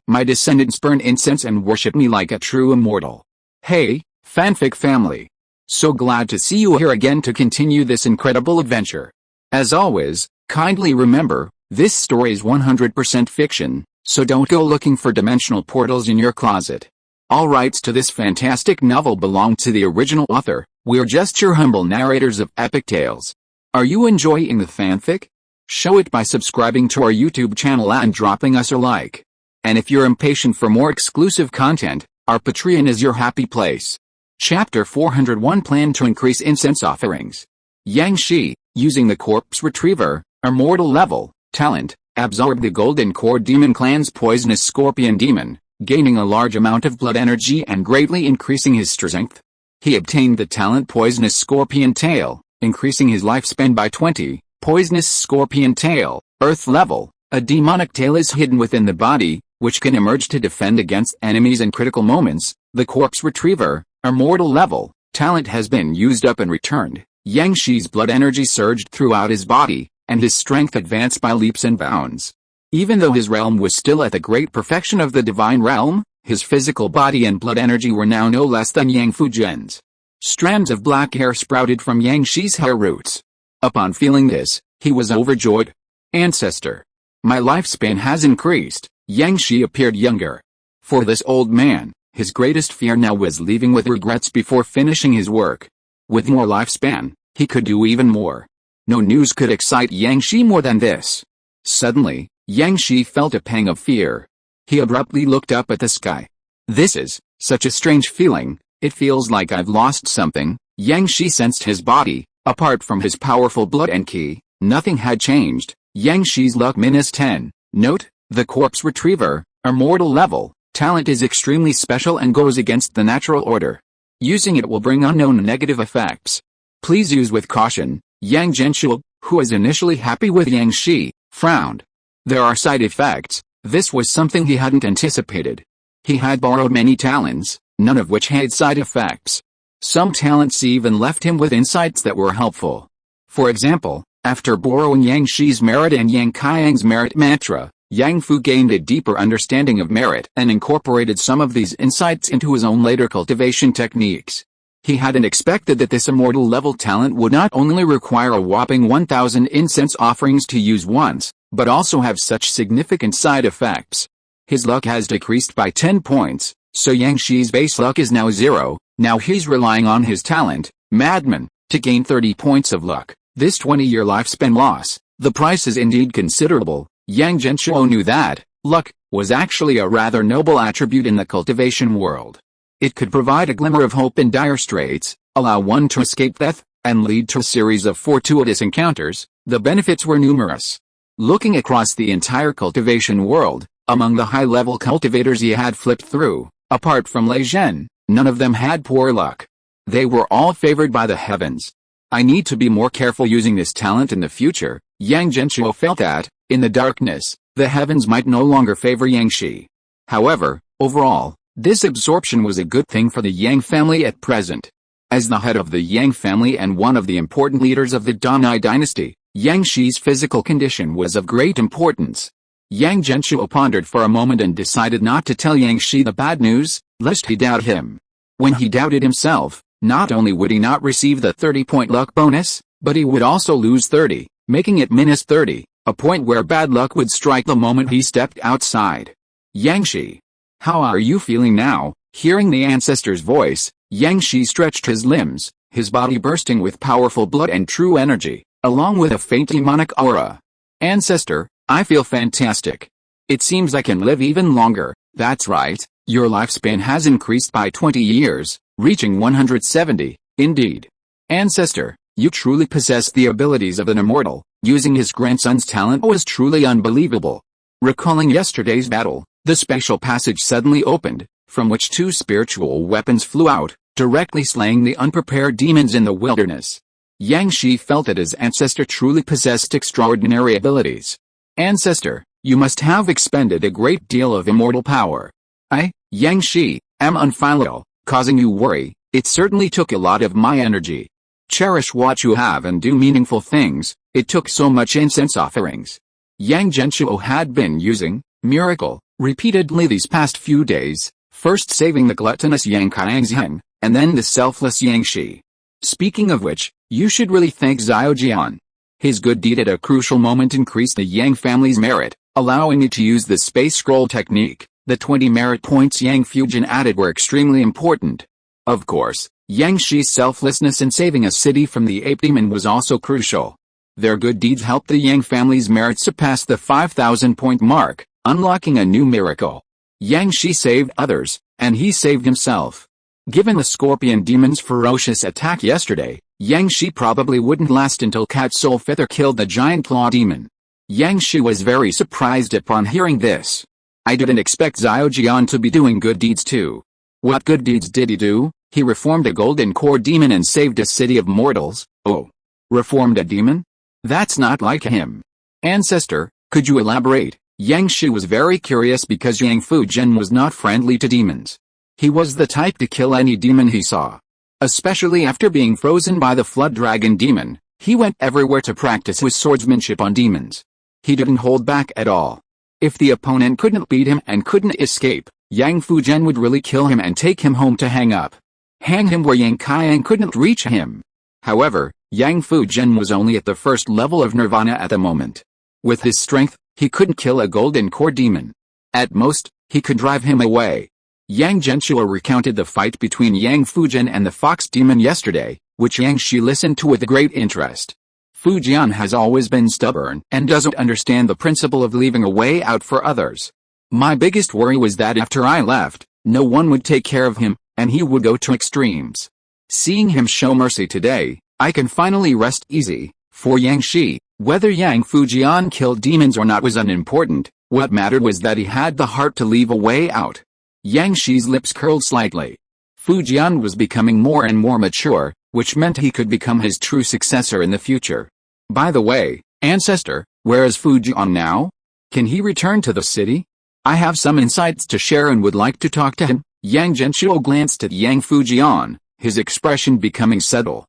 My descendants burn incense and worship me like a true immortal. Hey, fanfic family. So glad to see you here again to continue this incredible adventure. As always, kindly remember, this story is 100% fiction, so don't go looking for dimensional portals in your closet. All rights to this fantastic novel belong to the original author. We're just your humble narrators of epic tales. Are you enjoying the fanfic? Show it by subscribing to our YouTube channel and dropping us a like. And if you're impatient for more exclusive content, our Patreon is your happy place. Chapter 401 Plan to increase incense offerings. Yang Shi, using the corpse retriever, immortal level, talent, absorbed the golden core demon clan's poisonous scorpion demon, gaining a large amount of blood energy and greatly increasing his strength. He obtained the talent poisonous scorpion tail, increasing his lifespan by 20, poisonous scorpion tail, earth level, a demonic tail is hidden within the body, which can emerge to defend against enemies in critical moments. The corpse retriever, immortal level, talent has been used up and returned. Yang Shi's blood energy surged throughout his body, and his strength advanced by leaps and bounds. Even though his realm was still at the great perfection of the divine realm, his physical body and blood energy were now no less than Yang Fujian's. Strands of black hair sprouted from Yang Shi's hair roots. Upon feeling this, he was overjoyed. Ancestor. My lifespan has increased. Yang Shi appeared younger. For this old man, his greatest fear now was leaving with regrets before finishing his work. With more lifespan, he could do even more. No news could excite Yang Shi more than this. Suddenly, Yang Shi felt a pang of fear. He abruptly looked up at the sky. This is such a strange feeling, it feels like I've lost something. Yang Shi sensed his body, apart from his powerful blood and ki, nothing had changed. Yang Shi's luck -10. Note, the corpse retriever, immortal level, talent is extremely special and goes against the natural order. Using it will bring unknown negative effects. Please use with caution. Yang Genshuo, who was initially happy with Yang Shi, frowned. There are side effects. This was something he hadn't anticipated. He had borrowed many talents, none of which had side effects. Some talents even left him with insights that were helpful. For example, after borrowing Yang Shi's merit and Yang Qiang's merit mantra, Yang Fu gained a deeper understanding of merit and incorporated some of these insights into his own later cultivation techniques. He hadn't expected that this immortal level talent would not only require a whopping 1,000 incense offerings to use once, but also have such significant side effects. His luck has decreased by 10 points, so Yang Shi's base luck is now 0, now he's relying on his talent, Madman, to gain 30 points of luck. This 20-year lifespan loss, the price is indeed considerable. Yang Genshuo knew that luck was actually a rather noble attribute in the cultivation world. It could provide a glimmer of hope in dire straits, allow one to escape death, and lead to a series of fortuitous encounters. The benefits were numerous. Looking across the entire cultivation world, among the high-level cultivators he had flipped through, apart from Lei Zhen, none of them had poor luck. They were all favored by the heavens. I need to be more careful using this talent in the future. Yang Genshuo felt that, in the darkness, the heavens might no longer favor Yang Shi. However, overall, this absorption was a good thing for the Yang family at present. As the head of the Yang family and one of the important leaders of the Danai dynasty, Yang Shi's physical condition was of great importance. Yang Genshuo pondered for a moment and decided not to tell Yang Shi the bad news, lest he doubt him. When he doubted himself, not only would he not receive the 30-point luck bonus, but he would also lose 30, making it -30, a point where bad luck would strike the moment he stepped outside. Yang Shi. How are you feeling now? Hearing the ancestor's voice, Yang Shi stretched his limbs, his body bursting with powerful blood and true energy, along with a faint demonic aura. Ancestor, I feel fantastic. It seems I can live even longer. That's right, your lifespan has increased by 20 years, reaching 170, indeed. Ancestor, you truly possess the abilities of an immortal. Using his grandson's talent was truly unbelievable. Recalling yesterday's battle, the special passage suddenly opened, from which 2 spiritual weapons flew out, directly slaying the unprepared demons in the wilderness. Yang Shi felt that his ancestor truly possessed extraordinary abilities. Ancestor, you must have expended a great deal of immortal power. I, Yang Shi, am unfilial, causing you worry. It certainly took a lot of my energy. Cherish what you have and do meaningful things. It took so much incense offerings. Yang Genshuo had been using miracle repeatedly these past few days, first saving the gluttonous Yang Qiangxian, and then the selfless Yang Shi. Speaking of which, you should really thank Xiao Jian. His good deed at a crucial moment increased the Yang family's merit, allowing it to use the space scroll technique. The 20 merit points Yang Fujian added were extremely important. Of course, Yang Shi's selflessness in saving a city from the ape demon was also crucial. Their good deeds helped the Yang family's merit surpass the 5,000-point mark, unlocking a new miracle. Yang Shi saved others, and he saved himself. Given the scorpion demon's ferocious attack yesterday, Yang Shi probably wouldn't last until Cat Soul Feather killed the giant claw demon. Yang Shi was very surprised upon hearing this. I didn't expect Xiao Jian to be doing good deeds too. What good deeds did he do? He reformed a golden core demon and saved a city of mortals. Oh. Reformed a demon? That's not like him. Ancestor, could you elaborate? Yang Shi was very curious because Yang Fujian was not friendly to demons. He was the type to kill any demon he saw. Especially after being frozen by the flood dragon demon, he went everywhere to practice his swordsmanship on demons. He didn't hold back at all. If the opponent couldn't beat him and couldn't escape, Yang Fujian would really kill him and take him home to hang up. Hang him where Yang Qiang couldn't reach him. However, Yang Fujian was only at the first level of nirvana at the moment. With his strength, he couldn't kill a golden core demon. At most, he could drive him away. Yang Genshuo recounted the fight between Yang Fujian and the fox demon yesterday, which Yang Shi listened to with great interest. Fujian has always been stubborn and doesn't understand the principle of leaving a way out for others. My biggest worry was that after I left, no one would take care of him, and he would go to extremes. Seeing him show mercy today, I can finally rest easy. For Yang Shi, whether Yang Fujian killed demons or not was unimportant. What mattered was that he had the heart to leave a way out. Yang Shi's lips curled slightly. Fujian was becoming more and more mature, which meant he could become his true successor in the future. By the way, ancestor, where is Fujian now? Can he return to the city? I have some insights to share and would like to talk to him. Yang Genshuo glanced at Yang Fujian, his expression becoming subtle.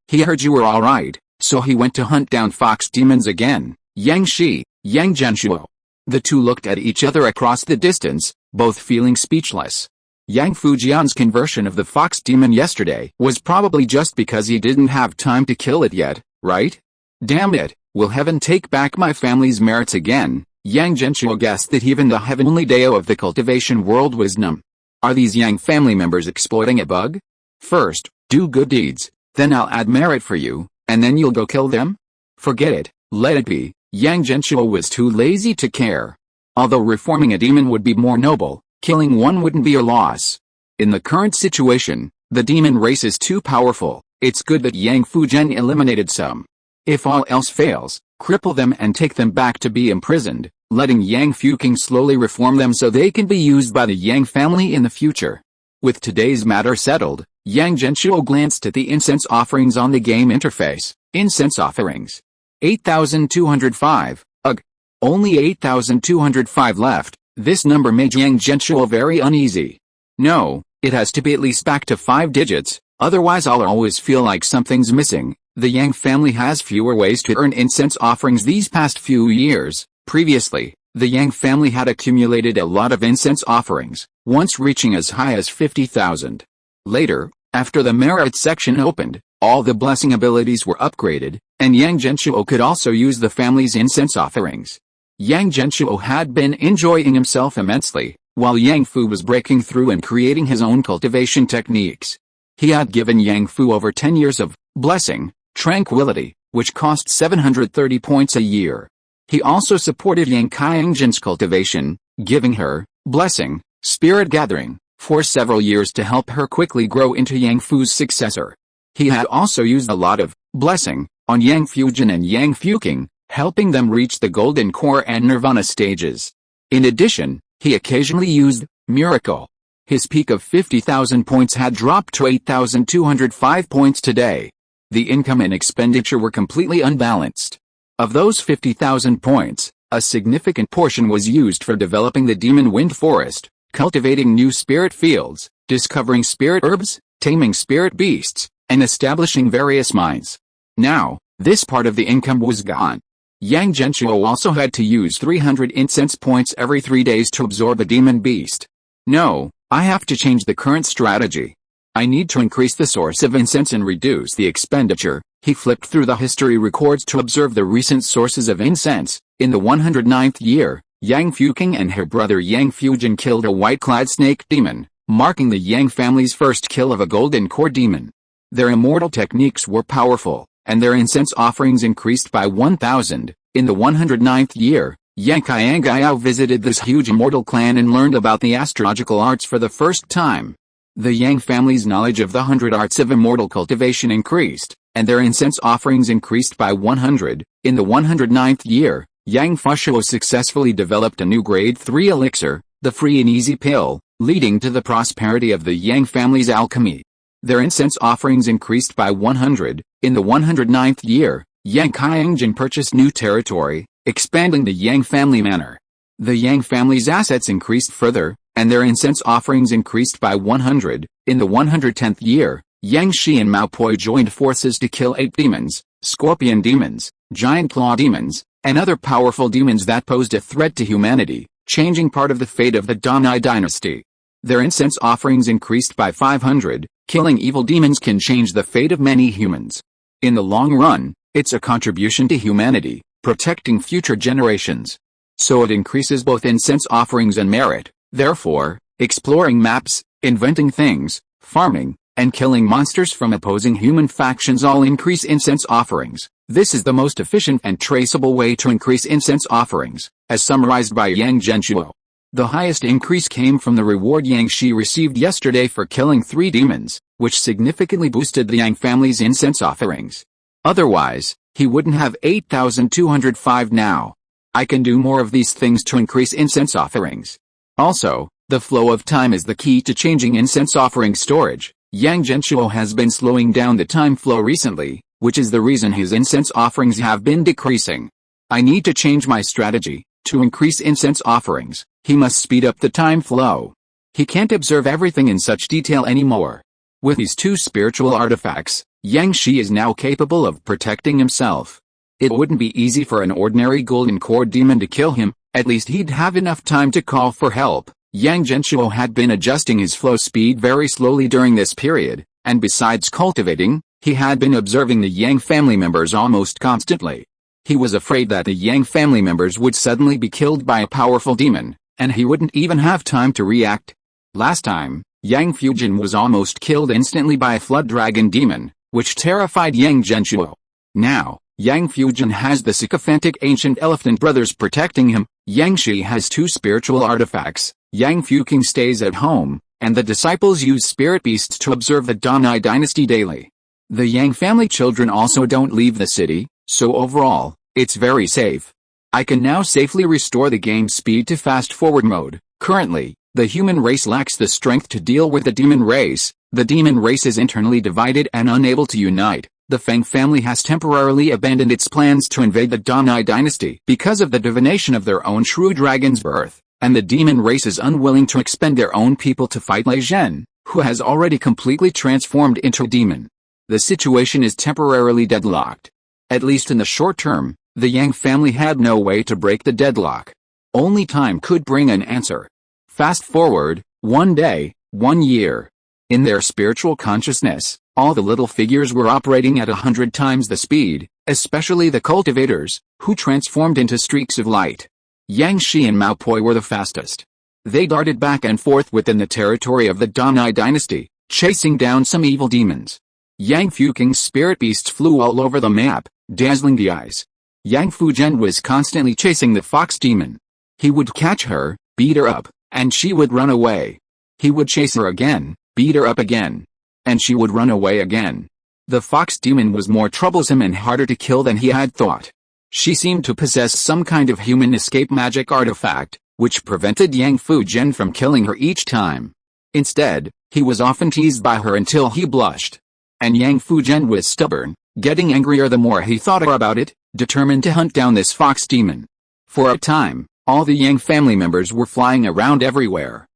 He heard you were alright, so he went to hunt down fox demons again. Yang Shi, Yang Genshuo. The two looked at each other across the distance, both feeling speechless. Yang Fujian's conversion of the fox demon yesterday was probably just because he didn't have time to kill it yet, right? Damn it, will heaven take back my family's merits again? Yang Genshuo guessed that even the heavenly Dao of the cultivation world was numb. Are these Yang family members exploiting a bug? First, do good deeds, then I'll add merit for you, and then you'll go kill them? Forget it, let it be. Yang Genshuo was too lazy to care. Although reforming a demon would be more noble, killing one wouldn't be a loss. In the current situation, the demon race is too powerful. It's good that Yang Fujian eliminated some. If all else fails, cripple them and take them back to be imprisoned, letting Yang Fuking slowly reform them so they can be used by the Yang family in the future. With today's matter settled, Yang Genshuo glanced at the incense offerings on the game interface. Incense offerings. 8,205. Ugh. Only 8,205 left. This number made Yang Genshuo very uneasy. No, it has to be at least back to 5 digits, otherwise I'll always feel like something's missing. The Yang family has fewer ways to earn incense offerings these past few years. Previously, the Yang family had accumulated a lot of incense offerings, once reaching as high as 50,000. Later, after the merit section opened, all the blessing abilities were upgraded, and Yang Genshuo could also use the family's incense offerings. Yang Genshuo had been enjoying himself immensely, while Yang Fu was breaking through and creating his own cultivation techniques. He had given Yang Fu over 10 years of blessing, tranquility, which cost 730 points a year. He also supported Yang Qiangjian's cultivation, giving her blessing, spirit gathering, for several years to help her quickly grow into Yang Fu's successor. He had also used a lot of blessing on Yang Fujian and Yang Fuking, helping them reach the golden core and nirvana stages. In addition, he occasionally used miracle. His peak of 50,000 points had dropped to 8,205 points today. The income and expenditure were completely unbalanced. Of those 50,000 points, a significant portion was used for developing the Demon Wind Forest, cultivating new spirit fields, discovering spirit herbs, taming spirit beasts, and establishing various mines. Now, this part of the income was gone. Yang Genshuo also had to use 300 incense points every 3 days to absorb the demon beast. No, I have to change the current strategy. I need to increase the source of incense and reduce the expenditure. He flipped through the history records to observe the recent sources of incense. In the 109th year, Yang Fuking and her brother Yang Fujin killed a white-clad snake demon, marking the Yang family's first kill of a golden core demon. Their immortal techniques were powerful, and their incense offerings increased by 1,000. In the 109th year, Yang Qianggao visited this huge immortal clan and learned about the astrological arts for the first time. The Yang family's knowledge of the 100 arts of immortal cultivation increased, and their incense offerings increased by 100. In the 109th year, Yang Fushuo successfully developed a new grade 3 elixir, the free and easy pill, leading to the prosperity of the Yang family's alchemy. Their incense offerings increased by 100. In the 109th year, Yang Qiangjin purchased new territory, expanding the Yang family manor. The Yang family's assets increased further, and their incense offerings increased by 100. In the 110th year, Yang Shi and Mao Poi joined forces to kill 8 demons, scorpion demons, giant claw demons, and other powerful demons that posed a threat to humanity, changing part of the fate of the Dani dynasty. Their incense offerings increased by 500. Killing evil demons can change the fate of many humans. In the long run, it's a contribution to humanity, protecting future generations. So it increases both incense offerings and merit. Therefore, exploring maps, inventing things, farming, and killing monsters from opposing human factions all increase incense offerings. This is the most efficient and traceable way to increase incense offerings, as summarized by Yang Genshuo. The highest increase came from the reward Yang Shi received yesterday for killing 3 demons, which significantly boosted the Yang family's incense offerings. Otherwise, he wouldn't have 8,205 now. I can do more of these things to increase incense offerings. Also, the flow of time is the key to changing incense offering storage. Yang Genshuo has been slowing down the time flow recently, which is the reason his incense offerings have been decreasing. I need to change my strategy. To increase incense offerings, he must speed up the time flow. He can't observe everything in such detail anymore. With these 2 spiritual artifacts, Yang Shi is now capable of protecting himself. It wouldn't be easy for an ordinary golden core demon to kill him, at least he'd have enough time to call for help. Yang Genshuo had been adjusting his flow speed very slowly during this period, and besides cultivating, he had been observing the Yang family members almost constantly. He was afraid that the Yang family members would suddenly be killed by a powerful demon, and he wouldn't even have time to react. Last time, Yang Fujin was almost killed instantly by a flood dragon demon, which terrified Yang Genshuo. Now, Yang Fujin has the sycophantic ancient elephant brothers protecting him. Yang Shi has 2 spiritual artifacts. Yang Fuking stays at home, and the disciples use spirit beasts to observe the Dani dynasty daily. The Yang family children also don't leave the city, so overall, it's very safe. I can now safely restore the game speed to fast-forward mode. Currently, the human race lacks the strength to deal with the demon race. The demon race is internally divided and unable to unite. The Feng family has temporarily abandoned its plans to invade the Dani dynasty because of the divination of their own true dragon's birth, and the demon race is unwilling to expend their own people to fight Lei Zhen, who has already completely transformed into a demon. The situation is temporarily deadlocked. At least in the short term, the Yang family had no way to break the deadlock. Only time could bring an answer. Fast forward, 1 day, 1 year. In their spiritual consciousness, all the little figures were operating at 100 times the speed, especially the cultivators, who transformed into streaks of light. Yang Shi and Mao Poi were the fastest. They darted back and forth within the territory of the Dani dynasty, chasing down some evil demons. Yang Fuking's spirit beasts flew all over the map, dazzling the eyes. Yang Fujin was constantly chasing the fox demon. He would catch her, beat her up, and she would run away. He would chase her again, beat her up again, and she would run away again. The fox demon was more troublesome and harder to kill than he had thought. She seemed to possess some kind of human escape magic artifact, which prevented Yang Fujin from killing her each time. Instead, he was often teased by her until he blushed. And Yang Fujin was stubborn, getting angrier the more he thought about it, determined to hunt down this fox demon. For a time, all the Yang family members were flying around everywhere.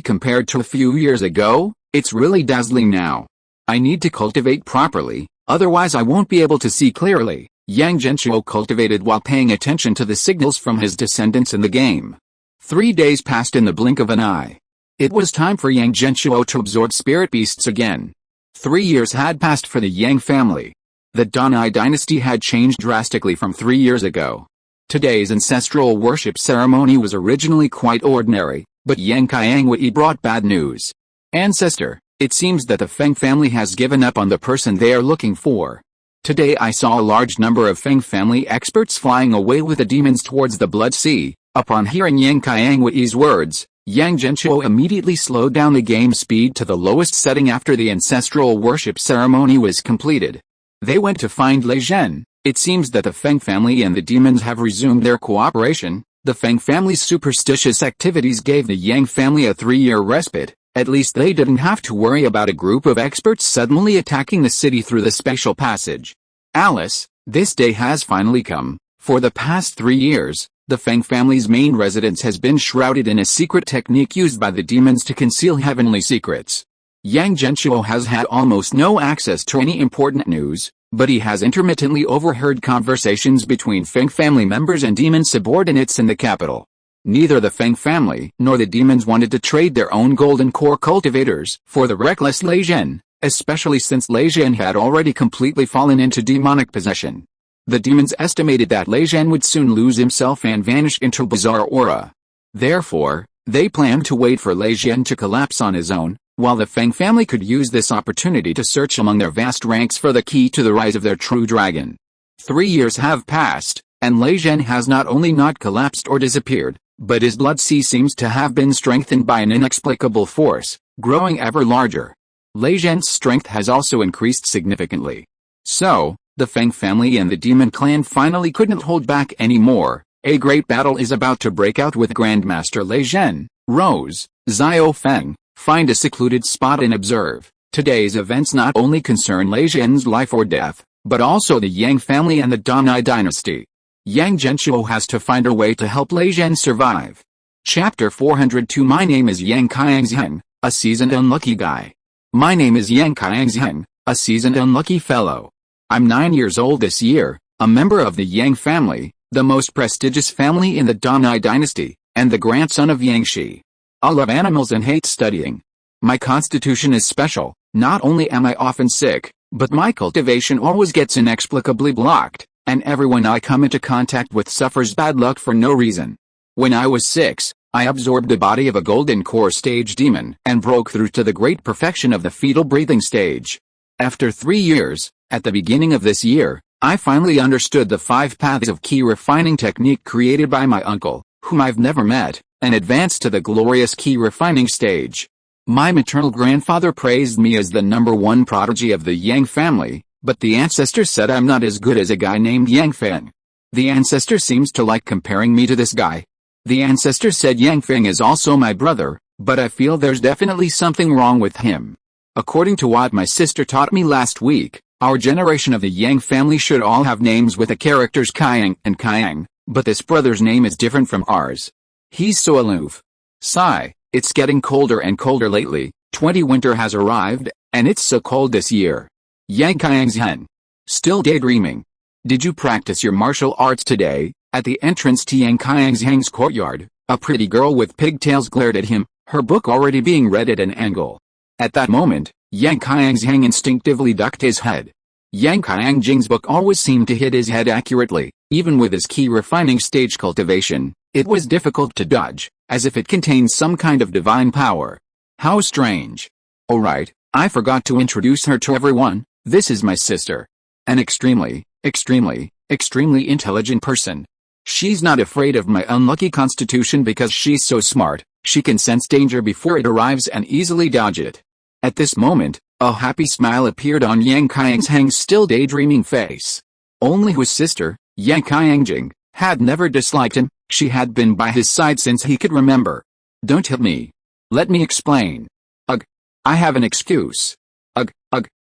Compared to a few years ago, it's really dazzling now. I need to cultivate properly, otherwise I won't be able to see clearly. Yang Genshuo cultivated while paying attention to the signals from his descendants in the game. 3 days passed in the blink of an eye. It was time for Yang Genshuo to absorb spirit beasts again. 3 years had passed for the Yang family. The Danai dynasty had changed drastically from 3 years ago. Today's ancestral worship ceremony was originally quite ordinary, but Yang Qiangwei brought bad news. Ancestor, it seems that the Feng family has given up on the person they are looking for. Today I saw a large number of Feng family experts flying away with the demons towards the Blood Sea. Upon hearing Yang Qiangwei's words, Yang Genshuo immediately slowed down the game speed to the lowest setting after the ancestral worship ceremony was completed. They went to find Lei Zhen. It seems that the Feng family and the demons have resumed their cooperation. The Feng family's superstitious activities gave the Yang family a 3-year respite. At least they didn't have to worry about a group of experts suddenly attacking the city through the spatial passage. Alice, this day has finally come. For the past 3 years, the Feng family's main residence has been shrouded in a secret technique used by the demons to conceal heavenly secrets. Yang Genshuo has had almost no access to any important news, but he has intermittently overheard conversations between Feng family members and demon subordinates in the capital. Neither the Feng family nor the demons wanted to trade their own golden core cultivators for the reckless Lei Zhen, especially since Lei Zhen had already completely fallen into demonic possession. The demons estimated that Lei Zhen would soon lose himself and vanish into a bizarre aura. Therefore, they planned to wait for Lei Zhen to collapse on his own, while the Feng family could use this opportunity to search among their vast ranks for the key to the rise of their true dragon. 3 years have passed, and Lei Zhen has not only not collapsed or disappeared, but his blood sea seems to have been strengthened by an inexplicable force, growing ever larger. Lei Zhen's strength has also increased significantly. So, the Feng family and the demon clan finally couldn't hold back anymore. A great battle is about to break out with Grandmaster Lei Zhen. Rose, Xiao Feng, find a secluded spot and observe. Today's events not only concern Lei Zhen's life or death, but also the Yang family and the Danai dynasty. Yang Genshuo has to find a way to help Lei Zhen survive. Chapter 402. My name is Yang Qiangzhen, a seasoned unlucky guy. My name is Yang Qiangzhen, a seasoned unlucky fellow. I'm 9 years old this year, a member of the Yang family, the most prestigious family in the Danai dynasty, and the grandson of Yang Shi. I love animals and hate studying. My constitution is special. Not only am I often sick, but my cultivation always gets inexplicably blocked, and everyone I come into contact with suffers bad luck for no reason. When I was 6, I absorbed the body of a golden core stage demon and broke through to the great perfection of the fetal breathing stage. After 3 years, at the beginning of this year, I finally understood the 5 paths of key refining technique created by my uncle, whom I've never met, and advanced to the glorious key refining stage. My maternal grandfather praised me as the #1 prodigy of the Yang family, but the ancestor said I'm not as good as a guy named Yang Feng. The ancestor seems to like comparing me to this guy. The ancestor said Yang Feng is also my brother, but I feel there's definitely something wrong with him. According to what my sister taught me last week, our generation of the Yang family should all have names with the characters Qiang and Qiang, but this brother's name is different from ours. He's so aloof. Sigh, it's getting colder and colder lately. 20 winter has arrived, and it's so cold this year. Yang Qiangzhen. Still daydreaming. Did you practice your martial arts today? At the entrance to Yang Qiangzhen's courtyard, a pretty girl with pigtails glared at him, her book already being read at an angle. At that moment, Yang Qiangzhen instinctively ducked his head. Yang Qiangzhen's book always seemed to hit his head accurately, even with his key refining stage cultivation. It was difficult to dodge, as if it contained some kind of divine power. How strange. Alright, I forgot to introduce her to everyone. This is my sister. An extremely intelligent person. She's not afraid of my unlucky constitution because she's so smart. She can sense danger before it arrives and easily dodge it. At this moment, a happy smile appeared on Yang Qiangzhen's still daydreaming face. Only his sister, Yang Qiangzhen, had never disliked him. She had been by his side since he could remember. Don't hit me. Let me explain. Ugh. I have an excuse. Ugh,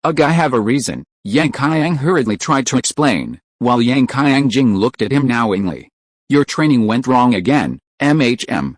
I have a reason. Yang Qiang hurriedly tried to explain, while Yang Qiangzhen looked at him knowingly. Your training went wrong again. MHM.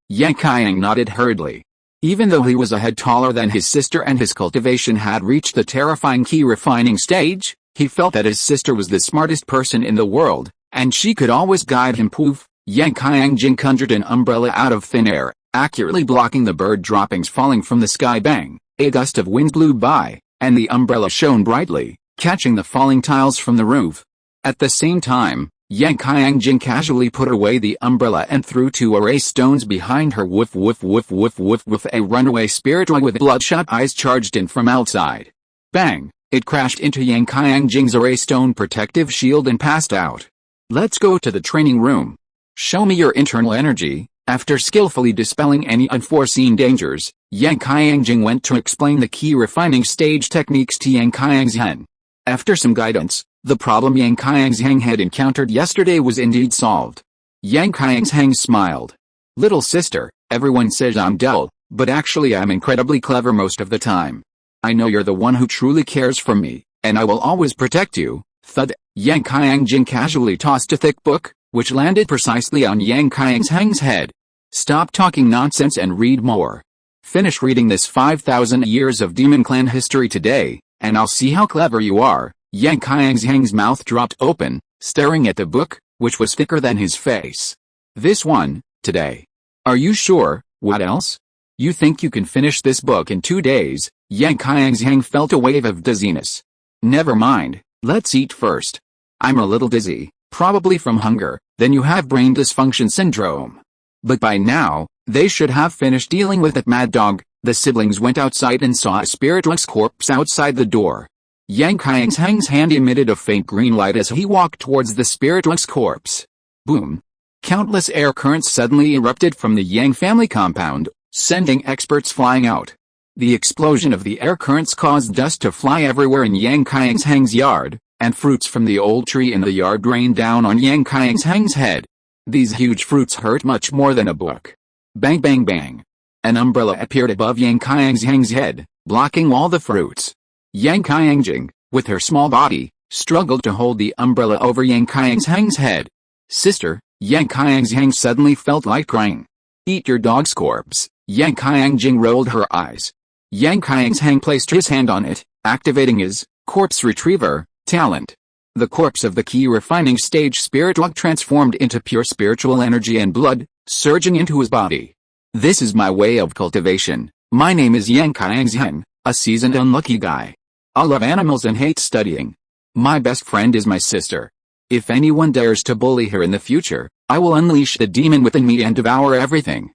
Yang Qiang nodded hurriedly. Even though he was a head taller than his sister and his cultivation had reached the terrifying key refining stage, He felt that his sister was the smartest person in the world, and she could always guide him. Poof! Yang Qiangjing conjured an umbrella out of thin air, accurately blocking the bird droppings falling from the sky. Bang! A gust of wind blew by, and the umbrella shone brightly, catching the falling tiles from the roof. At the same time, Yang Qiangjing casually put away the umbrella and threw 2 array stones behind her. Woof woof woof woof woof woof. A runaway spirit dog with bloodshot eyes charged in from outside. Bang! It crashed into Yang Qiangjing's array stone protective shield and passed out. Let's go to the training room. Show me your internal energy. After skillfully dispelling any unforeseen dangers, Yang Qiangjing went to explain the key refining stage techniques to Yang Qiangjing. After some guidance, the problem Yang Qiangjing had encountered yesterday was indeed solved. Yang Qiangjing smiled. Little sister, everyone says I'm dull, but actually I'm incredibly clever most of the time. I know you're the one who truly cares for me, and I will always protect you. Thud. Yang Qiangjing casually tossed a thick book, which landed precisely on Yang Qiangjing's head. Stop talking nonsense and read more. Finish reading this 5,000 years of Demon Clan history today, and I'll see how clever you are. Yang Qiangjing's mouth dropped open, staring at the book, which was thicker than his face. This one, today. Are you sure? What else? You think you can finish this book in 2 days? Yang Qiangjing felt a wave of dizziness. Never mind, let's eat first. I'm a little dizzy, probably from hunger. Then you have brain dysfunction syndrome. But by now, they should have finished dealing with that mad dog. The siblings went outside and saw a spirit dog's corpse outside the door. Yang Qiangjing's hand emitted a faint green light as he walked towards the spirit dog's corpse. Boom! Countless air currents suddenly erupted from the Yang family compound, sending experts flying out. The explosion of the air currents caused dust to fly everywhere in Yang Qiangjing's yard, and fruits from the old tree in the yard rained down on Yang Qiangjing's head. These huge fruits hurt much more than a book. Bang bang bang. An umbrella appeared above Yang Qiangjing's head, blocking all the fruits. Yang Qiangjing, with her small body, struggled to hold the umbrella over Yang Qiangjing's head. Sister, Yang Qiangjing suddenly felt like crying. Eat your dog's corpse. Yang Qiangjing rolled her eyes. Yang Qiangjing placed his hand on it, activating his corpse retriever talent. The corpse of the key refining stage spirit dog transformed into pure spiritual energy and blood, surging into his body. This is my way of cultivation. My name is Yang Qiangjing, a seasoned unlucky guy. I love animals and hate studying. My best friend is my sister. If anyone dares to bully her in the future, I will unleash the demon within me and devour everything.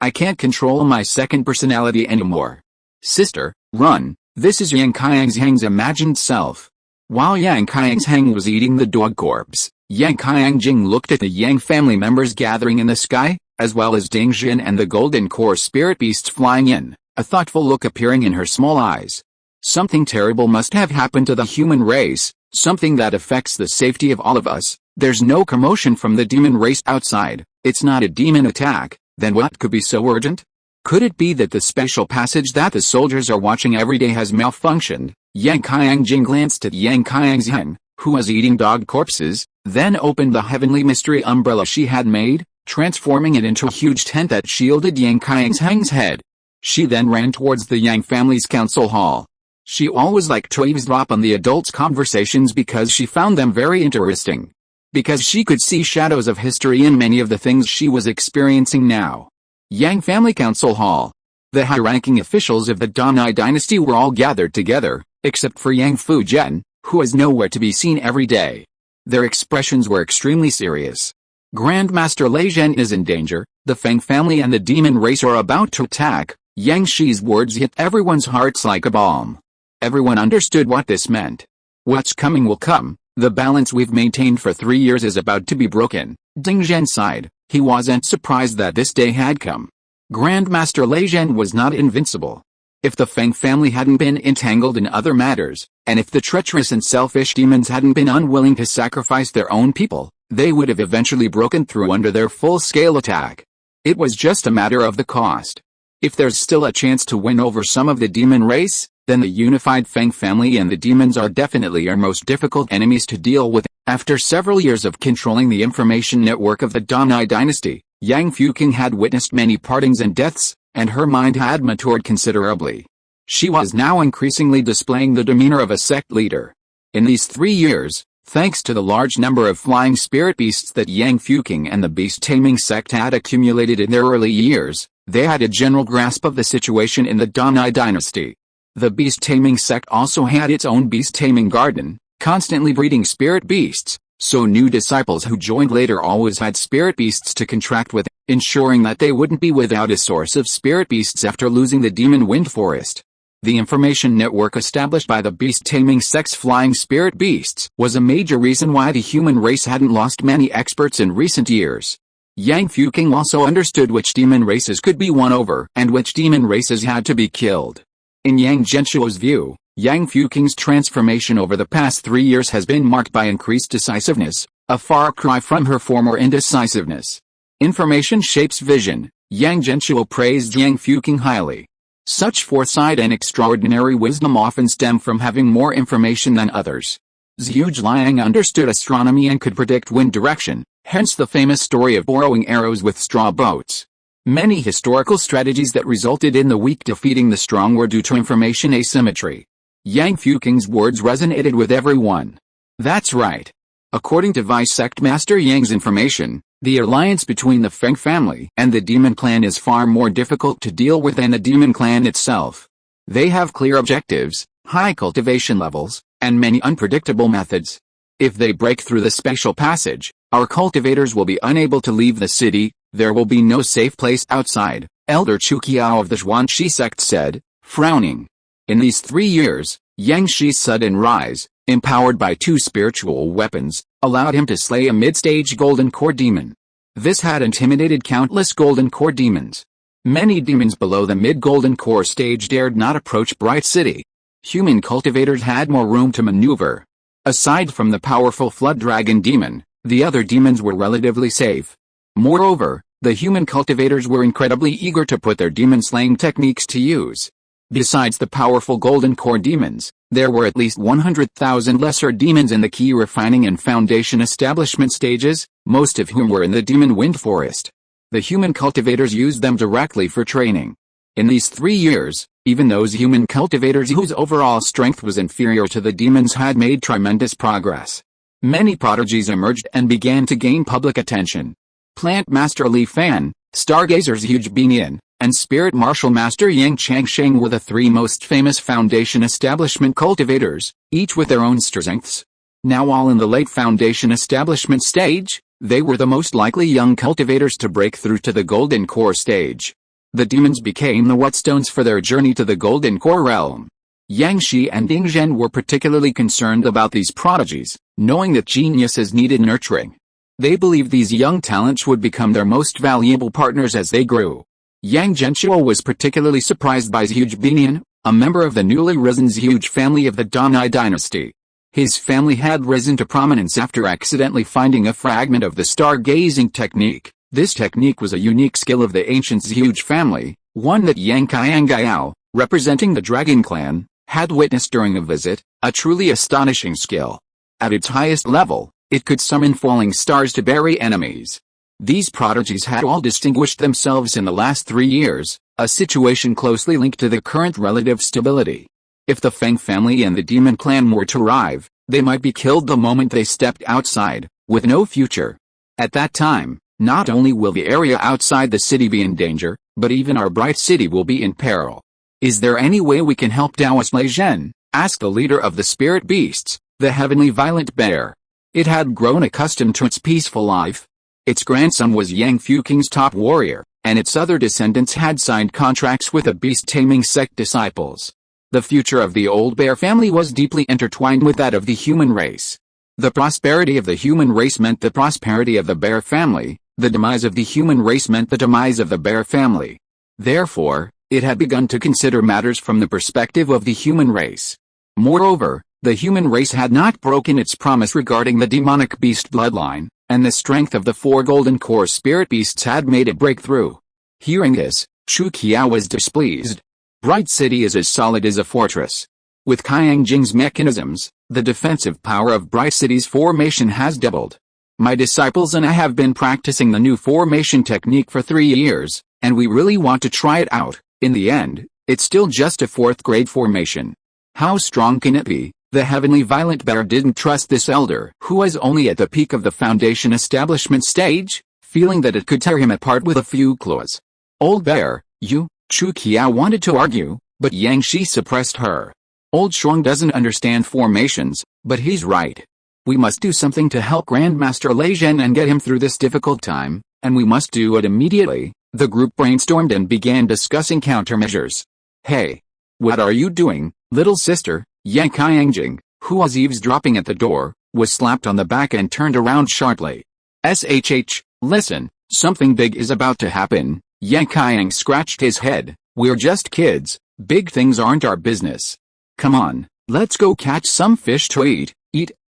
I can't control my second personality anymore. Sister, run. This is Yang Qiangjing's imagined self. While Yang Qiangjing was eating the dog corpse, Yang Qiangjing looked at the Yang family members gathering in the sky, as well as Ding Jin and the golden core spirit beasts flying in, a thoughtful look appearing in her small eyes. Something terrible must have happened to the human race, something that affects the safety of all of us. There's no commotion from the demon race outside. It's not a demon attack. Then what could be so urgent? Could it be that the special passage that the soldiers are watching every day has malfunctioned? Yang Qiangjing glanced at Yang Qiangjing, who was eating dog corpses, then opened the heavenly mystery umbrella she had made, transforming it into a huge tent that shielded Yang Qiangjing's head. She then ran towards the Yang family's council hall. She always liked to eavesdrop on the adults' conversations because she found them very interesting. Because she could see shadows of history in many of the things she was experiencing now. Yang Family Council Hall. The high-ranking officials of the Donai dynasty were all gathered together, except for Yang Fujian, who was nowhere to be seen every day. Their expressions were extremely serious. Grandmaster Lei Zhen is in danger, the Feng family and the demon race are about to attack. Yang Shi's words hit everyone's hearts like a balm. Everyone understood what this meant. What's coming will come. The balance we've maintained for 3 years is about to be broken. Ding Zhen sighed. He wasn't surprised that this day had come. Grandmaster Lei Zhen was not invincible. If the Feng family hadn't been entangled in other matters, and if the treacherous and selfish demons hadn't been unwilling to sacrifice their own people, they would have eventually broken through under their full-scale attack. It was just a matter of the cost. If there's still a chance to win over some of the demon race, then the unified Feng family and the demons are definitely our most difficult enemies to deal with. After several years of controlling the information network of the Donai dynasty, Yang Fuqing had witnessed many partings and deaths, and her mind had matured considerably. She was now increasingly displaying the demeanor of a sect leader. In these 3 years, thanks to the large number of flying spirit beasts that Yang Fuking and the beast-taming sect had accumulated in their early years, they had a general grasp of the situation in the Donai dynasty. The beast-taming sect also had its own beast-taming garden, constantly breeding spirit beasts, so new disciples who joined later always had spirit beasts to contract with, ensuring that they wouldn't be without a source of spirit beasts after losing the demon wind forest. The information network established by the beast-taming sect's flying spirit beasts was a major reason why the human race hadn't lost many experts in recent years. Yang Fuking also understood which demon races could be won over and which demon races had to be killed. In Yang Genshuo's view, Yang Fuking's transformation over the past 3 years has been marked by increased decisiveness, a far cry from her former indecisiveness. Information shapes vision. Yang Genshuo praised Yang Fuking highly. Such foresight and extraordinary wisdom often stem from having more information than others. Zhuge Liang understood astronomy and could predict wind direction, hence the famous story of borrowing arrows with straw boats. Many historical strategies that resulted in the weak defeating the strong were due to information asymmetry. Yang Fuking's words resonated with everyone. That's right. According to Vice Sect Master Yang's information, the alliance between the Feng family and the demon clan is far more difficult to deal with than the demon clan itself. They have clear objectives, high cultivation levels, and many unpredictable methods. If they break through the special passage, our cultivators will be unable to leave the city. There will be no safe place outside, Elder Chu Qiao of the Yang Shi sect said, frowning. In these 3 years, Yang Shi's sudden rise, empowered by 2 spiritual weapons, allowed him to slay a mid-stage golden core demon. This had intimidated countless golden core demons. Many demons below the mid-golden core stage dared not approach Bright City. Human cultivators had more room to maneuver. Aside from the powerful flood dragon demon, the other demons were relatively safe. Moreover, the human cultivators were incredibly eager to put their demon-slaying techniques to use. Besides the powerful golden core demons, there were at least 100,000 lesser demons in the key refining and foundation establishment stages, most of whom were in the demon wind forest. The human cultivators used them directly for training. In these 3 years, even those human cultivators whose overall strength was inferior to the demons had made tremendous progress. Many prodigies emerged and began to gain public attention. Plant Master Li Fan, Stargazer's Huge Binian, and Spirit Martial Master Yang Changsheng were the 3 most famous foundation establishment cultivators, each with their own strengths. Now all in the late foundation establishment stage, they were the most likely young cultivators to break through to the golden core stage. The demons became the whetstones for their journey to the golden core realm. Yang Shi and Ding Zhen were particularly concerned about these prodigies, knowing that geniuses needed nurturing. They believed these young talents would become their most valuable partners as they grew. Yang Genshuo was particularly surprised by Zhuge Binian, a member of the newly risen Zhuge family of the Donai dynasty. His family had risen to prominence after accidentally finding a fragment of the stargazing technique. This technique was a unique skill of the ancient Zhuge family, one that Yang Qianggao, representing the Dragon Clan, had witnessed during a visit, a truly astonishing skill. At its highest level, it could summon falling stars to bury enemies. These prodigies had all distinguished themselves in the last 3 years, a situation closely linked to the current relative stability. If the Feng family and the demon clan were to arrive, they might be killed the moment they stepped outside, with no future. At that time, not only will the area outside the city be in danger, but even our bright city will be in peril. Is there any way we can help Taoist Lei Zhen? Asked the leader of the spirit beasts, the heavenly violent bear. It had grown accustomed to its peaceful life. Its grandson was Yang Fuking's top warrior, and its other descendants had signed contracts with the beast-taming sect disciples. The future of the old bear family was deeply intertwined with that of the human race. The prosperity of the human race meant the prosperity of the bear family, the demise of the human race meant the demise of the bear family. Therefore, it had begun to consider matters from the perspective of the human race. Moreover, the human race had not broken its promise regarding the demonic beast bloodline, and the strength of the 4 golden core spirit beasts had made it break through. Hearing this, Chu Qiao was displeased. Bright City is as solid as a fortress. With Qiang Jing's mechanisms, the defensive power of Bright City's formation has doubled. My disciples and I have been practicing the new formation technique for 3 years, and we really want to try it out. In the end, it's still just a 4th grade formation. How strong can it be? The heavenly violent bear didn't trust this elder, who was only at the peak of the foundation establishment stage, feeling that it could tear him apart with a few claws. Old bear, you, Chu Qiao wanted to argue, but Yang Shi suppressed her. Old Shuang doesn't understand formations, but he's right. We must do something to help Grandmaster Lei Zhen and get him through this difficult time, and we must do it immediately. The group brainstormed and began discussing countermeasures. Hey! What are you doing, little sister? Yang Qiangjing, who was eavesdropping at the door, was slapped on the back and turned around sharply. SHH, listen, something big is about to happen. Yang Qiang scratched his head. We're just kids, big things aren't our business. Come on, let's go catch some fish to eat,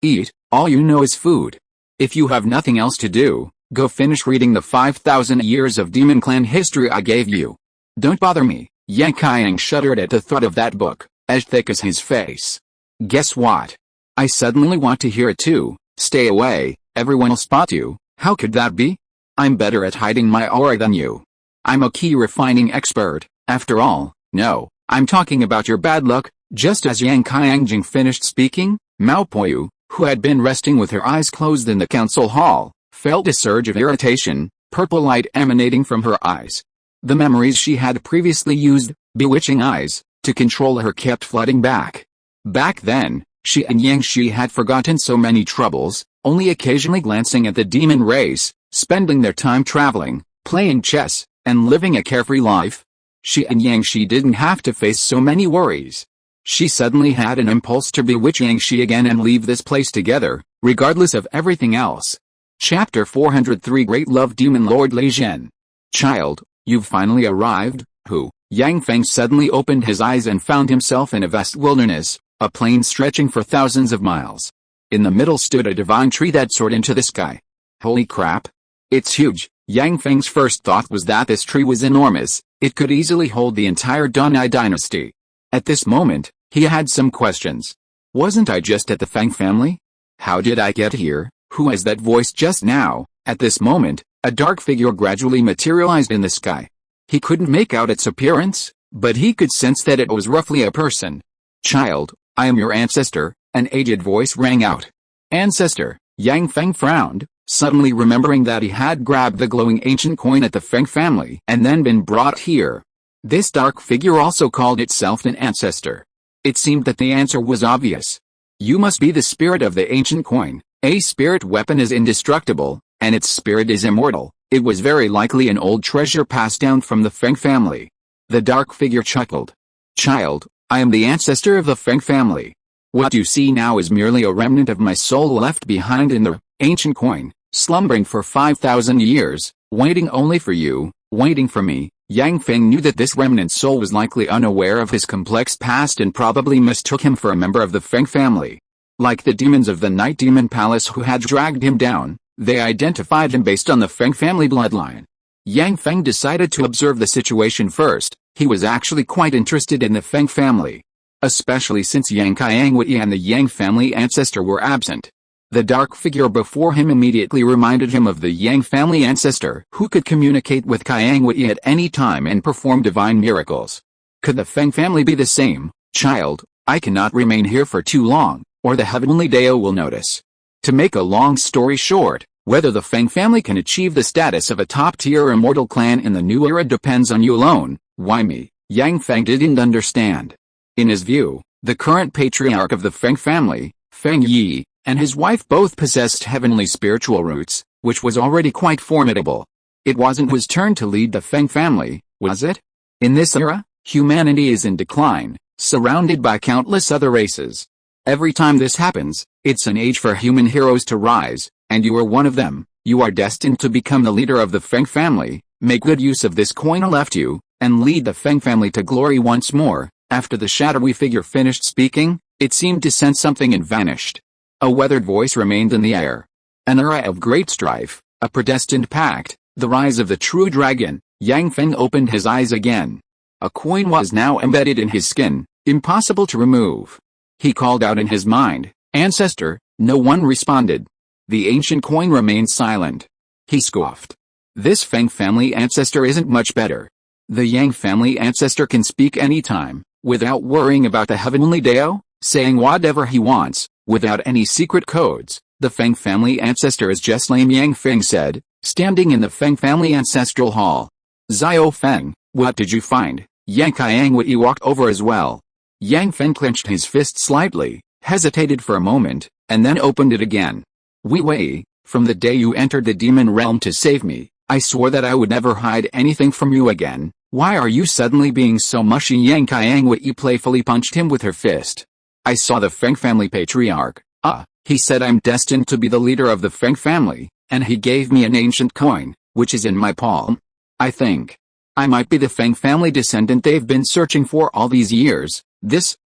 eat, all you know is food. If you have nothing else to do, go finish reading the 5,000 years of Demon Clan history I gave you. Don't bother me. Yang Qiang shuddered at the thought of that book, as thick as his face. Guess what? I suddenly want to hear it too. Stay away, everyone'll spot you. How could that be? I'm better at hiding my aura than you. I'm a key refining expert, after all. No, I'm talking about your bad luck. Just as Yang Qiangjing finished speaking, Mao Poyu, who had been resting with her eyes closed in the council hall, felt a surge of irritation, purple light emanating from her eyes. The memories she had previously used, bewitching eyes, to control her kept flooding back. Back then, she and Yang Shi had forgotten so many troubles, only occasionally glancing at the demon race, spending their time traveling, playing chess, and living a carefree life. She and Yang Shi didn't have to face so many worries. She suddenly had an impulse to bewitch Yang Shi again and leave this place together, regardless of everything else. Chapter 403 Great Love Demon Lord Lei Zhen. Child, you've finally arrived. Who? Yang Feng suddenly opened his eyes and found himself in a vast wilderness, a plain stretching for thousands of miles. In the middle stood a divine tree that soared into the sky. Holy crap! It's huge. Yang Feng's first thought was that this tree was enormous, it could easily hold the entire Danai dynasty. At this moment, he had some questions. Wasn't I just at the Feng family? How did I get here? Who is that voice just now? At this moment, a dark figure gradually materialized in the sky. He couldn't make out its appearance, but he could sense that it was roughly a person. Child, I am your ancestor, an aged voice rang out. Ancestor, Yang Feng frowned, suddenly remembering that he had grabbed the glowing ancient coin at the Feng family and then been brought here. This dark figure also called itself an ancestor. It seemed that the answer was obvious. You must be the spirit of the ancient coin. A spirit weapon is indestructible, and its spirit is immortal. It was very likely an old treasure passed down from the Feng family. The dark figure chuckled. Child, I am the ancestor of the Feng family. What you see now is merely a remnant of my soul left behind in the ancient coin, slumbering for 5,000 years, waiting only for you, waiting for me. Yang Feng knew that this remnant soul was likely unaware of his complex past and probably mistook him for a member of the Feng family. Like the demons of the Night Demon Palace who had dragged him down, they identified him based on the Feng family bloodline. Yang Feng decided to observe the situation first. He was actually quite interested in the Feng family, especially since Yang Qiangwei and the Yang family ancestor were absent. The dark figure before him immediately reminded him of the Yang family ancestor who could communicate with Qiangwei at any time and perform divine miracles. Could the Feng family be the same? Child, I cannot remain here for too long, or the heavenly Dao will notice. To make a long story short, whether the Feng family can achieve the status of a top-tier immortal clan in the new era depends on you alone. Why me? Yang Feng didn't understand. In his view, the current patriarch of the Feng family, Feng Yi, and his wife both possessed heavenly spiritual roots, which was already quite formidable. It wasn't his turn to lead the Feng family, was it? In this era, humanity is in decline, surrounded by countless other races. Every time this happens, it's an age for human heroes to rise, and you are one of them. You are destined to become the leader of the Feng family. Make good use of this coin I left you, and lead the Feng family to glory once more. After the shadowy figure finished speaking, it seemed to sense something and vanished. A weathered voice remained in the air. An era of great strife, a predestined pact, the rise of the true dragon. Yang Feng opened his eyes again. A coin was now embedded in his skin, impossible to remove. He called out in his mind, Ancestor. No one responded. The ancient coin remained silent. He scoffed. This Feng family ancestor isn't much better. The Yang family ancestor can speak anytime, without worrying about the heavenly Dao. saying whatever he wants, without any secret codes. The Feng family ancestor is just lame, Yang Feng said, standing in the Feng family ancestral hall. Xiao Feng, what did you find? Yang Qiangwei walked over as well. Yang Feng clenched his fist slightly, hesitated for a moment, and then opened it again. Wei, from the day you entered the demon realm to save me, I swore that I would never hide anything from you again. Why are you suddenly being so mushy? Yang Qiangwei playfully punched him with her fist. I saw the Feng family patriarch. He said I'm destined to be the leader of the Feng family, and he gave me an ancient coin, which is in my palm. I think I might be the Feng family descendant they've been searching for all these years.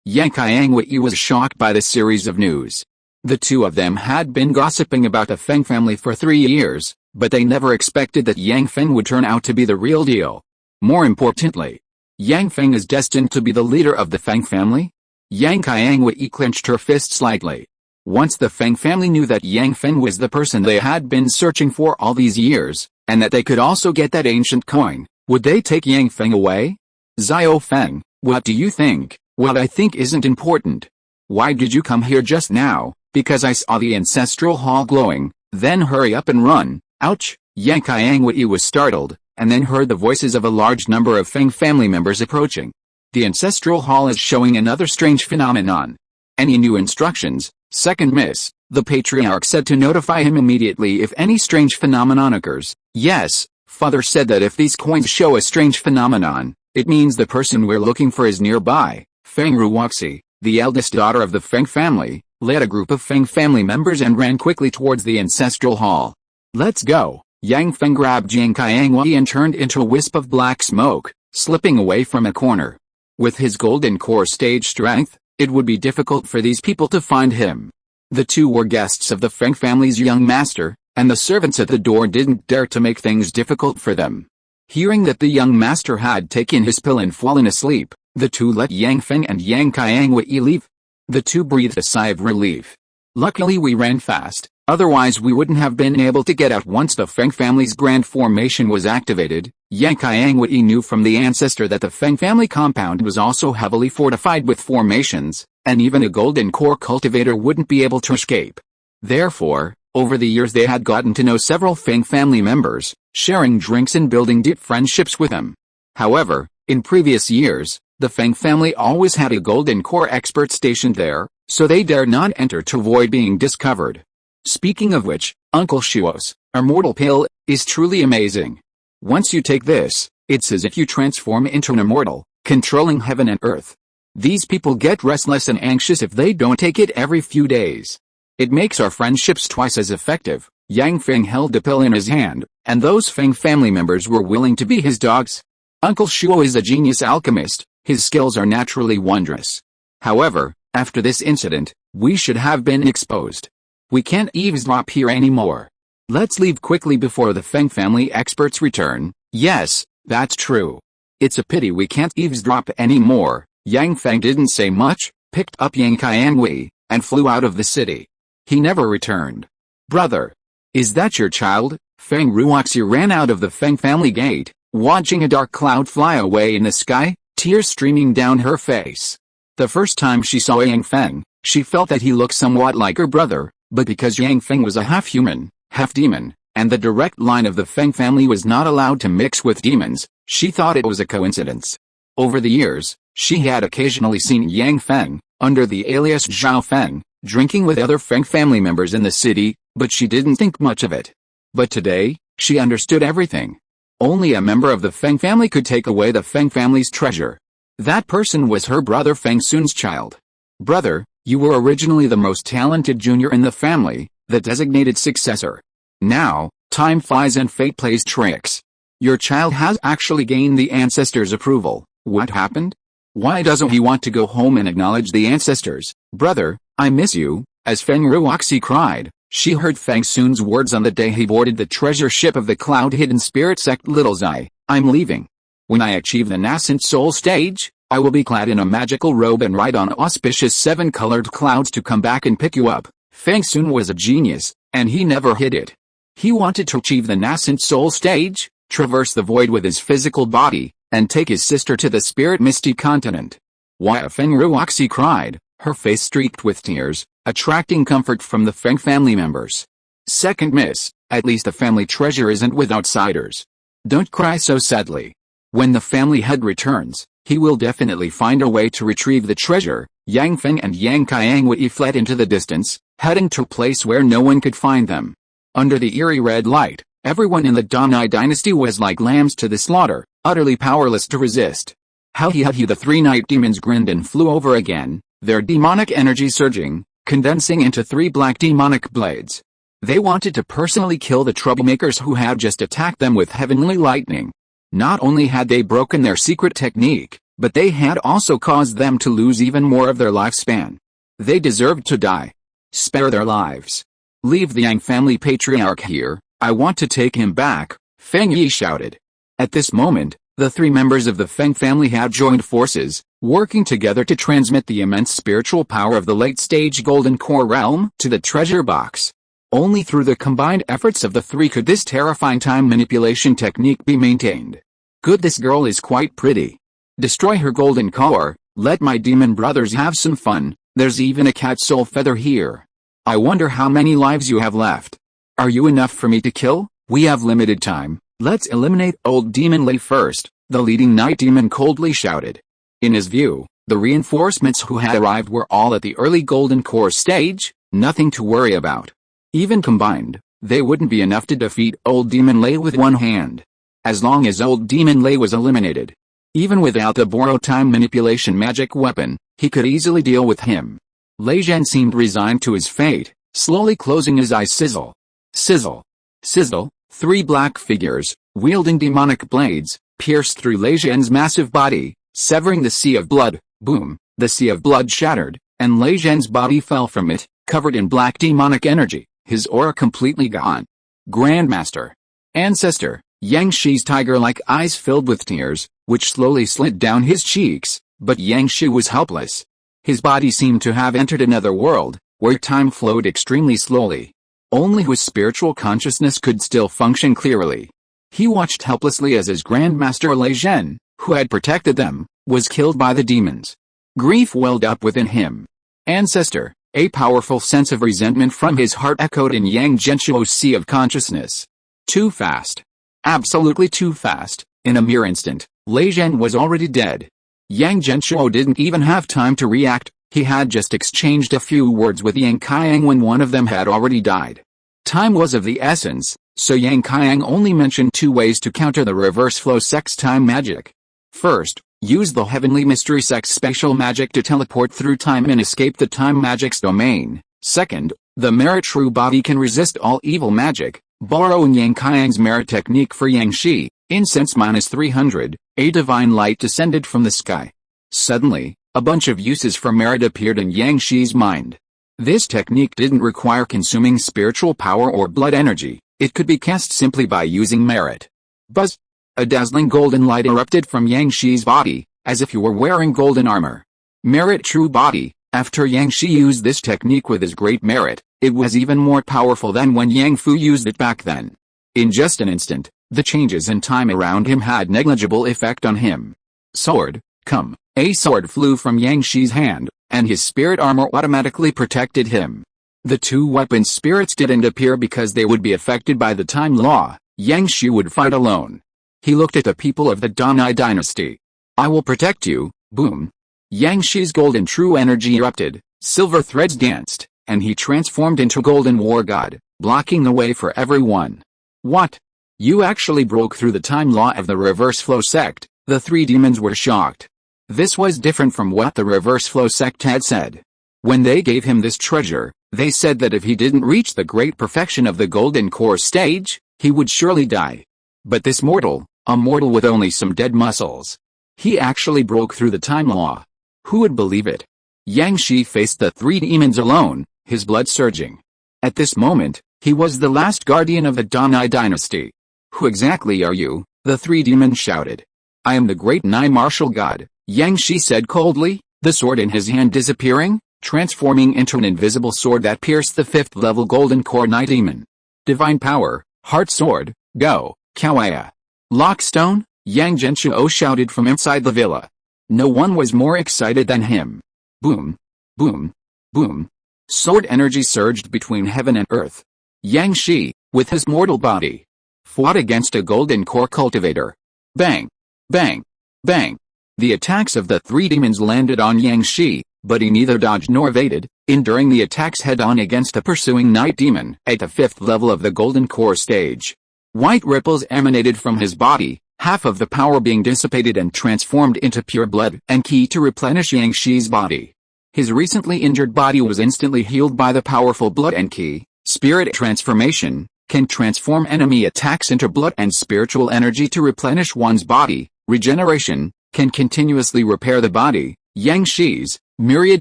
Yang Qiangwei was shocked by the series of news. The two of them had been gossiping about the Feng family for 3 years, but they never expected that Yang Feng would turn out to be the real deal. More importantly, Yang Feng is destined to be the leader of the Feng family? Yang Qiangwei clenched her fist slightly. Once the Feng family knew that Yang Feng was the person they had been searching for all these years, and that they could also get that ancient coin, would they take Yang Feng away? Xiao Feng, what do you think? What I think isn't important. Why did you come here just now? Because I saw the ancestral hall glowing, then hurry up and run. Ouch! Yang Qiangwei was startled, and then heard the voices of a large number of Feng family members approaching. The ancestral hall is showing another strange phenomenon. Any new instructions? Second Miss, the patriarch said to notify him immediately if any strange phenomenon occurs. Yes, Father said that if these coins show a strange phenomenon, it means the person we're looking for is nearby. Feng Ruoxi, the eldest daughter of the Feng family, led a group of Feng family members and ran quickly towards the ancestral hall. Let's go. Yang Feng grabbed Yang Qiangwei and turned into a wisp of black smoke, slipping away from a corner. With his golden core stage strength, it would be difficult for these people to find him. The two were guests of the Feng family's young master, and the servants at the door didn't dare to make things difficult for them. Hearing that the young master had taken his pill and fallen asleep, the two let Yang Feng and Yang Qiangwei leave. The two breathed a sigh of relief. Luckily we ran fast, otherwise we wouldn't have been able to get out once the Feng family's grand formation was activated. Yang Qiangwei knew from the ancestor that the Feng family compound was also heavily fortified with formations, and even a golden core cultivator wouldn't be able to escape. Therefore, over the years they had gotten to know several Feng family members, sharing drinks and building deep friendships with them. However, in previous years, the Feng family always had a golden core expert stationed there, so they dared not enter to avoid being discovered. Speaking of which, Uncle Shuo's immortal pill is truly amazing. Once you take this, it's as if you transform into an immortal, controlling heaven and earth. These people get restless and anxious if they don't take it every few days. It makes our friendships twice as effective. Yang Feng held the pill in his hand, and those Feng family members were willing to be his dogs. Uncle Shuo is a genius alchemist, his skills are naturally wondrous. However, after this incident, we should have been exposed. We can't eavesdrop here anymore. Let's leave quickly before the Feng family experts return. Yes, that's true. It's a pity we can't eavesdrop anymore. Yang Feng didn't say much, picked up Yang Qiangwei, and flew out of the city. He never returned. Brother, is that your child? Feng Ruoxi ran out of the Feng family gate, watching a dark cloud fly away in the sky, tears streaming down her face. The first time she saw Yang Feng, she felt that he looked somewhat like her brother, but because Yang Feng was a half-human, half-demon, and the direct line of the Feng family was not allowed to mix with demons, she thought it was a coincidence. Over the years, she had occasionally seen Yang Feng, under the alias Zhao Feng, drinking with other Feng family members in the city, but she didn't think much of it. But today, she understood everything. Only a member of the Feng family could take away the Feng family's treasure. That person was her brother Feng Sun's child. Brother, you were originally the most talented junior in the family, the designated successor. Now, time flies and fate plays tricks. Your child has actually gained the ancestors' approval. What happened? Why doesn't he want to go home and acknowledge the ancestors? Brother, I miss you. As Feng Ruoxi cried, she heard Feng Sun's words on the day he boarded the treasure ship of the cloud-hidden spirit sect Little Zai. I'm leaving. When I achieve the nascent soul stage, I will be clad in a magical robe and ride on auspicious 7-colored clouds to come back and pick you up. Feng Sun was a genius, and he never hid it. He wanted to achieve the nascent soul stage, traverse the void with his physical body, and take his sister to the spirit misty continent. Why? Feng Ruoxi cried, her face streaked with tears, attracting comfort from the Feng family members. "Second miss, at least the family treasure isn't with outsiders. Don't cry so sadly. When the family head returns, he will definitely find a way to retrieve the treasure." Yang Feng and Yang Qiang fled into the distance, heading to a place where no one could find them. Under the eerie red light, everyone in the Danai dynasty was like lambs to the slaughter, utterly powerless to resist. How the three night demons grinned and flew over again, their demonic energy surging, condensing into three black demonic blades. They wanted to personally kill the troublemakers who had just attacked them with heavenly lightning. Not only had they broken their secret technique, but they had also caused them to lose even more of their lifespan. They deserved to die. Spare their lives. Leave the Yang family patriarch here, I want to take him back, Feng Yi shouted. At this moment, the three members of the Feng family had joined forces, working together to transmit the immense spiritual power of the late-stage Golden Core realm to the treasure box. Only through the combined efforts of the three could this terrifying time manipulation technique be maintained. Good, this girl is quite pretty. Destroy her golden core, let my demon brothers have some fun, there's even a cat soul feather here. I wonder how many lives you have left. Are you enough for me to kill? We have limited time, let's eliminate old demon Lei first, the leading night demon coldly shouted. In his view, the reinforcements who had arrived were all at the early golden core stage, nothing to worry about. Even combined, they wouldn't be enough to defeat old demon Lei with one hand. As long as old demon Lei was eliminated, even without the borrowed time manipulation magic weapon, he could easily deal with him. Lei Zhen seemed resigned to his fate, slowly closing his eyes. Sizzle. Sizzle. Sizzle. Three black figures, wielding demonic blades, pierced through Lei Zhen's massive body, severing the sea of blood. Boom, the sea of blood shattered, and Lei Zhen's body fell from it, covered in black demonic energy, his aura completely gone. Grandmaster. Ancestor. Yang Shi's tiger-like eyes filled with tears, which slowly slid down his cheeks, but Yang Shi was helpless. His body seemed to have entered another world, where time flowed extremely slowly. Only his spiritual consciousness could still function clearly. He watched helplessly as his grandmaster Lei Zhen, who had protected them, was killed by the demons. Grief welled up within him. Ancestor. A powerful sense of resentment from his heart echoed in Yang Genshuo's sea of consciousness. Too fast. Absolutely too fast. In a mere instant, Lei Zhen was already dead. Yang Genshuo didn't even have time to react, he had just exchanged a few words with Yang Qiang when one of them had already died. Time was of the essence, so Yang Qiang only mentioned two ways to counter the reverse flow sex time magic. First, use the heavenly mystery sex special magic to teleport through time and escape the time magic's domain. Second, the merit true body can resist all evil magic, borrowing Yang Qiang's merit technique for Yang Shi, incense -300, a divine light descended from the sky. Suddenly, a bunch of uses for merit appeared in Yang Shi's mind. This technique didn't require consuming spiritual power or blood energy, it could be cast simply by using merit. Buzz! A dazzling golden light erupted from Yang Shi's body, as if he were wearing golden armor. Merit true body. After Yang Shi used this technique with his great merit, it was even more powerful than when Yang Fu used it back then. In just an instant, the changes in time around him had negligible effect on him. Sword, come. A sword flew from Yang Shi's hand, and his spirit armor automatically protected him. The two weapon spirits didn't appear because they would be affected by the time law. Yang Shi would fight alone. He looked at the people of the Danai dynasty. I will protect you, boom. Yang Shi's golden true energy erupted, silver threads danced, and he transformed into golden war god, blocking the way for everyone. What? You actually broke through the time law of the reverse flow sect. The three demons were shocked. This was different from what the reverse flow sect had said. When they gave him this treasure, they said that if he didn't reach the great perfection of the golden core stage, he would surely die. But this mortal, a mortal with only some dead muscles, he actually broke through the time law. Who would believe it? Yang Shi faced the three demons alone, his blood surging. At this moment, he was the last guardian of the Danai dynasty. Who exactly are you? The three demons shouted. I am the great Nai martial god, Yang Shi said coldly, the sword in his hand disappearing, transforming into an invisible sword that pierced the 5th level golden core Night demon. Divine power, heart sword, go, Kawaii. Lockstone, Yang Genshuo shouted from inside the villa. No one was more excited than him. Boom. Boom. Boom. Sword energy surged between heaven and earth. Yang Shi, with his mortal body, fought against a golden core cultivator. Bang. Bang. Bang. The attacks of the three demons landed on Yang Shi, but he neither dodged nor evaded, enduring the attacks head-on against a pursuing night demon at the 5th level of the golden core stage. White ripples emanated from his body, half of the power being dissipated and transformed into pure blood and ki to replenish Yang Shi's body. His recently injured body was instantly healed by the powerful blood and ki. Spirit transformation can transform enemy attacks into blood and spiritual energy to replenish one's body. Regeneration can continuously repair the body. Yang Shi's myriad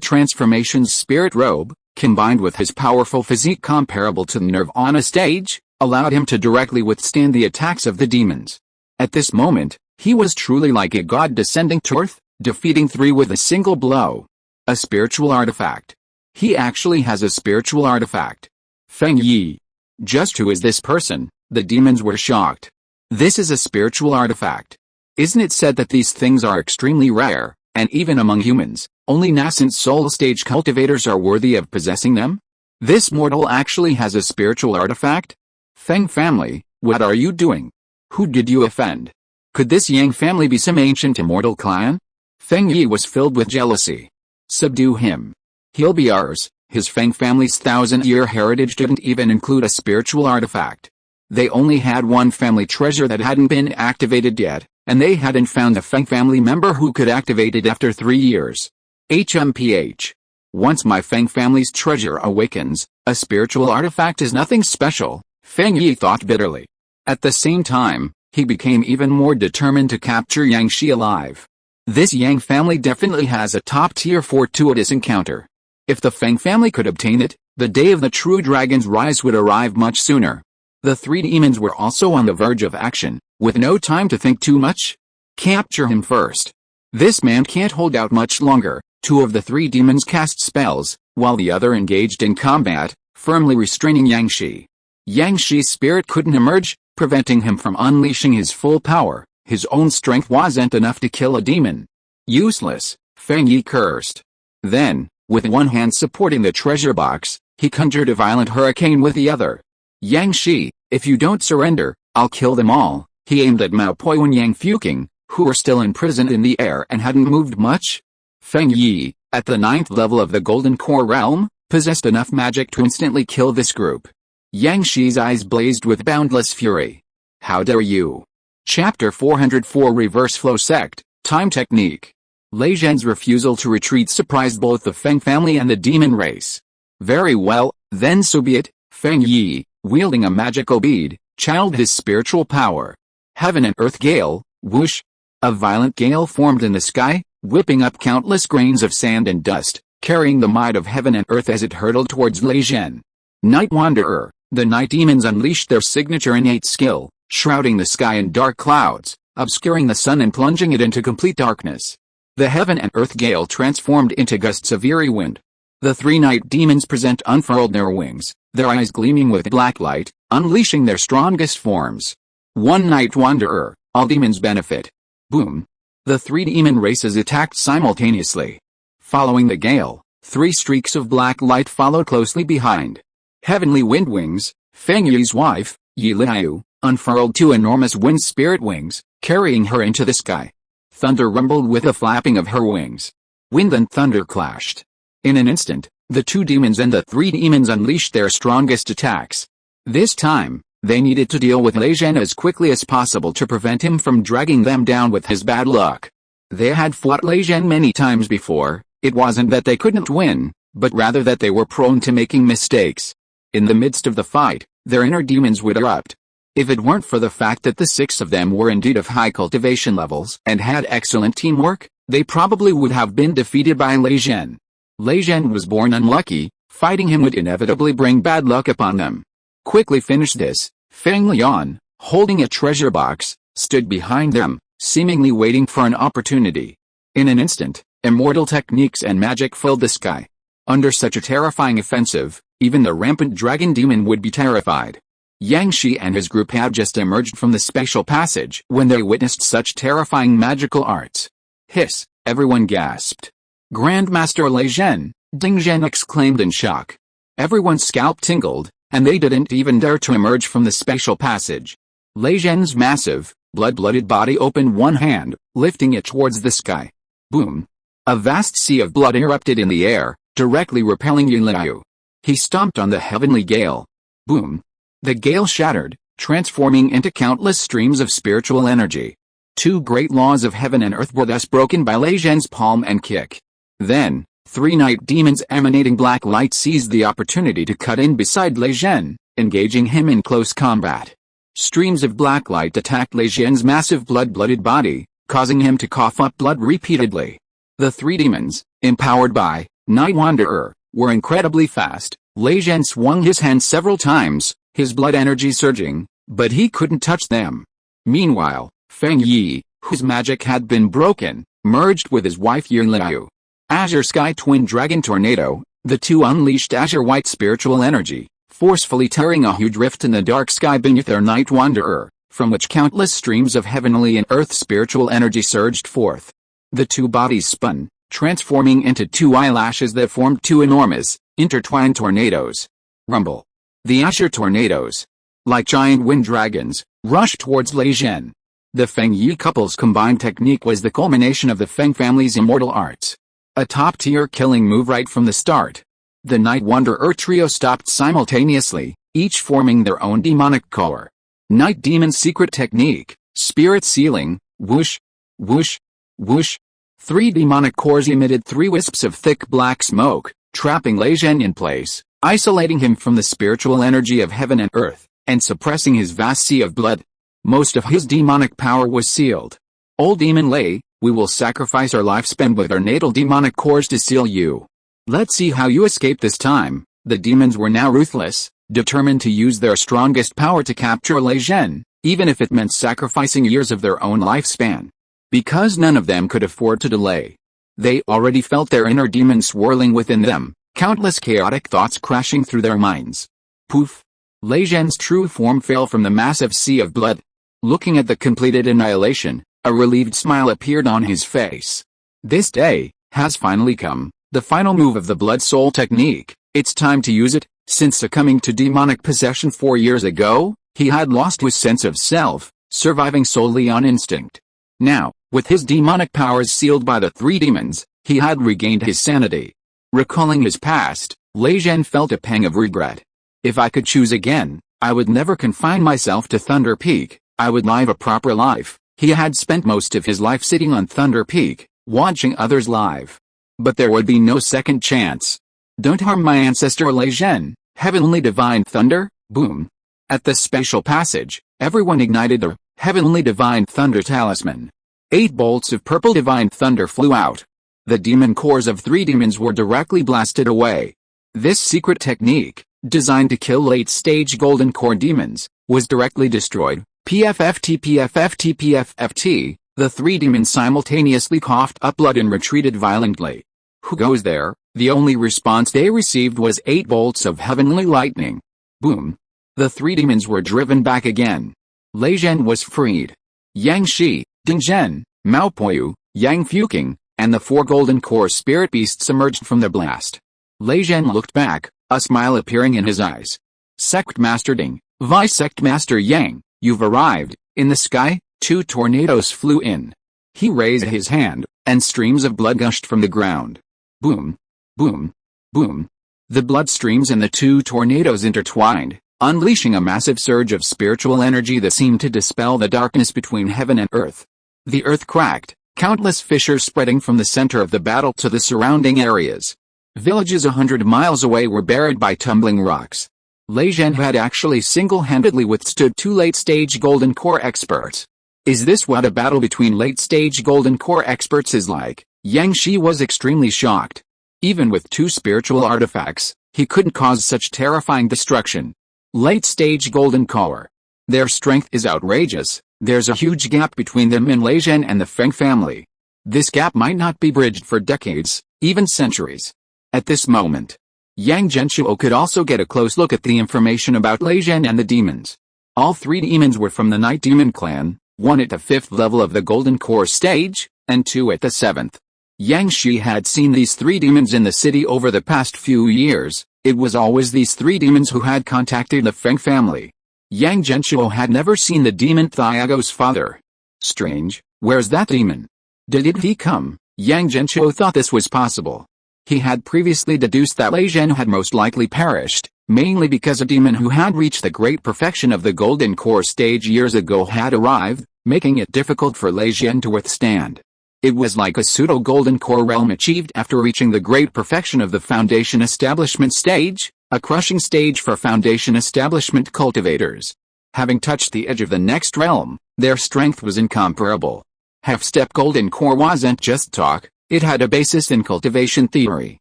transformations spirit robe, combined with his powerful physique comparable to the Nirvana stage, allowed him to directly withstand the attacks of the demons. At this moment, he was truly like a god descending to earth, defeating three with a single blow. A spiritual artifact. He actually has a spiritual artifact. Feng Yi. Just who is this person? The demons were shocked. This is a spiritual artifact. Isn't it said that these things are extremely rare, and even among humans, only nascent soul stage cultivators are worthy of possessing them? This mortal actually has a spiritual artifact? Feng family, what are you doing? Who did you offend? Could this Yang family be some ancient immortal clan? Feng Yi was filled with jealousy. Subdue him. He'll be ours. His Feng family's 1,000-year heritage didn't even include a spiritual artifact. They only had one family treasure that hadn't been activated yet, and they hadn't found a Feng family member who could activate it after 3 years. HMPH. Once my Feng family's treasure awakens, a spiritual artifact is nothing special, Feng Yi thought bitterly. At the same time, he became even more determined to capture Yang Shi alive. This Yang family definitely has a top-tier fortuitous encounter. If the Feng family could obtain it, the day of the true dragon's rise would arrive much sooner. The three demons were also on the verge of action, with no time to think too much. Capture him first. This man can't hold out much longer. 2 of the 3 demons cast spells, while the other engaged in combat, firmly restraining Yang Shi. Yang Shi's spirit couldn't emerge, preventing him from unleashing his full power. His own strength wasn't enough to kill a demon. Useless, Feng Yi cursed. Then, with one hand supporting the treasure box, he conjured a violent hurricane with the other. Yang Shi, if you don't surrender, I'll kill them all. He aimed at Mao Poi and Yang Fuking, who were still imprisoned in the air and hadn't moved much. Feng Yi, at the 9th level of the Golden Core realm, possessed enough magic to instantly kill this group. Yang Shi's eyes blazed with boundless fury. How dare you? Chapter 404 Reverse Flow Sect, Time Technique. Lei Zhen's refusal to retreat surprised both the Feng family and the demon race. Very well, then so be it. Feng Yi, wielding a magical bead, channeled his spiritual power. Heaven and earth gale, whoosh. A violent gale formed in the sky, whipping up countless grains of sand and dust, carrying the might of heaven and earth as it hurtled towards Lei Zhen. Night Wanderer, the night demons unleashed their signature innate skill, shrouding the sky in dark clouds, obscuring the sun and plunging it into complete darkness. The heaven and earth gale transformed into gusts of eerie wind. The 3 night demons unfurled their wings, their eyes gleaming with black light, unleashing their strongest forms. One night wanderer, all demons benefit. Boom. The 3 demon races attacked simultaneously. Following the gale, 3 streaks of black light followed closely behind. Heavenly wind wings, Feng Yi's wife, Yi Liu, unfurled 2 enormous wind spirit wings, carrying her into the sky. Thunder rumbled with the flapping of her wings. Wind and thunder clashed. In an instant, the 2 demons and the 3 demons unleashed their strongest attacks. This time, they needed to deal with Lei Zhen as quickly as possible to prevent him from dragging them down with his bad luck. They had fought Lei Zhen many times before. It wasn't that they couldn't win, but rather that they were prone to making mistakes. In the midst of the fight, their inner demons would erupt. If it weren't for the fact that the 6 of them were indeed of high cultivation levels and had excellent teamwork, they probably would have been defeated by Lei Zhen. Lei Zhen was born unlucky, fighting him would inevitably bring bad luck upon them. Quickly finish this. Feng Lian, holding a treasure box, stood behind them, seemingly waiting for an opportunity. In an instant, immortal techniques and magic filled the sky. Under such a terrifying offensive, even the rampant dragon demon would be terrified. Yang Shi and his group had just emerged from the spatial passage when they witnessed such terrifying magical arts. Hiss, everyone gasped. Grandmaster Lei Zhen, Ding Zhen exclaimed in shock. Everyone's scalp tingled, and they didn't even dare to emerge from the spatial passage. Lei Zhen's massive, blood-blooded body opened one hand, lifting it towards the sky. Boom! A vast sea of blood erupted in the air, directly repelling Yunliu. He stomped on the heavenly gale. Boom! The gale shattered, transforming into countless streams of spiritual energy. Two great laws of heaven and earth were thus broken by Lei Zhen's palm and kick. Then, three night demons emanating black light seized the opportunity to cut in beside Lei Zhen, engaging him in close combat. Streams of black light attacked Lei Zhen's massive blood-blooded body, causing him to cough up blood repeatedly. The three demons, empowered by Night Wanderer, were incredibly fast. Lei Zhen swung his hand several times, his blood energy surging, but he couldn't touch them. Meanwhile, Feng Yi, whose magic had been broken, merged with his wife Yunliu. Azure Sky Twin Dragon Tornado, the two unleashed azure white spiritual energy, forcefully tearing a huge rift in the dark sky beneath their Night Wanderer, from which countless streams of heavenly and earth spiritual energy surged forth. The two bodies spun, transforming into two eyelashes that formed two enormous, intertwined tornadoes. Rumble. The azure tornadoes, like giant wind dragons, rushed towards Lei Zhen. The Feng Yi couple's combined technique was the culmination of the Feng family's immortal arts. A top-tier killing move right from the start. The Night Wanderer trio stopped simultaneously, each forming their own demonic core. Night Demon's secret technique, Spirit Sealing, whoosh, whoosh, whoosh. Three demonic cores emitted three wisps of thick black smoke, trapping Lei Zhen in place, isolating him from the spiritual energy of heaven and earth, and suppressing his vast sea of blood. Most of his demonic power was sealed. Old Demon Lei, we will sacrifice our lifespan with our natal demonic cores to seal you. Let's see how you escape this time. The demons were now ruthless, determined to use their strongest power to capture Lei Zhen, even if it meant sacrificing years of their own lifespan. Because none of them could afford to delay. They already felt their inner demon swirling within them, countless chaotic thoughts crashing through their minds. Poof! Lei Zhen's true form fell from the massive sea of blood. Looking at the completed annihilation, a relieved smile appeared on his face. This day has finally come, the final move of the Blood Soul technique. It's time to use it. Since succumbing to demonic possession 4 years ago, he had lost his sense of self, surviving solely on instinct. Now, with his demonic powers sealed by the three demons, he had regained his sanity. Recalling his past, Lei Zhen felt a pang of regret. If I could choose again, I would never confine myself to Thunder Peak. I would live a proper life. He had spent most of his life sitting on Thunder Peak, watching others live. But there would be no second chance. Don't harm my ancestor Lei Zhen, Heavenly Divine Thunder, boom. At the spatial passage, everyone ignited the Heavenly Divine Thunder Talisman. 8 bolts of purple Divine Thunder flew out. The demon cores of 3 demons were directly blasted away. This secret technique, designed to kill late-stage golden core demons, was directly destroyed. PFFT PFFT PFFT, the 3 demons simultaneously coughed up blood and retreated violently. Who goes there? The only response they received was 8 bolts of heavenly lightning. Boom. The 3 demons were driven back again. Lei Zhen was freed. Yang Shi, Ding Zhen, Mao Poyu, Yang Fuking, and the 4 golden core spirit beasts emerged from the blast. Lei Zhen looked back, a smile appearing in his eyes. Sect Master Ding, Vice Sect Master Yang, you've arrived. In the sky, 2 tornadoes flew in. He raised his hand, and streams of blood gushed from the ground. Boom, boom, boom. The blood streams in the 2 tornadoes intertwined, unleashing a massive surge of spiritual energy that seemed to dispel the darkness between heaven and earth. The earth cracked, countless fissures spreading from the center of the battle to the surrounding areas. Villages 100 miles away were buried by tumbling rocks. Lei Zhen had actually single-handedly withstood 2 late-stage golden core experts. Is this what a battle between late-stage golden core experts is like? Yang Shi was extremely shocked. Even with 2 spiritual artifacts, he couldn't cause such terrifying destruction. Late-stage golden core. Their strength is outrageous. There's a huge gap between them and Lei Zhen and the Feng family. This gap might not be bridged for decades, even centuries. At this moment, Yang Genshuo could also get a close look at the information about Lei Zhen and the demons. All 3 demons were from the Night Demon clan, 1 at the 5th level of the Golden Core stage, and 2 at the 7th. Yang Shi had seen these three demons in the city over the past few years. It was always these three demons who had contacted the Feng family. Yang Genshuo had never seen the demon Thiago's father. Strange, where's that demon? Did he come? Yang Genshuo thought this was possible. He had previously deduced that Lei Zhen had most likely perished, mainly because a demon who had reached the great perfection of the golden core stage years ago had arrived, making it difficult for Lei Zhen to withstand. It was like a pseudo-golden core realm achieved after reaching the great perfection of the foundation establishment stage, a crushing stage for foundation establishment cultivators. Having touched the edge of the next realm, their strength was incomparable. Half-step golden core wasn't just talk, it had a basis in cultivation theory.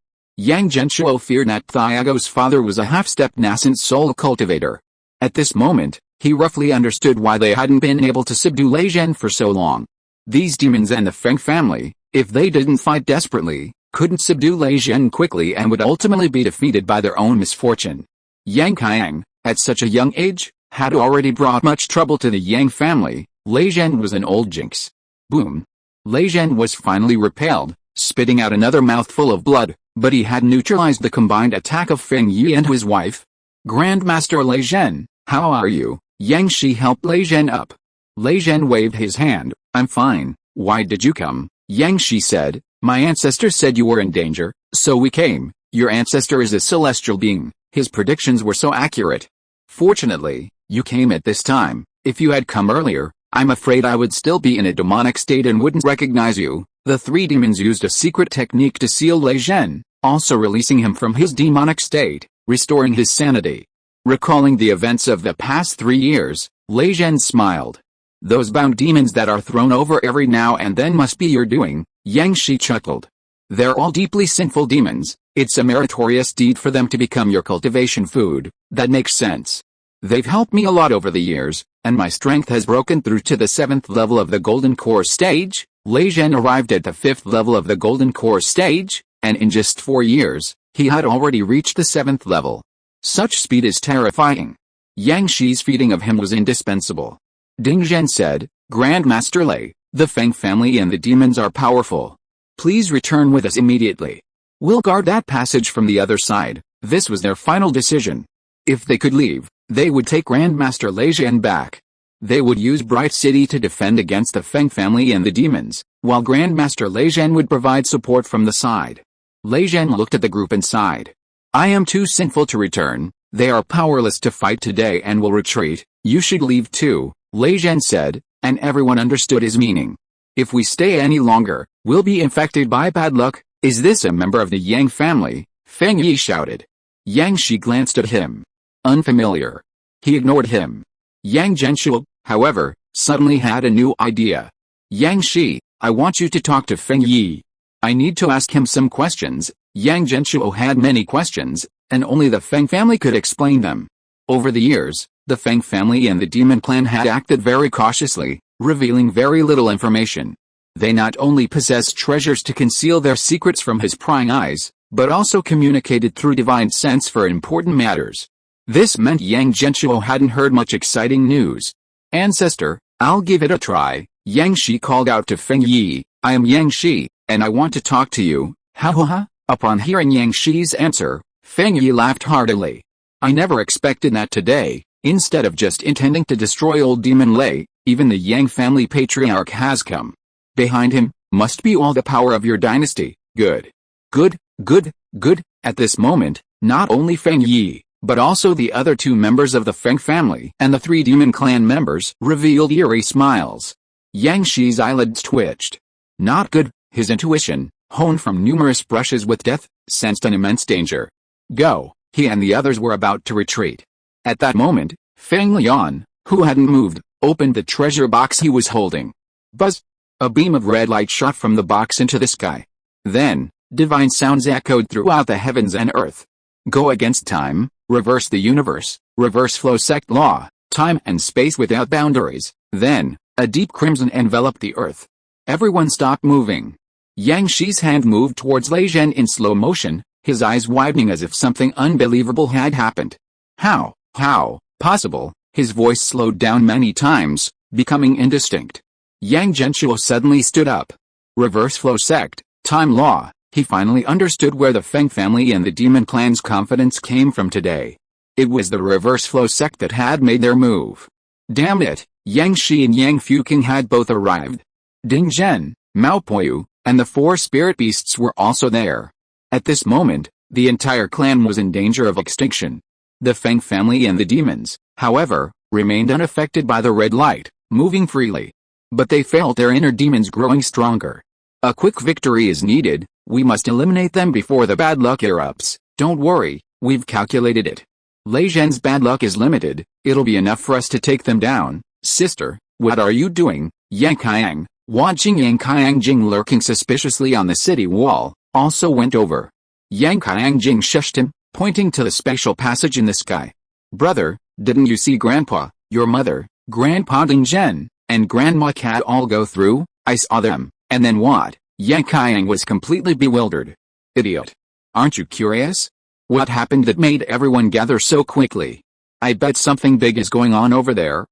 Yang Genshuo feared that Thiago's father was a half-step nascent soul cultivator. At this moment, he roughly understood why they hadn't been able to subdue Lei Zhen for so long. These demons and the Feng family, if they didn't fight desperately, couldn't subdue Lei Zhen quickly and would ultimately be defeated by their own misfortune. Yang Qiang, at such a young age, had already brought much trouble to the Yang family. Lei Zhen was an old jinx. Boom. Lei Zhen was finally repelled, spitting out another mouthful of blood, but he had neutralized the combined attack of Feng Yi and his wife. Grandmaster Lei Zhen, how are you? Yang Shi helped Lei Zhen up. Lei Zhen waved his hand. I'm fine. Why did you come? Yang Shi said, my ancestor said you were in danger, so we came. Your ancestor is a celestial being. His predictions were so accurate. Fortunately, you came at this time. If you had come earlier, I'm afraid I would still be in a demonic state and wouldn't recognize you. The three demons used a secret technique to seal Lei Zhen, also releasing him from his demonic state, restoring his sanity. Recalling the events of the past 3 years, Lei Zhen smiled. Those bound demons that are thrown over every now and then must be your doing, Yang Shi chuckled. They're all deeply sinful demons. It's a meritorious deed for them to become your cultivation food. That makes sense. They've helped me a lot over the years, and my strength has broken through to the 7th level of the Golden Core stage. Lei Zhen arrived at the 5th level of the Golden Core stage, and in just 4 years, he had already reached the 7th level. Such speed is terrifying. Yang Shi's feeding of him was indispensable. Ding Zhen said, Grandmaster Lei, the Feng family and the demons are powerful. Please return with us immediately. We'll guard that passage from the other side. This was their final decision. If they could leave, they would take Grandmaster Lei Zhen back. They would use Bright City to defend against the Feng family and the demons, while Grandmaster Lei Zhen would provide support from the side. Lei Zhen looked at the group and sighed. I am too sinful to return. They are powerless to fight today and will retreat. You should leave too, Lei Zhen said, and everyone understood his meaning. If we stay any longer, we'll be infected by bad luck. Is this a member of the Yang family? Feng Yi shouted. Yang Shi glanced at him. Unfamiliar. He ignored him. Yang Genshuo, however, suddenly had a new idea. Yang Shi, I want you to talk to Feng Yi. I need to ask him some questions. Yang Genshuo had many questions, and only the Feng family could explain them. Over the years, the Feng family and the demon clan had acted very cautiously, revealing very little information. They not only possessed treasures to conceal their secrets from his prying eyes, but also communicated through divine sense for important matters. This meant Yang Genshuo hadn't heard much exciting news. Ancestor, I'll give it a try, Yang Shi called out to Feng Yi. I am Yang Shi, and I want to talk to you. Ha ha ha. Upon hearing Yang Shi's answer, Feng Yi laughed heartily. I never expected that today. Instead of just intending to destroy old demon Lei, even the Yang family patriarch has come. Behind him, must be all the power of your dynasty. Good. Good, good, good. At this moment, not only Feng Yi, but also the other 2 members of the Feng family and the 3 demon clan members revealed eerie smiles. Yang Shi's eyelids twitched. Not good. His intuition, honed from numerous brushes with death, sensed an immense danger. Go. He and the others were about to retreat. At that moment, Feng Lian, who hadn't moved, opened the treasure box he was holding. Buzz! A beam of red light shot from the box into the sky. Then, divine sounds echoed throughout the heavens and earth. Go against time, reverse the universe, reverse flow sect law, time and space without boundaries. Then, a deep crimson enveloped the earth. Everyone stopped moving. Yang Shi's hand moved towards Lei Zhen in slow motion, his eyes widening as if something unbelievable had happened. How possible? His voice slowed down many times, becoming indistinct. Yang Genshuo suddenly stood up. Reverse flow sect, Time law, he finally understood where the Feng family and the demon clan's confidence came from today. It was the reverse flow sect that had made their move. Damn it, Yang Shi and Yang Fuking had both arrived. Ding Zhen, Mao Poyu, and the 4 spirit beasts were also there. At this moment, the entire clan was in danger of extinction. The Feng family and the demons, however, remained unaffected by the red light, moving freely. But they felt their inner demons growing stronger. A quick victory is needed, we must eliminate them before the bad luck erupts. Don't worry, we've calculated it. Lei Zhen's bad luck is limited, it'll be enough for us to take them down. Sister, what are you doing? Yang Qiang, watching Yang Qiangjing lurking suspiciously on the city wall, also went over. Yang Qiangjing shushed him, pointing to the special passage in the sky. Brother, didn't you see Grandpa, your mother, Grandpa Ding Zhen, and Grandma Cat all go through? I saw them, and then what? Yang Qiang was completely bewildered. Idiot. Aren't you curious? What happened that made everyone gather so quickly? I bet something big is going on over there.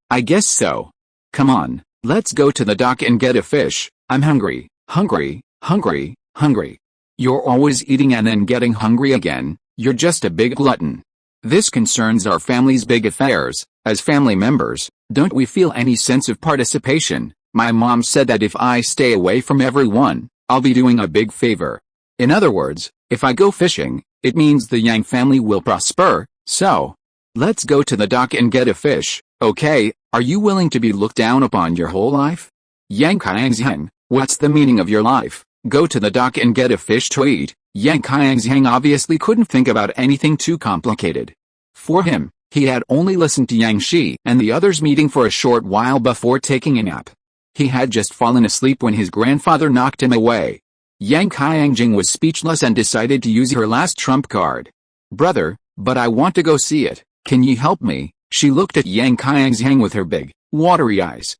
I guess so. Come on, let's go to the dock and get a fish. I'm hungry, hungry, hungry, hungry. You're always eating and then getting hungry again. You're just a big glutton. This concerns our family's big affairs. As family members, don't we feel any sense of participation? My mom said that if I stay away from everyone, I'll be doing a big favor. In other words, if I go fishing, it means the Yang family will prosper, so let's go to the dock and get a fish, okay? Are you willing to be looked down upon your whole life? Yang Qiangjing, what's the meaning of your life? Go to the dock and get a fish to eat. Yang Qiangjing obviously couldn't think about anything too complicated. For him, he had only listened to Yang Shi and the others meeting for a short while before taking a nap. He had just fallen asleep when his grandfather knocked him away. Yang Qiangjing was speechless and decided to use her last trump card. Brother, but I want to go see it, can you help me? She looked at Yang Qiangjing with her big, watery eyes.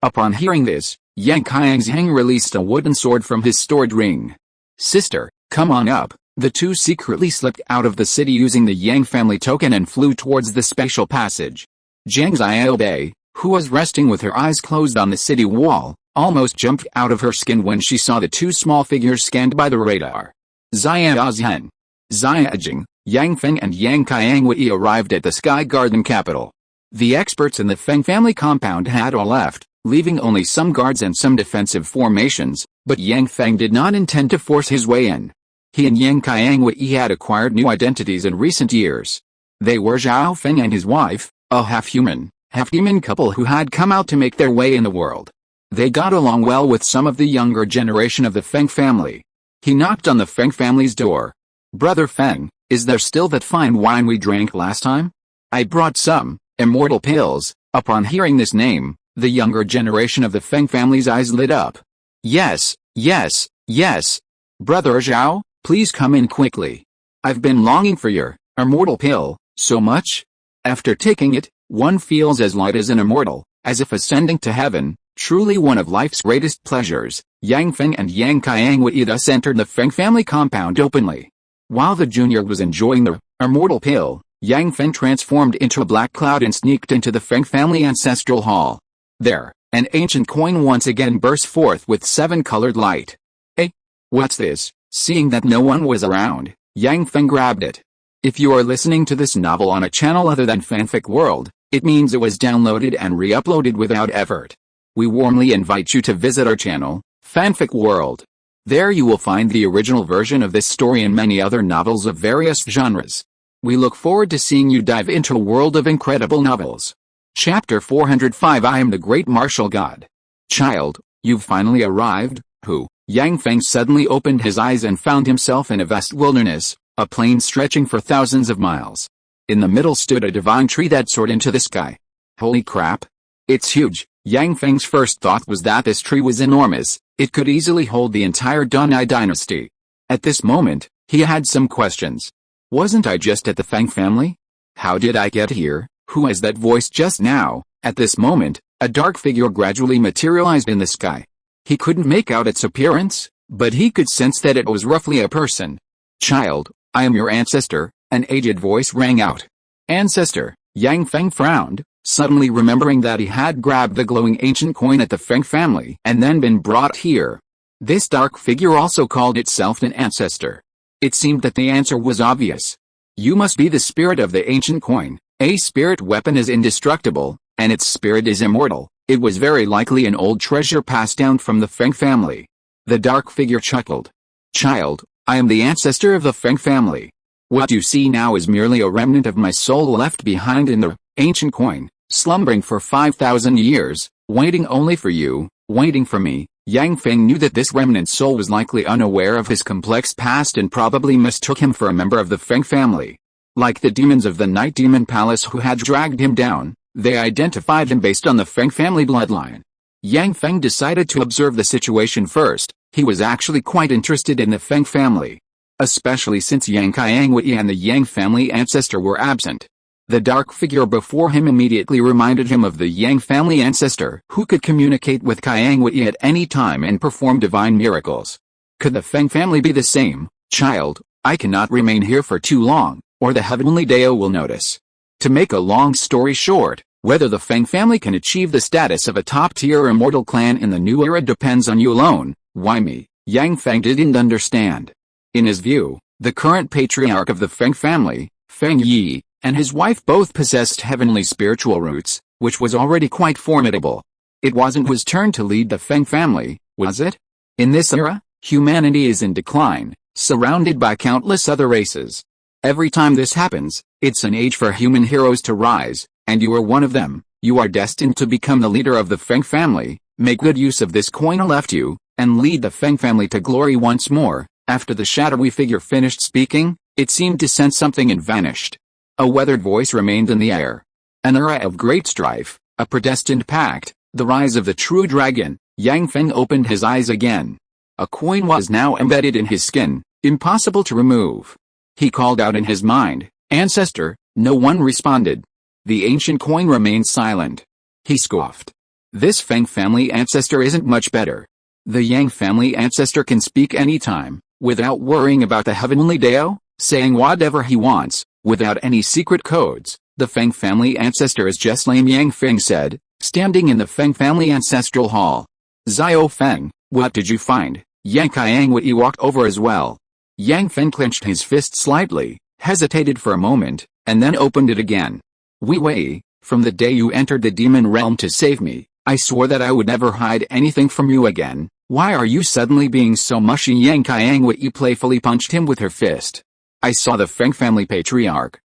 Upon hearing this, Yang Qiangjing released a wooden sword from his stored ring. Sister, come on up. The two secretly slipped out of the city using the Yang family token and flew towards the special passage. Zhang Xiaobei, who was resting with her eyes closed on the city wall, almost jumped out of her skin when she saw the 2 small figures scanned by the radar. Xia Zhen, Xia Jing, Yang Feng and Yang Qiangwei arrived at the Sky Garden capital. The experts in the Feng family compound had all left, leaving only some guards and some defensive formations, but Yang Feng did not intend to force his way in. He and Yang Qiangwei had acquired new identities in recent years. They were Zhao Feng and his wife, a half-human, half-demon couple who had come out to make their way in the world. They got along well with some of the younger generation of the Feng family. He knocked on the Feng family's door. Brother Feng, is there still that fine wine we drank last time? I brought some, immortal pills. Upon hearing this name, the younger generation of the Feng family's eyes lit up. Yes, yes, yes. Brother Zhao, please come in quickly. I've been longing for your immortal pill so much. After taking it, one feels as light as an immortal, as if ascending to heaven, truly one of life's greatest pleasures. Yang Feng and Yang Qiangwei thus entered the Feng family compound openly. While the junior was enjoying the immortal pill, Yang Feng transformed into a black cloud and sneaked into the Feng family ancestral hall. There, an ancient coin once again burst forth with 7-colored light. Hey, what's this? Seeing that no one was around, Yang Feng grabbed it. If you are listening to this novel on a channel other than Fanfic World, it means it was downloaded and re-uploaded without effort. We warmly invite you to visit our channel, Fanfic World. There you will find the original version of this story and many other novels of various genres. We look forward to seeing you dive into a world of incredible novels. Chapter 405 I am the Great Martial God. Child, you've finally arrived. Who? Yang Feng suddenly opened his eyes and found himself in a vast wilderness, a plain stretching for thousands of miles. In the middle stood a divine tree that soared into the sky. Holy crap! It's huge. Yang Feng's first thought was that this tree was enormous, it could easily hold the entire Dunai dynasty. At this moment, he had some questions. Wasn't I just at the Feng family? How did I get here? Who is that voice just now? At this moment, a dark figure gradually materialized in the sky. He couldn't make out its appearance, but he could sense that it was roughly a person. Child, I am your ancestor, an aged voice rang out. Ancestor, Yang Feng frowned, suddenly remembering that he had grabbed the glowing ancient coin at the Feng family and then been brought here. This dark figure also called itself an ancestor. It seemed that the answer was obvious. You must be the spirit of the ancient coin. A spirit weapon is indestructible, and its spirit is immortal. It was very likely an old treasure passed down from the Feng family. The dark figure chuckled. Child, I am the ancestor of the Feng family. What you see now is merely a remnant of my soul left behind in the ancient coin, slumbering for 5,000 years, waiting only for you, waiting for me. Yang Feng knew that this remnant soul was likely unaware of his complex past and probably mistook him for a member of the Feng family. Like the demons of the Night Demon Palace who had dragged him down, they identified him based on the Feng family bloodline. Yang Feng decided to observe the situation first. He was actually quite interested in the Feng family, especially since Yang Qiangwei and the Yang family ancestor were absent. The dark figure before him immediately reminded him of the Yang family ancestor who could communicate with Qiangwei at any time and perform divine miracles. Could the Feng family be the same? Child, I cannot remain here for too long, or the heavenly Dao will notice. To make a long story short, whether the Feng family can achieve the status of a top-tier immortal clan in the new era depends on you alone. Why me? Yang Feng didn't understand. In his view, the current patriarch of the Feng family, Feng Yi, and his wife both possessed heavenly spiritual roots, which was already quite formidable. It wasn't his turn to lead the Feng family, was it? In this era, humanity is in decline, surrounded by countless other races. Every time this happens, it's an age for human heroes to rise, and you are one of them. You are destined to become the leader of the Feng family. Make good use of this coin left you, and lead the Feng family to glory once more. After the shadowy figure finished speaking, it seemed to sense something and vanished. A weathered voice remained in the air. An era of great strife, a predestined pact, the rise of the true dragon. Yang Feng opened his eyes again. A coin was now embedded in his skin, impossible to remove. He called out in his mind, "Ancestor." No one responded. The ancient coin remained silent. He scoffed. This Feng family ancestor isn't much better. The Yang family ancestor can speak anytime, without worrying about the heavenly Dao, saying whatever he wants, without any secret codes. The Feng family ancestor is just lame, Yang Feng said, standing in the Feng family ancestral hall. Xiao Feng, what did you find? Yang Qiangwei walked over as well. Yang Feng clenched his fist slightly, hesitated for a moment, and then opened it again. Wei, from the day you entered the demon realm to save me, I swore that I would never hide anything from you again. Why are you suddenly being so mushy? Yang Qiangwei playfully punched him with her fist. I saw the Feng family patriarch.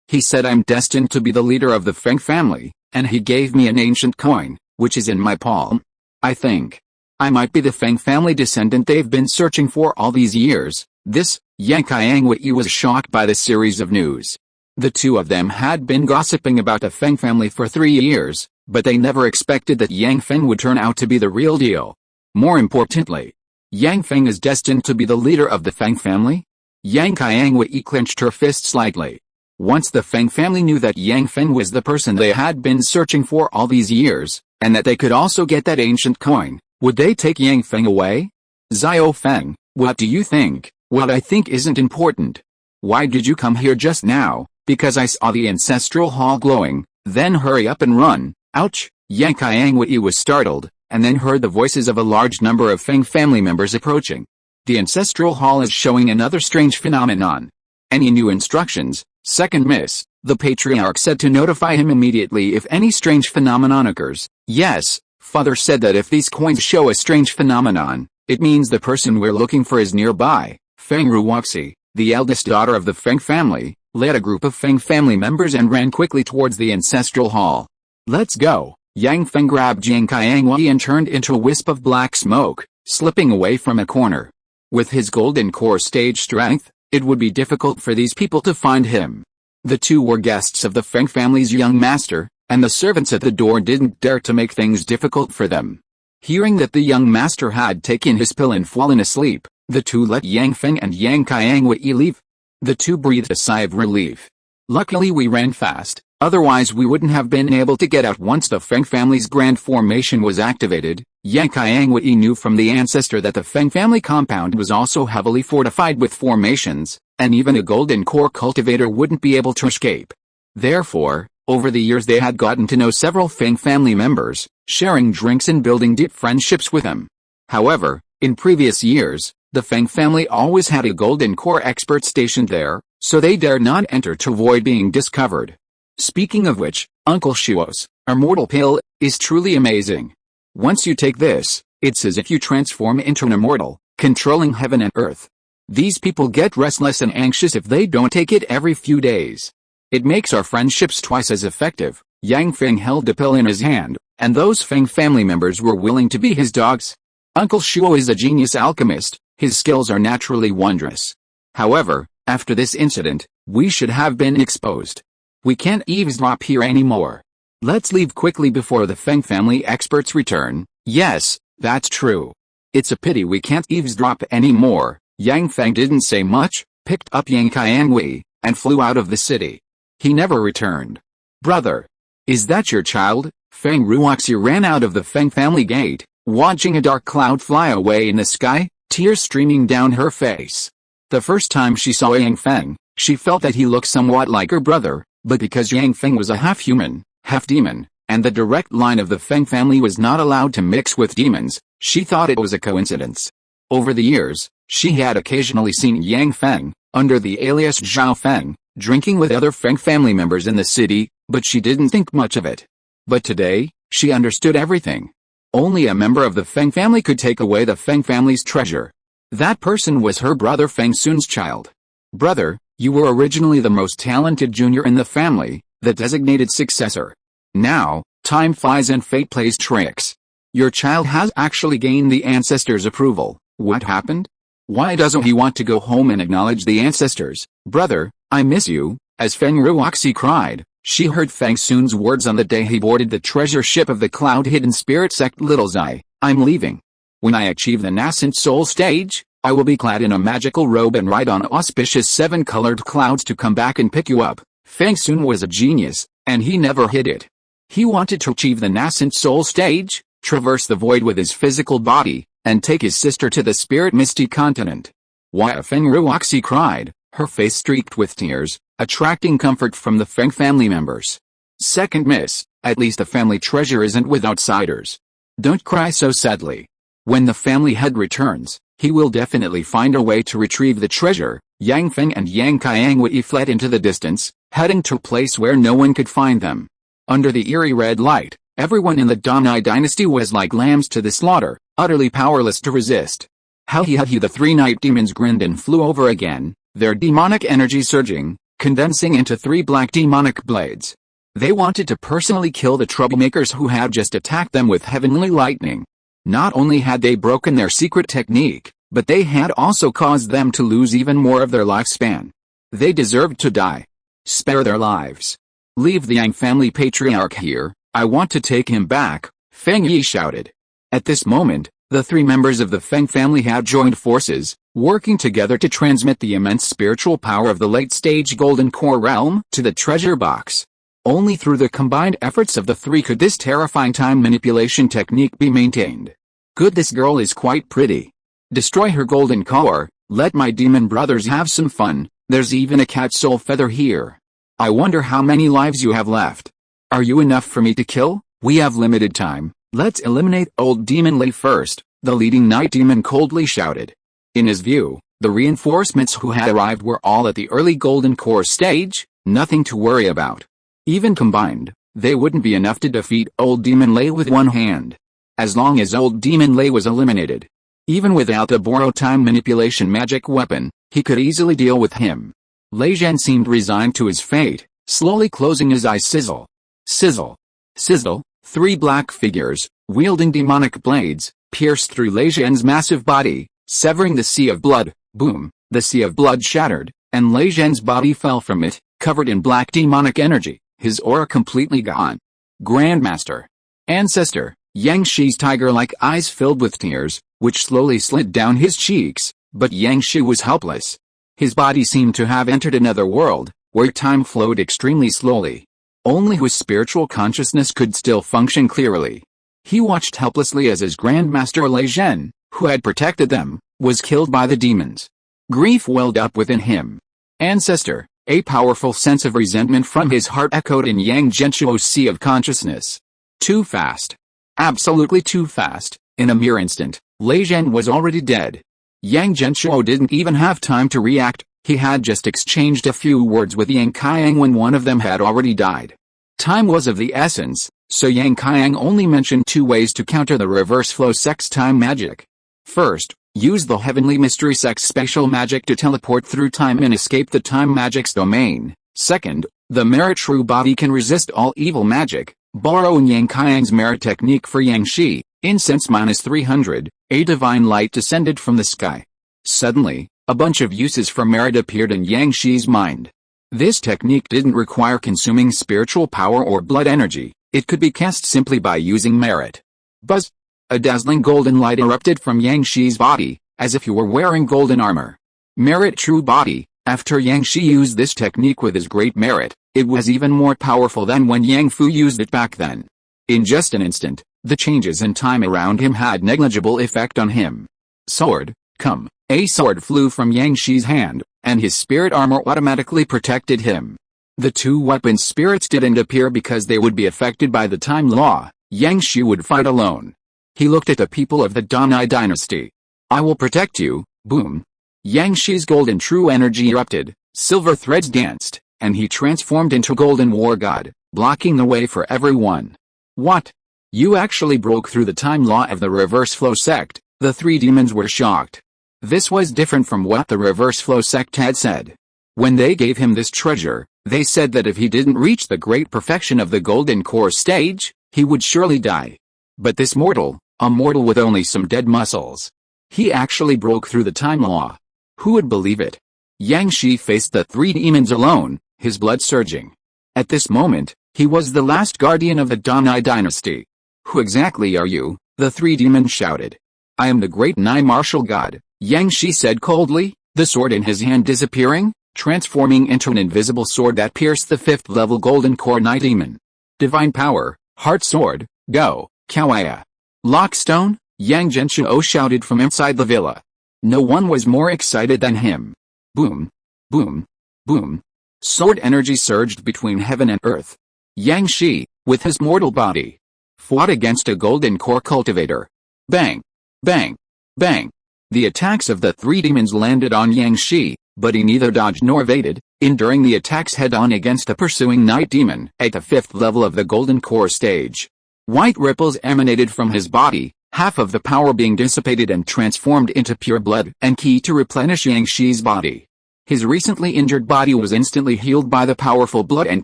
He said I'm destined to be the leader of the Feng family, and he gave me an ancient coin, which is in my palm. I think I might be the Feng family descendant they've been searching for all these years. This, Yang Qiangwei was shocked by the series of news. The two of them had been gossiping about the Feng family for 3 years, but they never expected that Yang Feng would turn out to be the real deal. More importantly, Yang Feng is destined to be the leader of the Feng family? Yang Qiangwei clenched her fist slightly. Once the Feng family knew that Yang Feng was the person they had been searching for all these years, and that they could also get that ancient coin, would they take Yang Feng away? Xiao Feng, what do you think? What I think isn't important. Why did you come here just now? Because I saw the ancestral hall glowing. Then hurry up and run. Ouch! Yang Qiangwei was startled, and then heard the voices of a large number of Feng family members approaching. The ancestral hall is showing another strange phenomenon. Any new instructions? Second Miss, the patriarch said to notify him immediately if any strange phenomenon occurs. Yes, Father said that if these coins show a strange phenomenon, it means the person we're looking for is nearby. Feng Ruoxi, the eldest daughter of the Feng family, led a group of Feng family members and ran quickly towards the ancestral hall. Let's go. Yang Feng grabbed Yang Qiangwei and turned into a wisp of black smoke, slipping away from a corner. With his golden core stage strength, it would be difficult for these people to find him. The two were guests of the Feng family's young master, and the servants at the door didn't dare to make things difficult for them. Hearing that the young master had taken his pill and fallen asleep, the two let Yang Feng and Yang Qiangwei leave. The two breathed a sigh of relief. Luckily we ran fast, otherwise we wouldn't have been able to get out once the Feng family's grand formation was activated. Yang Qiangwei knew from the ancestor that the Feng family compound was also heavily fortified with formations, and even a golden core cultivator wouldn't be able to escape. Therefore, over the years they had gotten to know several Feng family members, sharing drinks and building deep friendships with them. However, In previous years, the Feng family always had a golden core expert stationed there, so they dared not enter to avoid being discovered. Speaking of which, Uncle Shuo's immortal pill is truly amazing. Once you take this, it's as if you transform into an immortal, controlling heaven and earth. These people get restless and anxious if they don't take it every few days. It makes our friendships twice as effective. Yang Feng held the pill in his hand, and those Feng family members were willing to be his dogs. Uncle Shuo is a genius alchemist, his skills are naturally wondrous. However, after this incident, we should have been exposed. We can't eavesdrop here anymore. Let's leave quickly before the Feng family experts return. Yes, that's true. It's a pity we can't eavesdrop anymore. Yang Feng didn't say much, picked up Yang Qiangwei, and flew out of the city. He never returned. Brother. Is that your child? Feng Ruoxi ran out of the Feng family gate, watching a dark cloud fly away in the sky, tears streaming down her face. The first time she saw Yang Feng, she felt that he looked somewhat like her brother, but because Yang Feng was a half-human, half-demon, and the direct line of the Feng family was not allowed to mix with demons, she thought it was a coincidence. Over the years, she had occasionally seen Yang Feng, under the alias Zhao Feng, drinking with other Feng family members in the city, but she didn't think much of it. But today, she understood everything. Only a member of the Feng family could take away the Feng family's treasure. That person was her brother Feng Sun's child. Brother, you were originally the most talented junior in the family, the designated successor. Now, time flies and fate plays tricks. Your child has actually gained the ancestors' approval. What happened? Why doesn't he want to go home and acknowledge the ancestors? Brother, I miss you, as Feng Ruoxi cried. She heard Feng Sun's words on the day he boarded the treasure ship of the cloud-hidden spirit sect Little Zai. I'm leaving. When I achieve the nascent soul stage, I will be clad in a magical robe and ride on auspicious 7-colored clouds to come back and pick you up. Feng Sun was a genius, and he never hid it. He wanted to achieve the nascent soul stage, traverse the void with his physical body, and take his sister to the spirit misty continent. Why? Feng Ruoxi cried, her face streaked with tears, attracting comfort from the Feng family members. Second miss, at least the family treasure isn't with outsiders. Don't cry so sadly. When the family head returns, he will definitely find a way to retrieve the treasure. Yang Feng and Yang Qiangwei fled into the distance, heading to a place where no one could find them. Under the eerie red light, everyone in the Donai dynasty was like lambs to the slaughter, utterly powerless to resist. The 3 night demons grinned and flew over again, their demonic energy surging, condensing into 3 black demonic blades. They wanted to personally kill the troublemakers who had just attacked them with heavenly lightning. Not only had they broken their secret technique, but they had also caused them to lose even more of their lifespan. They deserved to die. Spare their lives. Leave the Yang family patriarch here, I want to take him back, Feng Yi shouted. At this moment, the 3 members of the Feng family had joined forces, working together to transmit the immense spiritual power of the late-stage Golden Core realm to the treasure box. Only through the combined efforts of the 3 could this terrifying time manipulation technique be maintained. Good, this girl is quite pretty. Destroy her golden core, let my demon brothers have some fun, there's even a cat soul feather here. I wonder how many lives you have left. Are you enough for me to kill? We have limited time, let's eliminate old demon Lei first, the leading night demon coldly shouted. In his view, the reinforcements who had arrived were all at the early golden core stage, nothing to worry about. Even combined, they wouldn't be enough to defeat old demon Lei with one hand. As long as old demon Lei was eliminated. Even without the borrowed time manipulation magic weapon, he could easily deal with him. Lei Zhen seemed resigned to his fate, slowly closing his eyes. Sizzle. Sizzle. Sizzle. 3 black figures, wielding demonic blades, pierced through Lei Zhen's massive body, severing the sea of blood. Boom, the sea of blood shattered, and Lei Zhen's body fell from it, covered in black demonic energy, his aura completely gone. Grandmaster. Ancestor. Yang Shi's tiger-like eyes filled with tears, which slowly slid down his cheeks, but Yang Shi was helpless. His body seemed to have entered another world, where time flowed extremely slowly. Only his spiritual consciousness could still function clearly. He watched helplessly as his grandmaster Lei Zhen, who had protected them, was killed by the demons. Grief welled up within him. Ancestor. A powerful sense of resentment from his heart echoed in Yang Genshuo's sea of consciousness. Too fast. Absolutely too fast. In a mere instant, Lei Zhen was already dead. Yang Genshuo didn't even have time to react, he had just exchanged a few words with Yang Qiang when one of them had already died. Time was of the essence, so Yang Qiang only mentioned 2 ways to counter the reverse flow sex time magic. First, use the heavenly mystery sex spatial magic to teleport through time and escape the time magic's domain. Second, the merit true body can resist all evil magic, borrowing Yang Qiang's merit technique for Yang Shi, incense -300, a divine light descended from the sky. Suddenly, a bunch of uses for merit appeared in Yang Shi's mind. This technique didn't require consuming spiritual power or blood energy, it could be cast simply by using merit. Buzz! A dazzling golden light erupted from Yang Shi's body, as if he were wearing golden armor. Merit true body. After Yang Shi used this technique with his great merit, it was even more powerful than when Yang Fu used it back then. In just an instant, the changes in time around him had negligible effect on him. Sword, come! A sword flew from Yang Shi's hand, and his spirit armor automatically protected him. The 2 weapon spirits didn't appear because they would be affected by the time law. Yang Shi would fight alone. He looked at the people of the Danai dynasty. I will protect you, boom. Yang Shi's golden true energy erupted, silver threads danced, and he transformed into golden war god, blocking the way for everyone. What? You actually broke through the time law of the reverse flow sect. The 3 demons were shocked. This was different from what the reverse flow sect had said. When they gave him this treasure, they said that if he didn't reach the great perfection of the golden core stage, he would surely die. But this mortal, a mortal with only some dead muscles, he actually broke through the time law. Who would believe it? Yang Shi faced the 3 demons alone, his blood surging. At this moment, he was the last guardian of the Danai dynasty. Who exactly are you? The 3 demons shouted. I am the great Nai martial god, Yang Shi said coldly, the sword in his hand disappearing, transforming into an invisible sword that pierced the 5th level golden core Nai demon. Divine power, heart sword, go, Kawaii. Lockstone, Yang Genshuo shouted from inside the villa. No one was more excited than him. Boom, boom, boom. Sword energy surged between heaven and earth. Yang Shi, with his mortal body, fought against a golden core cultivator. Bang, bang, bang. The attacks of the 3 demons landed on Yang Shi, but he neither dodged nor evaded, enduring the attacks head-on against a pursuing night demon at the 5th level of the golden core stage. White ripples emanated from his body, half of the power being dissipated and transformed into pure blood and ki to replenish Yang Shi's body. His recently injured body was instantly healed by the powerful blood and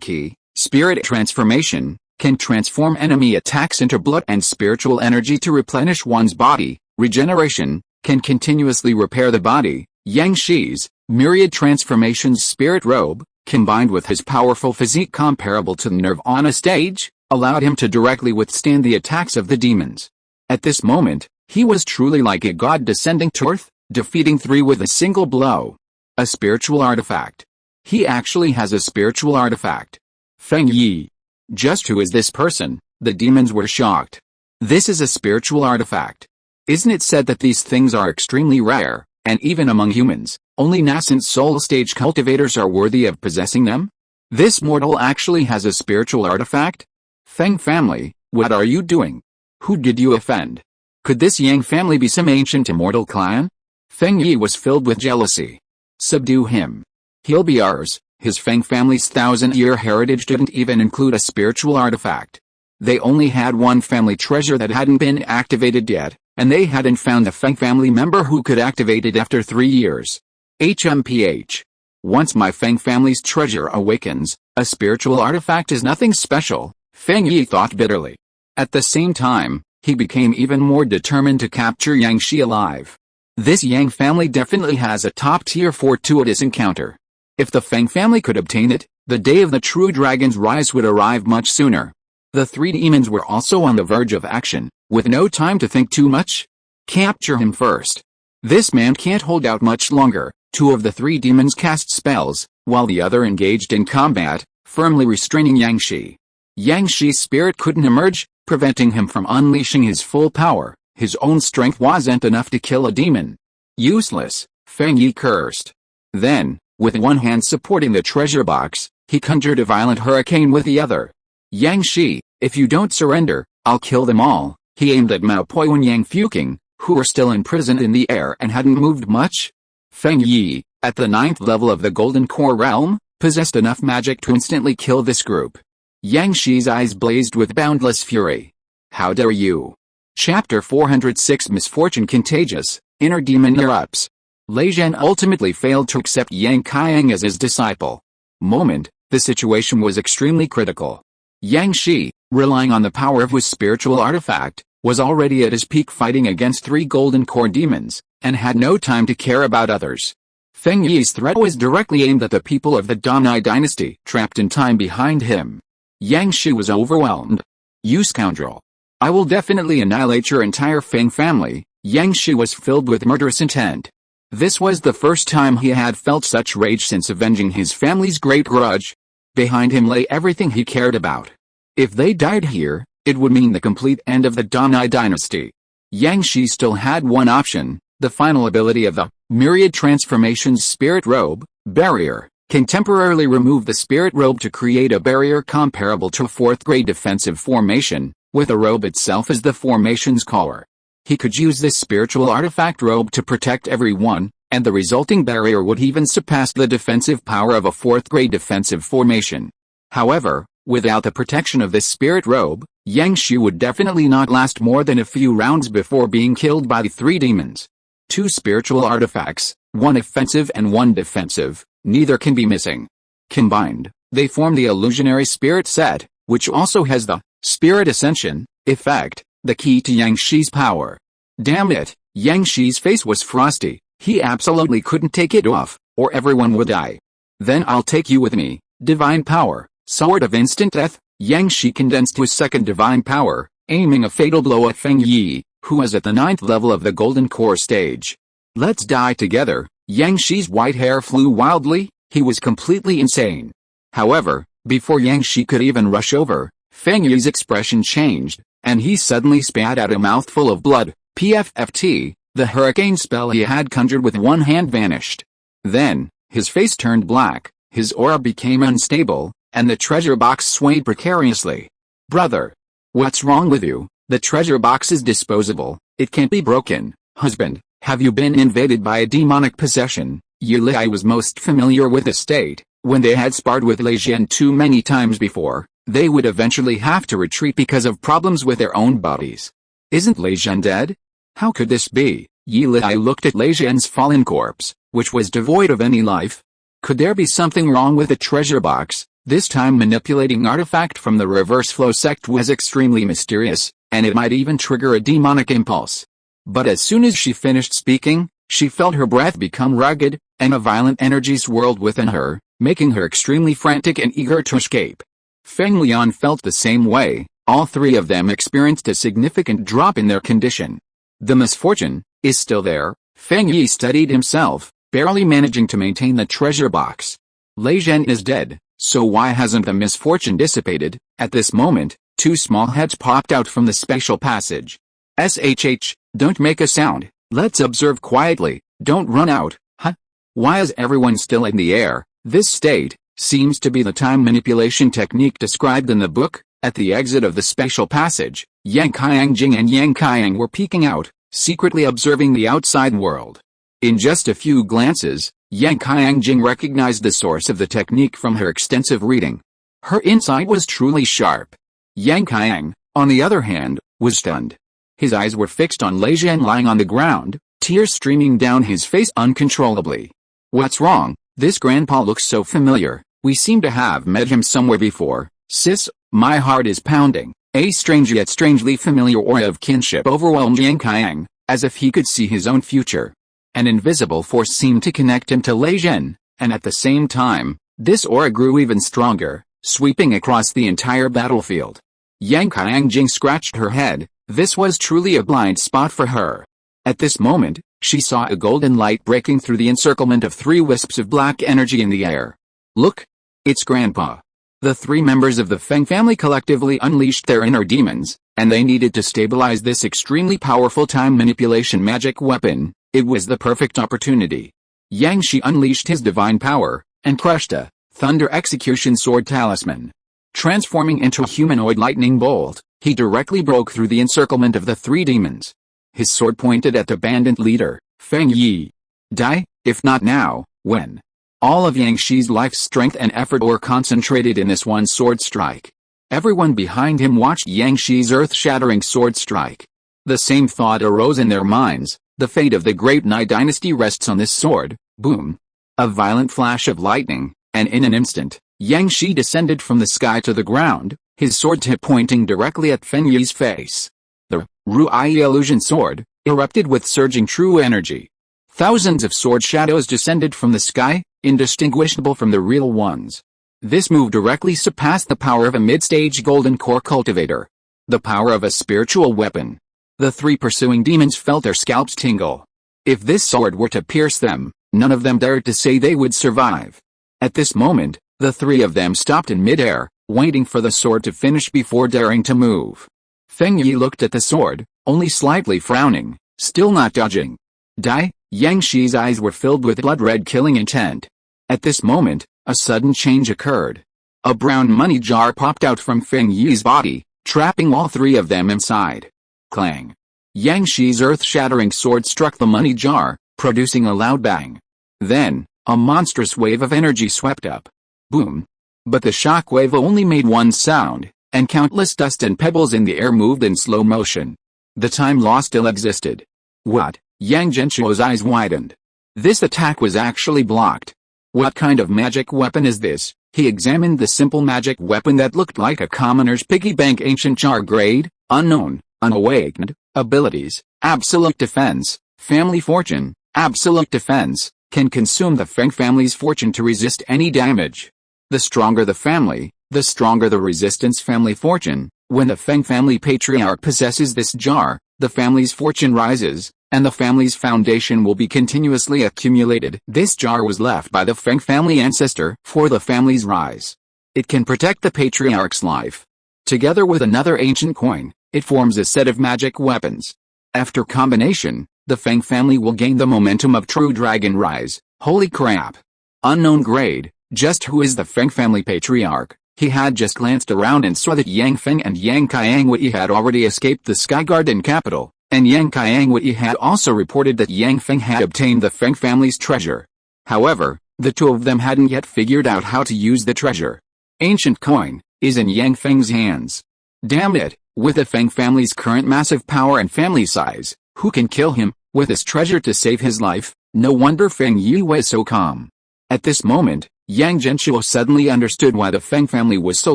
ki. Spirit transformation can transform enemy attacks into blood and spiritual energy to replenish one's body. Regeneration can continuously repair the body. Yang Shi's myriad transformations spirit robe, combined with his powerful physique comparable to the Nirvana stage, allowed him to directly withstand the attacks of the demons. At this moment, he was truly like a god descending to earth, defeating 3 with a single blow. A spiritual artifact. He actually has a spiritual artifact. Feng Yi. Just who is this person? The demons were shocked. This is a spiritual artifact. Isn't it said that these things are extremely rare, and even among humans, only nascent soul stage cultivators are worthy of possessing them? This mortal actually has a spiritual artifact? Feng family, what are you doing? Who did you offend? Could this Yang family be some ancient immortal clan? Feng Yi was filled with jealousy. Subdue him. He'll be ours. His Feng family's 1,000-year heritage didn't even include a spiritual artifact. They only had one family treasure that hadn't been activated yet, and they hadn't found a Feng family member who could activate it after 3 years. HMPH. Once my Feng family's treasure awakens, a spiritual artifact is nothing special, Feng Yi thought bitterly. At the same time, he became even more determined to capture Yang Shi alive. This Yang family definitely has a top-tier fortuitous encounter. If the Feng family could obtain it, the day of the true dragon's rise would arrive much sooner. The 3 demons were also on the verge of action, with no time to think too much. Capture him first. This man can't hold out much longer. 2 of the 3 demons cast spells, while the other engaged in combat, firmly restraining Yang Shi. Yang Shi's spirit couldn't emerge, preventing him from unleashing his full power. His own strength wasn't enough to kill a demon. Useless, Feng Yi cursed. Then, with one hand supporting the treasure box, he conjured a violent hurricane with the other. Yang Shi, if you don't surrender, I'll kill them all. He aimed at Mao Poi Wen Yang Fuking, who were still imprisoned in the air and hadn't moved much. Feng Yi, at the 9th level of the Golden Core realm, possessed enough magic to instantly kill this group. Yang Shi's eyes blazed with boundless fury. How dare you? Chapter 406 Misfortune Contagious, Inner Demon Erupts. Lei Zhen ultimately failed to accept Yang Qiang as his disciple. The situation was extremely critical. Yang Shi, relying on the power of his spiritual artifact, was already at his peak fighting against 3 Golden Core demons, and had no time to care about others. Feng Yi's threat was directly aimed at the people of the Danai dynasty, trapped in time behind him. Yang Shi was overwhelmed. You scoundrel! I will definitely annihilate your entire Feng family. Yang Shi was filled with murderous intent. This was the first time he had felt such rage since avenging his family's great grudge. Behind him lay everything he cared about. If they died here, it would mean the complete end of the Danai dynasty. Yang Shi still had one option, the final ability of the Myriad Transformations Spirit Robe, Barrier, can temporarily remove the Spirit Robe to create a barrier comparable to a 4th-grade defensive formation, with the robe itself as the formation's core. He could use this spiritual artifact robe to protect everyone, and the resulting barrier would even surpass the defensive power of a 4th-grade defensive formation. However, without the protection of this spirit robe, Yang Shi would definitely not last more than a few rounds before being killed by the 3 demons. 2 spiritual artifacts, one offensive and one defensive, neither can be missing. Combined, they form the illusionary spirit set, which also has the Spirit Ascension effect, the key to Yang Shi's power. Damn it, Yang Shi's face was frosty. He absolutely couldn't take it off, or everyone would die. Then I'll take you with me. Divine Power, Sword of Instant Death. Yang Shi condensed his second divine power, aiming a fatal blow at Feng Yi, who was at the 9th level of the Golden Core stage. Let's die together. Yang Shi's white hair flew wildly. He was completely insane. However, before Yang Shi could even rush over, Feng Yi's expression changed, and he suddenly spat out a mouthful of blood. PFFT, the hurricane spell he had conjured with one hand vanished. Then, his face turned black, his aura became unstable, and the treasure box swayed precariously. Brother! What's wrong with you? The treasure box is disposable, it can't be broken. Husband, have you been invaded by a demonic possession? Yi Lei was most familiar with the state. When they had sparred with Lei Zhen too many times before, they would eventually have to retreat because of problems with their own bodies. Isn't Lei Zhen dead? How could this be? Yi Lei looked at Lei Zhen's fallen corpse, which was devoid of any life. Could there be something wrong with the treasure box? This time manipulating artifact from the reverse flow sect was extremely mysterious, and it might even trigger a demonic impulse. But as soon as she finished speaking, she felt her breath become rugged, and a violent energy swirled within her, making her extremely frantic and eager to escape. Feng Lian felt the same way. All 3 of them experienced a significant drop in their condition. The misfortune is still there. Feng Yi steadied himself, barely managing to maintain the treasure box. Lei Zhen is dead, so why hasn't the misfortune dissipated? At this moment, 2 small heads popped out from the spatial passage. SHH, don't make a sound. Let's observe quietly. Don't run out. Huh? Why is everyone still in the air? This state seems to be the time manipulation technique described in the book. At the exit of the spatial passage, Yang Qiangjing and Yang Qiang were peeking out, secretly observing the outside world. In just a few glances, Yang Qiangjing recognized the source of the technique from her extensive reading. Her insight was truly sharp. Yang Qiang, on the other hand, was stunned. His eyes were fixed on Lei Zhen lying on the ground, tears streaming down his face uncontrollably. What's wrong? This grandpa looks so familiar. We seem to have met him somewhere before. Sis, my heart is pounding. A strange yet strangely familiar aura of kinship overwhelmed Yang Qiang, as if he could see his own future. An invisible force seemed to connect him to Lei Zhen, and at the same time, this aura grew even stronger, sweeping across the entire battlefield. Yang Qiangjing scratched her head. This was truly a blind spot for her. At this moment, she saw a golden light breaking through the encirclement of 3 wisps of black energy in the air. Look! It's Grandpa. The 3 members of the Feng family collectively unleashed their inner demons, and they needed to stabilize this extremely powerful time manipulation magic weapon. It was the perfect opportunity. Yang Shi unleashed his divine power, and crushed a thunder execution sword talisman. Transforming into a humanoid lightning bolt, he directly broke through the encirclement of the 3 demons. his sword pointed at the bandit leader, Feng Yi. Die, if not now, when? All of Yang Shi's life strength and effort were concentrated in this one sword strike. Everyone behind him watched Yang Shi's earth-shattering sword strike. The same thought arose in their minds, the fate of the great Nai dynasty rests on this sword. Boom! A violent flash of lightning, and in an instant, Yang Shi descended from the sky to the ground, his sword tip pointing directly at Feng Yi's face. The Ruai illusion sword erupted with surging true energy. Thousands of sword shadows descended from the sky, indistinguishable from the real ones. This move directly surpassed the power of a mid-stage golden core cultivator. The power of a spiritual weapon. The three pursuing demons felt their scalps tingle. If this sword were to pierce them, none of them dared to say they would survive. At this moment, the three of them stopped in midair, waiting for the sword to finish before daring to move. Feng Yi looked at the sword, only slightly frowning, still not dodging. Die? Yang Shi's eyes were filled with blood-red killing intent. At this moment, a sudden change occurred. A brown money jar popped out from Feng Yi's body, trapping all three of them inside. Clang! Yang Shi's earth-shattering sword struck the money jar, producing a loud bang. Then, a monstrous wave of energy swept up. Boom! But the shock wave only made one sound, and countless dust and pebbles in the air moved in slow motion. The time lost still existed. What? Yang Genshuo's eyes widened. This attack was actually blocked. What kind of magic weapon is this? He examined the simple magic weapon that looked like a commoner's piggy bank. Ancient jar grade, unknown, unawakened, abilities, absolute defense, family fortune, absolute defense, can consume the Feng family's fortune to resist any damage. The stronger the family, the stronger the resistance. Family fortune. When the Feng family patriarch possesses this jar, the family's fortune rises, and the family's foundation will be continuously accumulated. This jar was left by the Feng family ancestor for the family's rise. It can protect the patriarch's life. Together with another ancient coin, it forms a set of magic weapons. After combination, the Feng family will gain the momentum of true dragon rise. Holy crap! Unknown grade. Just who is the Feng family patriarch? He had just glanced around and saw that Yang Feng and Yang Qiangwei had already escaped the Sky Garden capital, and Yang Qiangwei had also reported that Yang Feng had obtained the Feng family's treasure. However, the two of them hadn't yet figured out how to use the treasure. Ancient coin is in Yang Feng's hands. Damn it, with the Feng family's current massive power and family size, who can kill him, with his treasure to save his life? No wonder Feng Yi was so calm. At this moment, Yang Genshuo suddenly understood why the Feng family was so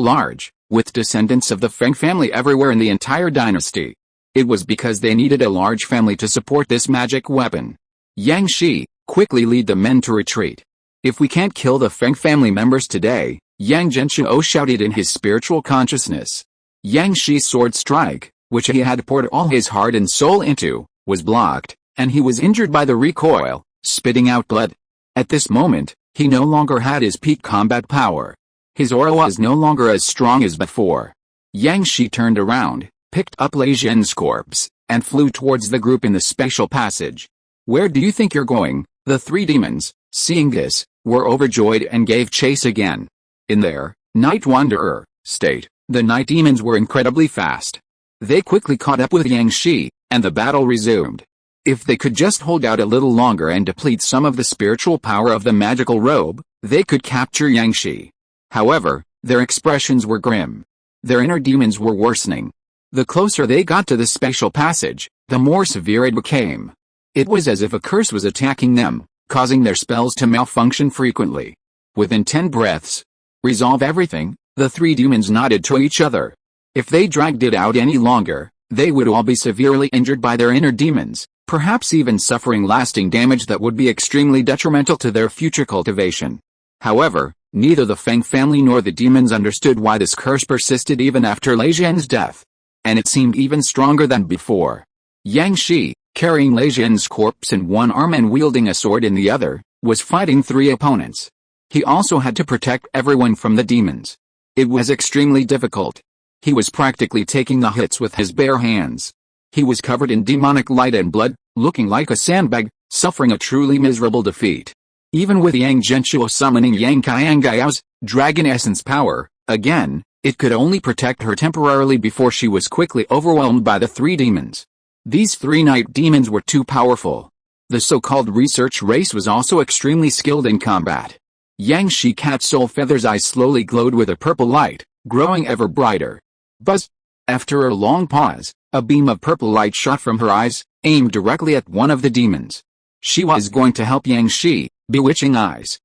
large, with descendants of the Feng family everywhere in the entire dynasty. It was because they needed a large family to support this magic weapon. Yang Shi, quickly lead the men to retreat. If we can't kill the Feng family members today, Yang Genshuo shouted in his spiritual consciousness. Yang Shi's sword strike, which he had poured all his heart and soul into, was blocked, and he was injured by the recoil, spitting out blood. At this moment, he no longer had his peak combat power. His aura was no longer as strong as before. Yang Shi turned around, picked up Lei Zhen's corpse, and flew towards the group in the spatial passage. Where do you think you're going? The three demons, seeing this, were overjoyed and gave chase again. In their night wanderer state, the night demons were incredibly fast. They quickly caught up with Yang Shi, and the battle resumed. If they could just hold out a little longer and deplete some of the spiritual power of the magical robe, they could capture Yang Shi. However, their expressions were grim. Their inner demons were worsening. The closer they got to the spatial passage, the more severe it became. It was as if a curse was attacking them, causing their spells to malfunction frequently. Within 10 breaths, resolve everything, the three demons nodded to each other. If they dragged it out any longer, they would all be severely injured by their inner demons, perhaps even suffering lasting damage that would be extremely detrimental to their future cultivation. However, neither the Feng family nor the demons understood why this curse persisted even after Lei Zhen's death. And it seemed even stronger than before. Yang Shi, carrying Lei Zhen's corpse in one arm and wielding a sword in the other, was fighting three opponents. He also had to protect everyone from the demons. It was extremely difficult. He was practically taking the hits with his bare hands. He was covered in demonic light and blood, looking like a sandbag, suffering a truly miserable defeat. Even with Yang Genshuo summoning Yang Qiangai's dragon essence power, again, it could only protect her temporarily before she was quickly overwhelmed by the three demons. These three night demons were too powerful. The so-called research race was also extremely skilled in combat. Yang Shi Cat Soul Feather's eyes slowly glowed with a purple light, growing ever brighter. Buzz! After a long pause, a beam of purple light shot from her eyes, aimed directly at one of the demons. She was going to help Yang Shi, bewitching eyes.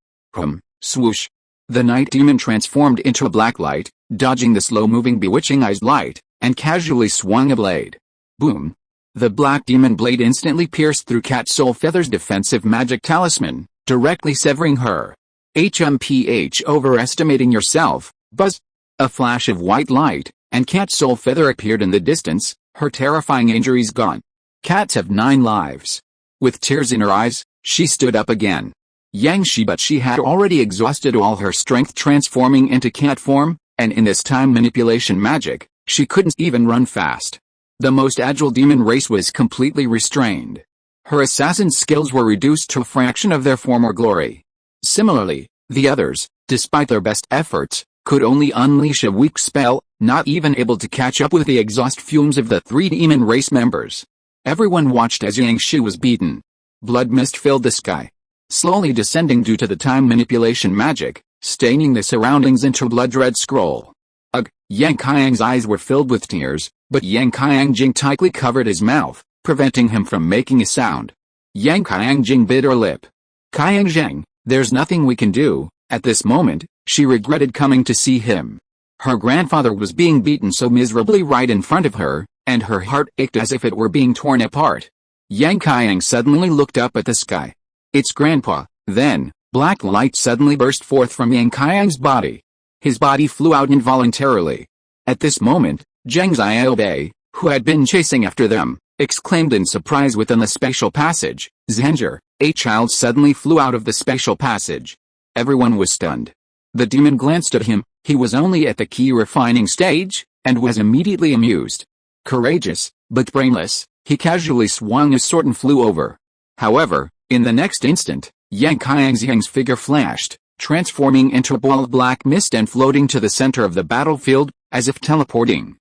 Swoosh! The night demon transformed into a black light, dodging the slow-moving bewitching eyes light, and casually swung a blade. Boom! The black demon blade instantly pierced through Cat Soul Feather's defensive magic talisman, directly severing her. HMPH overestimating yourself, Buzz! A flash of white light, and Cat Soul Feather appeared in the distance, her terrifying injuries gone. Cats have 9 lives. With tears in her eyes, she stood up again. Yang Shi, but she had already exhausted all her strength transforming into cat form, and in this time manipulation magic, she couldn't even run fast. The most agile demon race was completely restrained. Her assassin skills were reduced to a fraction of their former glory. Similarly, the others, despite their best efforts, could only unleash a weak spell, not even able to catch up with the exhaust fumes of the 3 demon race members. Everyone watched as Yang Shi was beaten. Blood mist filled the sky, slowly descending due to the time manipulation magic, staining the surroundings into a blood-red scroll. Ugh! Yang Qiang's eyes were filled with tears, but Yang Qiangjing tightly covered his mouth, preventing him from making a sound. Yang Qiangjing bit her lip. Qiangjing, there's nothing we can do. At this moment, she regretted coming to see him. Her grandfather was being beaten so miserably right in front of her, and her heart ached as if it were being torn apart. Yang Qiang suddenly looked up at the sky. It's Grandpa. Then, black light suddenly burst forth from Yang Qiang's body. His body flew out involuntarily. At this moment, Zheng Xiaobei, who had been chasing after them, exclaimed in surprise within the spatial passage. Zhenger, a child suddenly flew out of the spatial passage. Everyone was stunned. The demon glanced at him. He was only at the key refining stage, and was immediately amused. Courageous, but brainless, he casually swung his sword and flew over. However, in the next instant, Yang Qiang's figure flashed, transforming into a ball of black mist and floating to the center of the battlefield, as if teleporting.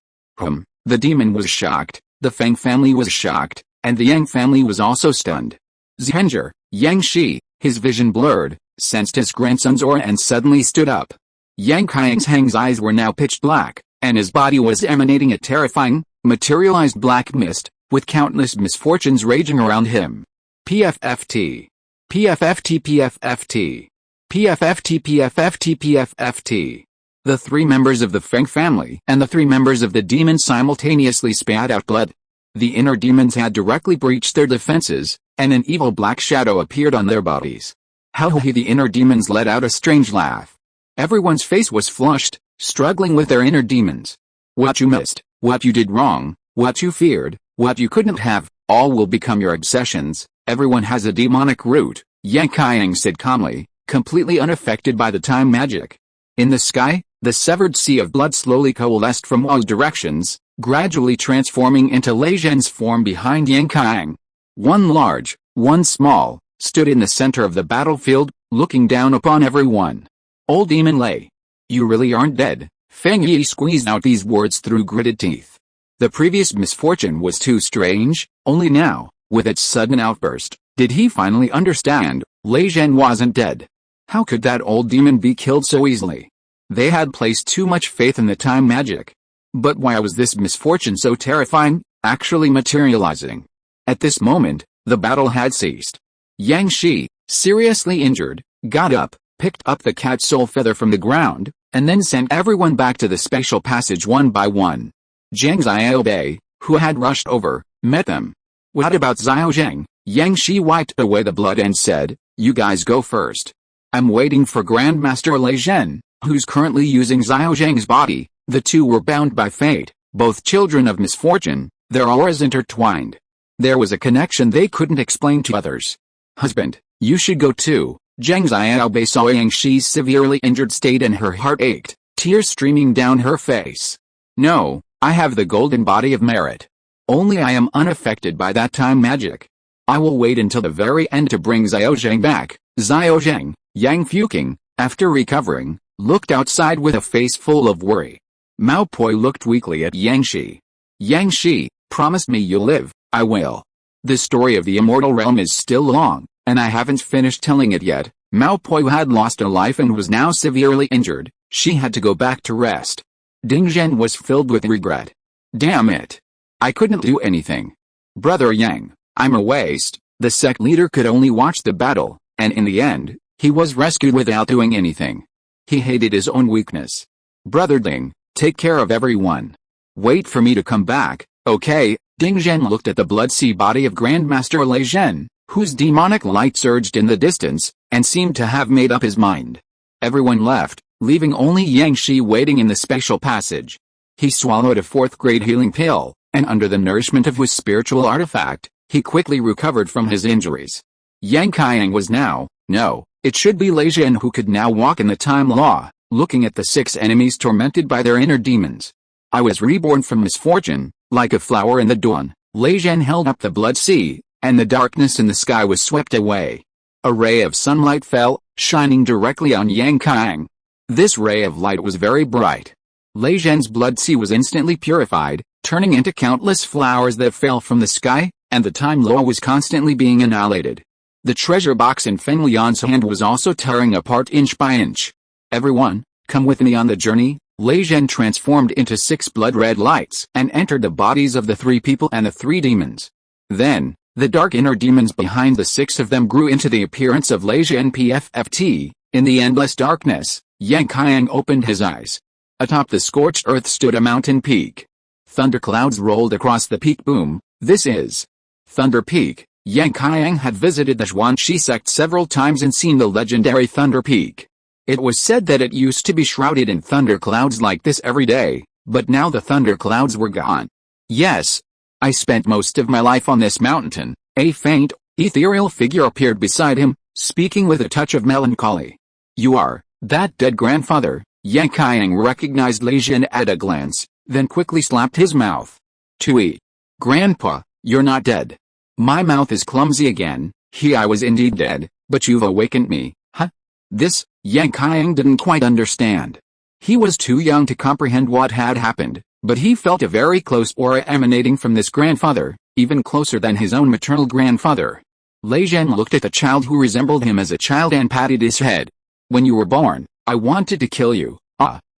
The demon was shocked, the Feng family was shocked, and the Yang family was also stunned. Zhenger, Yang Shi, his vision blurred, sensed his grandson's aura and suddenly stood up. Yang Qiang's eyes were now pitch black, and his body was emanating a terrifying, materialized black mist, with countless misfortunes raging around him. PFFT. PFFT PFFT. PFFT PFFT PFFT. The 3 members of the Feng family and the 3 members of the demon simultaneously spat out blood. The inner demons had directly breached their defenses, and an evil black shadow appeared on their bodies. The inner demons let out a strange laugh. Everyone's face was flushed, struggling with their inner demons. What you missed, what you did wrong, what you feared, what you couldn't have, all will become your obsessions. Everyone has a demonic root, Yang Qiang said calmly, completely unaffected by the time magic. In the sky, the severed sea of blood slowly coalesced from all directions, gradually transforming into Lei Zhen's form behind Yang Qiang. One large, one small, stood in the center of the battlefield, looking down upon everyone. Old Demon Lei. You really aren't dead. Feng Yi squeezed out these words through gritted teeth. The previous misfortune was too strange, only now, with its sudden outburst, did he finally understand, Lei Zhen wasn't dead. How could that old demon be killed so easily? They had placed too much faith in the time magic. But why was this misfortune so terrifying, actually materializing? At this moment, the battle had ceased. Yang Shi, seriously injured, got up, picked up the cat soul feather from the ground, and then sent everyone back to the spatial passage one by one. Zheng Xiaobei, who had rushed over, met them. What about Xiao Zheng? Yang Shi wiped away the blood and said, you guys go first. I'm waiting for Grandmaster Lei Zhen, who's currently using Xiao Zheng's body. The two were bound by fate, both children of misfortune, their auras intertwined. There was a connection they couldn't explain to others. Husband, you should go too. Zheng Xiaobei saw Yang Shi's severely injured state and her heart ached, tears streaming down her face. No, I have the golden body of merit. Only I am unaffected by that time magic. I will wait until the very end to bring Xiao Zheng back. Xiao Zheng, Yang Fuqing, after recovering, looked outside with a face full of worry. Mao Poi looked weakly at Yang Shi. Yang Shi, promise me you'll live. I will. The story of the immortal realm is still long, and I haven't finished telling it yet. Mao Poi had lost a life and was now severely injured. She had to go back to rest. Ding Zhen was filled with regret. Damn it. I couldn't do anything. Brother Yang, I'm a waste. The sect leader could only watch the battle, and in the end, he was rescued without doing anything. He hated his own weakness. Brother Ding, take care of everyone. Wait for me to come back, okay? Ding Zhen looked at the blood sea body of Grandmaster Lei Zhen, whose demonic light surged in the distance, and seemed to have made up his mind. Everyone left, leaving only Yang Shi waiting in the special passage. He swallowed a 4th-grade healing pill, and under the nourishment of his spiritual artifact, he quickly recovered from his injuries. Yang Qiang was now, no, it should be Lei Zhen who could now walk in the time law, looking at the 6 enemies tormented by their inner demons. I was reborn from misfortune, like a flower in the dawn. Lei Zhen held up the blood sea, and the darkness in the sky was swept away. A ray of sunlight fell, shining directly on Yang Qiang. This ray of light was very bright. Lei Zhen's blood sea was instantly purified, turning into countless flowers that fell from the sky, and the time law was constantly being annihilated. The treasure box in Feng Lian's hand was also tearing apart inch by inch. Everyone, come with me on the journey. Lei Zhen transformed into 6 blood-red lights and entered the bodies of the 3 people and the 3 demons. Then, the dark inner demons behind the 6 of them grew into the appearance of Lei Zhen PFFT. In the endless darkness, Yang Qiang opened his eyes. Atop the scorched earth stood a mountain peak. Thunderclouds rolled across the peak. Boom, this is Thunder Peak. Yang Qiang had visited the Xuanxi sect several times and seen the legendary Thunder Peak. It was said that it used to be shrouded in thunderclouds like this every day, but now the thunderclouds were gone. Yes, I spent most of my life on this mountain. A faint, ethereal figure appeared beside him, speaking with a touch of melancholy. You are that dead grandfather. Yang Qiang recognized Lei Zhen at a glance, then quickly slapped his mouth. Tui. Grandpa, you're not dead. My mouth is clumsy again. I was indeed dead, but you've awakened me. Huh? This, Yang Qiang didn't quite understand. He was too young to comprehend what had happened, but he felt a very close aura emanating from this grandfather, even closer than his own maternal grandfather. Lei Zhen looked at the child who resembled him as a child and patted his head. When you were born, I wanted to kill you.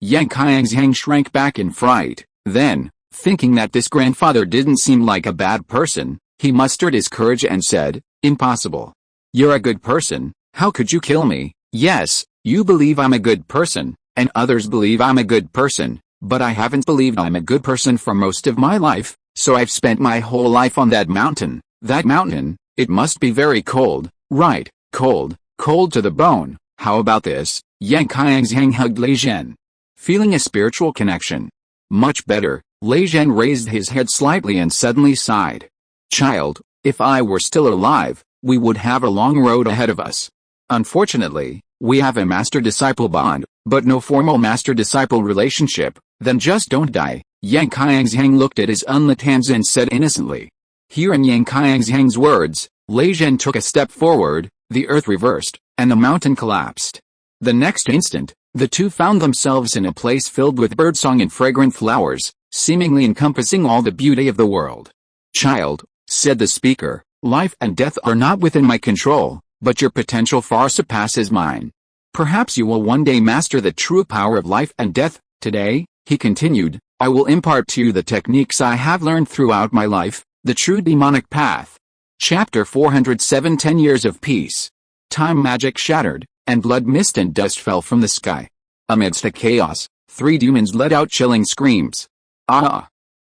Yang Qiang's hand shrank back in fright. Then, thinking that this grandfather didn't seem like a bad person, he mustered his courage and said, Impossible. You're a good person, how could you kill me? Yes, you believe I'm a good person, and others believe I'm a good person, but I haven't believed I'm a good person for most of my life, so I've spent my whole life on that mountain. That mountain, it must be very cold, right? Cold, cold to the bone. How about this? Yang Qiang's hand hugged Lei Zhen, feeling a spiritual connection. Much better. Lei Zhen raised his head slightly and suddenly sighed. Child, if I were still alive, we would have a long road ahead of us. Unfortunately, we have a master-disciple bond, but no formal master-disciple relationship. Then just don't die. Yang Qiang's looked at his unlit hands and said innocently. Hearing Yang Qiang's words, Lei Zhen took a step forward, the earth reversed, and the mountain collapsed. The next instant, the two found themselves in a place filled with birdsong and fragrant flowers, seemingly encompassing all the beauty of the world. Child, said the speaker, life and death are not within my control, but your potential far surpasses mine. Perhaps you will one day master the true power of life and death. Today, he continued, I will impart to you the techniques I have learned throughout my life, the true demonic path. Chapter 407 10 Years of Peace. Time magic shattered, and blood mist and dust fell from the sky. Amidst the chaos, 3 demons let out chilling screams.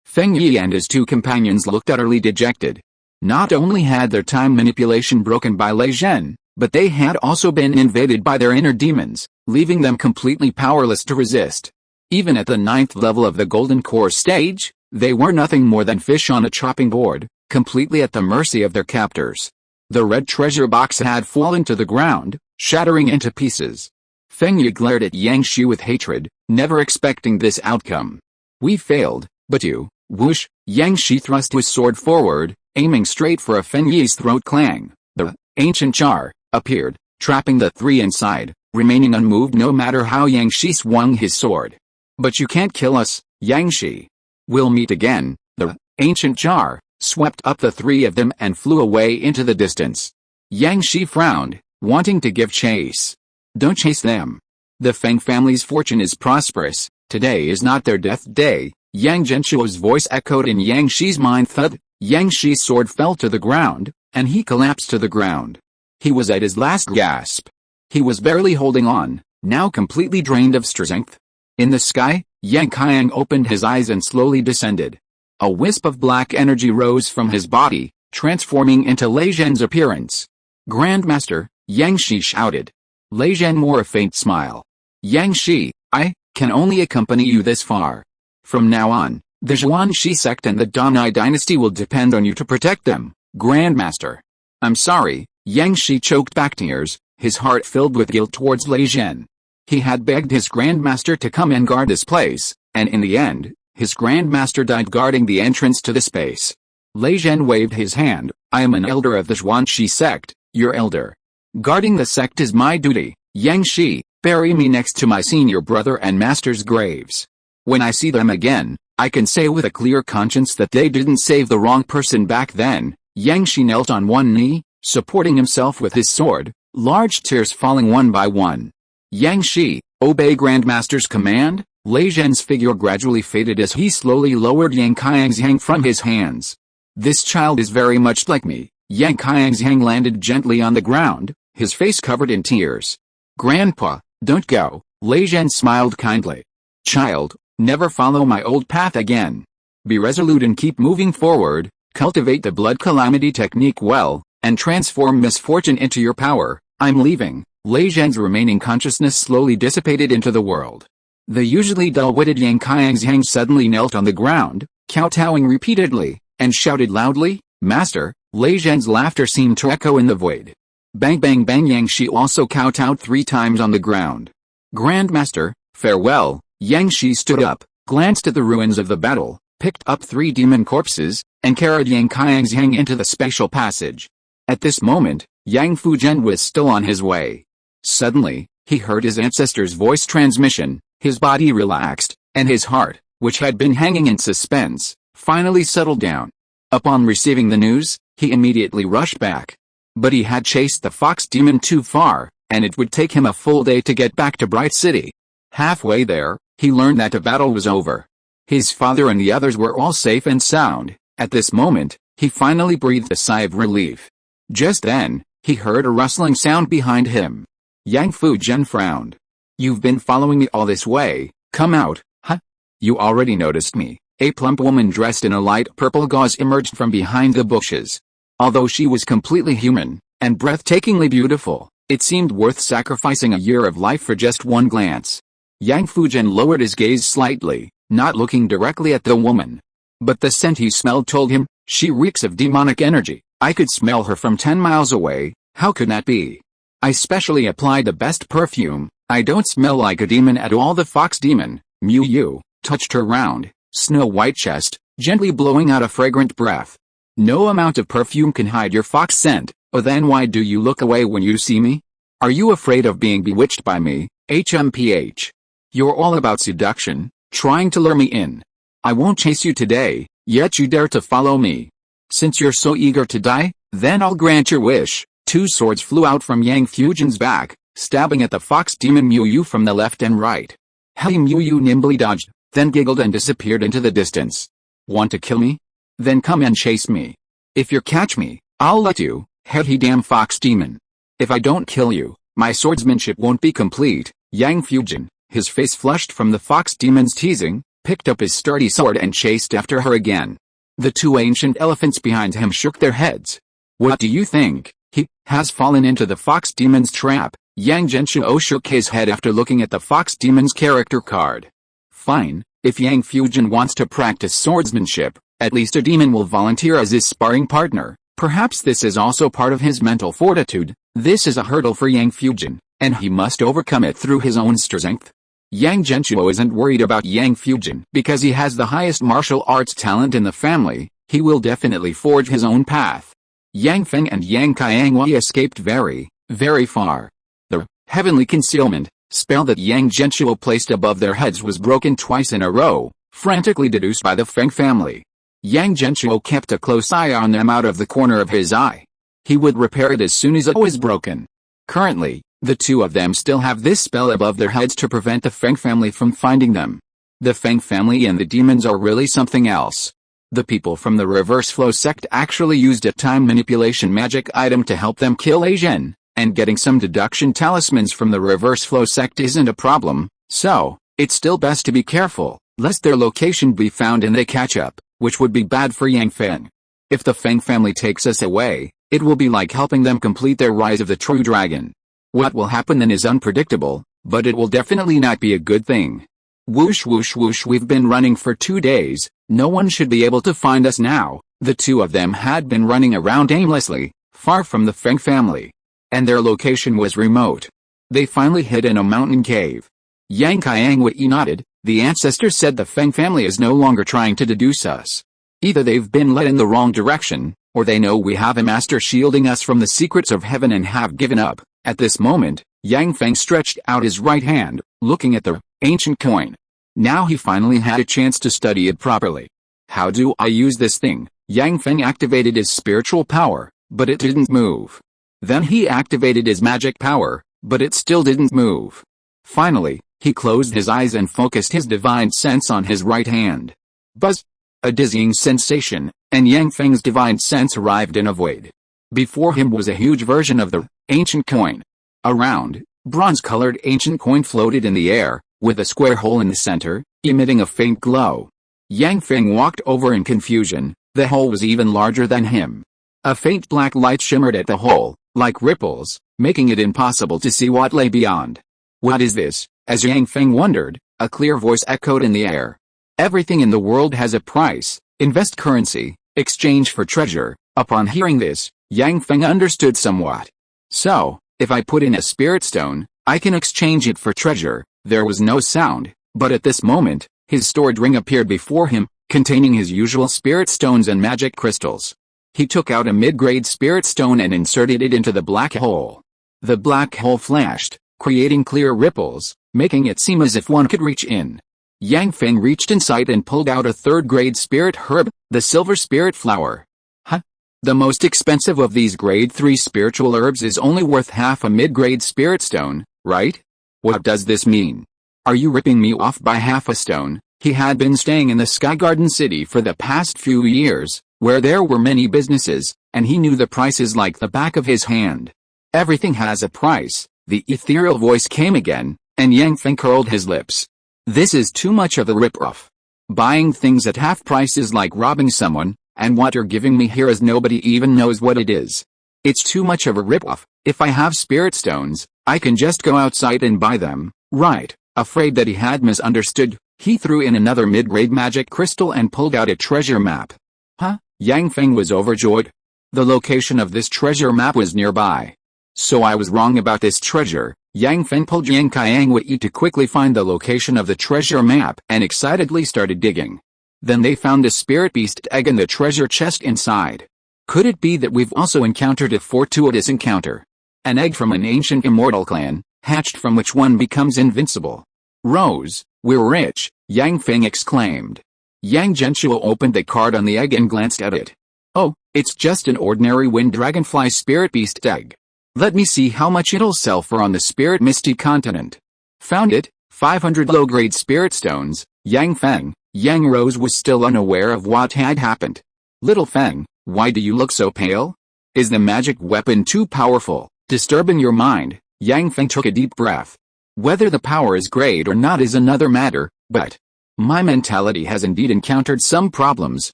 Feng Yi and his 2 companions looked utterly dejected. Not only had their time manipulation broken by Lei Zhen, but they had also been invaded by their inner demons, leaving them completely powerless to resist. Even at the 9th level of the Golden Core stage, they were nothing more than fish on a chopping board, completely at the mercy of their captors. The red treasure box had fallen to the ground, shattering into pieces. Feng Yi glared at Yang Shi with hatred, never expecting this outcome. We failed, but you, whoosh, Yang Shi thrust his sword forward, aiming straight for Feng Yi's throat. Clang. The ancient jar appeared, trapping the 3 inside, remaining unmoved no matter how Yang Shi swung his sword. But you can't kill us, Yang Shi. We'll meet again. The ancient jar swept up the three of them and flew away into the distance. Yang Shi frowned, wanting to give chase. Don't chase them. The Feng family's fortune is prosperous. Today is not their death day. Yang Genshuo's voice echoed in Yang Shi's mind. Thud. Yang Shi's sword fell to the ground, and he collapsed to the ground. He was at his last gasp. He was barely holding on, now completely drained of strength. In the sky, Yang Qiang opened his eyes and slowly descended. A wisp of black energy rose from his body, transforming into Lei Zhen's appearance. Grandmaster, Yang Shi shouted. Lei Zhen wore a faint smile. Yang Shi, I can only accompany you this far. From now on, the Xuanxi sect and the Danai dynasty will depend on you to protect them, Grandmaster. I'm sorry, Yang Shi choked back tears, his heart filled with guilt towards Lei Zhen. He had begged his Grandmaster to come and guard this place, and in the end, his Grandmaster died guarding the entrance to the space. Lei Zhen waved his hand. I am an elder of the Xuanxi sect, your elder. Guarding the sect is my duty. Yang Shi, bury me next to my senior brother and master's graves. When I see them again, I can say with a clear conscience that they didn't save the wrong person back then. Yang Shi knelt on one knee, supporting himself with his sword, large tears falling one by one. Yang Shi, obey Grandmaster's command. Lei Zhen's figure gradually faded as he slowly lowered Yang Qiang's hand from his hands. This child is very much like me. Yang Qiang's hand landed gently on the ground, his face covered in tears. Grandpa, don't go. Lei Zhen smiled kindly. Child, never follow my old path again. Be resolute and keep moving forward, cultivate the blood calamity technique well, and transform misfortune into your power. I'm leaving. Lei Zhen's remaining consciousness slowly dissipated into the world. The usually dull-witted Yang Qiang's hand suddenly knelt on the ground, kowtowing repeatedly, and shouted loudly, Master. Lei Zhen's laughter seemed to echo in the void. Bang bang bang. Yang Shi also kowtowed 3 times on the ground. Grandmaster, farewell. Yang Shi stood up, glanced at the ruins of the battle, picked up 3 demon corpses, and carried Yang Qiang's hand into the spatial passage. At this moment, Yang Fuzhen was still on his way. Suddenly, he heard his ancestor's voice transmission, his body relaxed, and his heart, which had been hanging in suspense, finally settled down. Upon receiving the news, he immediately rushed back. But he had chased the fox demon too far, and it would take him a full day to get back to Bright City. Halfway there, he learned that the battle was over. His father and the others were all safe and sound. At this moment, he finally breathed a sigh of relief. Just then, he heard a rustling sound behind him. Yang Fuzhen frowned. You've been following me all this way, come out, huh? You already noticed me. A plump woman dressed in a light purple gauze emerged from behind the bushes. Although she was completely human, and breathtakingly beautiful, it seemed worth sacrificing a year of life for just one glance. Yang Fuzhen lowered his gaze slightly, not looking directly at the woman. But the scent he smelled told him, she reeks of demonic energy. I could smell her from 10 miles away. How could that be? I specially applied the best perfume. I don't smell like a demon at all. The fox demon, Mu Yu, touched her round, snow-white chest, gently blowing out a fragrant breath. No amount of perfume can hide your fox scent. Oh, then why do you look away when you see me? Are you afraid of being bewitched by me? HMPH. You're all about seduction, trying to lure me in. I won't chase you today, yet you dare to follow me. Since you're so eager to die, then I'll grant your wish. 2 swords flew out from Yang Fuzhen's back, stabbing at the fox demon Mu Yu from the left and right. Hey, Mu Yu nimbly dodged, then giggled and disappeared into the distance. Want to kill me? Then come and chase me. If you catch me, I'll let you. He damn fox demon. If I don't kill you, my swordsmanship won't be complete. Yang Fuzhen, his face flushed from the fox demon's teasing, picked up his sturdy sword and chased after her again. The 2 ancient elephants behind him shook their heads. What do you think? He has fallen into the fox demon's trap. Yang Genshuo shook his head after looking at the fox demon's character card. Fine, if Yang Fuzhen wants to practice swordsmanship, at least a demon will volunteer as his sparring partner. Perhaps this is also part of his mental fortitude. This is a hurdle for Yang Fuzhen, and he must overcome it through his own strength. Yang Genshuo isn't worried about Yang Fuzhen because he has the highest martial arts talent in the family. He will definitely forge his own path. Yang Feng and Yang Qiang escaped very, very far. The heavenly concealment spell that Yang Genshuo placed above their heads was broken twice in a row, frantically deduced by the Feng family. Yang Genshuo kept a close eye on them out of the corner of his eye. He would repair it as soon as it was broken. Currently, the two of them still have this spell above their heads to prevent the Feng family from finding them. The Feng family and the demons are really something else. The people from the reverse flow sect actually used a time manipulation magic item to help them kill Asian, and getting some deduction talismans from the reverse flow sect isn't a problem, so it's still best to be careful, lest their location be found and they catch up, which would be bad for Yang Feng. If the Feng family takes us away, it will be like helping them complete their rise of the true dragon. What will happen then is unpredictable, but it will definitely not be a good thing. Whoosh whoosh whoosh, we've been running for 2 days, no one should be able to find us now. The two of them had been running around aimlessly, far from the Feng family. And their location was remote. They finally hid in a mountain cave. Yang Qiangwei nodded. The ancestor said the Feng family is no longer trying to deduce us. Either they've been led in the wrong direction, or they know we have a master shielding us from the secrets of heaven and have given up. At this moment, Yang Feng stretched out his right hand, looking at the ancient coin. Now he finally had a chance to study it properly. How do I use this thing? Yang Feng activated his spiritual power, but it didn't move. Then he activated his magic power, but it still didn't move. Finally, he closed his eyes and focused his divine sense on his right hand. Buzz! A dizzying sensation, and Yang Feng's divine sense arrived in a void. Before him was a huge version of the ancient coin. A round, bronze-colored ancient coin floated in the air, with a square hole in the center, emitting a faint glow. Yang Feng walked over in confusion. The hole was even larger than him. A faint black light shimmered at the hole, like ripples, making it impossible to see what lay beyond. What is this? As Yang Feng wondered, a clear voice echoed in the air. Everything in the world has a price. Invest currency, exchange for treasure. Upon hearing this, Yang Feng understood somewhat. So, if I put in a spirit stone, I can exchange it for treasure. There was no sound, but at this moment, his stored ring appeared before him, containing his usual spirit stones and magic crystals. He took out a mid-grade spirit stone and inserted it into the black hole. The black hole flashed, creating clear ripples, making it seem as if one could reach in. Yang Feng reached inside and pulled out a third-grade spirit herb, the silver spirit flower. Huh? The most expensive of these grade 3 spiritual herbs is only worth half a mid-grade spirit stone, right? What does this mean? Are you ripping me off by half a stone? He had been staying in the Sky Garden City for the past few years, where there were many businesses, and he knew the prices like the back of his hand. Everything has a price, the ethereal voice came again, and Yang Feng curled his lips. This is too much of a rip-off. Buying things at half price is like robbing someone, and what you're giving me here is nobody even knows what it is. It's too much of a rip-off. If I have spirit stones, I can just go outside and buy them, right? Afraid that he had misunderstood, he threw in another mid-grade magic crystal and pulled out a treasure map. Huh? Yang Feng was overjoyed. The location of this treasure map was nearby. So I was wrong about this treasure. Yang Feng pulled Yang Qiangwei to quickly find the location of the treasure map and excitedly started digging. Then they found a spirit beast egg in the treasure chest inside. Could it be that we've also encountered a fortuitous encounter? An egg from an ancient immortal clan, hatched from which one becomes invincible. Rose, we're rich, Yang Feng exclaimed. Yang Genshuo opened the card on the egg and glanced at it. Oh, it's just an ordinary wind dragonfly spirit beast egg. Let me see how much it'll sell for on the Spirit Misty continent. Found it, 500 low-grade spirit stones. Yang Feng, Yang Rose was still unaware of what had happened. Little Feng, why do you look so pale? Is the magic weapon too powerful, disturbing your mind? Yang Feng took a deep breath. Whether the power is great or not is another matter, but my mentality has indeed encountered some problems.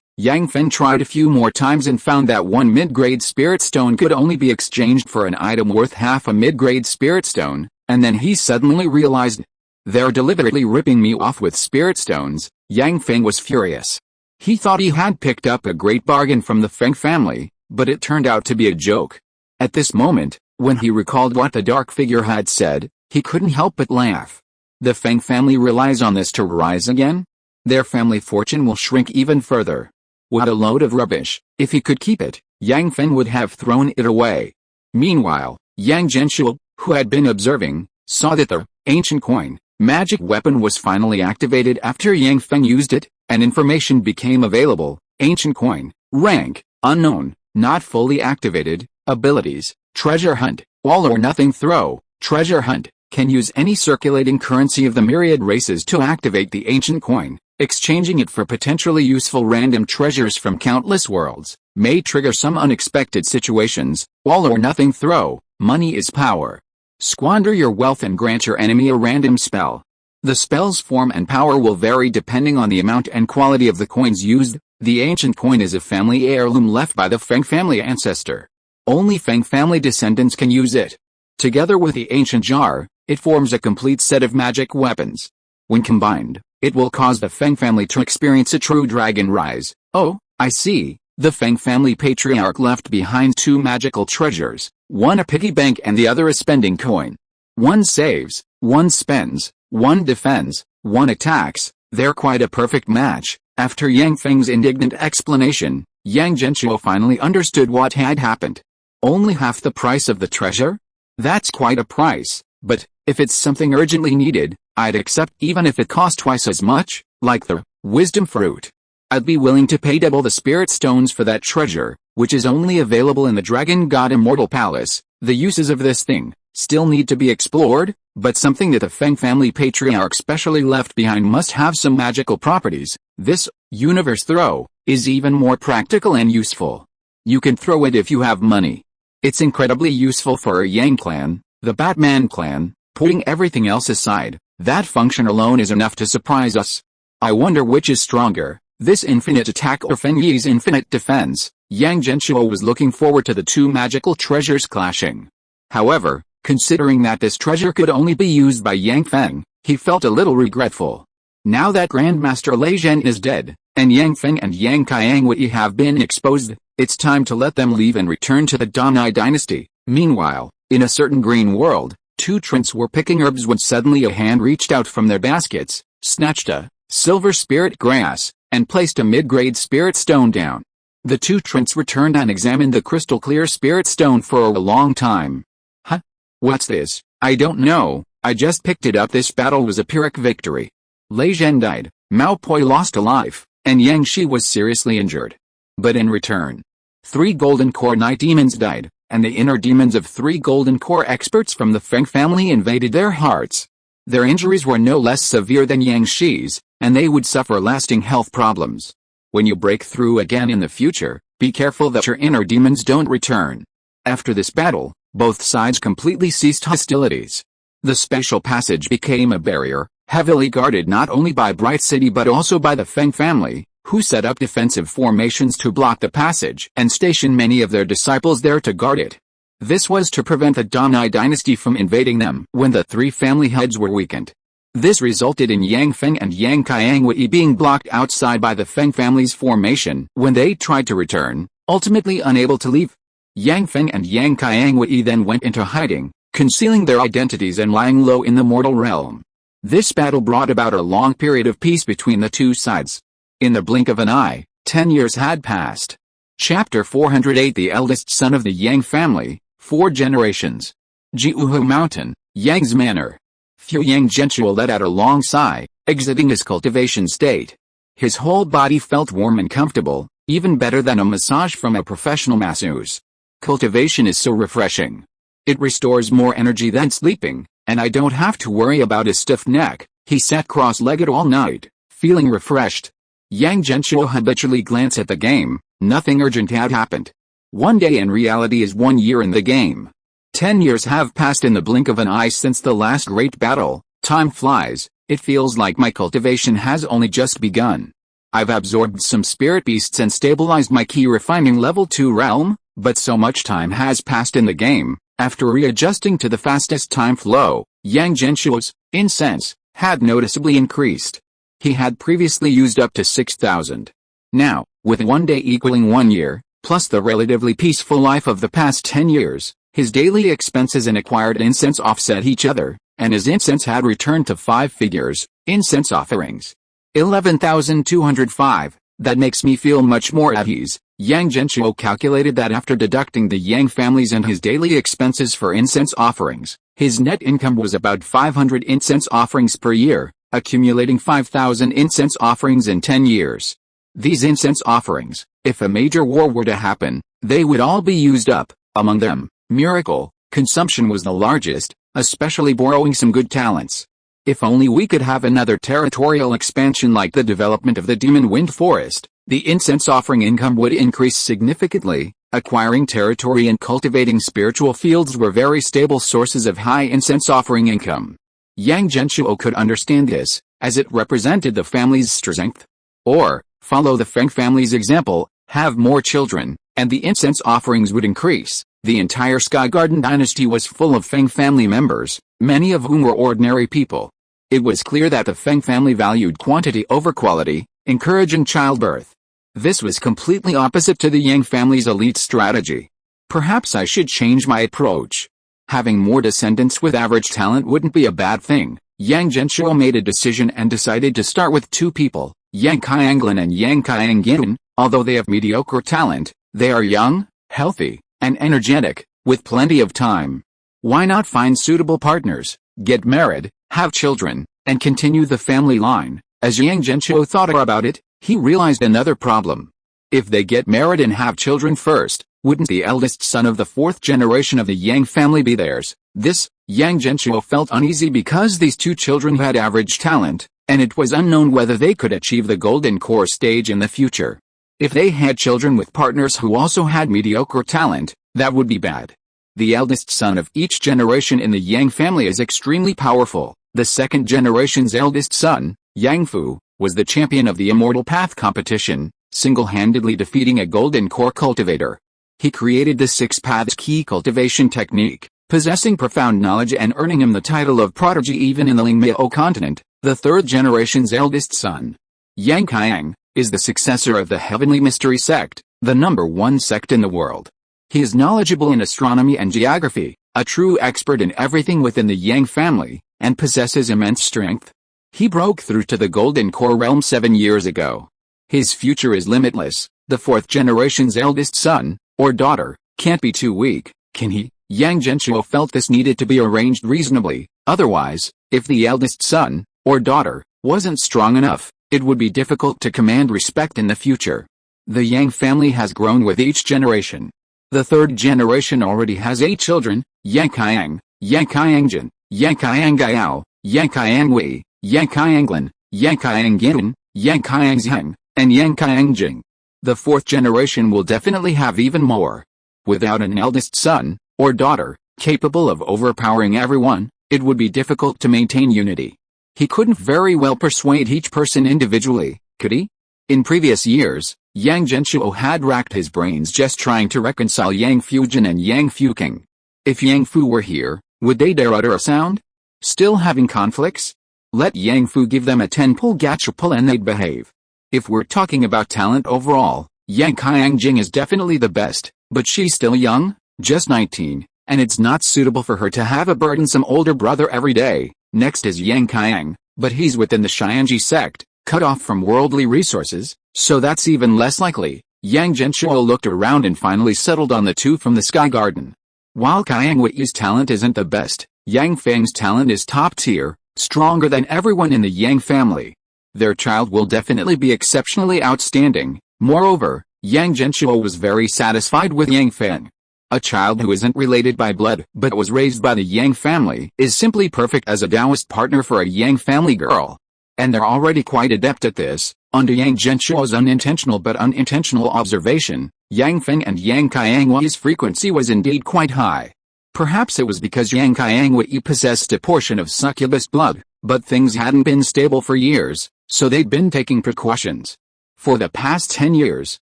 Yang Feng tried a few more times and found that one mid-grade spirit stone could only be exchanged for an item worth half a mid-grade spirit stone, and then he suddenly realized, they're deliberately ripping me off with spirit stones. Yang Feng was furious. He thought he had picked up a great bargain from the Feng family, but it turned out to be a joke. At this moment, when he recalled what the dark figure had said, he couldn't help but laugh. The Feng family relies on this to rise again? Their family fortune will shrink even further. What a load of rubbish. If he could keep it, Yang Feng would have thrown it away. Meanwhile, Yang Genshuo, who had been observing, saw that the ancient coin magic weapon was finally activated after Yang Feng used it, and information became available. Ancient coin, rank, unknown, not fully activated, abilities, treasure hunt, all or nothing throw, treasure hunt, can use any circulating currency of the myriad races to activate the ancient coin, exchanging it for potentially useful random treasures from countless worlds, may trigger some unexpected situations, all or nothing throw, money is power. Squander your wealth and grant your enemy a random spell. The spell's form and power will vary depending on the amount and quality of the coins used. The ancient coin is a family heirloom left by the Feng family ancestor. Only Feng family descendants can use it. Together with the ancient jar, it forms a complete set of magic weapons. When combined, it will cause the Feng family to experience a true dragon rise. Oh, I see. The Feng family patriarch left behind two magical treasures, one a piggy bank and the other a spending coin. One saves, one spends, one defends, one attacks. They're quite a perfect match. After Yang Feng's indignant explanation, Yang Genshuo finally understood what had happened. Only half the price of the treasure? That's quite a price, but if it's something urgently needed, I'd accept even if it cost twice as much, like the wisdom fruit. I'd be willing to pay double the spirit stones for that treasure, which is only available in the Dragon God Immortal Palace. The uses of this thing still need to be explored, but something that the Feng family patriarch specially left behind must have some magical properties. This universe throw is even more practical and useful. You can throw it if you have money. It's incredibly useful for a Yang clan, the Batman clan. Putting everything else aside, that function alone is enough to surprise us. I wonder which is stronger, this infinite attack or Feng Yi's infinite defense. Yang Genshuo was looking forward to the two magical treasures clashing. However, considering that this treasure could only be used by Yang Feng, he felt a little regretful. Now that Grandmaster Lei Zhen is dead, and Yang Feng and Yang Qiangwei have been exposed, it's time to let them leave and return to the Danai dynasty. Meanwhile, in a certain green world, two trints were picking herbs when suddenly a hand reached out from their baskets, snatched a silver spirit grass, and placed a mid-grade spirit stone down. The two trints returned and examined the crystal-clear spirit stone for a long time. Huh? What's this? I don't know, I just picked it up. This battle was a Pyrrhic victory. Lei Zhen died, Mao Poi lost a life, and Yang Shi was seriously injured. But in return, 3 golden core night demons died, and the inner demons of 3 golden core experts from the Feng family invaded their hearts. Their injuries were no less severe than Yang Shi's, and they would suffer lasting health problems. When you break through again in the future, be careful that your inner demons don't return. After this battle, both sides completely ceased hostilities. The special passage became a barrier, heavily guarded not only by Bright City but also by the Feng family, who set up defensive formations to block the passage and station many of their disciples there to guard it. This was to prevent the Danai dynasty from invading them when the 3 family heads were weakened. This resulted in Yang Feng and Yang Qiangwei being blocked outside by the Feng family's formation when they tried to return, ultimately unable to leave. Yang Feng and Yang Qiangwei then went into hiding, concealing their identities and lying low in the mortal realm. This battle brought about a long period of peace between the two sides. In the blink of an eye, 10 years had passed. Chapter 408. The eldest son of the Yang family, 4 generations. Jiuhu Mountain, Yang's Manor. Fu Yang Genshuo let out a long sigh, exiting his cultivation state. His whole body felt warm and comfortable, even better than a massage from a professional masseuse. Cultivation is so refreshing. It restores more energy than sleeping, and I don't have to worry about a stiff neck. He sat cross-legged all night, feeling refreshed. Yang Genshuo habitually glanced at the game. Nothing urgent had happened. One day in reality is 1 year in the game. 10 years have passed in the blink of an eye since the last great battle. Time flies. It feels like my cultivation has only just begun. I've absorbed some spirit beasts and stabilized my key refining level 2 realm, but so much time has passed in the game. After readjusting to the fastest time flow, Yang Genshuo's incense had noticeably increased. He had previously used up to 6,000. Now, with 1 day equaling 1 year, plus the relatively peaceful life of the past 10 years, his daily expenses and acquired incense offset each other, and his incense had returned to 5 figures, incense offerings. 11,205, that makes me feel much more at ease. Yang Genshuo calculated that after deducting the Yang families and his daily expenses for incense offerings, his net income was about 500 incense offerings per year, accumulating 5,000 incense offerings in 10 years. These incense offerings, if a major war were to happen, they would all be used up. Among them, miracle consumption was the largest, especially borrowing some good talents. If only we could have another territorial expansion like the development of the Demon Wind Forest, the incense offering income would increase significantly. Acquiring territory and cultivating spiritual fields were very stable sources of high incense offering income. Yang Genshuo could understand this, as it represented the family's strength. Or, follow the Feng family's example, have more children, and the incense offerings would increase. The entire Sky Garden dynasty was full of Feng family members, many of whom were ordinary people. It was clear that the Feng family valued quantity over quality, encouraging childbirth. This was completely opposite to the Yang family's elite strategy. Perhaps I should change my approach. Having more descendants with average talent wouldn't be a bad thing. Yang Genshuo made a decision and decided to start with two people, Yang Qianglin and Yang Qianggin. Although they have mediocre talent, they are young, healthy, and energetic, with plenty of time. Why not find suitable partners, get married, have children, and continue the family line? As Yang Genshuo thought about it, he realized another problem. If they get married and have children first, wouldn't the eldest son of the fourth generation of the Yang family be theirs? This, Yang Genshuo felt uneasy because these two children had average talent, and it was unknown whether they could achieve the golden core stage in the future. If they had children with partners who also had mediocre talent, that would be bad. The eldest son of each generation in the Yang family is extremely powerful. The second generation's eldest son, Yang Fu, was the champion of the Immortal Path competition, single-handedly defeating a golden core cultivator. He created the Six Paths key cultivation technique, possessing profound knowledge and earning him the title of prodigy even in the Lingmiao continent. The third generation's eldest son, Yang Qiang, is the successor of the Heavenly Mystery sect, the #1 sect in the world. He is knowledgeable in astronomy and geography, a true expert in everything within the Yang family, and possesses immense strength. He broke through to the Golden Core realm 7 years ago. His future is limitless. The fourth generation's eldest son, or daughter, can't be too weak, can he? Yang Genshuo felt this needed to be arranged reasonably. Otherwise, if the eldest son, or daughter, wasn't strong enough, it would be difficult to command respect in the future. The Yang family has grown with each generation. The third generation already has 8 children, Yang Qiang, Yang Qiangjin, Yang Qianggao, Yang Qiangwei, Yang Qianglin, Yang Qianggin, Yang Qiangzheng, and Yang Qiangjing. The fourth generation will definitely have even more. Without an eldest son, or daughter, capable of overpowering everyone, it would be difficult to maintain unity. He couldn't very well persuade each person individually, could he? In previous years, Yang Genshuo had racked his brains just trying to reconcile Yang Fujin and Yang Fuking. If Yang Fu were here, would they dare utter a sound? Still having conflicts? Let Yang Fu give them a 10-pull gachapul and they'd behave. If we're talking about talent overall, Yang Qiangjing is definitely the best, but she's still young, just 19, and it's not suitable for her to have a burdensome older brother every day. Next is Yang Qiang, but he's within the Xianji sect, cut off from worldly resources, so that's even less likely. Yang Genshuo looked around and finally settled on the two from the Sky Garden. While Qiang Wei's talent isn't the best, Yang Feng's talent is top tier, stronger than everyone in the Yang family. Their child will definitely be exceptionally outstanding. Moreover, Yang Genshuo was very satisfied with Yang Feng. A child who isn't related by blood but was raised by the Yang family is simply perfect as a Taoist partner for a Yang family girl. And they're already quite adept at this. Under Yang Genshuo's unintentional but unintentional observation, Yang Feng and Yang Qiangwei's frequency was indeed quite high. Perhaps it was because Yang Qiangwei possessed a portion of succubus blood, but things hadn't been stable for years, so they'd been taking precautions. For the past 10 years,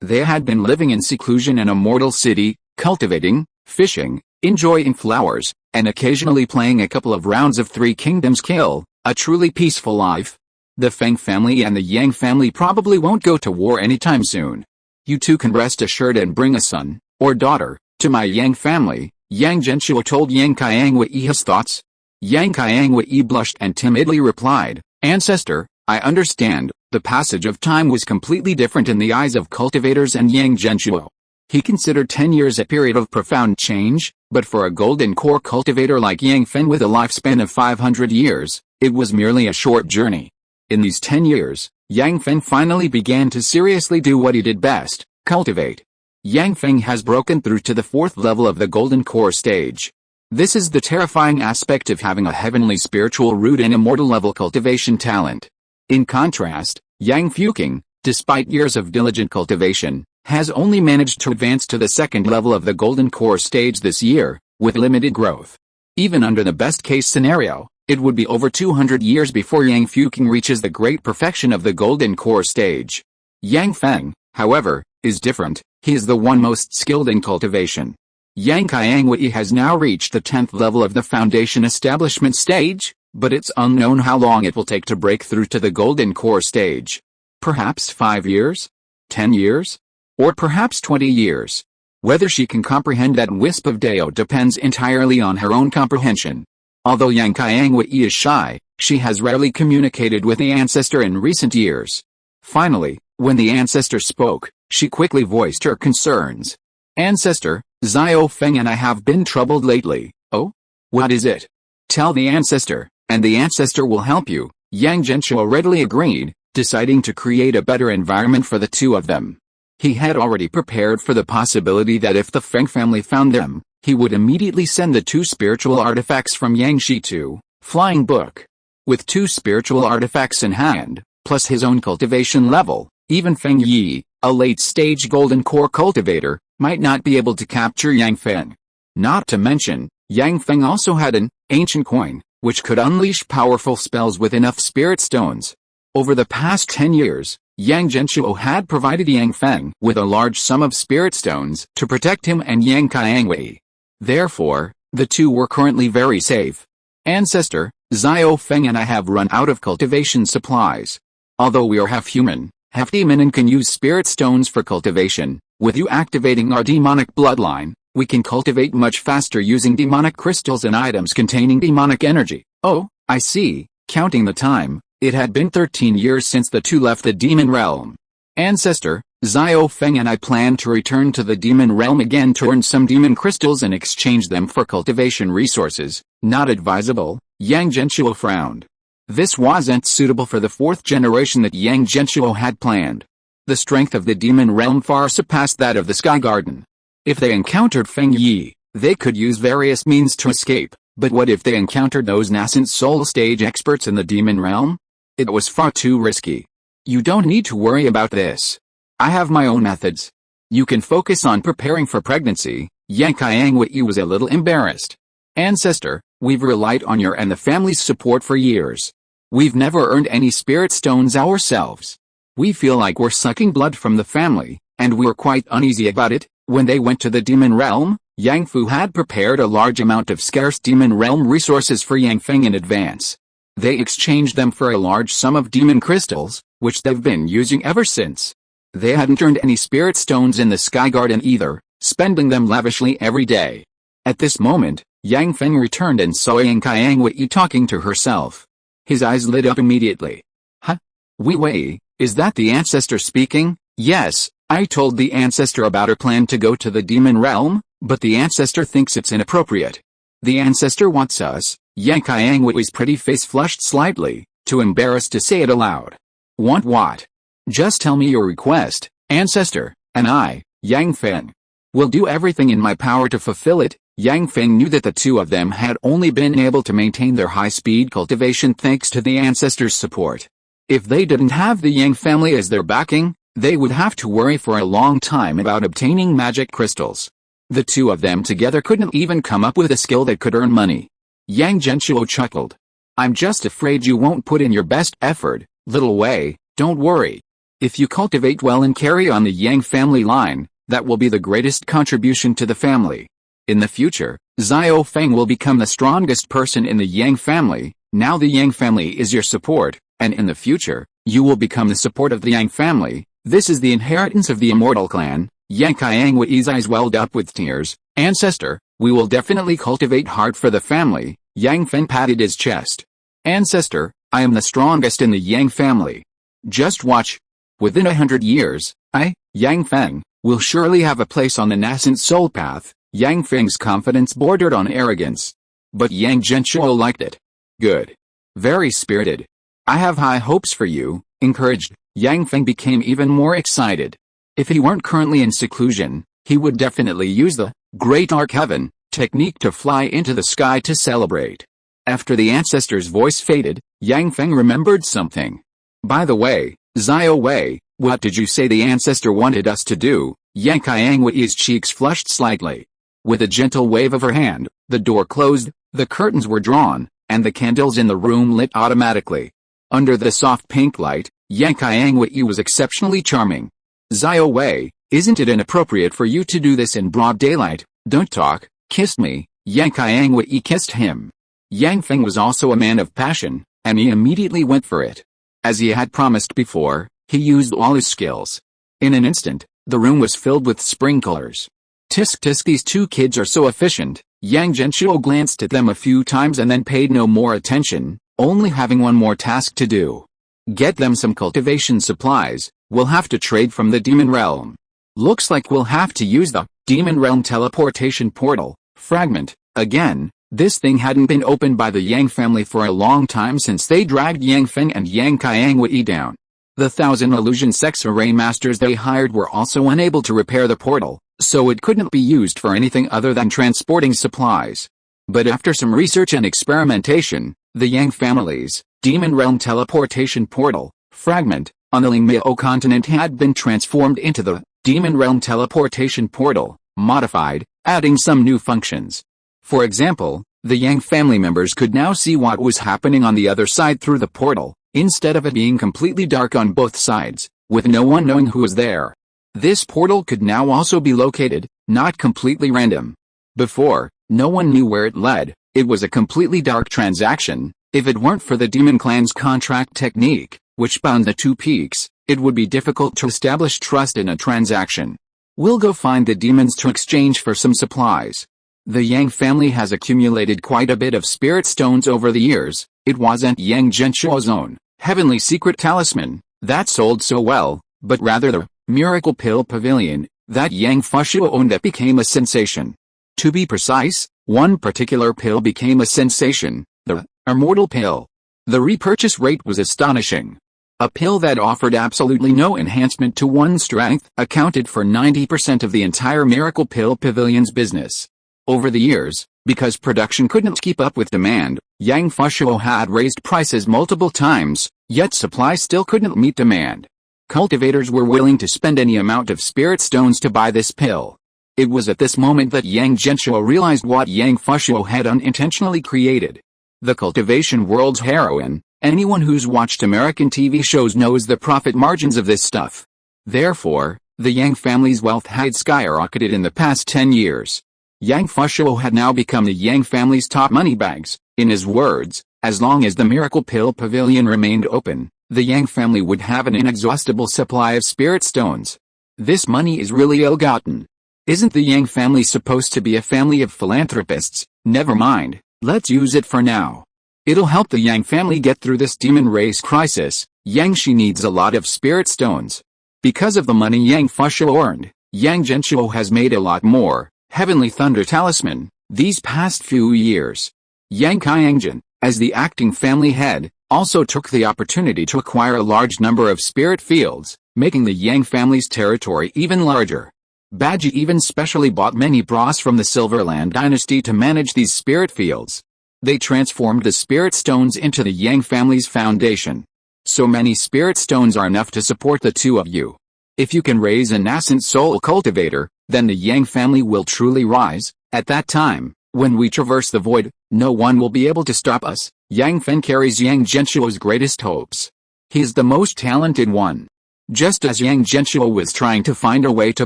they had been living in seclusion in a mortal city, cultivating, fishing, enjoying flowers, and occasionally playing a couple of rounds of Three Kingdoms Kill, a truly peaceful life. The Feng family and the Yang family probably won't go to war anytime soon. You two can rest assured and bring a son, or daughter, to my Yang family. Yang Genshuo told Yang Qiangwei his thoughts. Yang Qiangwei blushed and timidly replied, "Ancestor, I understand." The passage of time was completely different in the eyes of cultivators and Yang Genshuo. He considered 10 years a period of profound change, but for a golden core cultivator like Yang Feng with a lifespan of 500 years, it was merely a short journey. In these 10 years, Yang Feng finally began to seriously do what he did best, cultivate. Yang Feng has broken through to the 4th level of the golden core stage. This is the terrifying aspect of having a heavenly spiritual root and immortal level cultivation talent. In contrast, Yang Fuking, despite years of diligent cultivation, has only managed to advance to the 2nd level of the golden core stage this year, with limited growth. Even under the best-case scenario, it would be over 200 years before Yang Fuking reaches the great perfection of the golden core stage. Yang Feng, however, is different. He is the one most skilled in cultivation. Yang Qiangwei has now reached the 10th level of the foundation establishment stage, but it's unknown how long it will take to break through to the golden core stage. Perhaps 5 years? 10 years? Or perhaps 20 years. Whether she can comprehend that wisp of Dao depends entirely on her own comprehension. Although Yang Qiangwei is shy, she has rarely communicated with the ancestor in recent years. Finally, when the ancestor spoke, she quickly voiced her concerns. Ancestor, Xiao Feng and I have been troubled lately. Oh? What is it? Tell the ancestor, and the ancestor will help you. Yang Genshuo readily agreed, deciding to create a better environment for the two of them. He had already prepared for the possibility that if the Feng family found them, he would immediately send the 2 spiritual artifacts from Yang Shi to Flying Book. With 2 spiritual artifacts in hand, plus his own cultivation level, even Feng Yi, a late-stage golden core cultivator, might not be able to capture Yang Feng. Not to mention, Yang Feng also had an ancient coin, which could unleash powerful spells with enough spirit stones. Over the past 10 years, Yang Genshuo had provided Yang Feng with a large sum of spirit stones to protect him and Yang Qiangwei. Therefore, the two were currently very safe. Ancestor, Xiao Feng and I have run out of cultivation supplies. Although we are half human, half demon and can use spirit stones for cultivation, with you activating our demonic bloodline, we can cultivate much faster using demonic crystals and items containing demonic energy. Oh, I see. Counting the time, it had been 13 years since the two left the demon realm. Ancestor, Xiao Feng and I plan to return to the demon realm again to earn some demon crystals and exchange them for cultivation resources. Not advisable, Yang Genshuo frowned. This wasn't suitable for the 4th generation that Yang Genshuo had planned. The strength of the demon realm far surpassed that of the Sky Garden. If they encountered Feng Yi, they could use various means to escape, but what if they encountered those nascent soul stage experts in the demon realm? It was far too risky. You don't need to worry about this. I have my own methods. You can focus on preparing for pregnancy. Yang Qiangwei was a little embarrassed. Ancestor, we've relied on your and the family's support for years. We've never earned any spirit stones ourselves. We feel like we're sucking blood from the family, and we're quite uneasy about it. When they went to the demon realm, Yang Fu had prepared a large amount of scarce demon realm resources for Yang Feng in advance. They exchanged them for a large sum of demon crystals, which they've been using ever since. They hadn't earned any spirit stones in the Sky Garden either, spending them lavishly every day. At this moment, Yang Feng returned and saw Yang Qiangwei talking to herself. His eyes lit up immediately. Huh? Wei Wei, is that the ancestor speaking? Yes, I told the ancestor about her plan to go to the demon realm, but the ancestor thinks it's inappropriate. The ancestor wants us. Yang Qiangwei's pretty face flushed slightly, too embarrassed to say it aloud. Want what? Just tell me your request, ancestor, and I, Yang Feng, will do everything in my power to fulfill it. Yang Feng knew that the two of them had only been able to maintain their high-speed cultivation thanks to the ancestor's support. If they didn't have the Yang family as their backing, they would have to worry for a long time about obtaining magic crystals. The two of them together couldn't even come up with a skill that could earn money. Yang Genshuo chuckled. I'm just afraid you won't put in your best effort, little Wei. Don't worry. If you cultivate well and carry on the Yang family line, that will be the greatest contribution to the family. In the future, Xiao Feng will become the strongest person in the Yang family. Now the Yang family is your support, and in the future, you will become the support of the Yang family. This is the inheritance of the immortal clan. Yang Qiangwei's eyes welled up with tears. Ancestor, we will definitely cultivate hard for the family. Yang Feng patted his chest. Ancestor, I am the strongest in the Yang family. Just watch. Within 100 years, I, Yang Feng, will surely have a place on the nascent soul path. Yang Feng's confidence bordered on arrogance. But Yang Genshuo liked it. Good. Very spirited. I have high hopes for you. Encouraged, Yang Feng became even more excited. If he weren't currently in seclusion, he would definitely use the Great Arc Heaven technique to fly into the sky to celebrate. After the ancestor's voice faded, Yang Feng remembered something. By the way, Xiao Wei, what did you say the ancestor wanted us to do? Yang Qiangwei's cheeks flushed slightly. With a gentle wave of her hand, the door closed, the curtains were drawn, and the candles in the room lit automatically. Under the soft pink light, Yang Qiangwei was exceptionally charming. Xiao Wei, isn't it inappropriate for you to do this in broad daylight? Don't talk, kiss me. Yang Qiangwei kissed him. Yang Feng was also a man of passion, and he immediately went for it. As he had promised before, he used all his skills. In an instant, the room was filled with sprinklers. Tisk tisk, these two kids are so efficient. Yang Genshuo glanced at them a few times and then paid no more attention, only having one more task to do. Get them some cultivation supplies. We'll have to trade from the demon realm. Looks like we'll have to use the demon realm teleportation portal fragment again. This thing hadn't been opened by the Yang family for a long time since they dragged Yang Feng and Yang Qiangwei down. The 1,000 illusion sex array masters they hired were also unable to repair the portal, so it couldn't be used for anything other than transporting supplies. But after some research and experimentation, the Yang family's demon realm teleportation portal fragment on the Lingmiao continent had been transformed into the demon realm teleportation portal, modified, adding some new functions. For example, the Yang family members could now see what was happening on the other side through the portal, instead of it being completely dark on both sides, with no one knowing who was there. This portal could now also be located, not completely random. Before, no one knew where it led. It was a completely dark transaction. If it weren't for the Demon Clan's contract technique, which bound the two peaks, it would be difficult to establish trust in a transaction. We'll go find the demons to exchange for some supplies. The Yang family has accumulated quite a bit of spirit stones over the years. It wasn't Yang Genshuo's own heavenly secret talisman that sold so well, but rather the miracle pill pavilion that Yang Fushuo owned that became a sensation. To be precise, one particular pill became a sensation, the immortal pill. The repurchase rate was astonishing. A pill that offered absolutely no enhancement to one's strength accounted for 90% of the entire miracle pill pavilion's business. Over the years, because production couldn't keep up with demand, Yang Fushuo had raised prices multiple times, yet supply still couldn't meet demand. Cultivators were willing to spend any amount of spirit stones to buy this pill. It was at this moment that Yang Genshuo realized what Yang Fushuo had unintentionally created. The cultivation world's heroine, anyone who's watched American TV shows knows the profit margins of this stuff. Therefore, the Yang family's wealth had skyrocketed in the past 10 years. Yang Fushuo had now become the Yang family's top moneybags. In his words, as long as the miracle pill pavilion remained open, the Yang family would have an inexhaustible supply of spirit stones. This money is really ill-gotten. Isn't the Yang family supposed to be a family of philanthropists? Never mind, let's use it for now. It'll help the Yang family get through this demon race crisis. Yang Shi needs a lot of spirit stones. Because of the money Yang Fushuo earned, Yang Genshuo has made a lot more Heavenly Thunder Talisman these past few years. Yang Qiangjin, as the acting family head, also took the opportunity to acquire a large number of spirit fields, making the Yang family's territory even larger. Baji even specially bought many bras from the Silverland dynasty to manage these spirit fields. They transformed the spirit stones into the Yang family's foundation. So many spirit stones are enough to support the two of you. If you can raise a nascent soul cultivator, then the Yang family will truly rise. At that time, when we traverse the void, no one will be able to stop us. Yang Feng carries Yang Genshuo's greatest hopes. He is the most talented one. Just as Yang Genshuo was trying to find a way to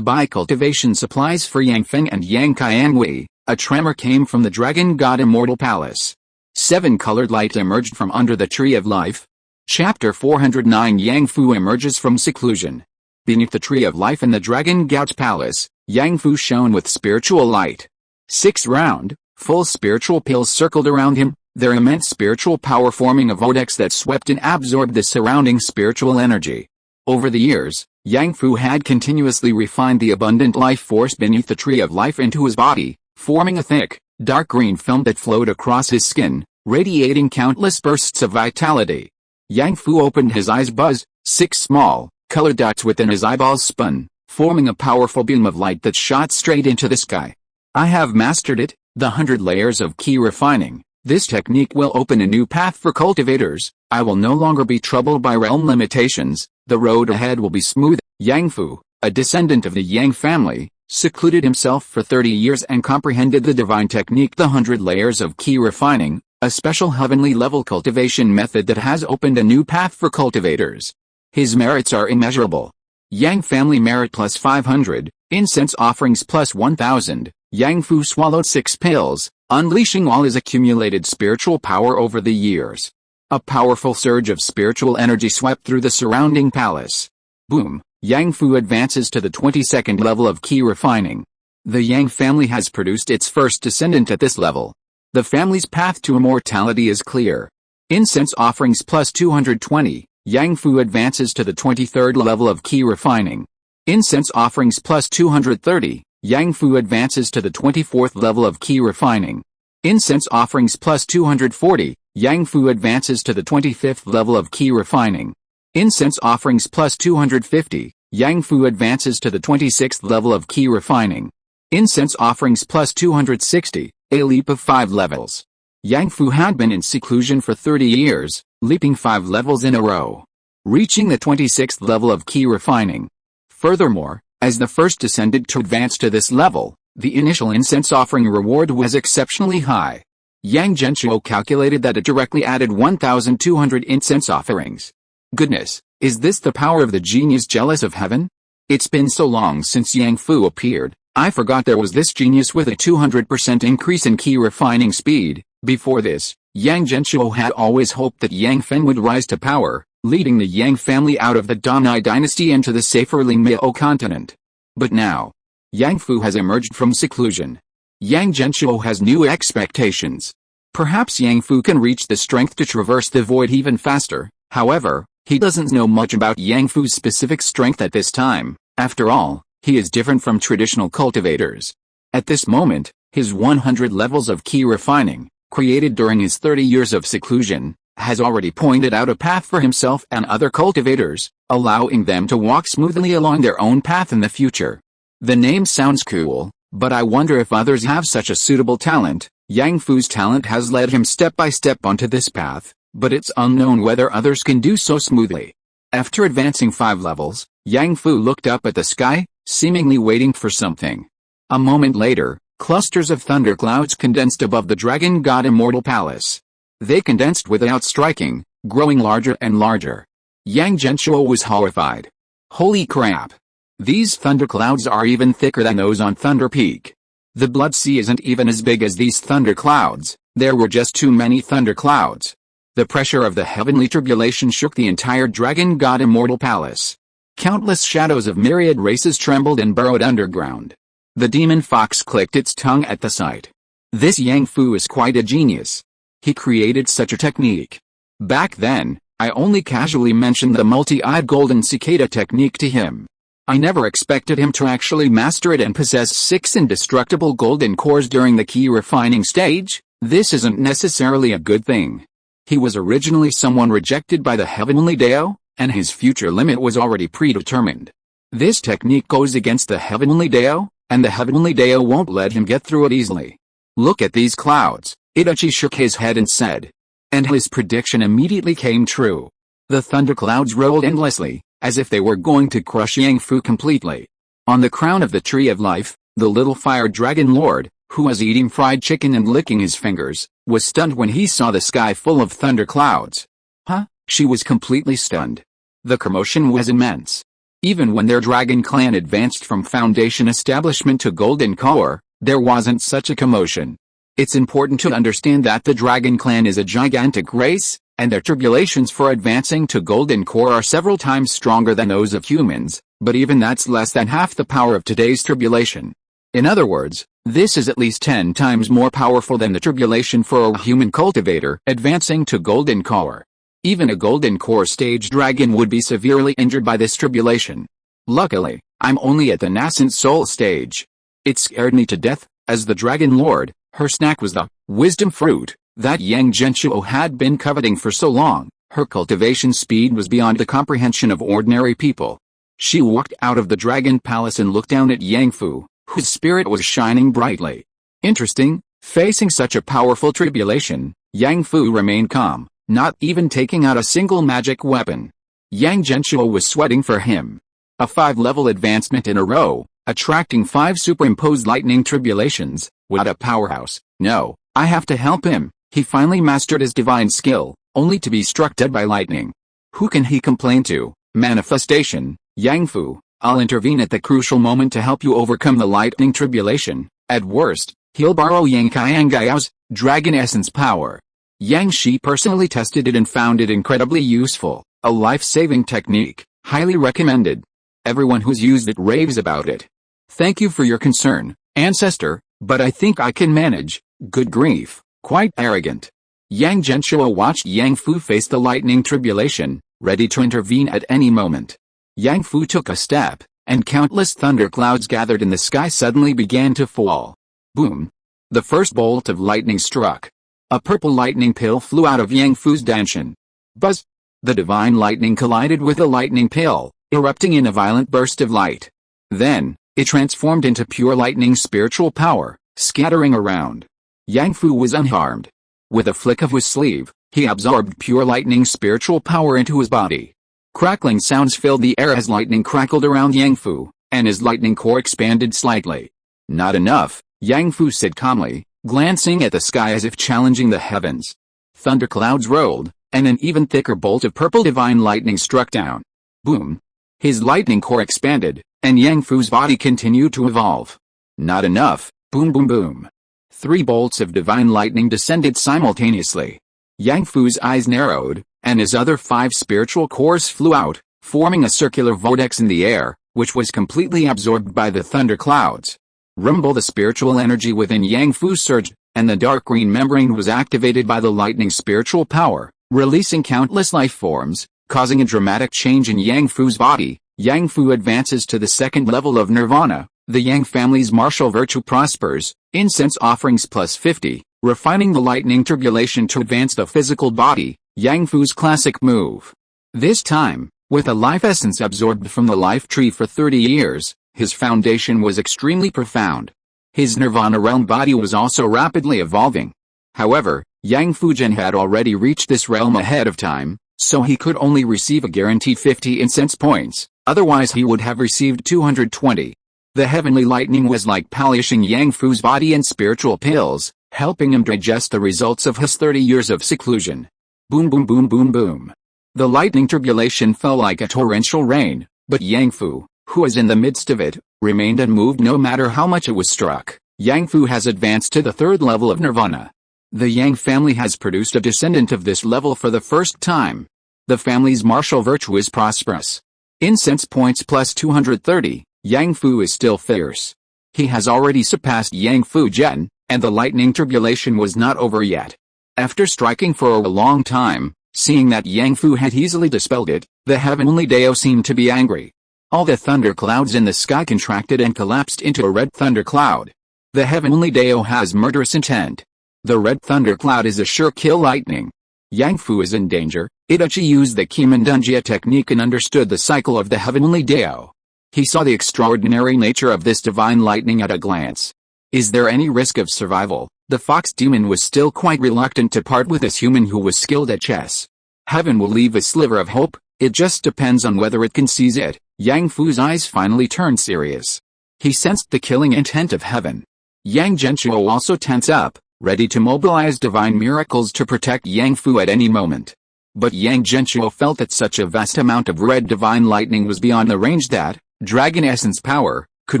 buy cultivation supplies for Yang Feng and Yang Qiangwei, a tremor came from the Dragon God Immortal Palace. 7-colored light emerged from under the Tree of Life. Chapter 409 Yang Fu emerges from seclusion. Beneath the Tree of Life in the Dragon God's Palace, Yang Fu shone with spiritual light. 6 round, full spiritual pills circled around him, their immense spiritual power forming a vortex that swept and absorbed the surrounding spiritual energy. Over the years, Yang Fu had continuously refined the abundant life force beneath the Tree of Life into his body, forming a thick, dark green film that flowed across his skin, radiating countless bursts of vitality. Yang Fu opened his eyes. Buzz, 6 small, colored dots within his eyeballs spun, forming a powerful beam of light that shot straight into the sky. I have mastered it, the 100 layers of key refining. This technique will open a new path for cultivators. I will no longer be troubled by realm limitations. The road ahead will be smooth. Yang Fu, a descendant of the Yang family, secluded himself for 30 years and comprehended the divine technique, the 100 layers of key refining, a special heavenly level cultivation method that has opened a new path for cultivators. His merits are immeasurable. Yang family merit plus 500, incense offerings plus 1000. Yang Fu swallowed 6 pills, unleashing all his accumulated spiritual power over the years. A powerful surge of spiritual energy swept through the surrounding palace. Boom! Yang Fu advances to the 22nd level of key refining. The Yang family has produced its first descendant at this level. The family's path to immortality is clear. Incense offerings plus 220. Yang Fu advances to the 23rd level of key refining. Incense offerings plus 230. Yang Fu advances to the 24th level of key refining. Incense offerings plus 240. Yang Fu advances to the 25th level of key refining. Incense offerings plus 250. Yang Fu advances to the 26th level of key refining. Incense offerings plus 260. A leap of 5 levels. Yang Fu had been in seclusion for 30 years, leaping 5 levels in a row, reaching the 26th level of key refining. Furthermore, as the first descendant to advance to this level, the initial incense offering reward was exceptionally high. Yang Genshuo calculated that it directly added 1,200 incense offerings. Goodness, is this the power of the genius jealous of heaven? It's been so long since Yang Fu appeared, I forgot there was this genius with a 200% increase in key refining speed. Before this, Yang Genshuo had always hoped that Yang Fen would rise to power, leading the Yang family out of the Donai dynasty into the safer Lingmiao continent. But now, Yang Fu has emerged from seclusion. Yang Genshuo has new expectations. Perhaps Yang Fu can reach the strength to traverse the void even faster. However, he doesn't know much about Yang Fu's specific strength at this time. After all, he is different from traditional cultivators. At this moment, his 100 levels of key refining, created during his 30 years of seclusion, has already pointed out a path for himself and other cultivators, allowing them to walk smoothly along their own path in the future. The name sounds cool, but I wonder if others have such a suitable talent. Yang Fu's talent has led him step by step onto this path, but it's unknown whether others can do so smoothly. After advancing 5 levels, Yang Fu looked up at the sky, seemingly waiting for something. A moment later, clusters of thunderclouds condensed above the dragon god immortal palace. They condensed without striking, growing larger and larger. Yang Genshuo was horrified. Holy crap! These thunderclouds are even thicker than those on Thunder Peak. The Blood Sea isn't even as big as these thunderclouds. There were just too many thunderclouds. The pressure of the heavenly tribulation shook the entire dragon god immortal palace. Countless shadows of myriad races trembled and burrowed underground. The demon fox clicked its tongue at the sight. This Yang Fu is quite a genius. He created such a technique. Back then, I only casually mentioned the multi-eyed golden cicada technique to him. I never expected him to actually master it and possess 6 indestructible golden cores during the key refining stage. This isn't necessarily a good thing. He was originally someone rejected by the heavenly Dao, and his future limit was already predetermined. This technique goes against the heavenly Dao, and the heavenly Dao won't let him get through it easily. Look at these clouds. Itachi shook his head and said. And his prediction immediately came true. The thunderclouds rolled endlessly, as if they were going to crush Yang Fu completely. On the crown of the Tree of Life, the little fire dragon lord, who was eating fried chicken and licking his fingers, was stunned when he saw the sky full of thunderclouds. Huh? She was completely stunned. The commotion was immense. Even when their dragon clan advanced from foundation establishment to golden core, there wasn't such a commotion. It's important to understand that the dragon clan is a gigantic race, and their tribulations for advancing to golden core are several times stronger than those of humans, but even that's less than half the power of today's tribulation. In other words, this is at least 10 times more powerful than the tribulation for a human cultivator advancing to golden core. Even a golden core stage dragon would be severely injured by this tribulation. Luckily, I'm only at the nascent soul stage. It scared me to death. As the dragon lord, her snack was the wisdom fruit that Yang Genshuo had been coveting for so long. Her cultivation speed was beyond the comprehension of ordinary people. She walked out of the dragon palace and looked down at Yang Fu, whose spirit was shining brightly. Interesting, facing such a powerful tribulation, Yang Fu remained calm, not even taking out a single magic weapon. Yang Genshuo was sweating for him. A 5-level advancement in a row, attracting 5 superimposed lightning tribulations. What a powerhouse. No, I have to help him. He finally mastered his divine skill, only to be struck dead by lightning. Who can he complain to? Manifestation. Yang Fu, I'll intervene at the crucial moment to help you overcome the lightning tribulation. At worst, he'll borrow Yang Qiangyao's dragon essence power. Yang Shi personally tested it and found it incredibly useful, a life-saving technique, highly recommended. Everyone who's used it raves about it. Thank you for your concern, ancestor, but I think I can manage. Good grief, quite arrogant. Yang Genshuo watched Yang Fu face the lightning tribulation, ready to intervene at any moment. Yang Fu took a step, and countless thunderclouds gathered in the sky suddenly began to fall. Boom! The first bolt of lightning struck. A purple lightning pill flew out of Yang Fu's danshan. Buzz! The divine lightning collided with the lightning pill, erupting in a violent burst of light. Then, it transformed into pure lightning spiritual power, scattering around. Yang Fu was unharmed. With a flick of his sleeve, he absorbed pure lightning spiritual power into his body. Crackling sounds filled the air as lightning crackled around Yang Fu, and his lightning core expanded slightly. Not enough, Yang Fu said calmly, glancing at the sky as if challenging the heavens. Thunderclouds rolled, and an even thicker bolt of purple divine lightning struck down. Boom! His lightning core expanded, and Yang Fu's body continued to evolve. Not enough, boom boom boom. 3 bolts of divine lightning descended simultaneously. Yang Fu's eyes narrowed, and his other 5 spiritual cores flew out, forming a circular vortex in the air, which was completely absorbed by the thunderclouds. Rumble! The spiritual energy within Yang Fu surged, and the dark green membrane was activated by the lightning spiritual power, releasing countless life forms, causing a dramatic change in Yang Fu's body. Yang Fu advances to the 2nd level of nirvana. The Yang family's martial virtue prospers, incense offerings plus 50, refining the lightning tribulation to advance the physical body. Yang Fu's classic move. This time, with a life essence absorbed from the life tree for 30 years, his foundation was extremely profound. His nirvana realm body was also rapidly evolving. However, Yang Fujian had already reached this realm ahead of time, so he could only receive a guaranteed 50 incense points, otherwise he would have received 220. The heavenly lightning was like polishing Yang Fu's body and spiritual pills, helping him digest the results of his 30 years of seclusion. Boom boom boom boom boom. The lightning tribulation fell like a torrential rain, but Yang Fu, who was in the midst of it, remained unmoved no matter how much it was struck. Yang Fu has advanced to the 3rd level of nirvana. The Yang family has produced a descendant of this level for the first time. The family's martial virtue is prosperous. Incense points plus 230, Yang Fu is still fierce. He has already surpassed Yang Fujian, and the lightning tribulation was not over yet. After striking for a long time, seeing that Yang Fu had easily dispelled it, the heavenly Dao seemed to be angry. All the thunderclouds in the sky contracted and collapsed into a red thundercloud. The heavenly Dao has murderous intent. The red thundercloud is a sure kill lightning. Yang Fu is in danger. Itachi used the Kimandunjia technique and understood the cycle of the heavenly Dao. He saw the extraordinary nature of this divine lightning at a glance. Is there any risk of survival? The fox demon was still quite reluctant to part with this human who was skilled at chess. Heaven will leave a sliver of hope, it just depends on whether it can seize it. Yang Fu's eyes finally turned serious. He sensed the killing intent of heaven. Yang Genshuo also tense up, ready to mobilize divine miracles to protect Yang Fu at any moment. But Yang Genshuo felt that such a vast amount of red divine lightning was beyond the range that dragon essence power could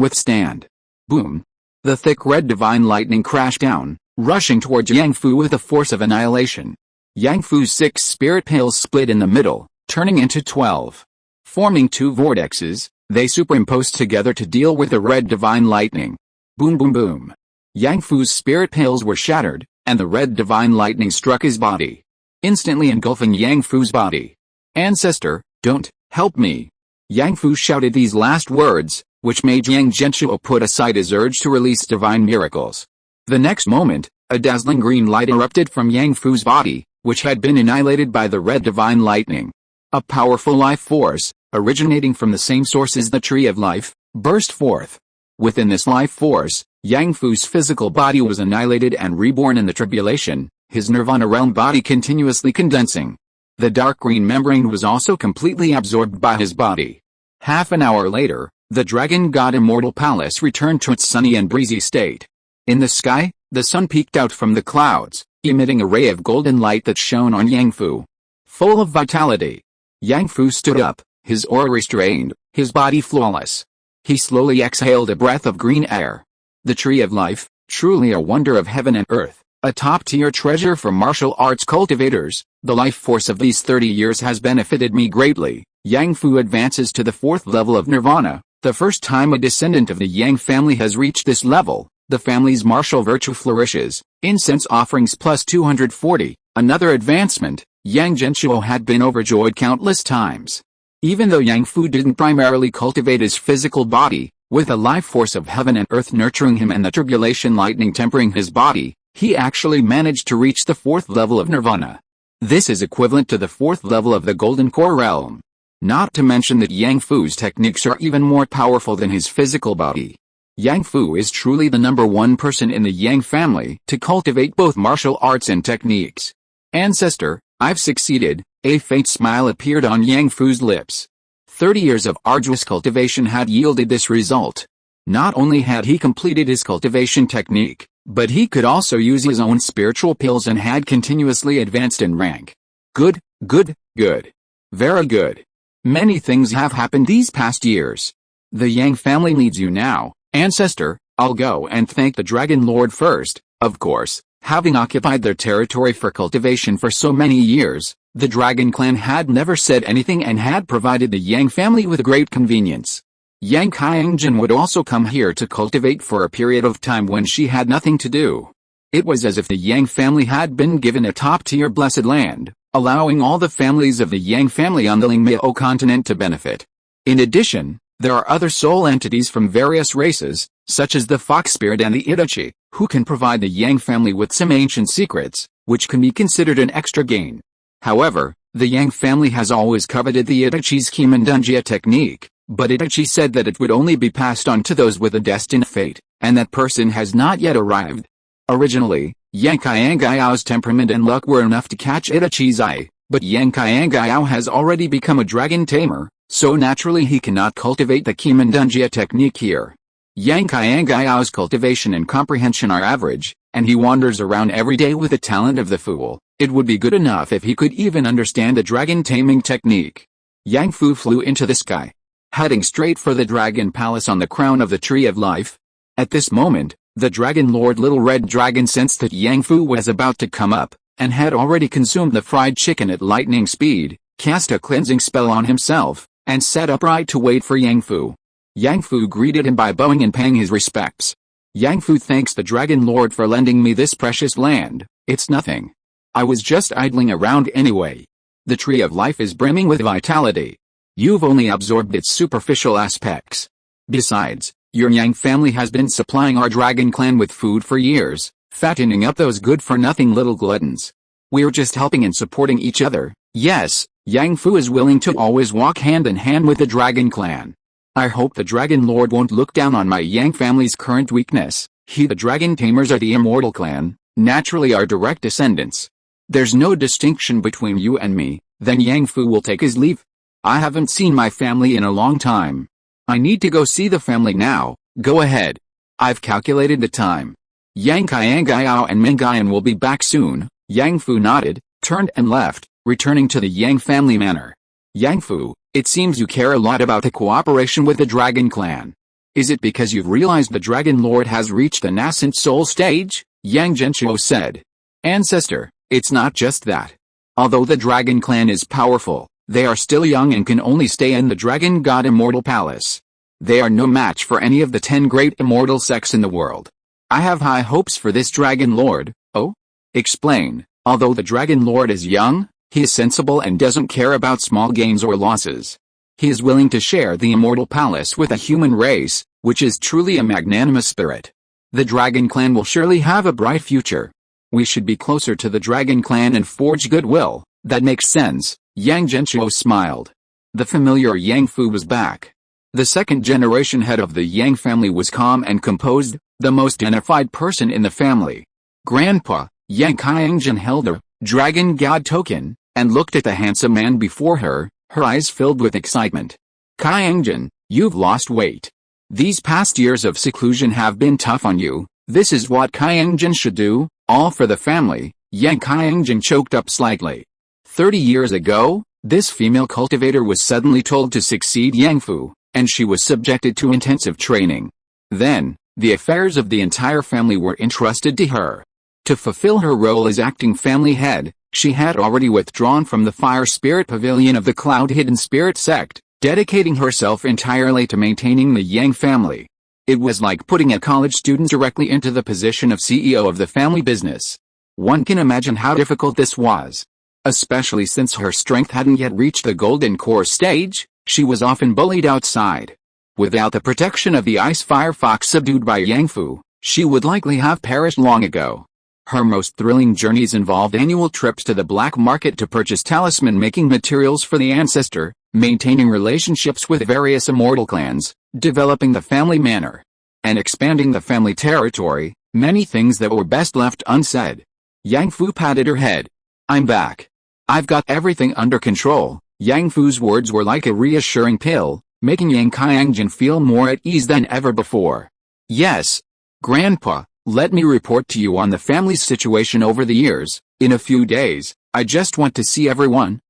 withstand. Boom! The thick red divine lightning crashed down, rushing towards Yang Fu with the force of annihilation. Yang Fu's 6 spirit pales split in the middle, turning into 12. Forming 2 vortexes, they superimposed together to deal with the red divine lightning. Boom boom boom. Yang Fu's spirit pales were shattered, and the red divine lightning struck his body, instantly engulfing Yang Fu's body. Ancestor, don't, help me. Yang Fu shouted these last words, which made Yang Genshuo put aside his urge to release divine miracles. The next moment, a dazzling green light erupted from Yang Fu's body, which had been annihilated by the red divine lightning. A powerful life force, originating from the same source as the tree of life, burst forth. Within this life force, Yang Fu's physical body was annihilated and reborn in the tribulation, his nirvana realm body continuously condensing. The dark green membrane was also completely absorbed by his body. Half an hour later, the dragon god immortal palace returned to its sunny and breezy state. In the sky, the sun peeked out from the clouds, emitting a ray of golden light that shone on Yang Fu. Full of vitality, Yang Fu stood up, his aura restrained, his body flawless. He slowly exhaled a breath of green air. The tree of life, truly a wonder of heaven and earth, a top-tier treasure for martial arts cultivators, the life force of these 30 years has benefited me greatly. Yang Fu advances to the 4th level of nirvana, the first time a descendant of the Yang family has reached this level. The family's martial virtue flourishes, incense offerings plus 240, another advancement. Yang Genshuo had been overjoyed countless times. Even though Yang Fu didn't primarily cultivate his physical body, with a life force of heaven and earth nurturing him and the tribulation lightning tempering his body, he actually managed to reach the 4th level of nirvana. This is equivalent to the 4th level of the golden core realm. Not to mention that Yang Fu's techniques are even more powerful than his physical body. Yang Fu is truly the #1 person in the Yang family to cultivate both martial arts and techniques. Ancestor, I've succeeded. A faint smile appeared on Yang Fu's lips. 30 years of arduous cultivation had yielded this result. Not only had he completed his cultivation technique, but he could also use his own spiritual pills and had continuously advanced in rank. Good, good, good. Very good. Many things have happened these past years. The Yang family needs you now, ancestor. I'll go and thank the Dragon Lord first. Of course, having occupied their territory for cultivation for so many years, the Dragon clan had never said anything and had provided the Yang family with great convenience. Yang Qiangjin would also come here to cultivate for a period of time when she had nothing to do. It was as if the Yang family had been given a top-tier blessed land, allowing all the families of the Yang family on the Lingmao continent to benefit. In addition, there are other soul entities from various races, such as the Fox Spirit and the Itachi, who can provide the Yang family with some ancient secrets, which can be considered an extra gain. However, the Yang family has always coveted the Itachi's Kimandunjia technique, but Itachi said that it would only be passed on to those with a destined fate, and that person has not yet arrived. Originally, Yang Qiangao's temperament and luck were enough to catch Itachi's eye, but Yang Qiangao has already become a dragon tamer, so naturally he cannot cultivate the Kimandunjia technique here. Yang Qiangao's cultivation and comprehension are average, and he wanders around every day with the talent of the fool. It would be good enough if he could even understand the dragon taming technique. Yang Fu flew into the sky, heading straight for the dragon palace on the crown of the tree of life. At this moment, the Dragon Lord Little Red Dragon sensed that Yang Fu was about to come up, and had already consumed the fried chicken at lightning speed, cast a cleansing spell on himself, and sat upright to wait for Yang Fu. Yang Fu greeted him by bowing and paying his respects. Yang Fu thanks the Dragon Lord for lending me this precious land. It's nothing. I was just idling around anyway. The tree of life is brimming with vitality. You've only absorbed its superficial aspects. Besides, your Yang family has been supplying our dragon clan with food for years, fattening up those good-for-nothing little gluttons. We're just helping and supporting each other. Yes, Yang Fu is willing to always walk hand in hand with the dragon clan. I hope the Dragon Lord won't look down on my Yang family's current weakness. The dragon tamers are the immortal clan, naturally our direct descendants. There's no distinction between you and me. Then Yang Fu will take his leave. I haven't seen my family in a long time. I need to go see the family now. Go ahead. I've calculated the time. Yang Qiangao and Mingayan will be back soon. Yang Fu nodded, turned and left, returning to the Yang family manor. Yang Fu, it seems you care a lot about the cooperation with the Dragon clan. Is it because you've realized the Dragon Lord has reached the nascent soul stage? Yang Genshuo said. Ancestor, it's not just that. Although the Dragon clan is powerful, they are still young and can only stay in the Dragon God Immortal Palace. They are no match for any of the 10 great immortal sects in the world. I have high hopes for this Dragon Lord. Oh? Explain. Although the Dragon Lord is young, he is sensible and doesn't care about small gains or losses. He is willing to share the Immortal Palace with a human race, which is truly a magnanimous spirit. The Dragon clan will surely have a bright future. We should be closer to the Dragon Clan and forge goodwill. That makes sense, Yang Genshuo smiled. The familiar Yang Fu was back. The second-generation head of the Yang family was calm and composed, the most dignified person in the family. Grandpa, Yang Qiangjin held a dragon god token, and looked at the handsome man before her, her eyes filled with excitement. Qiangjin, you've lost weight. These past years of seclusion have been tough on you. This is what Qiangjin should do, all for the family. Yang Qiangjin choked up slightly. 30 years ago, this female cultivator was suddenly told to succeed Yang Fu, and she was subjected to intensive training. Then, the affairs of the entire family were entrusted to her. To fulfill her role as acting family head, she had already withdrawn from the Fire Spirit Pavilion of the Cloud Hidden Spirit sect, dedicating herself entirely to maintaining the Yang family. It was like putting a college student directly into the position of CEO of the family business. One can imagine how difficult this was. Especially since her strength hadn't yet reached the golden core stage, she was often bullied outside. Without the protection of the ice fire fox subdued by Yang Fu, she would likely have perished long ago. Her most thrilling journeys involved annual trips to the black market to purchase talisman-making materials for the ancestor, maintaining relationships with various immortal clans, developing the family manor, and expanding the family territory, many things that were best left unsaid. Yang Fu patted her head. I'm back. I've got everything under control. Yang Fu's words were like a reassuring pill, making Yang Qiangjin feel more at ease than ever before. Yes, Grandpa, let me report to you on the family's situation over the years. In a few days, I just want to see everyone.